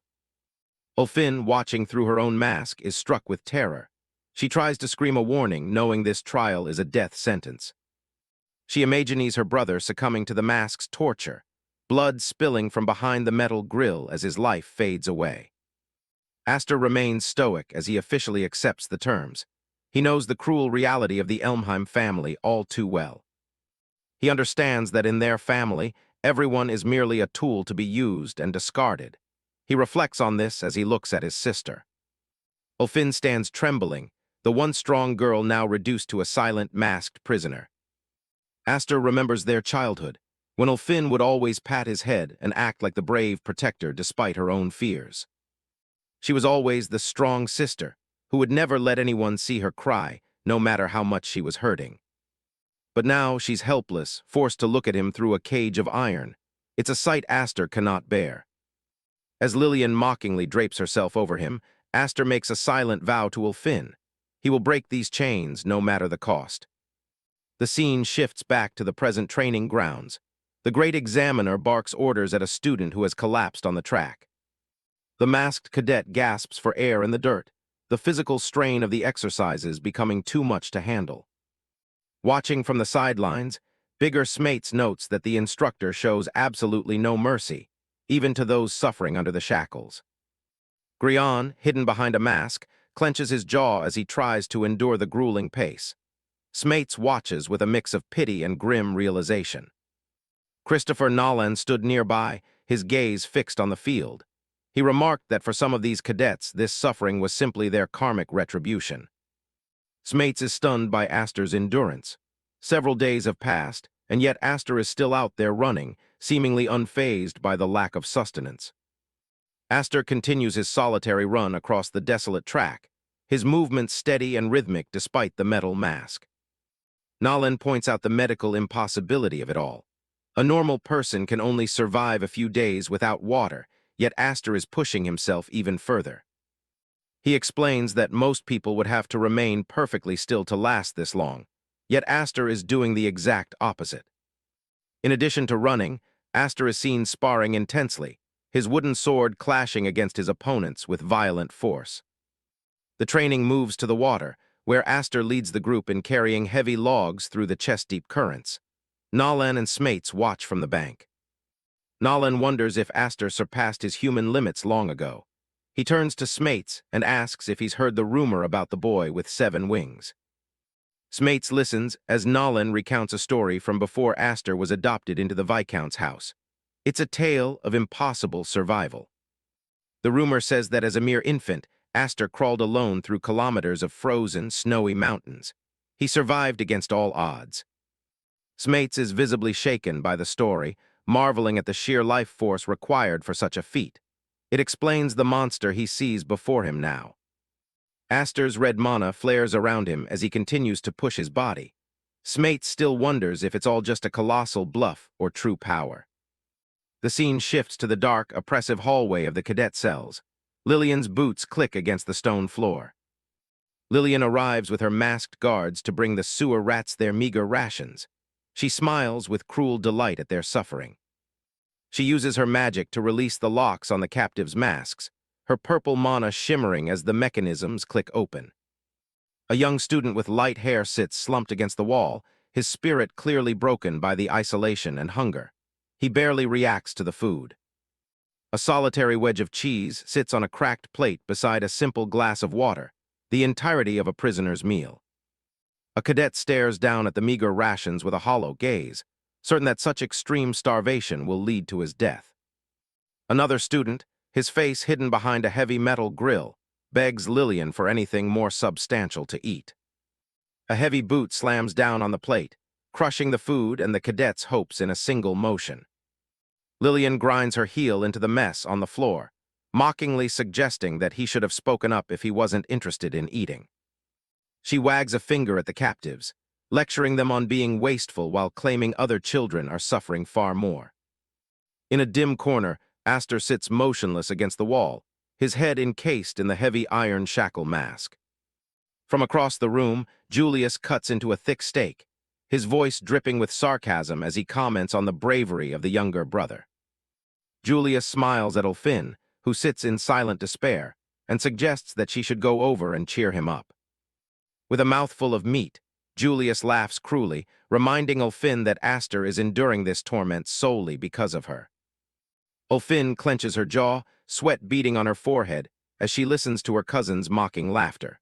Ulfin, watching through her own mask, is struck with terror. She tries to scream a warning, knowing this trial is a death sentence. She imagines her brother succumbing to the mask's torture, blood spilling from behind the metal grill as his life fades away. Aster remains stoic as he officially accepts the terms. He knows the cruel reality of the Elmheim family all too well. He understands that in their family, everyone is merely a tool to be used and discarded. He reflects on this as he looks at his sister. Ulfin stands trembling, the once strong girl now reduced to a silent, masked prisoner. Aster remembers their childhood, when Ulfin would always pat his head and act like the brave protector despite her own fears. She was always the strong sister, who would never let anyone see her cry, no matter how much she was hurting. But now she's helpless, forced to look at him through a cage of iron. It's a sight Aster cannot bear. As Lillian mockingly drapes herself over him, Aster makes a silent vow to Ulfin. He will break these chains, no matter the cost. The scene shifts back to the present training grounds. The great examiner barks orders at a student who has collapsed on the track. The masked cadet gasps for air in the dirt, the physical strain of the exercises becoming too much to handle. Watching from the sidelines, Bigger Smates notes that the instructor shows absolutely no mercy, even to those suffering under the shackles. Grian, hidden behind a mask, clenches his jaw as he tries to endure the grueling pace. Smates watches with a mix of pity and grim realization. Christopher Nolan stood nearby, his gaze fixed on the field. He remarked that for some of these cadets, this suffering was simply their karmic retribution. Smates is stunned by Aster's endurance. Several days have passed, and yet Aster is still out there running, seemingly unfazed by the lack of sustenance. Aster continues his solitary run across the desolate track, his movements steady and rhythmic despite the metal mask. Nolan points out the medical impossibility of it all. A normal person can only survive a few days without water, yet Aster is pushing himself even further. He explains that most people would have to remain perfectly still to last this long, yet Aster is doing the exact opposite. In addition to running, Aster is seen sparring intensely, his wooden sword clashing against his opponents with violent force. The training moves to the water, where Aster leads the group in carrying heavy logs through the chest-deep currents. Nolan and Smates watch from the bank. Nolan wonders if Aster surpassed his human limits long ago. He turns to Smates and asks if he's heard the rumor about the boy with 7 wings. Smates listens as Nolan recounts a story from before Aster was adopted into the Viscount's house. It's a tale of impossible survival. The rumor says that as a mere infant, Aster crawled alone through kilometers of frozen, snowy mountains. He survived against all odds. Smates is visibly shaken by the story, marveling at the sheer life force required for such a feat. It explains the monster he sees before him now. Aster's red mana flares around him as he continues to push his body. Smates still wonders if it's all just a colossal bluff or true power. The scene shifts to the dark, oppressive hallway of the cadet cells. Lillian's boots click against the stone floor. Lillian arrives with her masked guards to bring the sewer rats their meager rations. She smiles with cruel delight at their suffering. She uses her magic to release the locks on the captives' masks, her purple mana shimmering as the mechanisms click open. A young student with light hair sits slumped against the wall, his spirit clearly broken by the isolation and hunger. He barely reacts to the food. A solitary wedge of cheese sits on a cracked plate beside a simple glass of water, the entirety of a prisoner's meal. A cadet stares down at the meager rations with a hollow gaze, certain that such extreme starvation will lead to his death. Another student, his face hidden behind a heavy metal grill, begs Lillian for anything more substantial to eat. A heavy boot slams down on the plate, crushing the food and the cadet's hopes in a single motion. Lillian grinds her heel into the mess on the floor, mockingly suggesting that he should have spoken up if he wasn't interested in eating. She wags a finger at the captives, lecturing them on being wasteful while claiming other children are suffering far more. In a dim corner, Aster sits motionless against the wall, his head encased in the heavy iron shackle mask. From across the room, Julius cuts into a thick steak, his voice dripping with sarcasm as he comments on the bravery of the younger brother. Julius smiles at Ulfin, who sits in silent despair and suggests that she should go over and cheer him up. With a mouthful of meat, Julius laughs cruelly, reminding Ulfin that Aster is enduring this torment solely because of her. Ulfin clenches her jaw, sweat beading on her forehead, as she listens to her cousin's mocking laughter.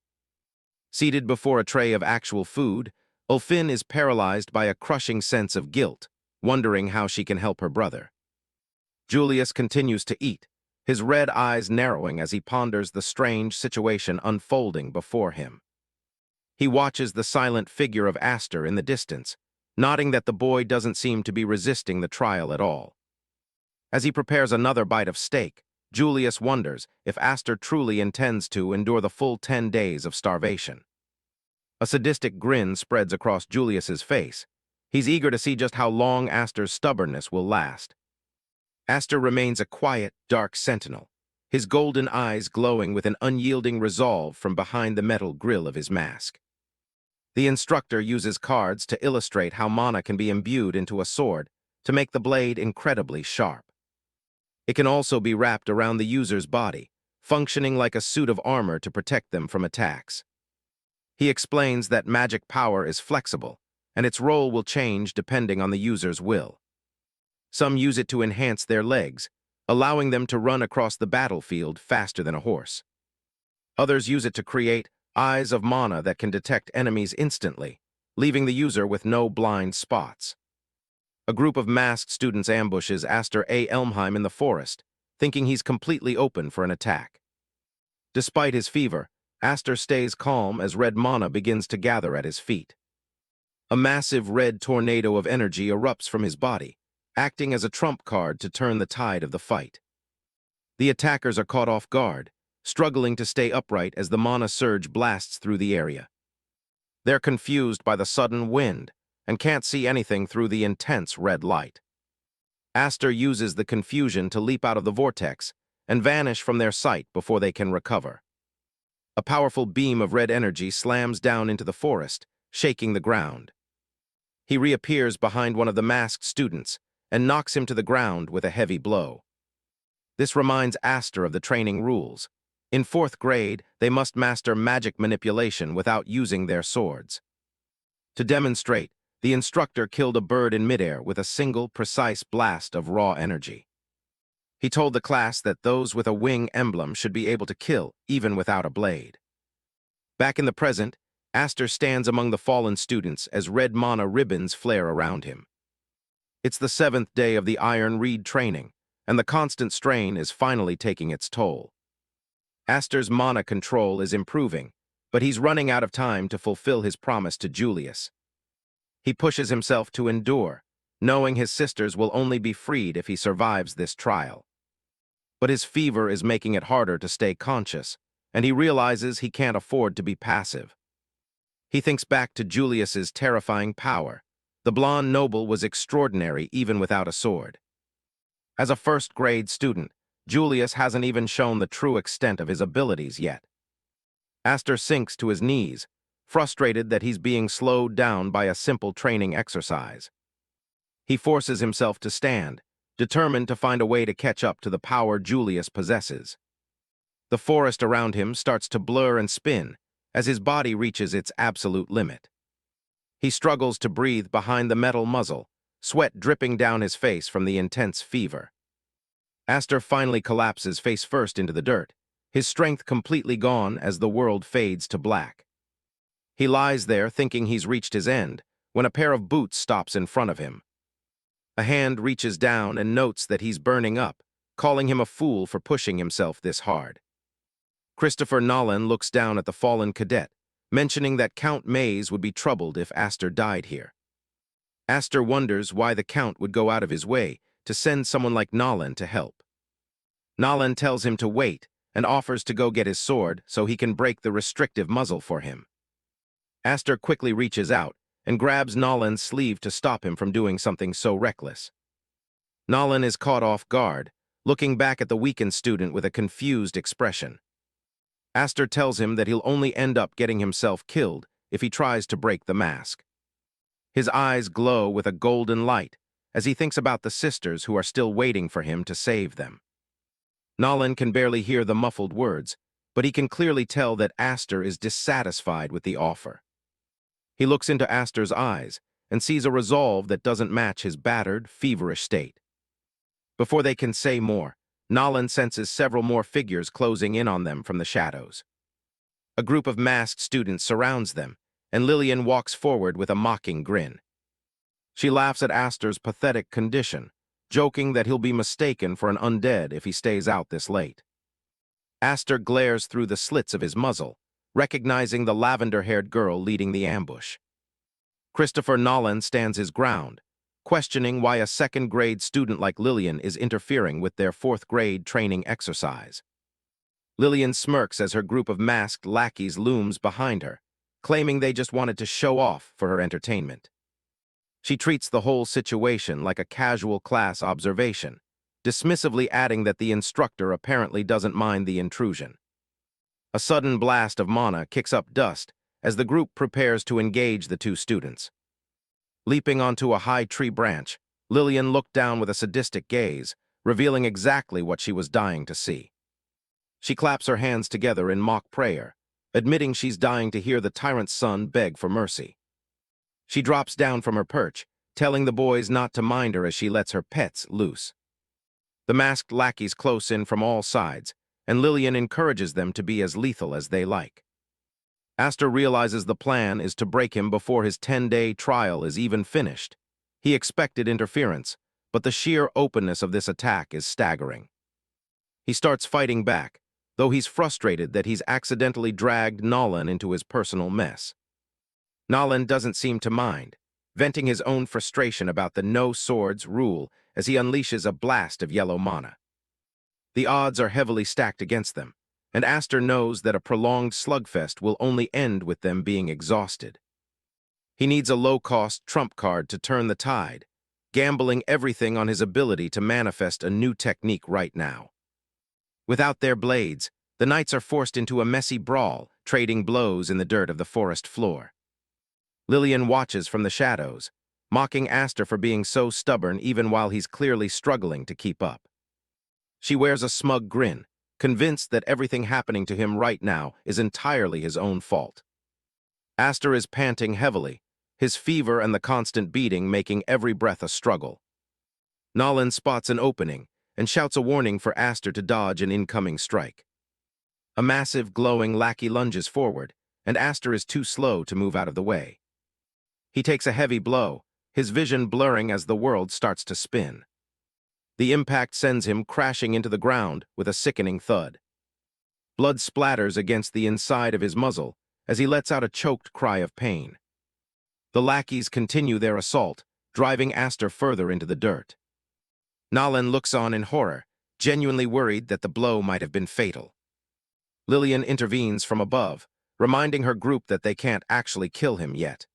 Seated before a tray of actual food, Ulfin is paralyzed by a crushing sense of guilt, wondering how she can help her brother. Julius continues to eat, his red eyes narrowing as he ponders the strange situation unfolding before him. He watches the silent figure of Aster in the distance, nodding that the boy doesn't seem to be resisting the trial at all. As he prepares another bite of steak, Julius wonders if Aster truly intends to endure the full 10 days of starvation. A sadistic grin spreads across Julius's face. He's eager to see just how long Aster's stubbornness will last. Aster remains a quiet, dark sentinel, his golden eyes glowing with an unyielding resolve from behind the metal grill of his mask. The instructor uses cards to illustrate how mana can be imbued into a sword to make the blade incredibly sharp. It can also be wrapped around the user's body, functioning like a suit of armor to protect them from attacks. He explains that magic power is flexible, and its role will change depending on the user's will. Some use it to enhance their legs, allowing them to run across the battlefield faster than a horse. Others use it to create eyes of mana that can detect enemies instantly, leaving the user with no blind spots. A group of masked students ambushes Aster A. Elmheim in the forest, thinking he's completely open for an attack. Despite his fever, Aster stays calm as red mana begins to gather at his feet. A massive red tornado of energy erupts from his body, acting as a trump card to turn the tide of the fight. The attackers are caught off guard, struggling to stay upright as the mana surge blasts through the area. They're confused by the sudden wind and can't see anything through the intense red light. Aster uses the confusion to leap out of the vortex and vanish from their sight before they can recover. A powerful beam of red energy slams down into the forest, shaking the ground. He reappears behind one of the masked students and knocks him to the ground with a heavy blow. This reminds Aster of the training rules. In 4th grade, they must master magic manipulation without using their swords. To demonstrate, the instructor killed a bird in midair with a single, precise blast of raw energy. He told the class that those with a wing emblem should be able to kill, even without a blade. Back in the present, Aster stands among the fallen students as red mana ribbons flare around him. It's the 7th day of the Iron Reed training, and the constant strain is finally taking its toll. Aster's mana control is improving, but he's running out of time to fulfill his promise to Julius. He pushes himself to endure, knowing his sisters will only be freed if he survives this trial. But his fever is making it harder to stay conscious, and he realizes he can't afford to be passive. He thinks back to Julius's terrifying power. The blonde noble was extraordinary even without a sword. As a 1st grade student, Julius hasn't even shown the true extent of his abilities yet. Aster sinks to his knees, frustrated that he's being slowed down by a simple training exercise. He forces himself to stand, determined to find a way to catch up to the power Julius possesses. The forest around him starts to blur and spin as his body reaches its absolute limit. He struggles to breathe behind the metal muzzle, sweat dripping down his face from the intense fever. Aster finally collapses face first into the dirt, his strength completely gone as the world fades to black. He lies there thinking he's reached his end, when a pair of boots stops in front of him. A hand reaches down and notes that he's burning up, calling him a fool for pushing himself this hard. Christopher Nolan looks down at the fallen cadet, mentioning that Count Maze would be troubled if Aster died here. Aster wonders why the Count would go out of his way to send someone like Nolan to help. Nolan tells him to wait and offers to go get his sword so he can break the restrictive muzzle for him. Aster quickly reaches out and grabs Nolan's sleeve to stop him from doing something so reckless. Nolan is caught off guard, looking back at the weakened student with a confused expression. Aster tells him that he'll only end up getting himself killed if he tries to break the mask. His eyes glow with a golden light as he thinks about the sisters who are still waiting for him to save them. Nolan can barely hear the muffled words, but he can clearly tell that Aster is dissatisfied with the offer. He looks into Aster's eyes and sees a resolve that doesn't match his battered, feverish state. Before they can say more, Nolan senses several more figures closing in on them from the shadows. A group of masked students surrounds them, and Lillian walks forward with a mocking grin. She laughs at Aster's pathetic condition, joking that he'll be mistaken for an undead if he stays out this late. Aster glares through the slits of his muzzle, recognizing the lavender-haired girl leading the ambush. Christopher Nolan stands his ground, questioning why a second-grade student like Lillian is interfering with their fourth-grade training exercise. Lillian smirks as her group of masked lackeys looms behind her, claiming they just wanted to show off for her entertainment. She treats the whole situation like a casual class observation, dismissively adding that the instructor apparently doesn't mind the intrusion. A sudden blast of mana kicks up dust as the group prepares to engage the two students. Leaping onto a high tree branch, Lillian looked down with a sadistic gaze, revealing exactly what she was dying to see. She claps her hands together in mock prayer, admitting she's dying to hear the tyrant's son beg for mercy. She drops down from her perch, telling the boys not to mind her as she lets her pets loose. The masked lackeys close in from all sides, and Lillian encourages them to be as lethal as they like. Aster realizes the plan is to break him before his 10-day trial is even finished. He expected interference, but the sheer openness of this attack is staggering. He starts fighting back, though he's frustrated that he's accidentally dragged Nolan into his personal mess. Nolan doesn't seem to mind, venting his own frustration about the no swords rule as he unleashes a blast of yellow mana. The odds are heavily stacked against them, and Aster knows that a prolonged slugfest will only end with them being exhausted. He needs a low-cost trump card to turn the tide, gambling everything on his ability to manifest a new technique right now. Without their blades, the knights are forced into a messy brawl, trading blows in the dirt of the forest floor. Lillian watches from the shadows, mocking Aster for being so stubborn even while he's clearly struggling to keep up. She wears a smug grin, convinced that everything happening to him right now is entirely his own fault. Aster is panting heavily, his fever and the constant beating making every breath a struggle. Nolan spots an opening and shouts a warning for Aster to dodge an incoming strike. A massive, glowing lackey lunges forward, and Aster is too slow to move out of the way. He takes a heavy blow, his vision blurring as the world starts to spin. The impact sends him crashing into the ground with a sickening thud. Blood splatters against the inside of his muzzle as he lets out a choked cry of pain. The lackeys continue their assault, driving Aster further into the dirt. Nolan looks on in horror, genuinely worried that the blow might have been fatal. Lillian intervenes from above, reminding her group that they can't actually kill him yet.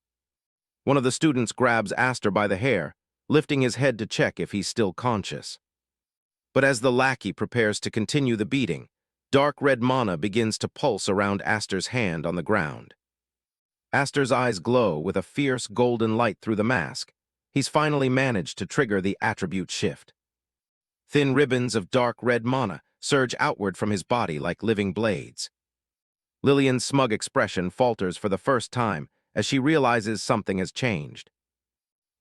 One of the students grabs Aster by the hair, lifting his head to check if he's still conscious. But as the lackey prepares to continue the beating, dark red mana begins to pulse around Aster's hand on the ground. Aster's eyes glow with a fierce golden light through the mask. He's finally managed to trigger the attribute shift. Thin ribbons of dark red mana surge outward from his body like living blades. Lillian's smug expression falters for the first time as she realizes something has changed.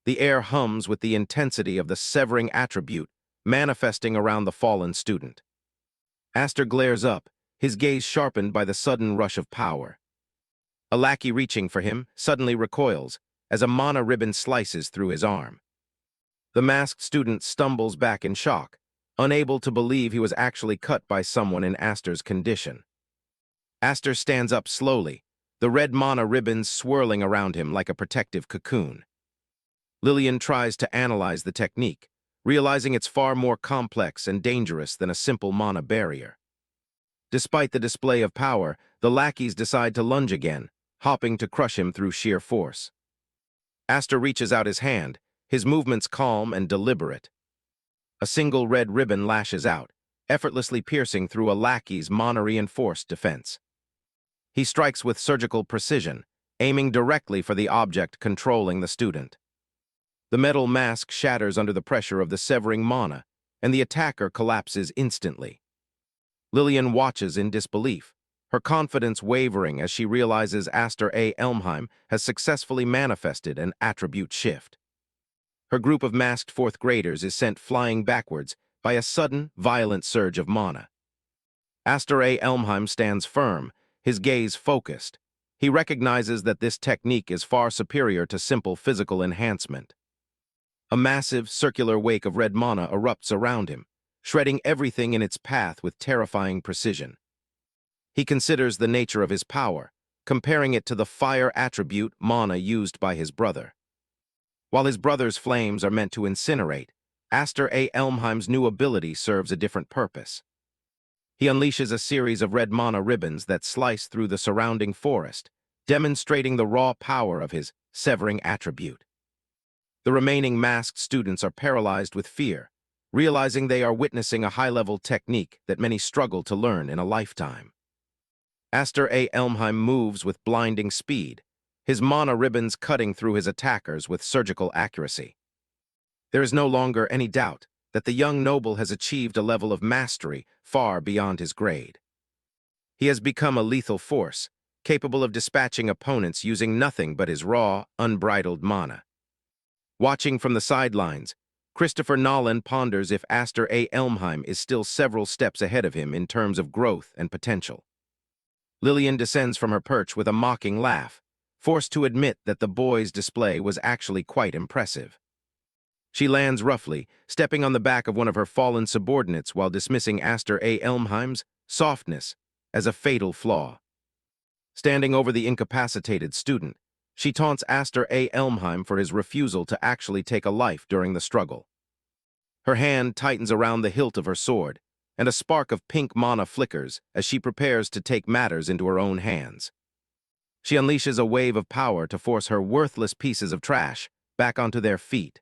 The air hums with the intensity of the severing attribute manifesting around the fallen student. Aster glares up, his gaze sharpened by the sudden rush of power. A lackey reaching for him suddenly recoils as a mana ribbon slices through his arm. The masked student stumbles back in shock, unable to believe he was actually cut by someone in Aster's condition. Aster stands up slowly, the red mana ribbons swirling around him like a protective cocoon. Lillian tries to analyze the technique, realizing it's far more complex and dangerous than a simple mana barrier. Despite the display of power, the lackeys decide to lunge again, hopping to crush him through sheer force. Aster reaches out his hand, his movements calm and deliberate. A single red ribbon lashes out, effortlessly piercing through a lackey's mana-reinforced defense. He strikes with surgical precision, aiming directly for the object controlling the student. The metal mask shatters under the pressure of the severing mana, and the attacker collapses instantly. Lillian watches in disbelief, her confidence wavering as she realizes Aster A. Elmheim has successfully manifested an attribute shift. Her group of masked fourth graders is sent flying backwards by a sudden, violent surge of mana. Aster A. Elmheim stands firm, his gaze focused. He recognizes that this technique is far superior to simple physical enhancement. A massive, circular wake of red mana erupts around him, shredding everything in its path with terrifying precision. He considers the nature of his power, comparing it to the fire attribute mana used by his brother. While his brother's flames are meant to incinerate, Aster A. Elmheim's new ability serves a different purpose. He unleashes a series of red mana ribbons that slice through the surrounding forest, demonstrating the raw power of his severing attribute. The remaining masked students are paralyzed with fear, realizing they are witnessing a high-level technique that many struggle to learn in a lifetime. Aster A. Elmheim moves with blinding speed, his mana ribbons cutting through his attackers with surgical accuracy. There is no longer any doubt that the young noble has achieved a level of mastery far beyond his grade. He has become a lethal force, capable of dispatching opponents using nothing but his raw, unbridled mana. Watching from the sidelines, Christopher Nolan ponders if Aster A. Elmheim is still several steps ahead of him in terms of growth and potential. Lillian descends from her perch with a mocking laugh, forced to admit that the boy's display was actually quite impressive. She lands roughly, stepping on the back of one of her fallen subordinates while dismissing Aster A. Elmheim's softness as a fatal flaw. Standing over the incapacitated student, she taunts Aster A. Elmheim for his refusal to actually take a life during the struggle. Her hand tightens around the hilt of her sword, and a spark of pink mana flickers as she prepares to take matters into her own hands. She unleashes a wave of power to force her worthless pieces of trash back onto their feet.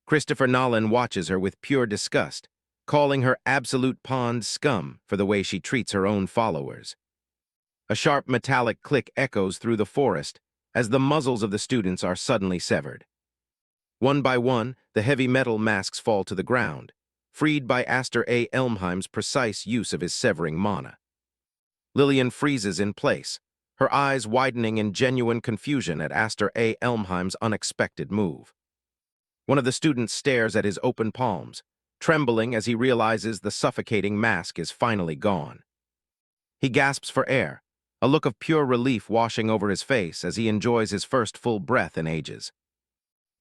Christopher Nolan watches her with pure disgust, calling her absolute pond scum for the way she treats her own followers. A sharp metallic click echoes through the forest as the muzzles of the students are suddenly severed. One by one, the heavy metal masks fall to the ground, freed by Aster A. Elmheim's precise use of his severing mana. Lillian freezes in place, her eyes widening in genuine confusion at Aster A. Elmheim's unexpected move. One of the students stares at his open palms, trembling as he realizes the suffocating mask is finally gone. He gasps for air, a look of pure relief washing over his face as he enjoys his first full breath in ages.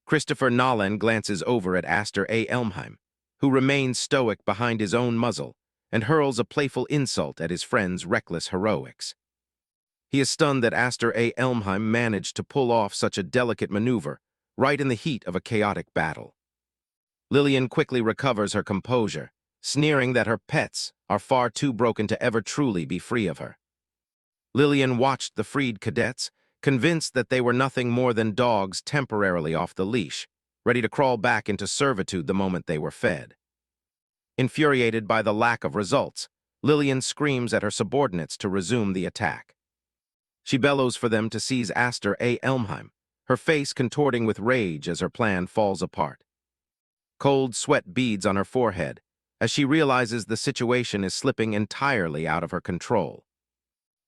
Christopher Nolan glances over at Aster A. Elmheim, who remains stoic behind his own muzzle and hurls a playful insult at his friend's reckless heroics. He is stunned that Aster A. Elmheim managed to pull off such a delicate maneuver right in the heat of a chaotic battle. Lillian quickly recovers her composure, sneering that her pets are far too broken to ever truly be free of her. Lillian watched the freed cadets, convinced that they were nothing more than dogs temporarily off the leash, ready to crawl back into servitude the moment they were fed. Infuriated by the lack of results, Lillian screams at her subordinates to resume the attack. She bellows for them to seize Aster A. Elmheim, her face contorting with rage as her plan falls apart. Cold sweat beads on her forehead as she realizes the situation is slipping entirely out of her control.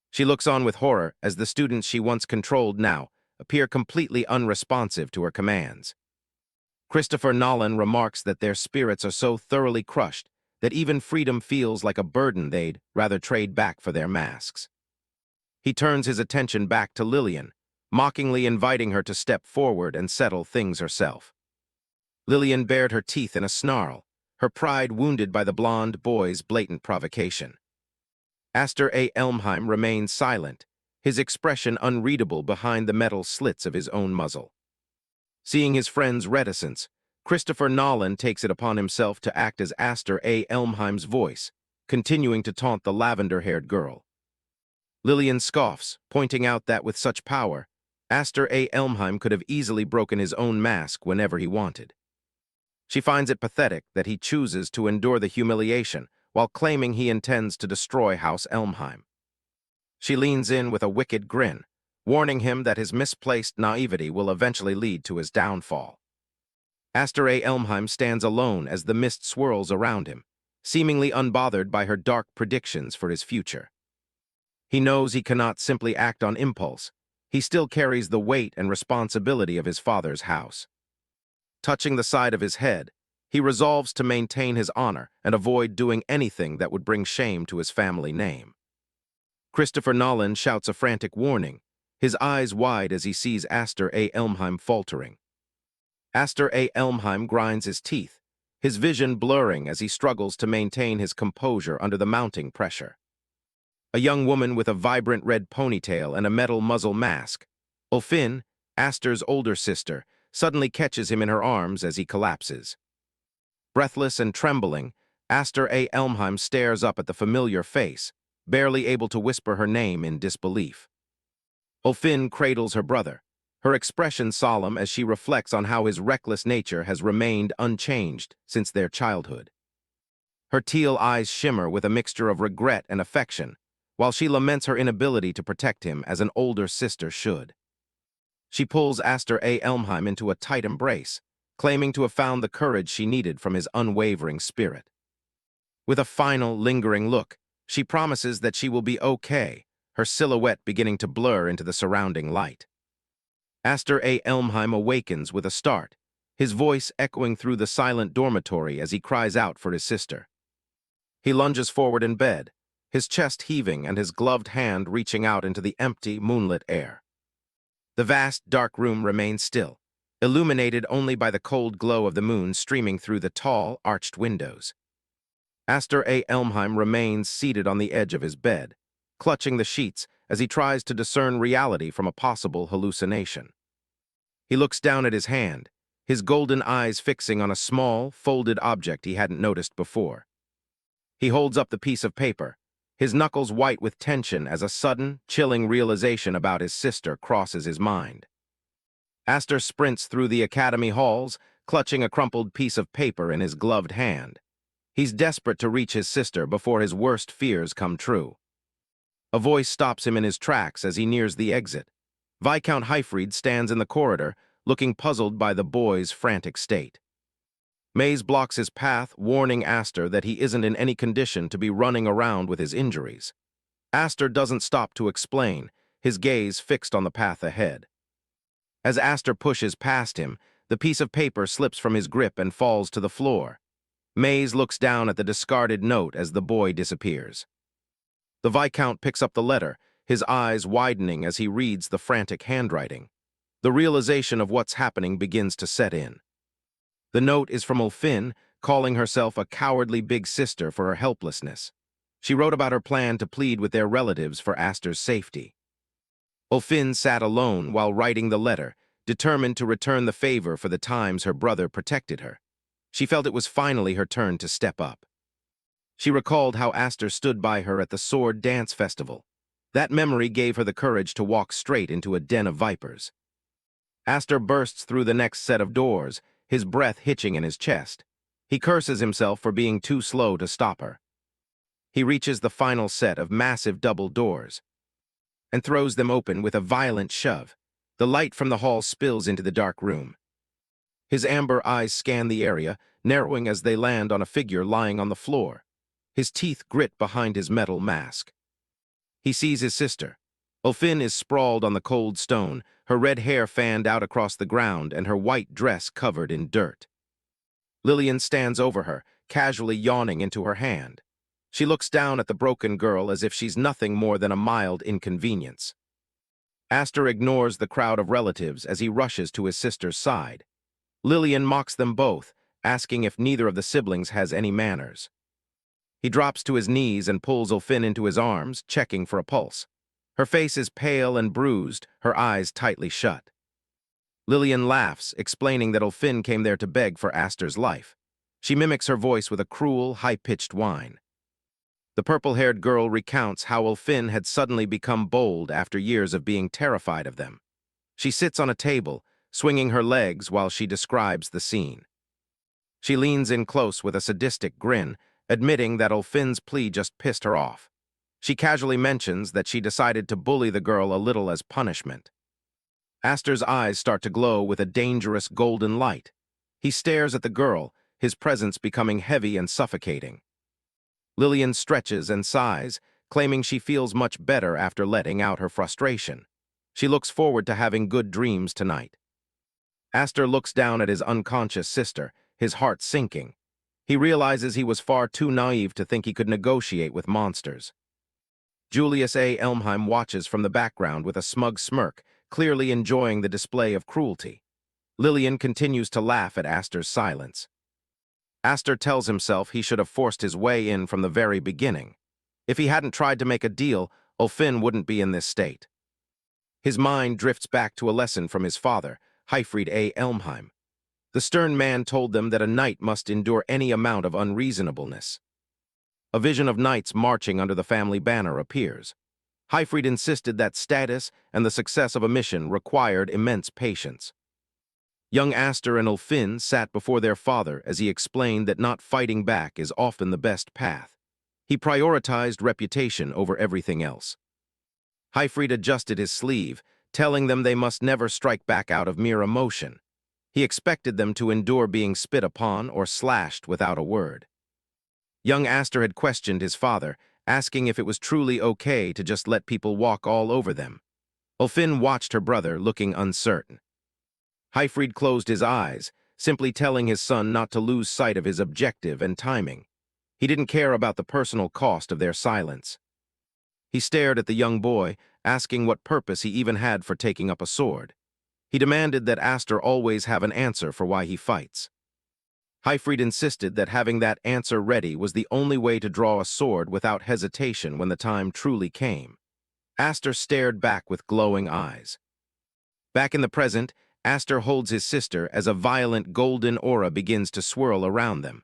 She looks on with horror as the students she once controlled now appear completely unresponsive to her commands. Christopher Nolan remarks that their spirits are so thoroughly crushed that even freedom feels like a burden they'd rather trade back for their masks. He turns his attention back to Lillian, mockingly inviting her to step forward and settle things herself. Lillian bared her teeth in a snarl, her pride wounded by the blonde boy's blatant provocation. Aster A. Elmheim remains silent, his expression unreadable behind the metal slits of his own muzzle. Seeing his friend's reticence, Christopher Nolan takes it upon himself to act as Aster A. Elmheim's voice, continuing to taunt the lavender-haired girl. Lillian scoffs, pointing out that with such power, Aster A. Elmheim could have easily broken his own mask whenever he wanted. She finds it pathetic that he chooses to endure the humiliation while claiming he intends to destroy House Elmheim. She leans in with a wicked grin, warning him that his misplaced naivety will eventually lead to his downfall. Aster A. Elmheim stands alone as the mist swirls around him, seemingly unbothered by her dark predictions for his future. He knows he cannot simply act on impulse. He still carries the weight and responsibility of his father's house. Touching the side of his head, he resolves to maintain his honor and avoid doing anything that would bring shame to his family name. Christopher Nolan shouts a frantic warning, his eyes wide as he sees Aster A. Elmheim faltering. Aster A. Elmheim grinds his teeth, his vision blurring as he struggles to maintain his composure under the mounting pressure. A young woman with a vibrant red ponytail and a metal muzzle mask, Ulfin, Aster's older sister, suddenly catches him in her arms as he collapses. Breathless and trembling, Aster A. Elmheim stares up at the familiar face, barely able to whisper her name in disbelief. Ulfin cradles her brother, her expression solemn as she reflects on how his reckless nature has remained unchanged since their childhood. Her teal eyes shimmer with a mixture of regret and affection, while she laments her inability to protect him as an older sister should. She pulls Aster A. Elmheim into a tight embrace, claiming to have found the courage she needed from his unwavering spirit. With a final, lingering look, she promises that she will be okay, her silhouette beginning to blur into the surrounding light. Aster A. Elmheim awakens with a start, his voice echoing through the silent dormitory as he cries out for his sister. He lunges forward in bed, his chest heaving and his gloved hand reaching out into the empty, moonlit air. The vast, dark room remains still, illuminated only by the cold glow of the moon streaming through the tall, arched windows. Aster A. Elmheim remains seated on the edge of his bed, clutching the sheets as he tries to discern reality from a possible hallucination. He looks down at his hand, his golden eyes fixing on a small, folded object he hadn't noticed before. He holds up the piece of paper, his knuckles white with tension as a sudden, chilling realization about his sister crosses his mind. Aster sprints through the academy halls, clutching a crumpled piece of paper in his gloved hand. He's desperate to reach his sister before his worst fears come true. A voice stops him in his tracks as he nears the exit. Viscount Hyfried stands in the corridor, looking puzzled by the boy's frantic state. Maze blocks his path, warning Aster that he isn't in any condition to be running around with his injuries. Aster doesn't stop to explain, his gaze fixed on the path ahead. As Aster pushes past him, the piece of paper slips from his grip and falls to the floor. Maze looks down at the discarded note as the boy disappears. The Viscount picks up the letter, his eyes widening as he reads the frantic handwriting. The realization of what's happening begins to set in. The note is from Ulfin, calling herself a cowardly big sister for her helplessness. She wrote about her plan to plead with their relatives for Aster's safety. Ulfin sat alone while writing the letter, determined to return the favor for the times her brother protected her. She felt it was finally her turn to step up. She recalled how Aster stood by her at the Sword Dance Festival. That memory gave her the courage to walk straight into a den of vipers. Aster bursts through the next set of doors, his breath hitching in his chest. He curses himself for being too slow to stop her. He reaches the final set of massive double doors and throws them open with a violent shove. The light from the hall spills into the dark room. His amber eyes scan the area, narrowing as they land on a figure lying on the floor. His teeth grit behind his metal mask. He sees his sister. Ulfin is sprawled on the cold stone, her red hair fanned out across the ground and her white dress covered in dirt. Lillian stands over her, casually yawning into her hand. She looks down at the broken girl as if she's nothing more than a mild inconvenience. Aster ignores the crowd of relatives as he rushes to his sister's side. Lillian mocks them both, asking if neither of the siblings has any manners. He drops to his knees and pulls Ulfin into his arms, checking for a pulse. Her face is pale and bruised, her eyes tightly shut. Lillian laughs, explaining that Ulfin came there to beg for Aster's life. She mimics her voice with a cruel, high-pitched whine. The purple-haired girl recounts how Ulfin had suddenly become bold after years of being terrified of them. She sits on a table, swinging her legs while she describes the scene. She leans in close with a sadistic grin, admitting that Ulfin's plea just pissed her off. She casually mentions that she decided to bully the girl a little as punishment. Aster's eyes start to glow with a dangerous golden light. He stares at the girl, his presence becoming heavy and suffocating. Lillian stretches and sighs, claiming she feels much better after letting out her frustration. She looks forward to having good dreams tonight. Aster looks down at his unconscious sister, his heart sinking. He realizes he was far too naive to think he could negotiate with monsters. Julius A. Elmheim watches from the background with a smug smirk, clearly enjoying the display of cruelty. Lillian continues to laugh at Aster's silence. Aster tells himself he should have forced his way in from the very beginning. If he hadn't tried to make a deal, Ulfin wouldn't be in this state. His mind drifts back to a lesson from his father, Hyfried A. Elmheim. The stern man told them that a knight must endure any amount of unreasonableness. A vision of knights marching under the family banner appears. Hyfried insisted that status and the success of a mission required immense patience. Young Aster and Ulfin sat before their father as he explained that not fighting back is often the best path. He prioritized reputation over everything else. Hyfried adjusted his sleeve, telling them they must never strike back out of mere emotion. He expected them to endure being spit upon or slashed without a word. Young Aster had questioned his father, asking if it was truly okay to just let people walk all over them. Ulfin watched her brother, looking uncertain. Hyfried closed his eyes, simply telling his son not to lose sight of his objective and timing. He didn't care about the personal cost of their silence. He stared at the young boy, asking what purpose he even had for taking up a sword. He demanded that Aster always have an answer for why he fights. Hyfried insisted that having that answer ready was the only way to draw a sword without hesitation when the time truly came. Aster stared back with glowing eyes. Back in the present, Aster holds his sister as a violent golden aura begins to swirl around them.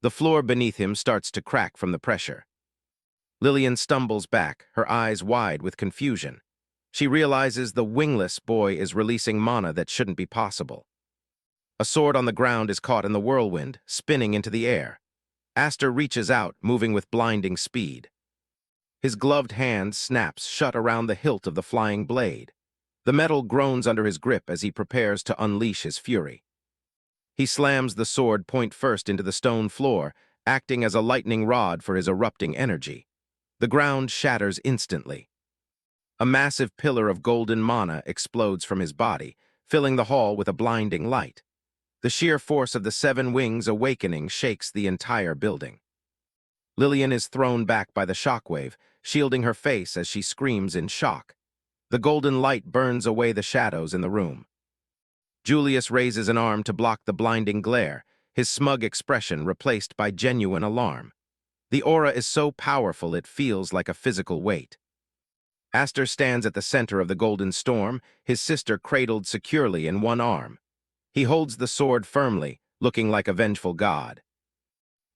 The floor beneath him starts to crack from the pressure. Lillian stumbles back, her eyes wide with confusion. She realizes the wingless boy is releasing mana that shouldn't be possible. A sword on the ground is caught in the whirlwind, spinning into the air. Aster reaches out, moving with blinding speed. His gloved hand snaps shut around the hilt of the flying blade. The metal groans under his grip as he prepares to unleash his fury. He slams the sword point first into the stone floor, acting as a lightning rod for his erupting energy. The ground shatters instantly. A massive pillar of golden mana explodes from his body, filling the hall with a blinding light. The sheer force of the 7 wings awakening shakes the entire building. Lillian is thrown back by the shockwave, shielding her face as she screams in shock. The golden light burns away the shadows in the room. Julius raises an arm to block the blinding glare, his smug expression replaced by genuine alarm. The aura is so powerful it feels like a physical weight. Aster stands at the center of the golden storm, his sister cradled securely in one arm. He holds the sword firmly, looking like a vengeful god.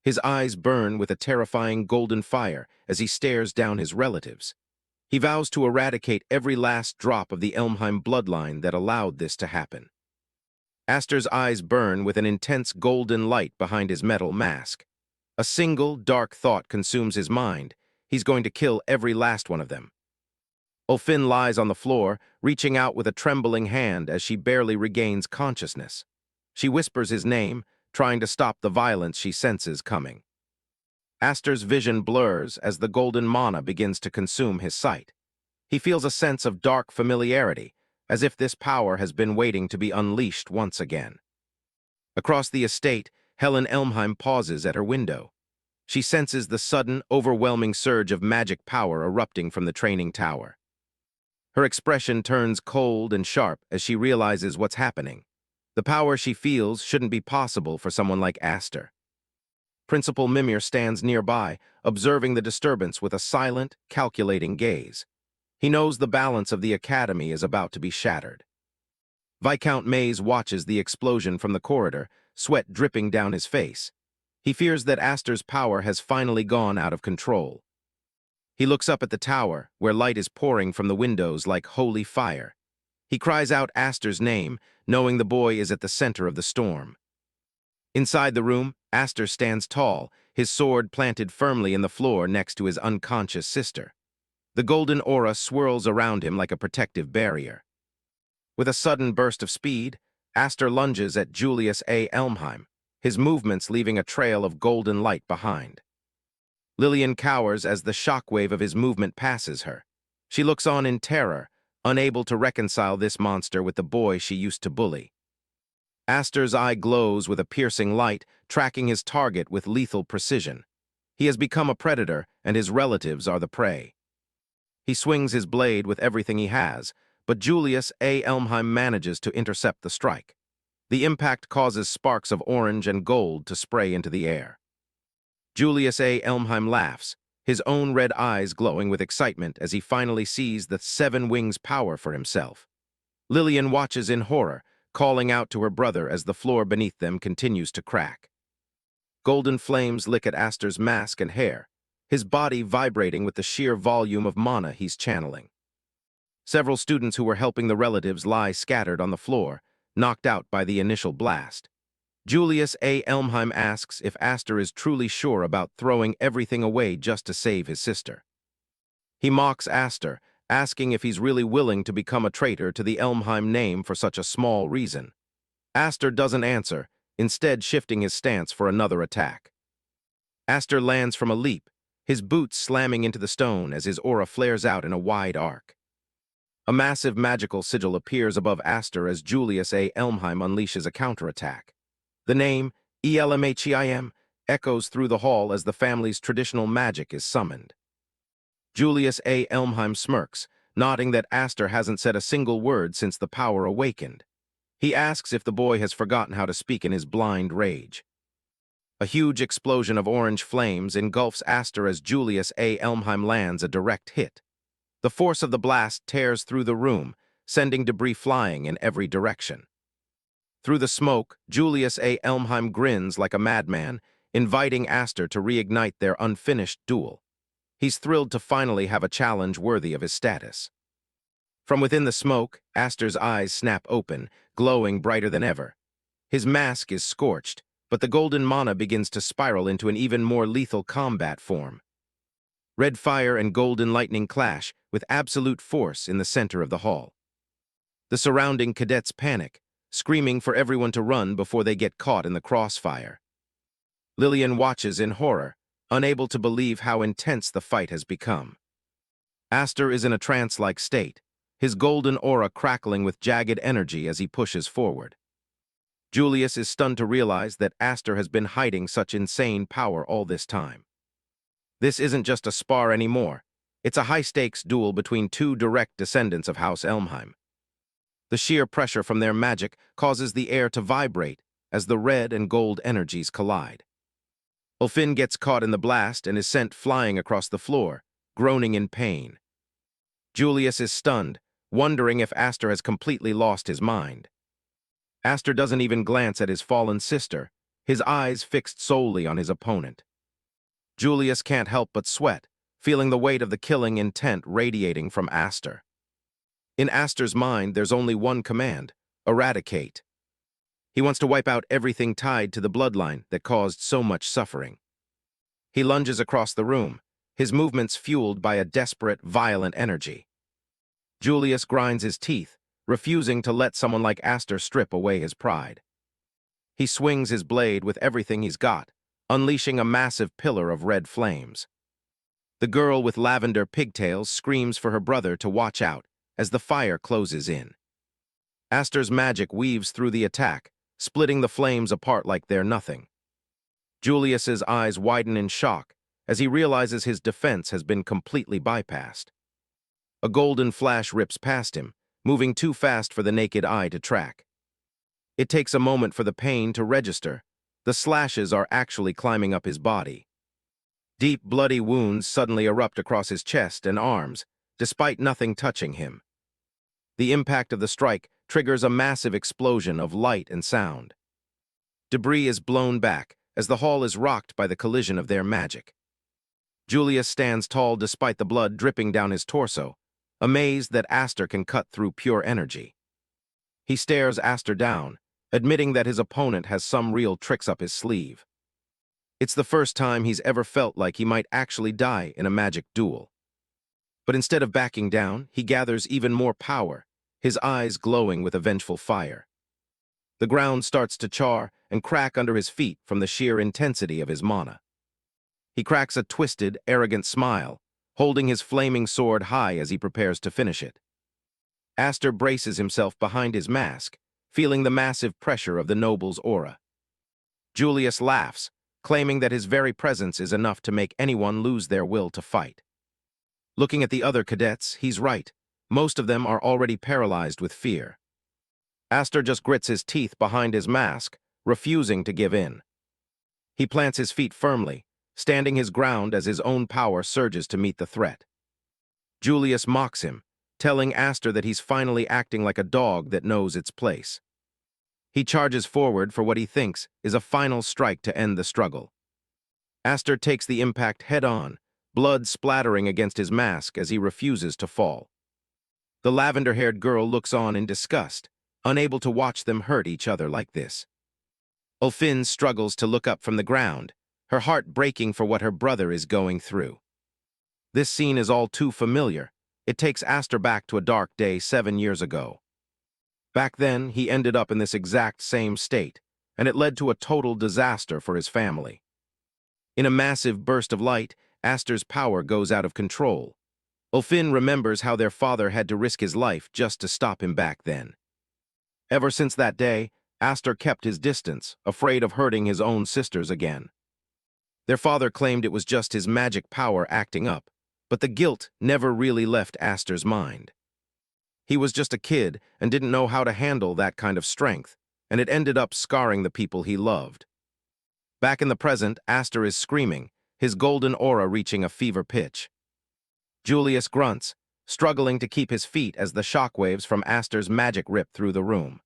His eyes burn with a terrifying golden fire as he stares down his relatives. He vows to eradicate every last drop of the Elmheim bloodline that allowed this to happen. Aster's eyes burn with an intense golden light behind his metal mask. A single, dark thought consumes his mind. He's going to kill every last one of them. Ulfin lies on the floor, reaching out with a trembling hand as she barely regains consciousness. She whispers his name, trying to stop the violence she senses coming. Aster's vision blurs as the golden mana begins to consume his sight. He feels a sense of dark familiarity, as if this power has been waiting to be unleashed once again. Across the estate, Helen Elmheim pauses at her window. She senses the sudden, overwhelming surge of magic power erupting from the training tower. Her expression turns cold and sharp as she realizes what's happening. The power she feels shouldn't be possible for someone like Aster. Principal Mimir stands nearby, observing the disturbance with a silent, calculating gaze. He knows the balance of the academy is about to be shattered. Viscount Mays watches the explosion from the corridor, sweat dripping down his face. He fears that Aster's power has finally gone out of control. He looks up at the tower, where light is pouring from the windows like holy fire. He cries out Aster's name, knowing the boy is at the center of the storm. Inside the room, Aster stands tall, his sword planted firmly in the floor next to his unconscious sister. The golden aura swirls around him like a protective barrier. With a sudden burst of speed, Aster lunges at Julius A. Elmheim, his movements leaving a trail of golden light behind. Lillian cowers as the shockwave of his movement passes her. She looks on in terror, unable to reconcile this monster with the boy she used to bully. Aster's eye glows with a piercing light, tracking his target with lethal precision. He has become a predator, and his relatives are the prey. He swings his blade with everything he has, but Julius A. Elmheim manages to intercept the strike. The impact causes sparks of orange and gold to spray into the air. Julius A. Elmheim laughs, his own red eyes glowing with excitement as he finally sees the Seven Wings' power for himself. Lillian watches in horror, calling out to her brother as the floor beneath them continues to crack. Golden flames lick at Aster's mask and hair, his body vibrating with the sheer volume of mana he's channeling. Several students who were helping the relatives lie scattered on the floor, knocked out by the initial blast. Julius A. Elmheim asks if Aster is truly sure about throwing everything away just to save his sister. He mocks Aster, asking if he's really willing to become a traitor to the Elmheim name for such a small reason. Aster doesn't answer, instead shifting his stance for another attack. Aster lands from a leap, his boots slamming into the stone as his aura flares out in a wide arc. A massive magical sigil appears above Aster as Julius A. Elmheim unleashes a counterattack. The name, Elmheim, echoes through the hall as the family's traditional magic is summoned. Julius A. Elmheim smirks, nodding that Aster hasn't said a single word since the power awakened. He asks if the boy has forgotten how to speak in his blind rage. A huge explosion of orange flames engulfs Aster as Julius A. Elmheim lands a direct hit. The force of the blast tears through the room, sending debris flying in every direction. Through the smoke, Julius A. Elmheim grins like a madman, inviting Aster to reignite their unfinished duel. He's thrilled to finally have a challenge worthy of his status. From within the smoke, Aster's eyes snap open, glowing brighter than ever. His mask is scorched, but the golden mana begins to spiral into an even more lethal combat form. Red fire and golden lightning clash with absolute force in the center of the hall. The surrounding cadets panic, screaming for everyone to run before they get caught in the crossfire. Lillian watches in horror, unable to believe how intense the fight has become. Aster is in a trance-like state, his golden aura crackling with jagged energy as he pushes forward. Julius is stunned to realize that Aster has been hiding such insane power all this time. This isn't just a spar anymore, it's a high-stakes duel between two direct descendants of House Elmheim. The sheer pressure from their magic causes the air to vibrate as the red and gold energies collide. Ulfin gets caught in the blast and is sent flying across the floor, groaning in pain. Julius is stunned, wondering if Aster has completely lost his mind. Aster doesn't even glance at his fallen sister, his eyes fixed solely on his opponent. Julius can't help but sweat, feeling the weight of the killing intent radiating from Aster. In Aster's mind, there's only one command: eradicate. He wants to wipe out everything tied to the bloodline that caused so much suffering. He lunges across the room, his movements fueled by a desperate, violent energy. Julius grinds his teeth, refusing to let someone like Aster strip away his pride. He swings his blade with everything he's got, unleashing a massive pillar of red flames. The girl with lavender pigtails screams for her brother to watch out as the fire closes in. Aster's magic weaves through the attack, splitting the flames apart like they're nothing. Julius's eyes widen in shock as he realizes his defense has been completely bypassed. A golden flash rips past him, moving too fast for the naked eye to track. It takes a moment for the pain to register. The slashes are actually climbing up his body. Deep, bloody wounds suddenly erupt across his chest and arms, despite nothing touching him. The impact of the strike triggers a massive explosion of light and sound. Debris is blown back as the hall is rocked by the collision of their magic. Julius stands tall despite the blood dripping down his torso, amazed that Aster can cut through pure energy. He stares Aster down, admitting that his opponent has some real tricks up his sleeve. It's the first time he's ever felt like he might actually die in a magic duel. But instead of backing down, he gathers even more power, his eyes glowing with a vengeful fire. The ground starts to char and crack under his feet from the sheer intensity of his mana. He cracks a twisted, arrogant smile, holding his flaming sword high as he prepares to finish it. Aster braces himself behind his mask, feeling the massive pressure of the noble's aura. Julius laughs, claiming that his very presence is enough to make anyone lose their will to fight. Looking at the other cadets, he's right. Most of them are already paralyzed with fear. Aster just grits his teeth behind his mask, refusing to give in. He plants his feet firmly, standing his ground as his own power surges to meet the threat. Julius mocks him, telling Aster that he's finally acting like a dog that knows its place. He charges forward for what he thinks is a final strike to end the struggle. Aster takes the impact head-on, blood splattering against his mask as he refuses to fall. The lavender-haired girl looks on in disgust, unable to watch them hurt each other like this. Ulfin struggles to look up from the ground, her heart breaking for what her brother is going through. This scene is all too familiar. It takes Aster back to a dark day 7 years ago. Back then, he ended up in this exact same state, and it led to a total disaster for his family. In a massive burst of light, Aster's power goes out of control. Ulfin remembers how their father had to risk his life just to stop him back then. Ever since that day, Aster kept his distance, afraid of hurting his own sisters again. Their father claimed it was just his magic power acting up, but the guilt never really left Aster's mind. He was just a kid and didn't know how to handle that kind of strength, and it ended up scarring the people he loved. Back in the present, Aster is screaming, his golden aura reaching a fever pitch. Julius grunts, struggling to keep his feet as the shockwaves from Aster's magic rip through the room.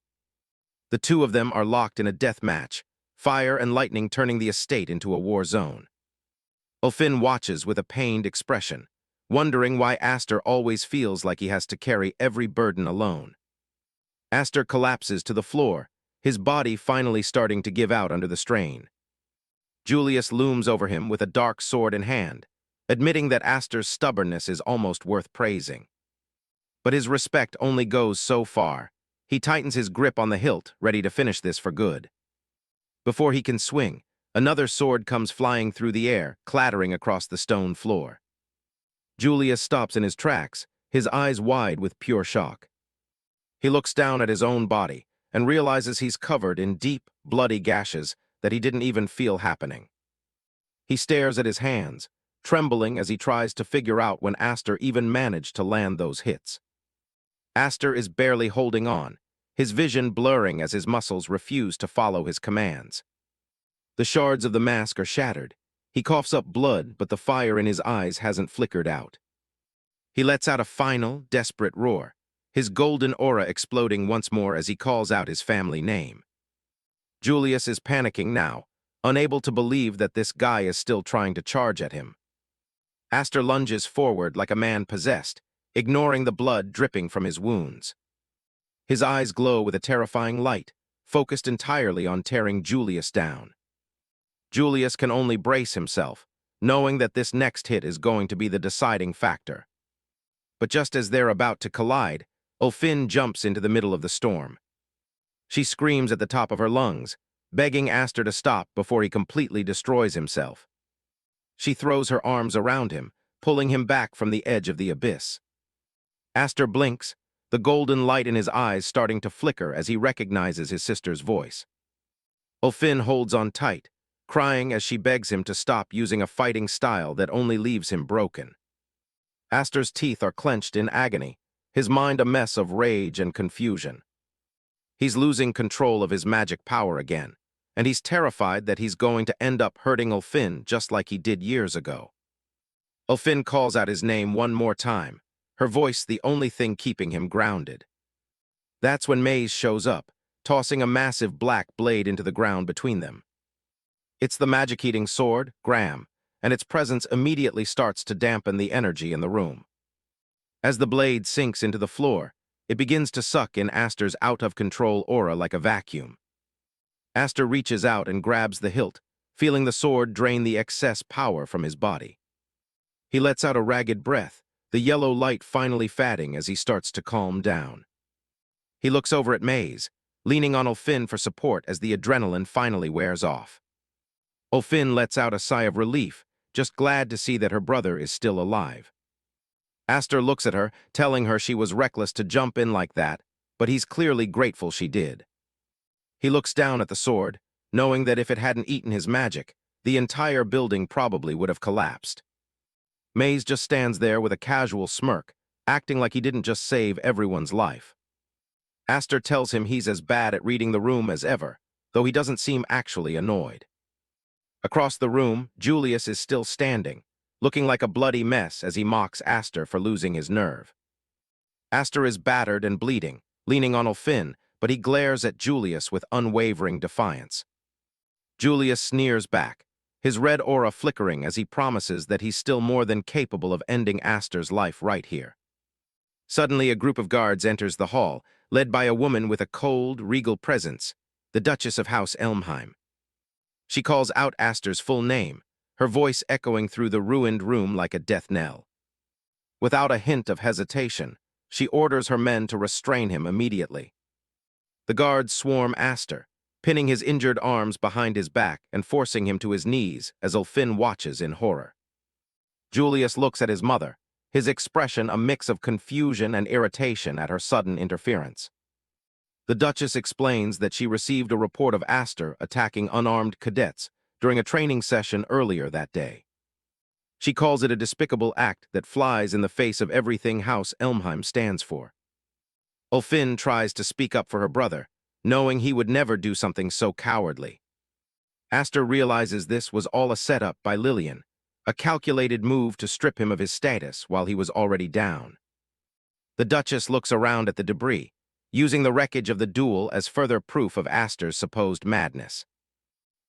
The two of them are locked in a death match, fire and lightning turning the estate into a war zone. Ulfin watches with a pained expression, wondering why Aster always feels like he has to carry every burden alone. Aster collapses to the floor, his body finally starting to give out under the strain. Julius looms over him with a dark sword in hand, admitting that Aster's stubbornness is almost worth praising. But his respect only goes so far. He tightens his grip on the hilt, ready to finish this for good. Before he can swing, another sword comes flying through the air, clattering across the stone floor. Julius stops in his tracks, his eyes wide with pure shock. He looks down at his own body and realizes he's covered in deep, bloody gashes that he didn't even feel happening. He stares at his hands, trembling as he tries to figure out when Aster even managed to land those hits. Aster is barely holding on, his vision blurring as his muscles refuse to follow his commands. The shards of the mask are shattered. He coughs up blood, but the fire in his eyes hasn't flickered out. He lets out a final, desperate roar, his golden aura exploding once more as he calls out his family name. Julius is panicking now, unable to believe that this guy is still trying to charge at him. Aster lunges forward like a man possessed, ignoring the blood dripping from his wounds. His eyes glow with a terrifying light, focused entirely on tearing Julius down. Julius can only brace himself, knowing that this next hit is going to be the deciding factor. But just as they're about to collide, Ulfin jumps into the middle of the storm. She screams at the top of her lungs, begging Aster to stop before he completely destroys himself. She throws her arms around him, pulling him back from the edge of the abyss. Aster blinks, the golden light in his eyes starting to flicker as he recognizes his sister's voice. Ulfin holds on tight, crying as she begs him to stop using a fighting style that only leaves him broken. Aster's teeth are clenched in agony, his mind a mess of rage and confusion. He's losing control of his magic power again, and he's terrified that he's going to end up hurting Ulfin just like he did years ago. Ulfin calls out his name one more time, her voice the only thing keeping him grounded. That's when Maze shows up, tossing a massive black blade into the ground between them. It's the magic-eating sword, Graham, and its presence immediately starts to dampen the energy in the room. As the blade sinks into the floor, it begins to suck in Aster's out-of-control aura like a vacuum. Aster reaches out and grabs the hilt, feeling the sword drain the excess power from his body. He lets out a ragged breath, the yellow light finally fading as he starts to calm down. He looks over at Maze, leaning on Ulfin for support as the adrenaline finally wears off. Ulfin lets out a sigh of relief, just glad to see that her brother is still alive. Aster looks at her, telling her she was reckless to jump in like that, but he's clearly grateful she did. He looks down at the sword, knowing that if it hadn't eaten his magic, the entire building probably would have collapsed. Maze just stands there with a casual smirk, acting like he didn't just save everyone's life. Aster tells him he's as bad at reading the room as ever, though he doesn't seem actually annoyed. Across the room, Julius is still standing, looking like a bloody mess as he mocks Aster for losing his nerve. Aster is battered and bleeding, leaning on Ulfin, but he glares at Julius with unwavering defiance. Julius sneers back, his red aura flickering as he promises that he's still more than capable of ending Aster's life right here. Suddenly, a group of guards enters the hall, led by a woman with a cold, regal presence, the Duchess of House Elmheim. She calls out Aster's full name, her voice echoing through the ruined room like a death knell. Without a hint of hesitation, she orders her men to restrain him immediately. The guards swarm Aster, pinning his injured arms behind his back and forcing him to his knees as Ulfin watches in horror. Julius looks at his mother, his expression a mix of confusion and irritation at her sudden interference. The Duchess explains that she received a report of Aster attacking unarmed cadets during a training session earlier that day. She calls it a despicable act that flies in the face of everything House Elmheim stands for. Ulfin tries to speak up for her brother, knowing he would never do something so cowardly. Aster realizes this was all a setup by Lillian, a calculated move to strip him of his status while he was already down. The Duchess looks around at the debris, using the wreckage of the duel as further proof of Aster's supposed madness.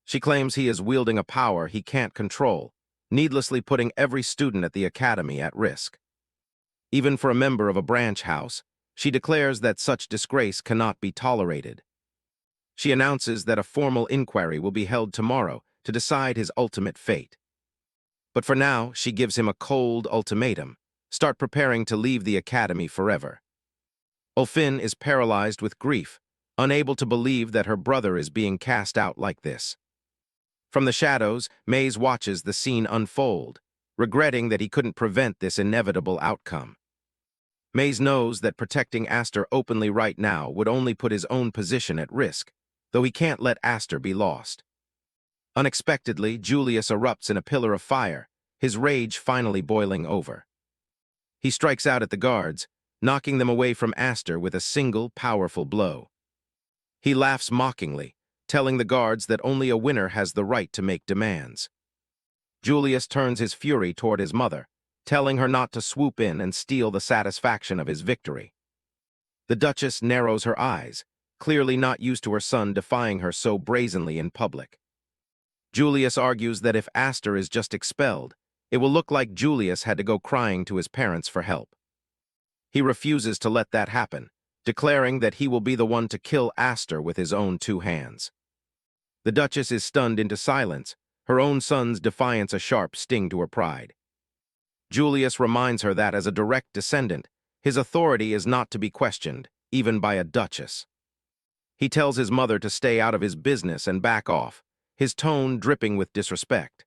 She claims he is wielding a power he can't control, needlessly putting every student at the academy at risk. Even for a member of a branch house, she declares that such disgrace cannot be tolerated. She announces that a formal inquiry will be held tomorrow to decide his ultimate fate. But for now, she gives him a cold ultimatum: start preparing to leave the academy forever. Ulfin is paralyzed with grief, unable to believe that her brother is being cast out like this. From the shadows, Maze watches the scene unfold, regretting that he couldn't prevent this inevitable outcome. Maze knows that protecting Aster openly right now would only put his own position at risk, though he can't let Aster be lost. Unexpectedly, Julius erupts in a pillar of fire, his rage finally boiling over. He strikes out at the guards, knocking them away from Aster with a single powerful blow. He laughs mockingly, telling the guards that only a winner has the right to make demands. Julius turns his fury toward his mother, telling her not to swoop in and steal the satisfaction of his victory. The Duchess narrows her eyes, clearly not used to her son defying her so brazenly in public. Julius argues that if Aster is just expelled, it will look like Julius had to go crying to his parents for help. He refuses to let that happen, declaring that he will be the one to kill Aster with his own two hands. The Duchess is stunned into silence, her own son's defiance a sharp sting to her pride. Julius reminds her that as a direct descendant, his authority is not to be questioned, even by a duchess. He tells his mother to stay out of his business and back off, his tone dripping with disrespect.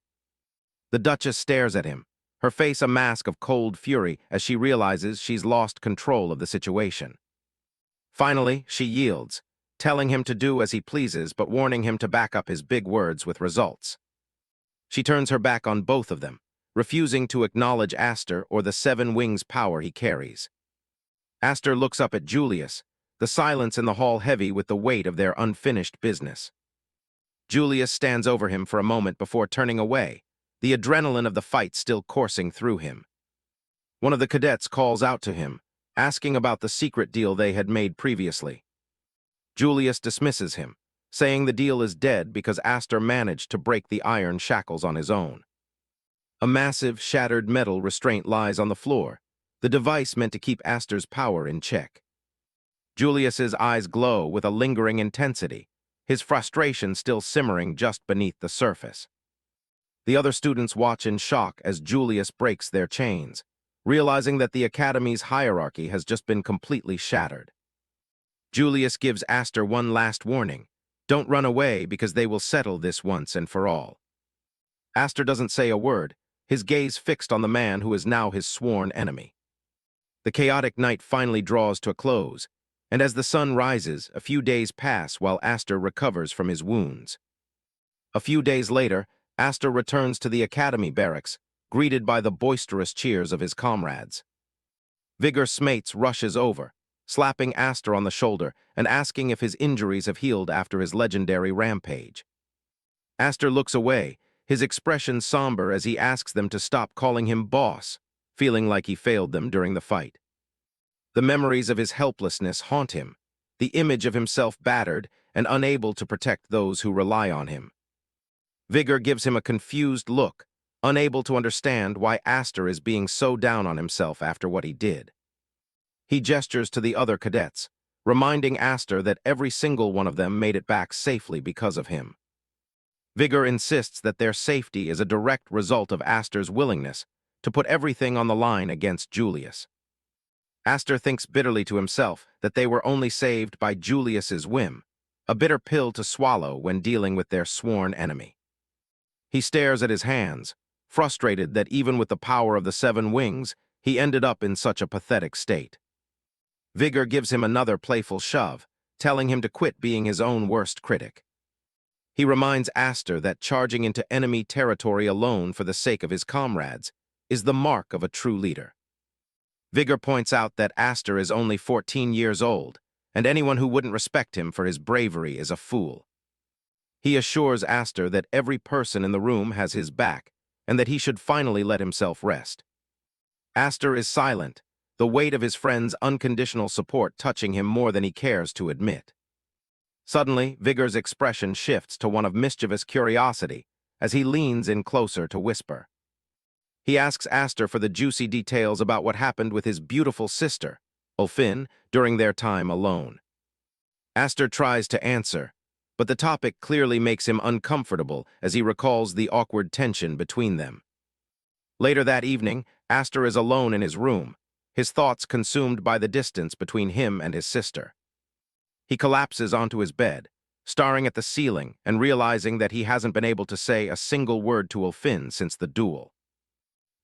The Duchess stares at him, her face a mask of cold fury as she realizes she's lost control of the situation. Finally, she yields, telling him to do as he pleases but warning him to back up his big words with results. She turns her back on both of them, refusing to acknowledge Aster or the 7 wings power he carries. Aster looks up at Julius, the silence in the hall heavy with the weight of their unfinished business. Julius stands over him for a moment before turning away, the adrenaline of the fight still coursing through him. One of the cadets calls out to him, asking about the secret deal they had made previously. Julius dismisses him, saying the deal is dead because Aster managed to break the iron shackles on his own. A massive, shattered metal restraint lies on the floor, the device meant to keep Aster's power in check. Julius's eyes glow with a lingering intensity, his frustration still simmering just beneath the surface. The other students watch in shock as Julius breaks their chains, realizing that the academy's hierarchy has just been completely shattered. Julius gives Aster one last warning: don't run away because they will settle this once and for all. Aster doesn't say a word, his gaze fixed on the man who is now his sworn enemy. The chaotic night finally draws to a close, and as the sun rises, a few days pass while Aster recovers from his wounds. A few days later, Aster returns to the academy barracks, greeted by the boisterous cheers of his comrades. Vigor Smates rushes over, slapping Aster on the shoulder and asking if his injuries have healed after his legendary rampage. Aster looks away, his expression somber as he asks them to stop calling him boss, feeling like he failed them during the fight. The memories of his helplessness haunt him, the image of himself battered and unable to protect those who rely on him. Vigor gives him a confused look, unable to understand why Aster is being so down on himself after what he did. He gestures to the other cadets, reminding Aster that every single one of them made it back safely because of him. Vigor insists that their safety is a direct result of Aster's willingness to put everything on the line against Julius. Aster thinks bitterly to himself that they were only saved by Julius's whim, a bitter pill to swallow when dealing with their sworn enemy. He stares at his hands, frustrated that even with the power of the 7 wings, he ended up in such a pathetic state. Vigor gives him another playful shove, telling him to quit being his own worst critic. He reminds Aster that charging into enemy territory alone for the sake of his comrades is the mark of a true leader. Vigor points out that Aster is only 14 years old, and anyone who wouldn't respect him for his bravery is a fool. He assures Aster that every person in the room has his back, and that he should finally let himself rest. Aster is silent, the weight of his friend's unconditional support touching him more than he cares to admit. Suddenly, Vigor's expression shifts to one of mischievous curiosity as he leans in closer to whisper. He asks Aster for the juicy details about what happened with his beautiful sister, Ulfin, during their time alone. Aster tries to answer, but the topic clearly makes him uncomfortable as he recalls the awkward tension between them. Later that evening, Aster is alone in his room, his thoughts consumed by the distance between him and his sister. He collapses onto his bed, staring at the ceiling and realizing that he hasn't been able to say a single word to Ulfin since the duel.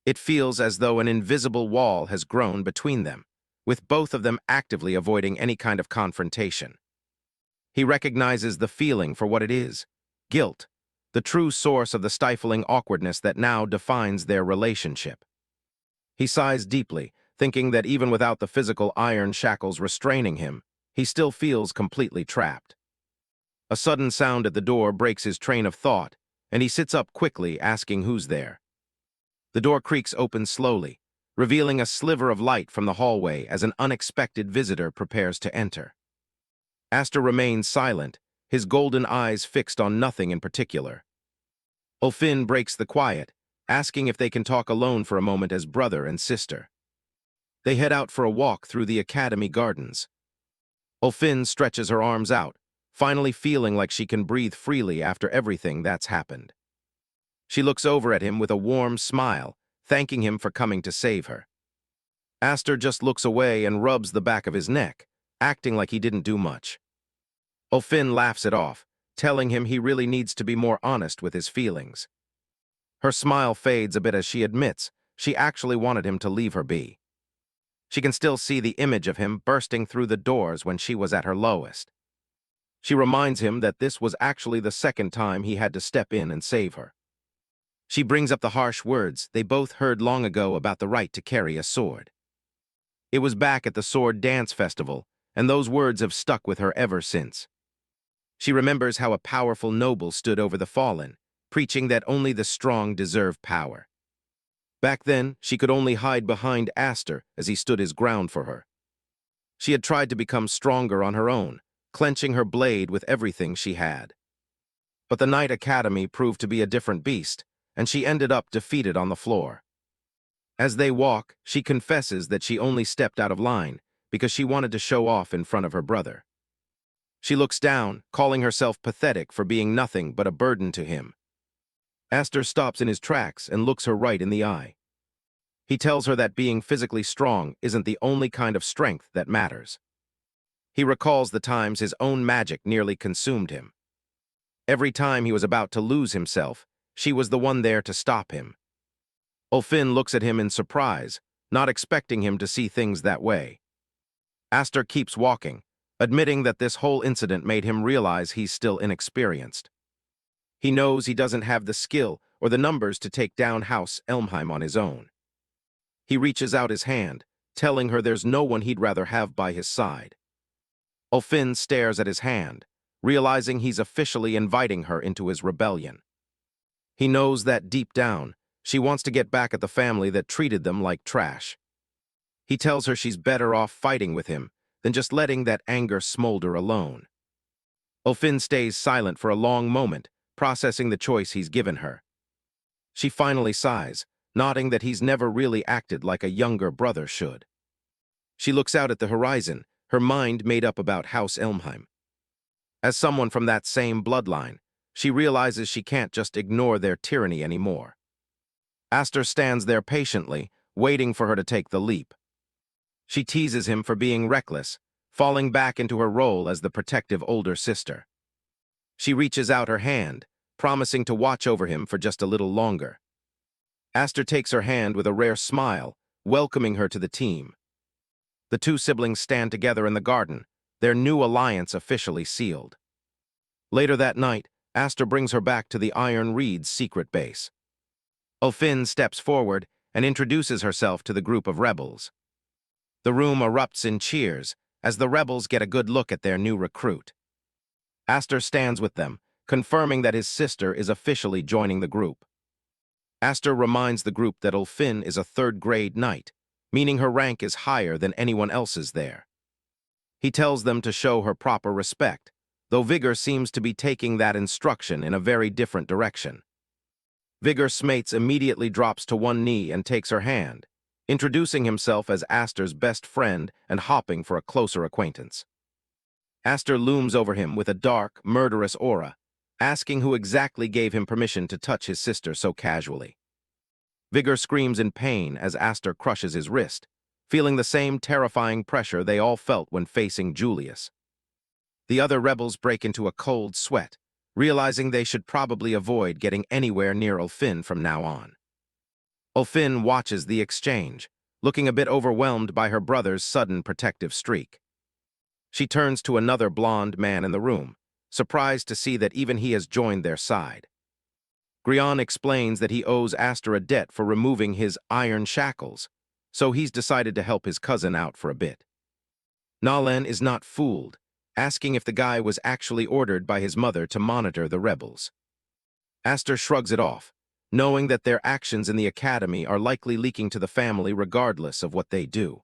It feels as though an invisible wall has grown between them, with both of them actively avoiding any kind of confrontation. He recognizes the feeling for what it is, guilt, the true source of the stifling awkwardness that now defines their relationship. He sighs deeply, thinking that even without the physical iron shackles restraining him, he still feels completely trapped. A sudden sound at the door breaks his train of thought, and he sits up quickly, asking who's there. The door creaks open slowly, revealing a sliver of light from the hallway as an unexpected visitor prepares to enter. Aster remains silent, his golden eyes fixed on nothing in particular. Ulfin breaks the quiet, asking if they can talk alone for a moment as brother and sister. They head out for a walk through the academy gardens. Ulfin stretches her arms out, finally feeling like she can breathe freely after everything that's happened. She looks over at him with a warm smile, thanking him for coming to save her. Aster just looks away and rubs the back of his neck, acting like he didn't do much. Ulfin laughs it off, telling him he really needs to be more honest with his feelings. Her smile fades a bit as she admits she actually wanted him to leave her be. She can still see the image of him bursting through the doors when she was at her lowest. She reminds him that this was actually the second time he had to step in and save her. She brings up the harsh words they both heard long ago about the right to carry a sword. It was back at the Sword Dance Festival, and those words have stuck with her ever since. She remembers how a powerful noble stood over the fallen, preaching that only the strong deserve power. Back then, she could only hide behind Aster as he stood his ground for her. She had tried to become stronger on her own, clenching her blade with everything she had. But the Night Academy proved to be a different beast, and she ended up defeated on the floor. As they walk, she confesses that she only stepped out of line because she wanted to show off in front of her brother. She looks down, calling herself pathetic for being nothing but a burden to him. Aster stops in his tracks and looks her right in the eye. He tells her that being physically strong isn't the only kind of strength that matters. He recalls the times his own magic nearly consumed him. Every time he was about to lose himself, she was the one there to stop him. Ulfin looks at him in surprise, not expecting him to see things that way. Aster keeps walking, admitting that this whole incident made him realize he's still inexperienced. He knows he doesn't have the skill or the numbers to take down House Elmheim on his own. He reaches out his hand, telling her there's no one he'd rather have by his side. Ulfin stares at his hand, realizing he's officially inviting her into his rebellion. He knows that deep down, she wants to get back at the family that treated them like trash. He tells her she's better off fighting with him than just letting that anger smolder alone. Ulfin stays silent for a long moment, processing the choice he's given her. She finally sighs, nodding that he's never really acted like a younger brother should. She looks out at the horizon, her mind made up about House Elmheim. As someone from that same bloodline, she realizes she can't just ignore their tyranny anymore. Aster stands there patiently, waiting for her to take the leap. She teases him for being reckless, falling back into her role as the protective older sister. She reaches out her hand, promising to watch over him for just a little longer. Aster takes her hand with a rare smile, welcoming her to the team. The two siblings stand together in the garden, their new alliance officially sealed. Later that night, Aster brings her back to the Iron Reed's secret base. Ulfin steps forward and introduces herself to the group of rebels. The room erupts in cheers as the rebels get a good look at their new recruit. Aster stands with them, confirming that his sister is officially joining the group. Aster reminds the group that Ulfin is a third-grade knight, meaning her rank is higher than anyone else's there. He tells them to show her proper respect, though Vigor seems to be taking that instruction in a very different direction. Vigor Smates immediately drops to one knee and takes her hand, introducing himself as Aster's best friend and hopping for a closer acquaintance. Aster looms over him with a dark, murderous aura, asking who exactly gave him permission to touch his sister so casually. Vigor screams in pain as Aster crushes his wrist, feeling the same terrifying pressure they all felt when facing Julius. The other rebels break into a cold sweat, realizing they should probably avoid getting anywhere near Ulfin from now on. Ulfin watches the exchange, looking a bit overwhelmed by her brother's sudden protective streak. She turns to another blonde man in the room, surprised to see that even he has joined their side. Grian explains that he owes Aster a debt for removing his iron shackles, so he's decided to help his cousin out for a bit. Nalen is not fooled, asking if the guy was actually ordered by his mother to monitor the rebels. Aster shrugs it off, knowing that their actions in the academy are likely leaking to the family regardless of what they do.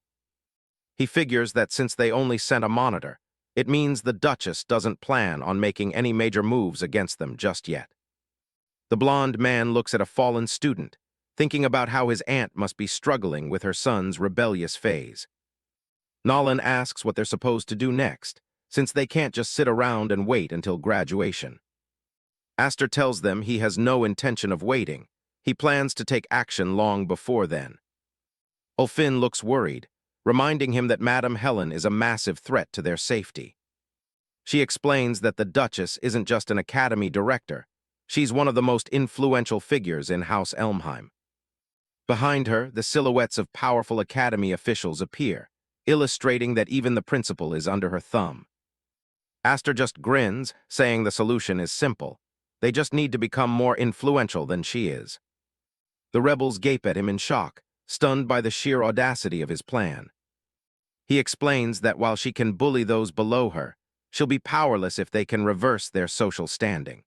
He figures that since they only sent a monitor, it means the Duchess doesn't plan on making any major moves against them just yet. The blonde man looks at a fallen student, thinking about how his aunt must be struggling with her son's rebellious phase. Nolan asks what they're supposed to do next, since they can't just sit around and wait until graduation. Aster tells them he has no intention of waiting. He plans to take action long before then. Ulfin looks worried, reminding him that Madame Helen is a massive threat to their safety. She explains that the Duchess isn't just an academy director. She's one of the most influential figures in House Elmheim. Behind her, the silhouettes of powerful academy officials appear, illustrating that even the principal is under her thumb. Aster just grins, saying the solution is simple. They just need to become more influential than she is. The rebels gape at him in shock, stunned by the sheer audacity of his plan. He explains that while she can bully those below her, she'll be powerless if they can reverse their social standing.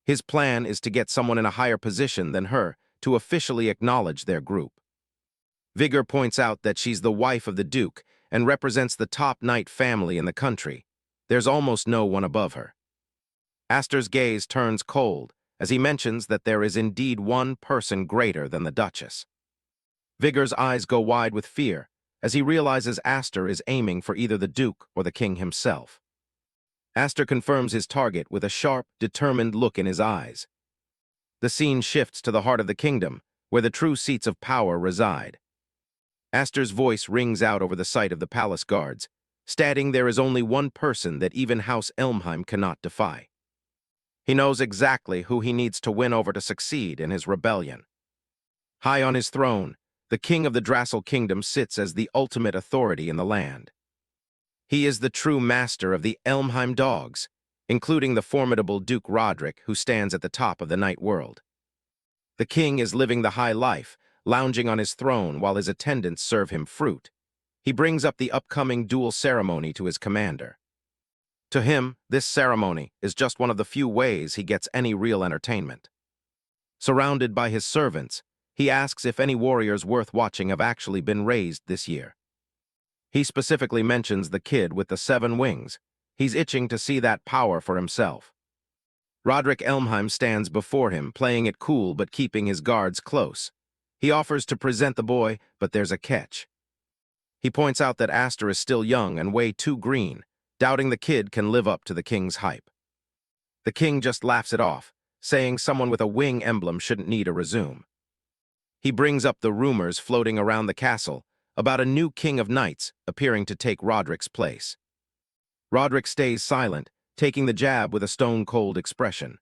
His plan is to get someone in a higher position than her to officially acknowledge their group. Vigor points out that she's the wife of the Duke and represents the top knight family in the country. There's almost no one above her. Aster's gaze turns cold as he mentions that there is indeed one person greater than the Duchess. Vigor's eyes go wide with fear as he realizes Aster is aiming for either the Duke or the King himself. Aster confirms his target with a sharp, determined look in his eyes. The scene shifts to the heart of the kingdom, where the true seats of power reside. Aster's voice rings out over the site of the palace guards, stating there is only one person that even House Elmheim cannot defy. He knows exactly who he needs to win over to succeed in his rebellion. High on his throne, the king of the Drassel kingdom sits as the ultimate authority in the land. He is the true master of the Elmheim dogs, including the formidable Duke Roderick, who stands at the top of the night world. The king is living the high life, lounging on his throne while his attendants serve him fruit. He brings up the upcoming duel ceremony to his commander. To him, this ceremony is just one of the few ways he gets any real entertainment. Surrounded by his servants, he asks if any warriors worth watching have actually been raised this year. He specifically mentions the kid with the 7 wings. He's itching to see that power for himself. Roderick Elmheim stands before him, playing it cool but keeping his guards close. He offers to present the boy, but there's a catch. He points out that Aster is still young and way too green, doubting the kid can live up to the king's hype. The king just laughs it off, saying someone with a wing emblem shouldn't need a resume. He brings up the rumors floating around the castle about a new king of knights appearing to take Roderick's place. Roderick stays silent, taking the jab with a stone-cold expression.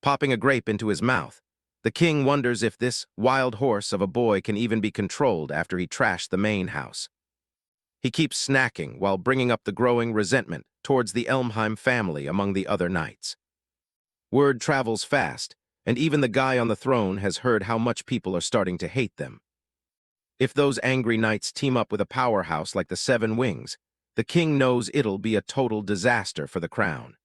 Popping a grape into his mouth, the king wonders if this wild horse of a boy can even be controlled after he trashed the main house. He keeps snacking while bringing up the growing resentment towards the Elmheim family among the other knights. Word travels fast, and even the guy on the throne has heard how much people are starting to hate them. If those angry knights team up with a powerhouse like the 7 Wings, the king knows it'll be a total disaster for the crown.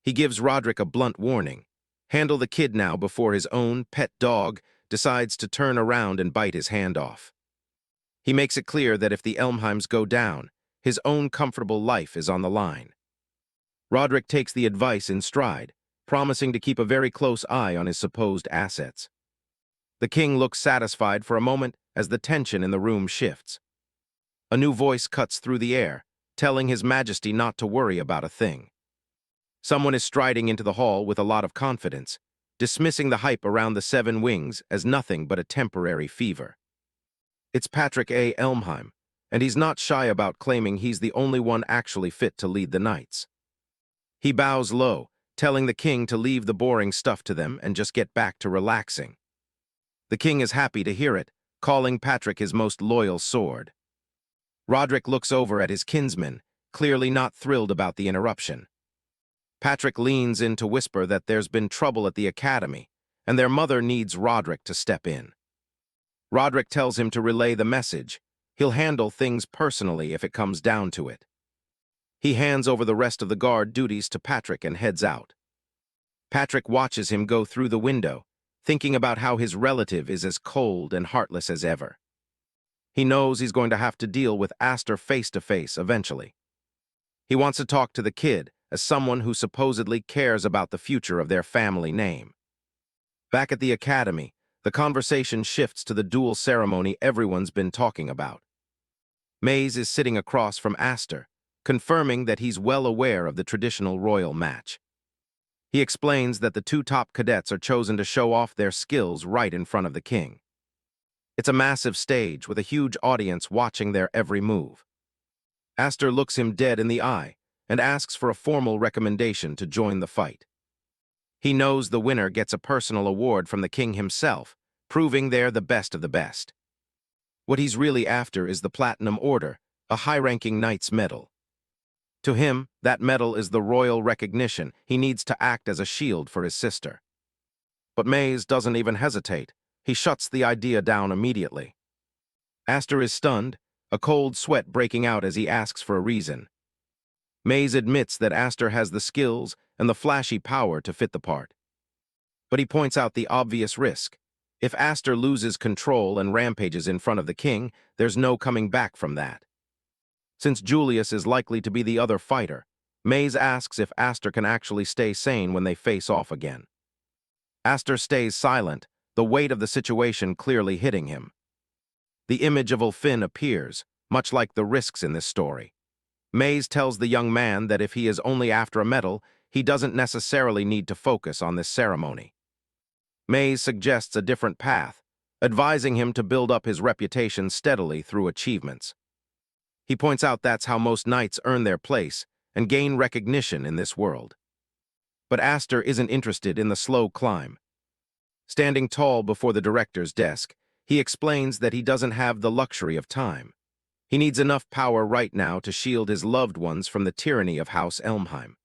He gives Roderick a blunt warning: handle the kid now before his own pet dog decides to turn around and bite his hand off. He makes it clear that if the Elmheims go down, his own comfortable life is on the line. Roderick takes the advice in stride, promising to keep a very close eye on his supposed assets. The king looks satisfied for a moment as the tension in the room shifts. A new voice cuts through the air, telling His Majesty not to worry about a thing. Someone is striding into the hall with a lot of confidence, dismissing the hype around the 7 Wings as nothing but a temporary fever. It's Patrick A. Elmheim, and he's not shy about claiming he's the only one actually fit to lead the knights. He bows low, telling the king to leave the boring stuff to them and just get back to relaxing. The king is happy to hear it, calling Patrick his most loyal sword. Roderick looks over at his kinsman, clearly not thrilled about the interruption. Patrick leans in to whisper that there's been trouble at the academy, and their mother needs Roderick to step in. Roderick tells him to relay the message. He'll handle things personally if it comes down to it. He hands over the rest of the guard duties to Patrick and heads out. Patrick watches him go through the window, thinking about how his relative is as cold and heartless as ever. He knows he's going to have to deal with Aster face-to-face eventually. He wants to talk to the kid as someone who supposedly cares about the future of their family name. Back at the academy, the conversation shifts to the duel ceremony everyone's been talking about. Maze is sitting across from Aster, confirming that he's well aware of the traditional royal match. He explains that the 2 top cadets are chosen to show off their skills right in front of the king. It's a massive stage with a huge audience watching their every move. Aster looks him dead in the eye and asks for a formal recommendation to join the fight. He knows the winner gets a personal award from the king himself, proving they're the best of the best. What he's really after is the Platinum Order, a high-ranking knight's medal. To him, that medal is the royal recognition he needs to act as a shield for his sister. But Maze doesn't even hesitate. He shuts the idea down immediately. Aster is stunned, a cold sweat breaking out as he asks for a reason. Maze admits that Aster has the skills and the flashy power to fit the part. But he points out the obvious risk. If Aster loses control and rampages in front of the king, there's no coming back from that. Since Julius is likely to be the other fighter, Maze asks if Aster can actually stay sane when they face off again. Aster stays silent, the weight of the situation clearly hitting him. The image of Ulfin appears, much like the risks in this story. Maze tells the young man that if he is only after a medal, he doesn't necessarily need to focus on this ceremony. Maze suggests a different path, advising him to build up his reputation steadily through achievements. He points out that's how most knights earn their place and gain recognition in this world. But Aster isn't interested in the slow climb. Standing tall before the director's desk, he explains that he doesn't have the luxury of time. He needs enough power right now to shield his loved ones from the tyranny of House Elmheim.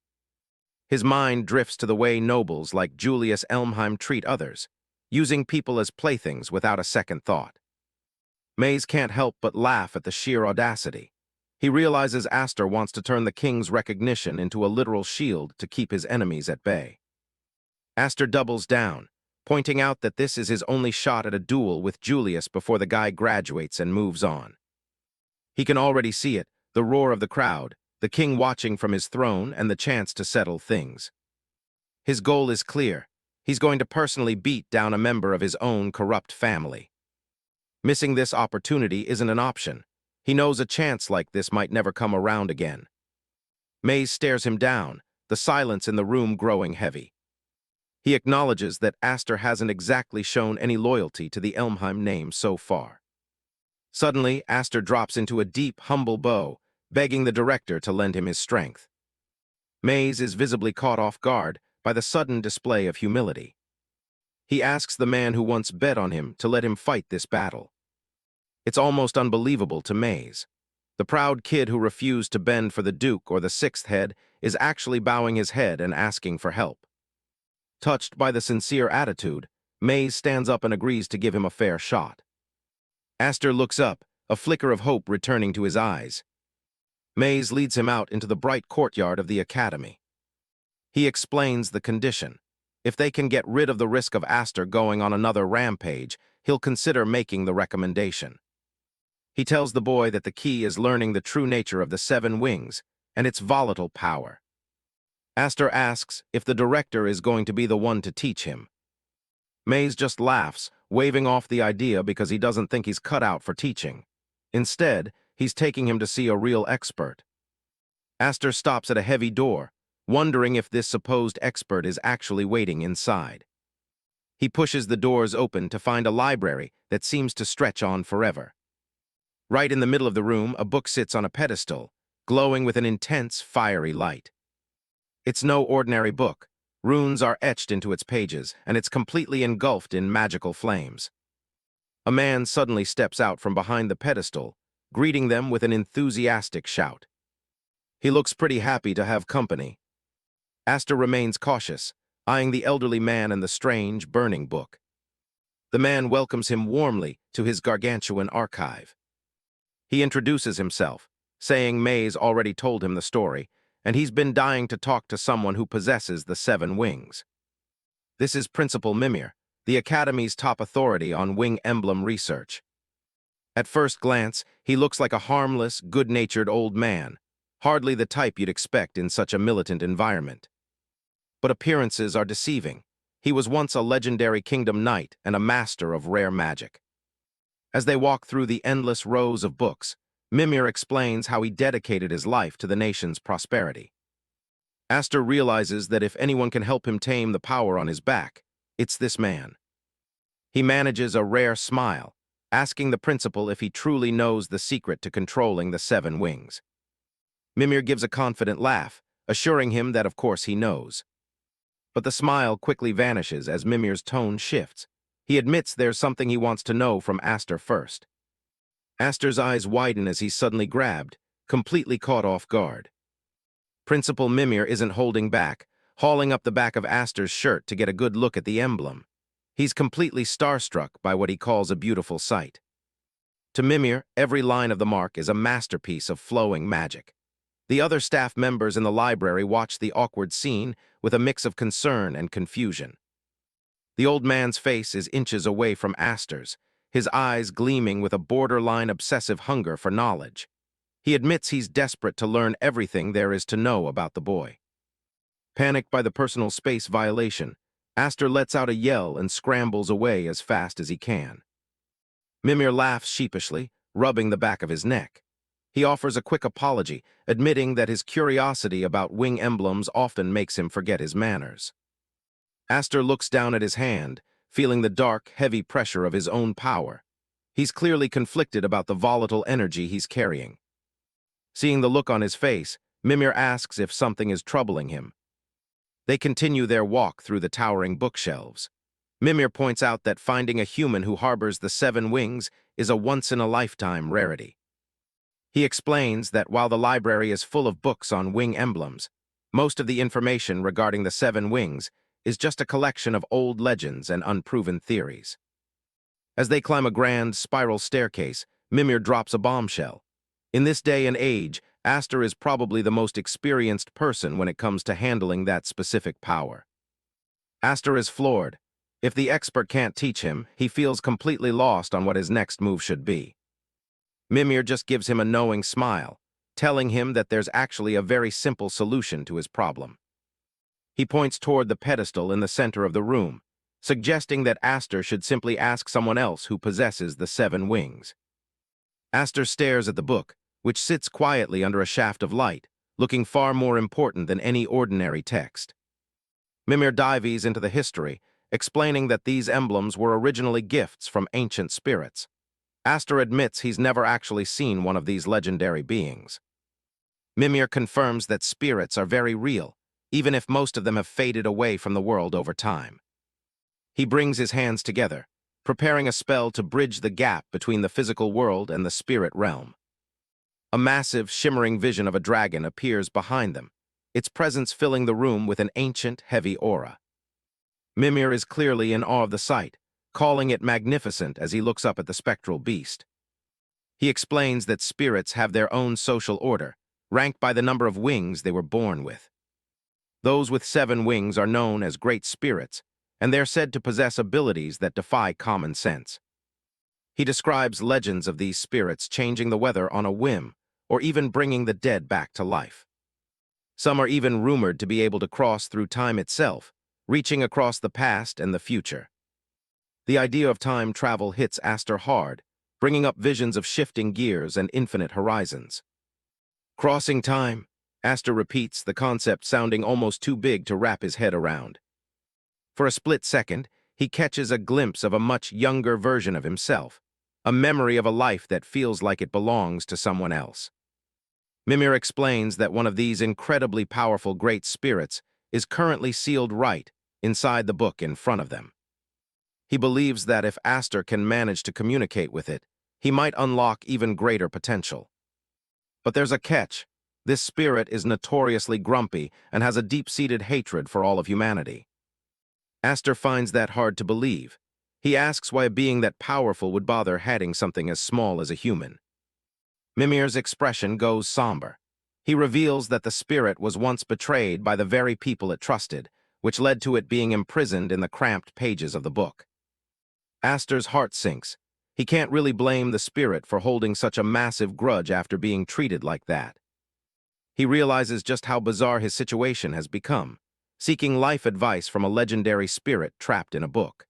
His mind drifts to the way nobles like Julius Elmheim treat others, using people as playthings without a second thought. Maze can't help but laugh at the sheer audacity. He realizes Aster wants to turn the king's recognition into a literal shield to keep his enemies at bay. Aster doubles down, pointing out that this is his only shot at a duel with Julius before the guy graduates and moves on. He can already see it, the roar of the crowd, the king watching from his throne, and the chance to settle things. His goal is clear. He's going to personally beat down a member of his own corrupt family. Missing this opportunity isn't an option. He knows a chance like this might never come around again. Maze stares him down, the silence in the room growing heavy. He acknowledges that Aster hasn't exactly shown any loyalty to the Elmheim name so far. Suddenly, Aster drops into a deep, humble bow, begging the director to lend him his strength. Maze is visibly caught off guard by the sudden display of humility. He asks the man who once bet on him to let him fight this battle. It's almost unbelievable to Maze. The proud kid who refused to bend for the Duke or the Sixth Head is actually bowing his head and asking for help. Touched by the sincere attitude, Maze stands up and agrees to give him a fair shot. Aster looks up, a flicker of hope returning to his eyes. Maze leads him out into the bright courtyard of the academy. He explains the condition. If they can get rid of the risk of Aster going on another rampage, he'll consider making the recommendation. He tells the boy that the key is learning the true nature of the Seven Wings and its volatile power. Aster asks if the director is going to be the one to teach him. Maze just laughs, waving off the idea because he doesn't think he's cut out for teaching. Instead, he's taking him to see a real expert. Aster stops at a heavy door, wondering if this supposed expert is actually waiting inside. He pushes the doors open to find a library that seems to stretch on forever. Right in the middle of the room, a book sits on a pedestal, glowing with an intense, fiery light. It's no ordinary book. Runes are etched into its pages, and it's completely engulfed in magical flames. A man suddenly steps out from behind the pedestal, greeting them with an enthusiastic shout. He looks pretty happy to have company. Aster remains cautious, eyeing the elderly man and the strange, burning book. The man welcomes him warmly to his gargantuan archive. He introduces himself, saying Maze already told him the story, and he's been dying to talk to someone who possesses the Seven Wings. This is Principal Mimir, the Academy's top authority on wing emblem research. At first glance, he looks like a harmless, good-natured old man, hardly the type you'd expect in such a militant environment. But appearances are deceiving. He was once a legendary kingdom knight and a master of rare magic. As they walk through the endless rows of books, Mimir explains how he dedicated his life to the nation's prosperity. Aster realizes that if anyone can help him tame the power on his back, it's this man. He manages a rare smile, asking the principal if he truly knows the secret to controlling the Seven Wings. Mimir gives a confident laugh, assuring him that of course he knows. But the smile quickly vanishes as Mimir's tone shifts. He admits there's something he wants to know from Aster first. Aster's eyes widen as he's suddenly grabbed, completely caught off guard. Principal Mimir isn't holding back, hauling up the back of Aster's shirt to get a good look at the emblem. He's completely starstruck by what he calls a beautiful sight. To Mimir, every line of the mark is a masterpiece of flowing magic. The other staff members in the library watch the awkward scene with a mix of concern and confusion. The old man's face is inches away from Aster's, his eyes gleaming with a borderline obsessive hunger for knowledge. He admits he's desperate to learn everything there is to know about the boy. Panicked by the personal space violation, Aster lets out a yell and scrambles away as fast as he can. Mimir laughs sheepishly, rubbing the back of his neck. He offers a quick apology, admitting that his curiosity about wing emblems often makes him forget his manners. Aster looks down at his hand, feeling the dark, heavy pressure of his own power. He's clearly conflicted about the volatile energy he's carrying. Seeing the look on his face, Mimir asks if something is troubling him. They continue their walk through the towering bookshelves. Mimir points out that finding a human who harbors the 7 wings is a once-in-a-lifetime rarity. He explains that while the library is full of books on wing emblems, most of the information regarding the 7 wings is just a collection of old legends and unproven theories. As they climb a grand spiral staircase, Mimir drops a bombshell. In this day and age, Aster is probably the most experienced person when it comes to handling that specific power. Aster is floored. If the expert can't teach him, he feels completely lost on what his next move should be. Mimir just gives him a knowing smile, telling him that there's actually a very simple solution to his problem. He points toward the pedestal in the center of the room, suggesting that Aster should simply ask someone else who possesses the 7 wings. Aster stares at the book, which sits quietly under a shaft of light, looking far more important than any ordinary text. Mimir dives into the history, explaining that these emblems were originally gifts from ancient spirits. Aster admits he's never actually seen one of these legendary beings. Mimir confirms that spirits are very real, even if most of them have faded away from the world over time. He brings his hands together, preparing a spell to bridge the gap between the physical world and the spirit realm. A massive, shimmering vision of a dragon appears behind them, its presence filling the room with an ancient, heavy aura. Mimir is clearly in awe of the sight, calling it magnificent as he looks up at the spectral beast. He explains that spirits have their own social order, ranked by the number of wings they were born with. Those with 7 wings are known as great spirits, and they're said to possess abilities that defy common sense. He describes legends of these spirits changing the weather on a whim, or even bringing the dead back to life. Some are even rumored to be able to cross through time itself, reaching across the past and the future. The idea of time travel hits Aster hard, bringing up visions of shifting gears and infinite horizons. Crossing time, Aster repeats, the concept sounding almost too big to wrap his head around. For a split second, he catches a glimpse of a much younger version of himself, a memory of a life that feels like it belongs to someone else. Mimir explains that one of these incredibly powerful great spirits is currently sealed right inside the book in front of them. He believes that if Aster can manage to communicate with it, he might unlock even greater potential. But there's a catch. This spirit is notoriously grumpy and has a deep-seated hatred for all of humanity. Aster finds that hard to believe. He asks why a being that powerful would bother hating something as small as a human. Mimir's expression goes somber. He reveals that the spirit was once betrayed by the very people it trusted, which led to it being imprisoned in the cramped pages of the book. Aster's heart sinks. He can't really blame the spirit for holding such a massive grudge after being treated like that. He realizes just how bizarre his situation has become, seeking life advice from a legendary spirit trapped in a book.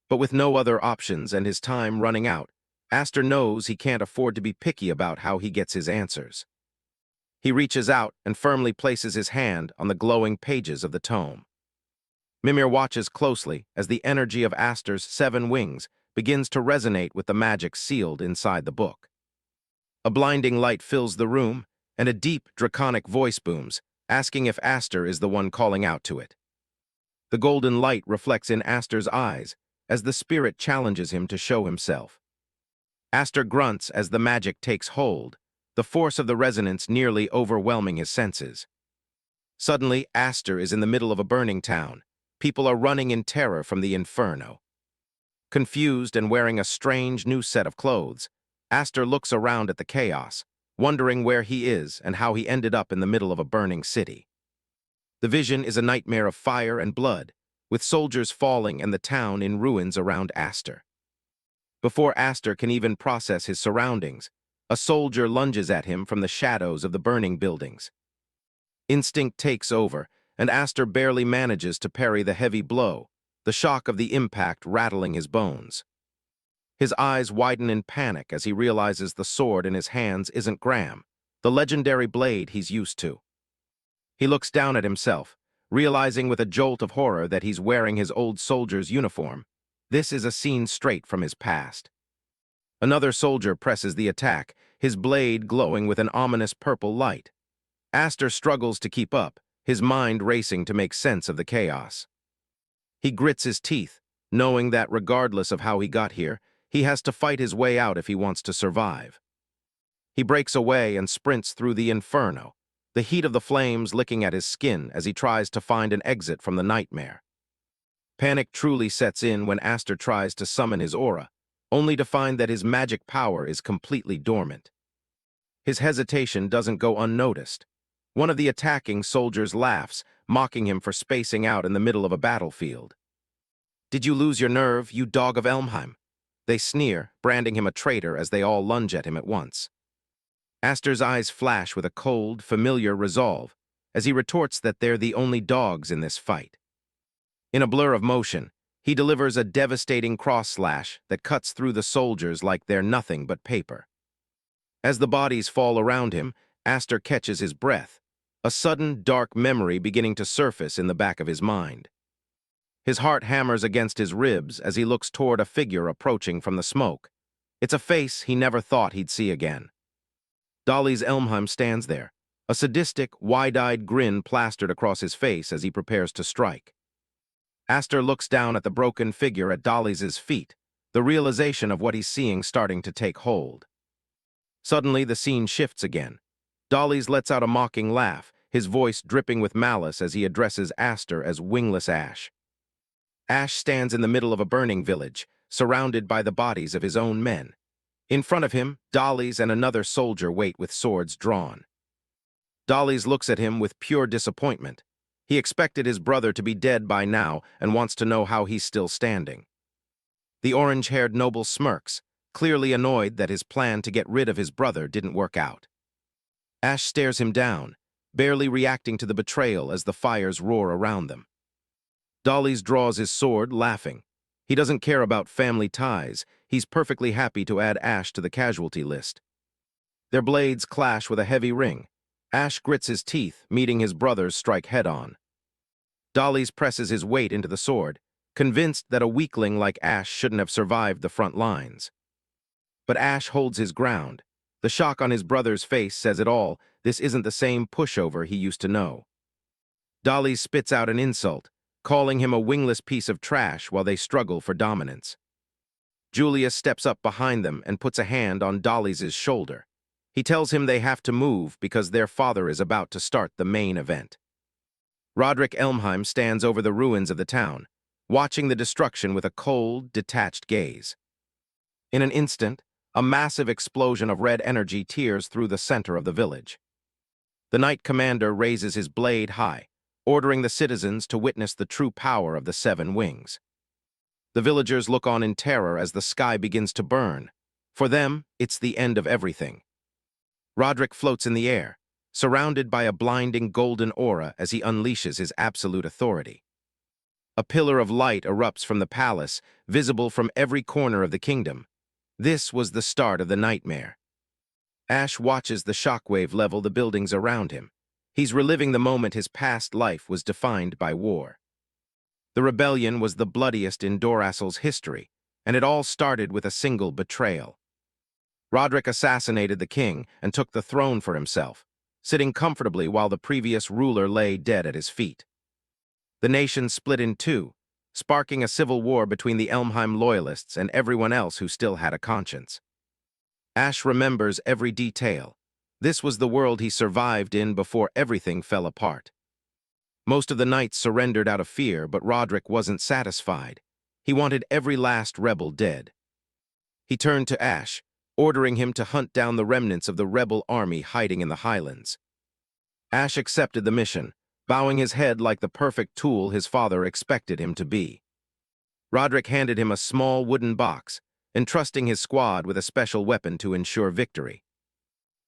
But with no other options and his time running out, Aster knows he can't afford to be picky about how he gets his answers. He reaches out and firmly places his hand on the glowing pages of the tome. Mimir watches closely as the energy of Aster's 7 wings begins to resonate with the magic sealed inside the book. A blinding light fills the room, and a deep, draconic voice booms, asking if Aster is the one calling out to it. The golden light reflects in Aster's eyes as the spirit challenges him to show himself. Aster grunts as the magic takes hold, the force of the resonance nearly overwhelming his senses. Suddenly, Aster is in the middle of a burning town. People are running in terror from the inferno. Confused and wearing a strange new set of clothes, Aster looks around at the chaos, wondering where he is and how he ended up in the middle of a burning city. The vision is a nightmare of fire and blood, with soldiers falling and the town in ruins around Aster. Before Aster can even process his surroundings, a soldier lunges at him from the shadows of the burning buildings. Instinct takes over, and Aster barely manages to parry the heavy blow, the shock of the impact rattling his bones. His eyes widen in panic as he realizes the sword in his hands isn't Graham, the legendary blade he's used to. He looks down at himself, realizing with a jolt of horror that he's wearing his old soldier's uniform. This is a scene straight from his past. Another soldier presses the attack, his blade glowing with an ominous purple light. Aster struggles to keep up, his mind racing to make sense of the chaos. He grits his teeth, knowing that regardless of how he got here, he has to fight his way out if he wants to survive. He breaks away and sprints through the inferno, the heat of the flames licking at his skin as he tries to find an exit from the nightmare. Panic truly sets in when Aster tries to summon his aura, only to find that his magic power is completely dormant. His hesitation doesn't go unnoticed. One of the attacking soldiers laughs, mocking him for spacing out in the middle of a battlefield. "Did you lose your nerve, you dog of Elmheim?" They sneer, branding him a traitor as they all lunge at him at once. Aster's eyes flash with a cold, familiar resolve as he retorts that they're the only dogs in this fight. In a blur of motion, he delivers a devastating cross-slash that cuts through the soldiers like they're nothing but paper. As the bodies fall around him, Aster catches his breath, a sudden, dark memory beginning to surface in the back of his mind. His heart hammers against his ribs as he looks toward a figure approaching from the smoke. It's a face he never thought he'd see again. Dolly's Elmheim stands there, a sadistic, wide-eyed grin plastered across his face as he prepares to strike. Aster looks down at the broken figure at Dolly's feet, the realization of what he's seeing starting to take hold. Suddenly, the scene shifts again. Dolly's lets out a mocking laugh, his voice dripping with malice as he addresses Aster as wingless Ash. Ash stands in the middle of a burning village, surrounded by the bodies of his own men. In front of him, Dolly's and another soldier wait with swords drawn. Dolly's looks at him with pure disappointment. He expected his brother to be dead by now and wants to know how he's still standing. The orange-haired noble smirks, clearly annoyed that his plan to get rid of his brother didn't work out. Ash stares him down, barely reacting to the betrayal as the fires roar around them. Dolly's draws his sword, laughing. He doesn't care about family ties. He's perfectly happy to add Ash to the casualty list. Their blades clash with a heavy ring. Ash grits his teeth, meeting his brother's strike head-on. Dolly's presses his weight into the sword, convinced that a weakling like Ash shouldn't have survived the front lines. But Ash holds his ground. The shock on his brother's face says it all. This isn't the same pushover he used to know. Dolly spits out an insult, calling him a wingless piece of trash while they struggle for dominance. Julius steps up behind them and puts a hand on Dolly's shoulder. He tells him they have to move because their father is about to start the main event. Roderick Elmheim stands over the ruins of the town, watching the destruction with a cold, detached gaze. In an instant, a massive explosion of red energy tears through the center of the village. The Knight Commander raises his blade high, ordering the citizens to witness the true power of the Seven Wings. The villagers look on in terror as the sky begins to burn. For them, it's the end of everything. Roderick floats in the air, surrounded by a blinding golden aura as he unleashes his absolute authority. A pillar of light erupts from the palace, visible from every corner of the kingdom. This was the start of the nightmare. Ash watches the shockwave level the buildings around him. He's reliving the moment his past life was defined by war. The rebellion was the bloodiest in Dorassel's history, and it all started with a single betrayal. Roderick assassinated the king and took the throne for himself, sitting comfortably while the previous ruler lay dead at his feet. The nation split in two, sparking a civil war between the Elmheim loyalists and everyone else who still had a conscience. Ash remembers every detail. This was the world he survived in before everything fell apart. Most of the knights surrendered out of fear, but Roderick wasn't satisfied. He wanted every last rebel dead. He turned to Ash, ordering him to hunt down the remnants of the rebel army hiding in the highlands. Ash accepted the mission, bowing his head like the perfect tool his father expected him to be. Roderick handed him a small wooden box, entrusting his squad with a special weapon to ensure victory.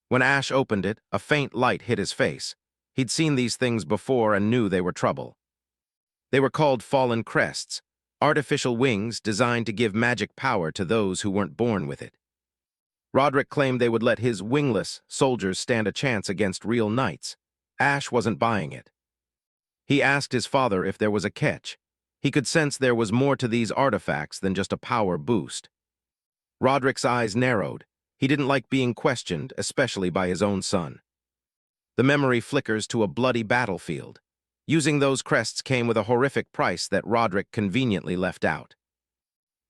When Ash opened it, a faint light hit his face. He'd seen these things before and knew they were trouble. They were called fallen crests, artificial wings designed to give magic power to those who weren't born with it. Roderick claimed they would let his wingless soldiers stand a chance against real knights. Ash wasn't buying it. He asked his father if there was a catch. He could sense there was more to these artifacts than just a power boost. Roderick's eyes narrowed. He didn't like being questioned, especially by his own son. The memory flickers to a bloody battlefield. Using those crests came with a horrific price that Roderick conveniently left out.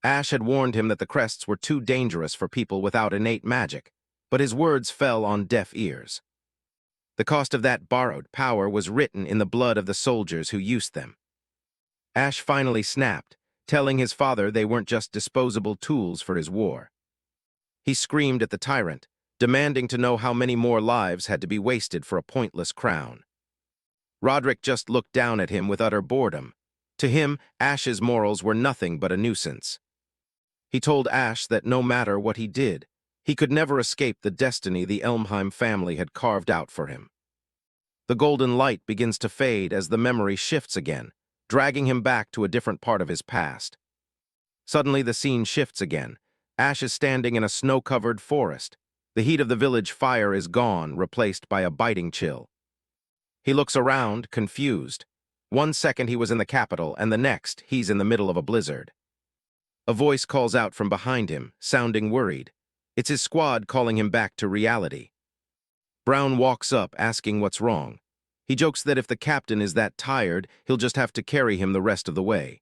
Ash had warned him that the crests were too dangerous for people without innate magic, but his words fell on deaf ears. The cost of that borrowed power was written in the blood of the soldiers who used them. Ash finally snapped, telling his father they weren't just disposable tools for his war. He screamed at the Tyrant, demanding to know how many more lives had to be wasted for a pointless crown. Roderick just looked down at him with utter boredom. To him, Ash's morals were nothing but a nuisance. He told Ash that no matter what he did, he could never escape the destiny the Elmheim family had carved out for him. The golden light begins to fade as the memory shifts again, dragging him back to a different part of his past. Suddenly the scene shifts again. Ash is standing in a snow-covered forest. The heat of the village fire is gone, replaced by a biting chill. He looks around, confused. One second he was in the capital, and the next he's in the middle of a blizzard. A voice calls out from behind him, sounding worried. It's his squad calling him back to reality. Brown walks up, asking what's wrong. He jokes that if the captain is that tired, he'll just have to carry him the rest of the way.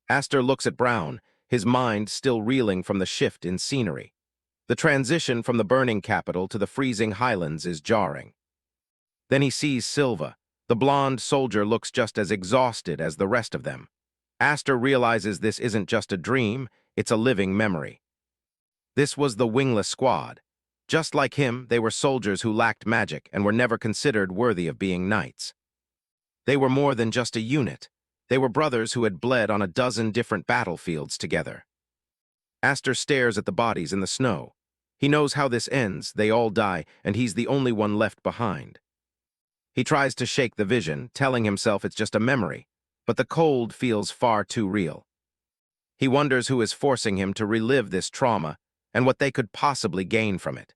Aster looks at Brown, his mind still reeling from the shift in scenery. The transition from the burning capital to the freezing highlands is jarring. Then he sees Silva. The blonde soldier looks just as exhausted as the rest of them. Aster realizes this isn't just a dream, it's a living memory. This was the wingless squad. Just like him, they were soldiers who lacked magic and were never considered worthy of being knights. They were more than just a unit. They were brothers who had bled on a dozen different battlefields together. Aster stares at the bodies in the snow. He knows how this ends, they all die, and he's the only one left behind. He tries to shake the vision, telling himself it's just a memory, but the cold feels far too real. He wonders who is forcing him to relive this trauma and what they could possibly gain from it.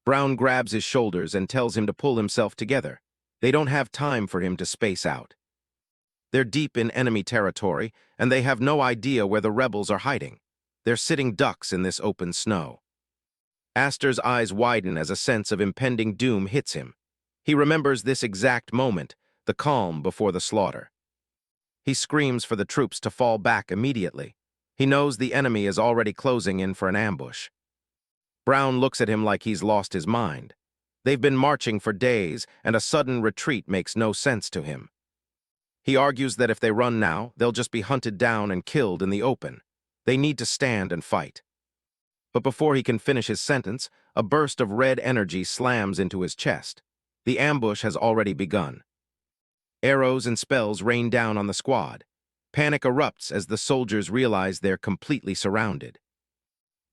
Brown grabs his shoulders and tells him to pull himself together. They don't have time for him to space out. They're deep in enemy territory, and they have no idea where the rebels are hiding. They're sitting ducks in this open snow. Aster's eyes widen as a sense of impending doom hits him. He remembers this exact moment, the calm before the slaughter. He screams for the troops to fall back immediately. He knows the enemy is already closing in for an ambush. Brown looks at him like he's lost his mind. They've been marching for days, and a sudden retreat makes no sense to him. He argues that if they run now, they'll just be hunted down and killed in the open. They need to stand and fight. But before he can finish his sentence, a burst of red energy slams into his chest. The ambush has already begun. Arrows and spells rain down on the squad. Panic erupts as the soldiers realize they're completely surrounded.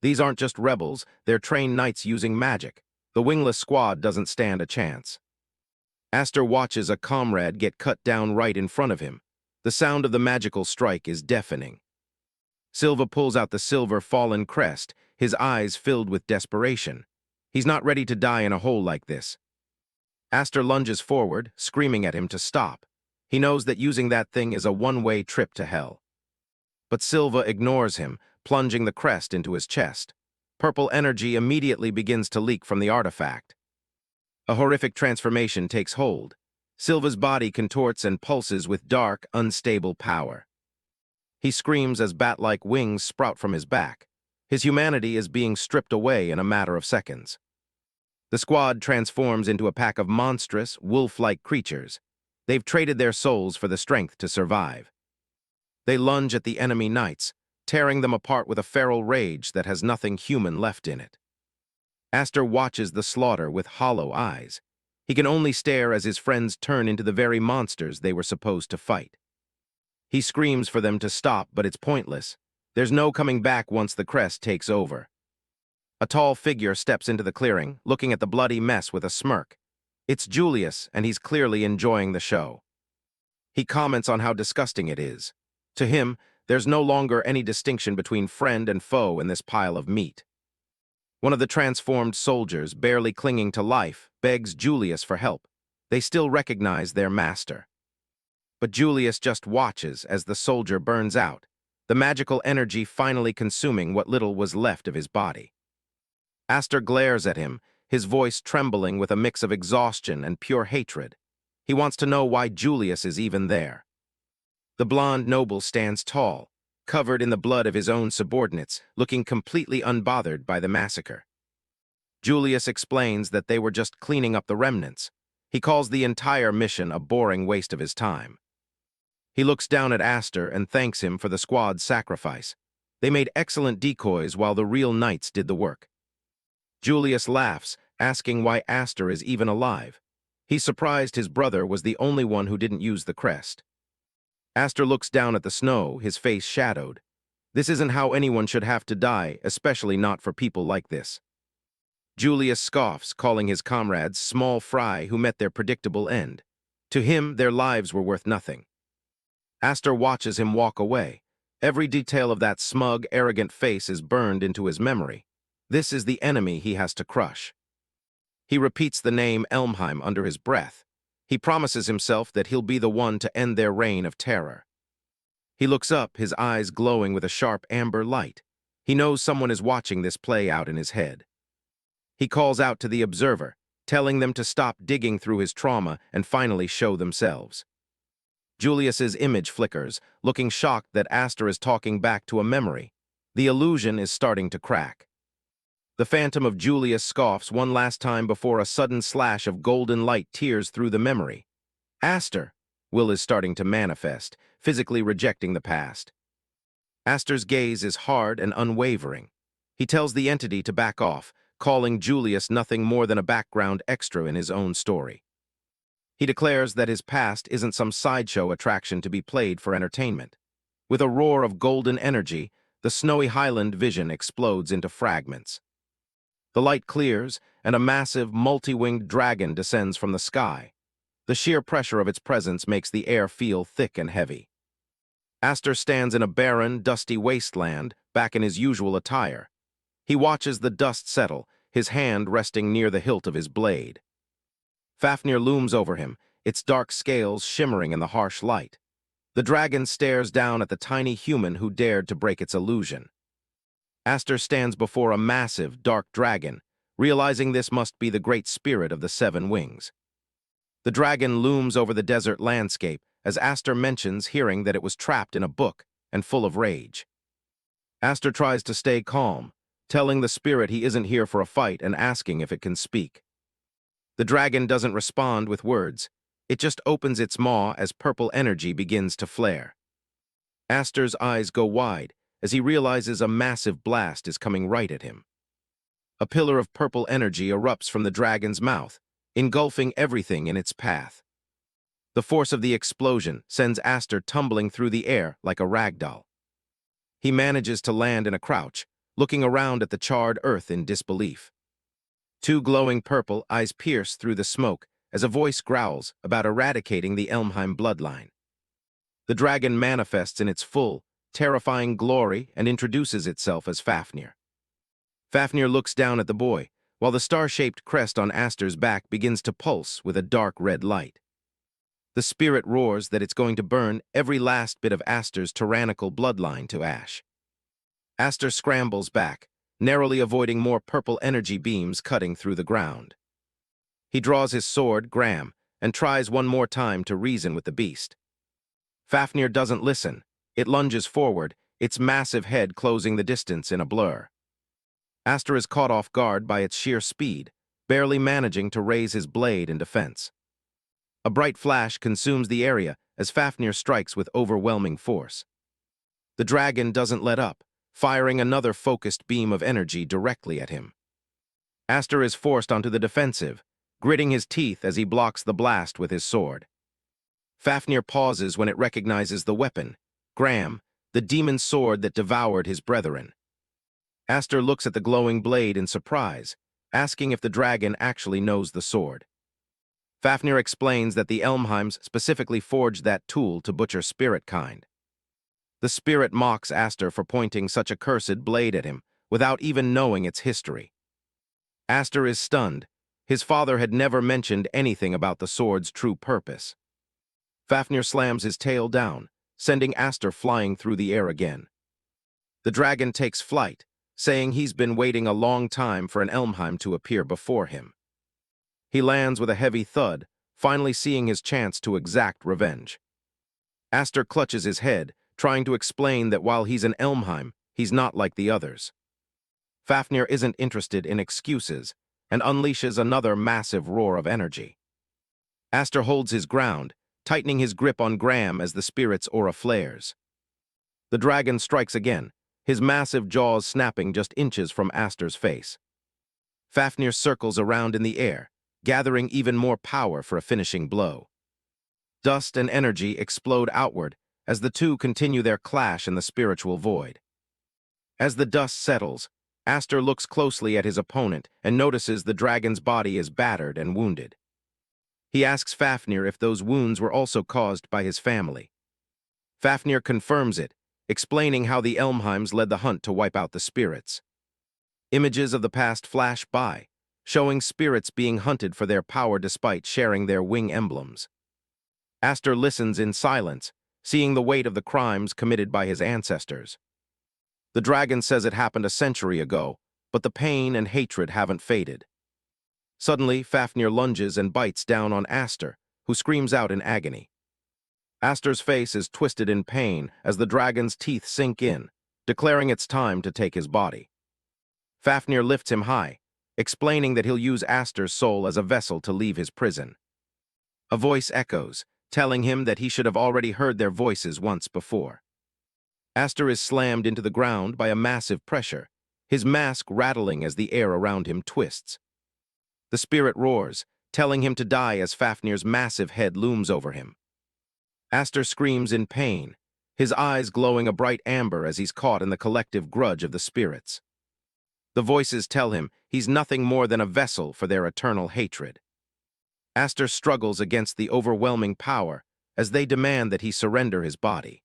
These aren't just rebels, they're trained knights using magic. The wingless squad doesn't stand a chance. Aster watches a comrade get cut down right in front of him. The sound of the magical strike is deafening. Silva pulls out the silver fallen crest, his eyes filled with desperation. He's not ready to die in a hole like this. Aster lunges forward, screaming at him to stop. He knows that using that thing is a one-way trip to hell. But Silva ignores him, plunging the crest into his chest. Purple energy immediately begins to leak from the artifact. A horrific transformation takes hold. Silva's body contorts and pulses with dark, unstable power. He screams as bat-like wings sprout from his back. His humanity is being stripped away in a matter of seconds. The squad transforms into a pack of monstrous, wolf-like creatures. They've traded their souls for the strength to survive. They lunge at the enemy knights, tearing them apart with a feral rage that has nothing human left in it. Aster watches the slaughter with hollow eyes. He can only stare as his friends turn into the very monsters they were supposed to fight. He screams for them to stop, but it's pointless. There's no coming back once the crest takes over. A tall figure steps into the clearing, looking at the bloody mess with a smirk. It's Julius, and he's clearly enjoying the show. He comments on how disgusting it is. To him, there's no longer any distinction between friend and foe in this pile of meat. One of the transformed soldiers, barely clinging to life, begs Julius for help. They still recognize their master. But Julius just watches as the soldier burns out, the magical energy finally consuming what little was left of his body. Aster glares at him, his voice trembling with a mix of exhaustion and pure hatred. He wants to know why Julius is even there. The blonde noble stands tall, covered in the blood of his own subordinates, looking completely unbothered by the massacre. Julius explains that they were just cleaning up the remnants. He calls the entire mission a boring waste of his time. He looks down at Aster and thanks him for the squad's sacrifice. They made excellent decoys while the real knights did the work. Julius laughs, asking why Aster is even alive. He's surprised his brother was the only one who didn't use the crest. Aster looks down at the snow, his face shadowed. This isn't how anyone should have to die, especially not for people like this. Julius scoffs, calling his comrades small fry who met their predictable end. To him, their lives were worth nothing. Aster watches him walk away. Every detail of that smug, arrogant face is burned into his memory. This is the enemy he has to crush. He repeats the name Elmheim under his breath. He promises himself that he'll be the one to end their reign of terror. He looks up, his eyes glowing with a sharp amber light. He knows someone is watching this play out in his head. He calls out to the observer, telling them to stop digging through his trauma and finally show themselves. Julius's image flickers, looking shocked that Aster is talking back to a memory. The illusion is starting to crack. The phantom of Julius scoffs one last time before a sudden slash of golden light tears through the memory. Aster! Will is starting to manifest, physically rejecting the past. Aster's gaze is hard and unwavering. He tells the entity to back off, calling Julius nothing more than a background extra in his own story. He declares that his past isn't some sideshow attraction to be played for entertainment. With a roar of golden energy, the snowy highland vision explodes into fragments. The light clears, and a massive, multi-winged dragon descends from the sky. The sheer pressure of its presence makes the air feel thick and heavy. Aster stands in a barren, dusty wasteland, back in his usual attire. He watches the dust settle, his hand resting near the hilt of his blade. Fafnir looms over him, its dark scales shimmering in the harsh light. The dragon stares down at the tiny human who dared to break its illusion. Aster stands before a massive, dark dragon, realizing this must be the great spirit of the seven wings. The dragon looms over the desert landscape as Aster mentions hearing that it was trapped in a book and full of rage. Aster tries to stay calm, telling the spirit he isn't here for a fight and asking if it can speak. The dragon doesn't respond with words. It just opens its maw as purple energy begins to flare. Aster's eyes go wide as he realizes a massive blast is coming right at him. A pillar of purple energy erupts from the dragon's mouth, engulfing everything in its path. The force of the explosion sends Aster tumbling through the air like a ragdoll. He manages to land in a crouch, looking around at the charred earth in disbelief. Two glowing purple eyes pierce through the smoke as a voice growls about eradicating the Elmheim bloodline. The dragon manifests in its full, terrifying glory and introduces itself as Fafnir. Fafnir looks down at the boy, while the star-shaped crest on Aster's back begins to pulse with a dark red light. The spirit roars that it's going to burn every last bit of Aster's tyrannical bloodline to ash. Aster scrambles back, narrowly avoiding more purple energy beams cutting through the ground. He draws his sword, Graham, and tries one more time to reason with the beast. Fafnir doesn't listen. It lunges forward, its massive head closing the distance in a blur. Aster is caught off guard by its sheer speed, barely managing to raise his blade in defense. A bright flash consumes the area as Fafnir strikes with overwhelming force. The dragon doesn't let up, firing another focused beam of energy directly at him. Aster is forced onto the defensive, gritting his teeth as he blocks the blast with his sword. Fafnir pauses when it recognizes the weapon, Graham, the demon sword that devoured his brethren. Aster looks at the glowing blade in surprise, asking if the dragon actually knows the sword. Fafnir explains that the Elmheims specifically forged that tool to butcher spirit kind. The spirit mocks Aster for pointing such a cursed blade at him, without even knowing its history. Aster is stunned. His father had never mentioned anything about the sword's true purpose. Fafnir slams his tail down, sending Aster flying through the air again. The dragon takes flight, saying he's been waiting a long time for an Elmheim to appear before him. He lands with a heavy thud, finally seeing his chance to exact revenge. Aster clutches his head, trying to explain that while he's an Elmheim, he's not like the others. Fafnir isn't interested in excuses and unleashes another massive roar of energy. Aster holds his ground, tightening his grip on Graham as the spirit's aura flares. The dragon strikes again, his massive jaws snapping just inches from Aster's face. Fafnir circles around in the air, gathering even more power for a finishing blow. Dust and energy explode outward as the two continue their clash in the spiritual void. As the dust settles, Aster looks closely at his opponent and notices the dragon's body is battered and wounded. He asks Fafnir if those wounds were also caused by his family. Fafnir confirms it, explaining how the Elmheims led the hunt to wipe out the spirits. Images of the past flash by, showing spirits being hunted for their power despite sharing their wing emblems. Aster listens in silence, seeing the weight of the crimes committed by his ancestors. The dragon says it happened a century ago, but the pain and hatred haven't faded. Suddenly, Fafnir lunges and bites down on Aster, who screams out in agony. Aster's face is twisted in pain as the dragon's teeth sink in, declaring it's time to take his body. Fafnir lifts him high, explaining that he'll use Aster's soul as a vessel to leave his prison. A voice echoes, telling him that he should have already heard their voices once before. Aster is slammed into the ground by a massive pressure, his mask rattling as the air around him twists. The spirit roars, telling him to die as Fafnir's massive head looms over him. Aster screams in pain, his eyes glowing a bright amber as he's caught in the collective grudge of the spirits. The voices tell him he's nothing more than a vessel for their eternal hatred. Aster struggles against the overwhelming power as they demand that he surrender his body.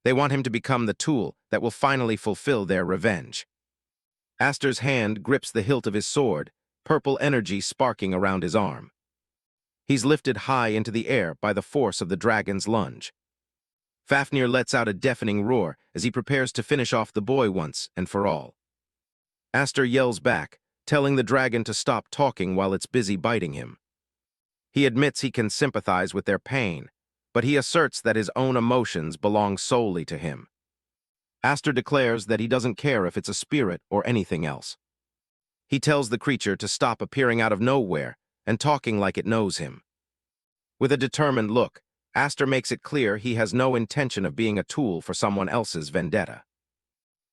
They want him to become the tool that will finally fulfill their revenge. Aster's hand grips the hilt of his sword, purple energy sparking around his arm. He's lifted high into the air by the force of the dragon's lunge. Fafnir lets out a deafening roar as he prepares to finish off the boy once and for all. Aster yells back, telling the dragon to stop talking while it's busy biting him. He admits he can sympathize with their pain, but he asserts that his own emotions belong solely to him. Aster declares that he doesn't care if it's a spirit or anything else. He tells the creature to stop appearing out of nowhere and talking like it knows him. With a determined look, Aster makes it clear he has no intention of being a tool for someone else's vendetta.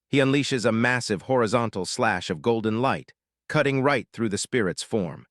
He unleashes a massive horizontal slash of golden light, cutting right through the spirit's form.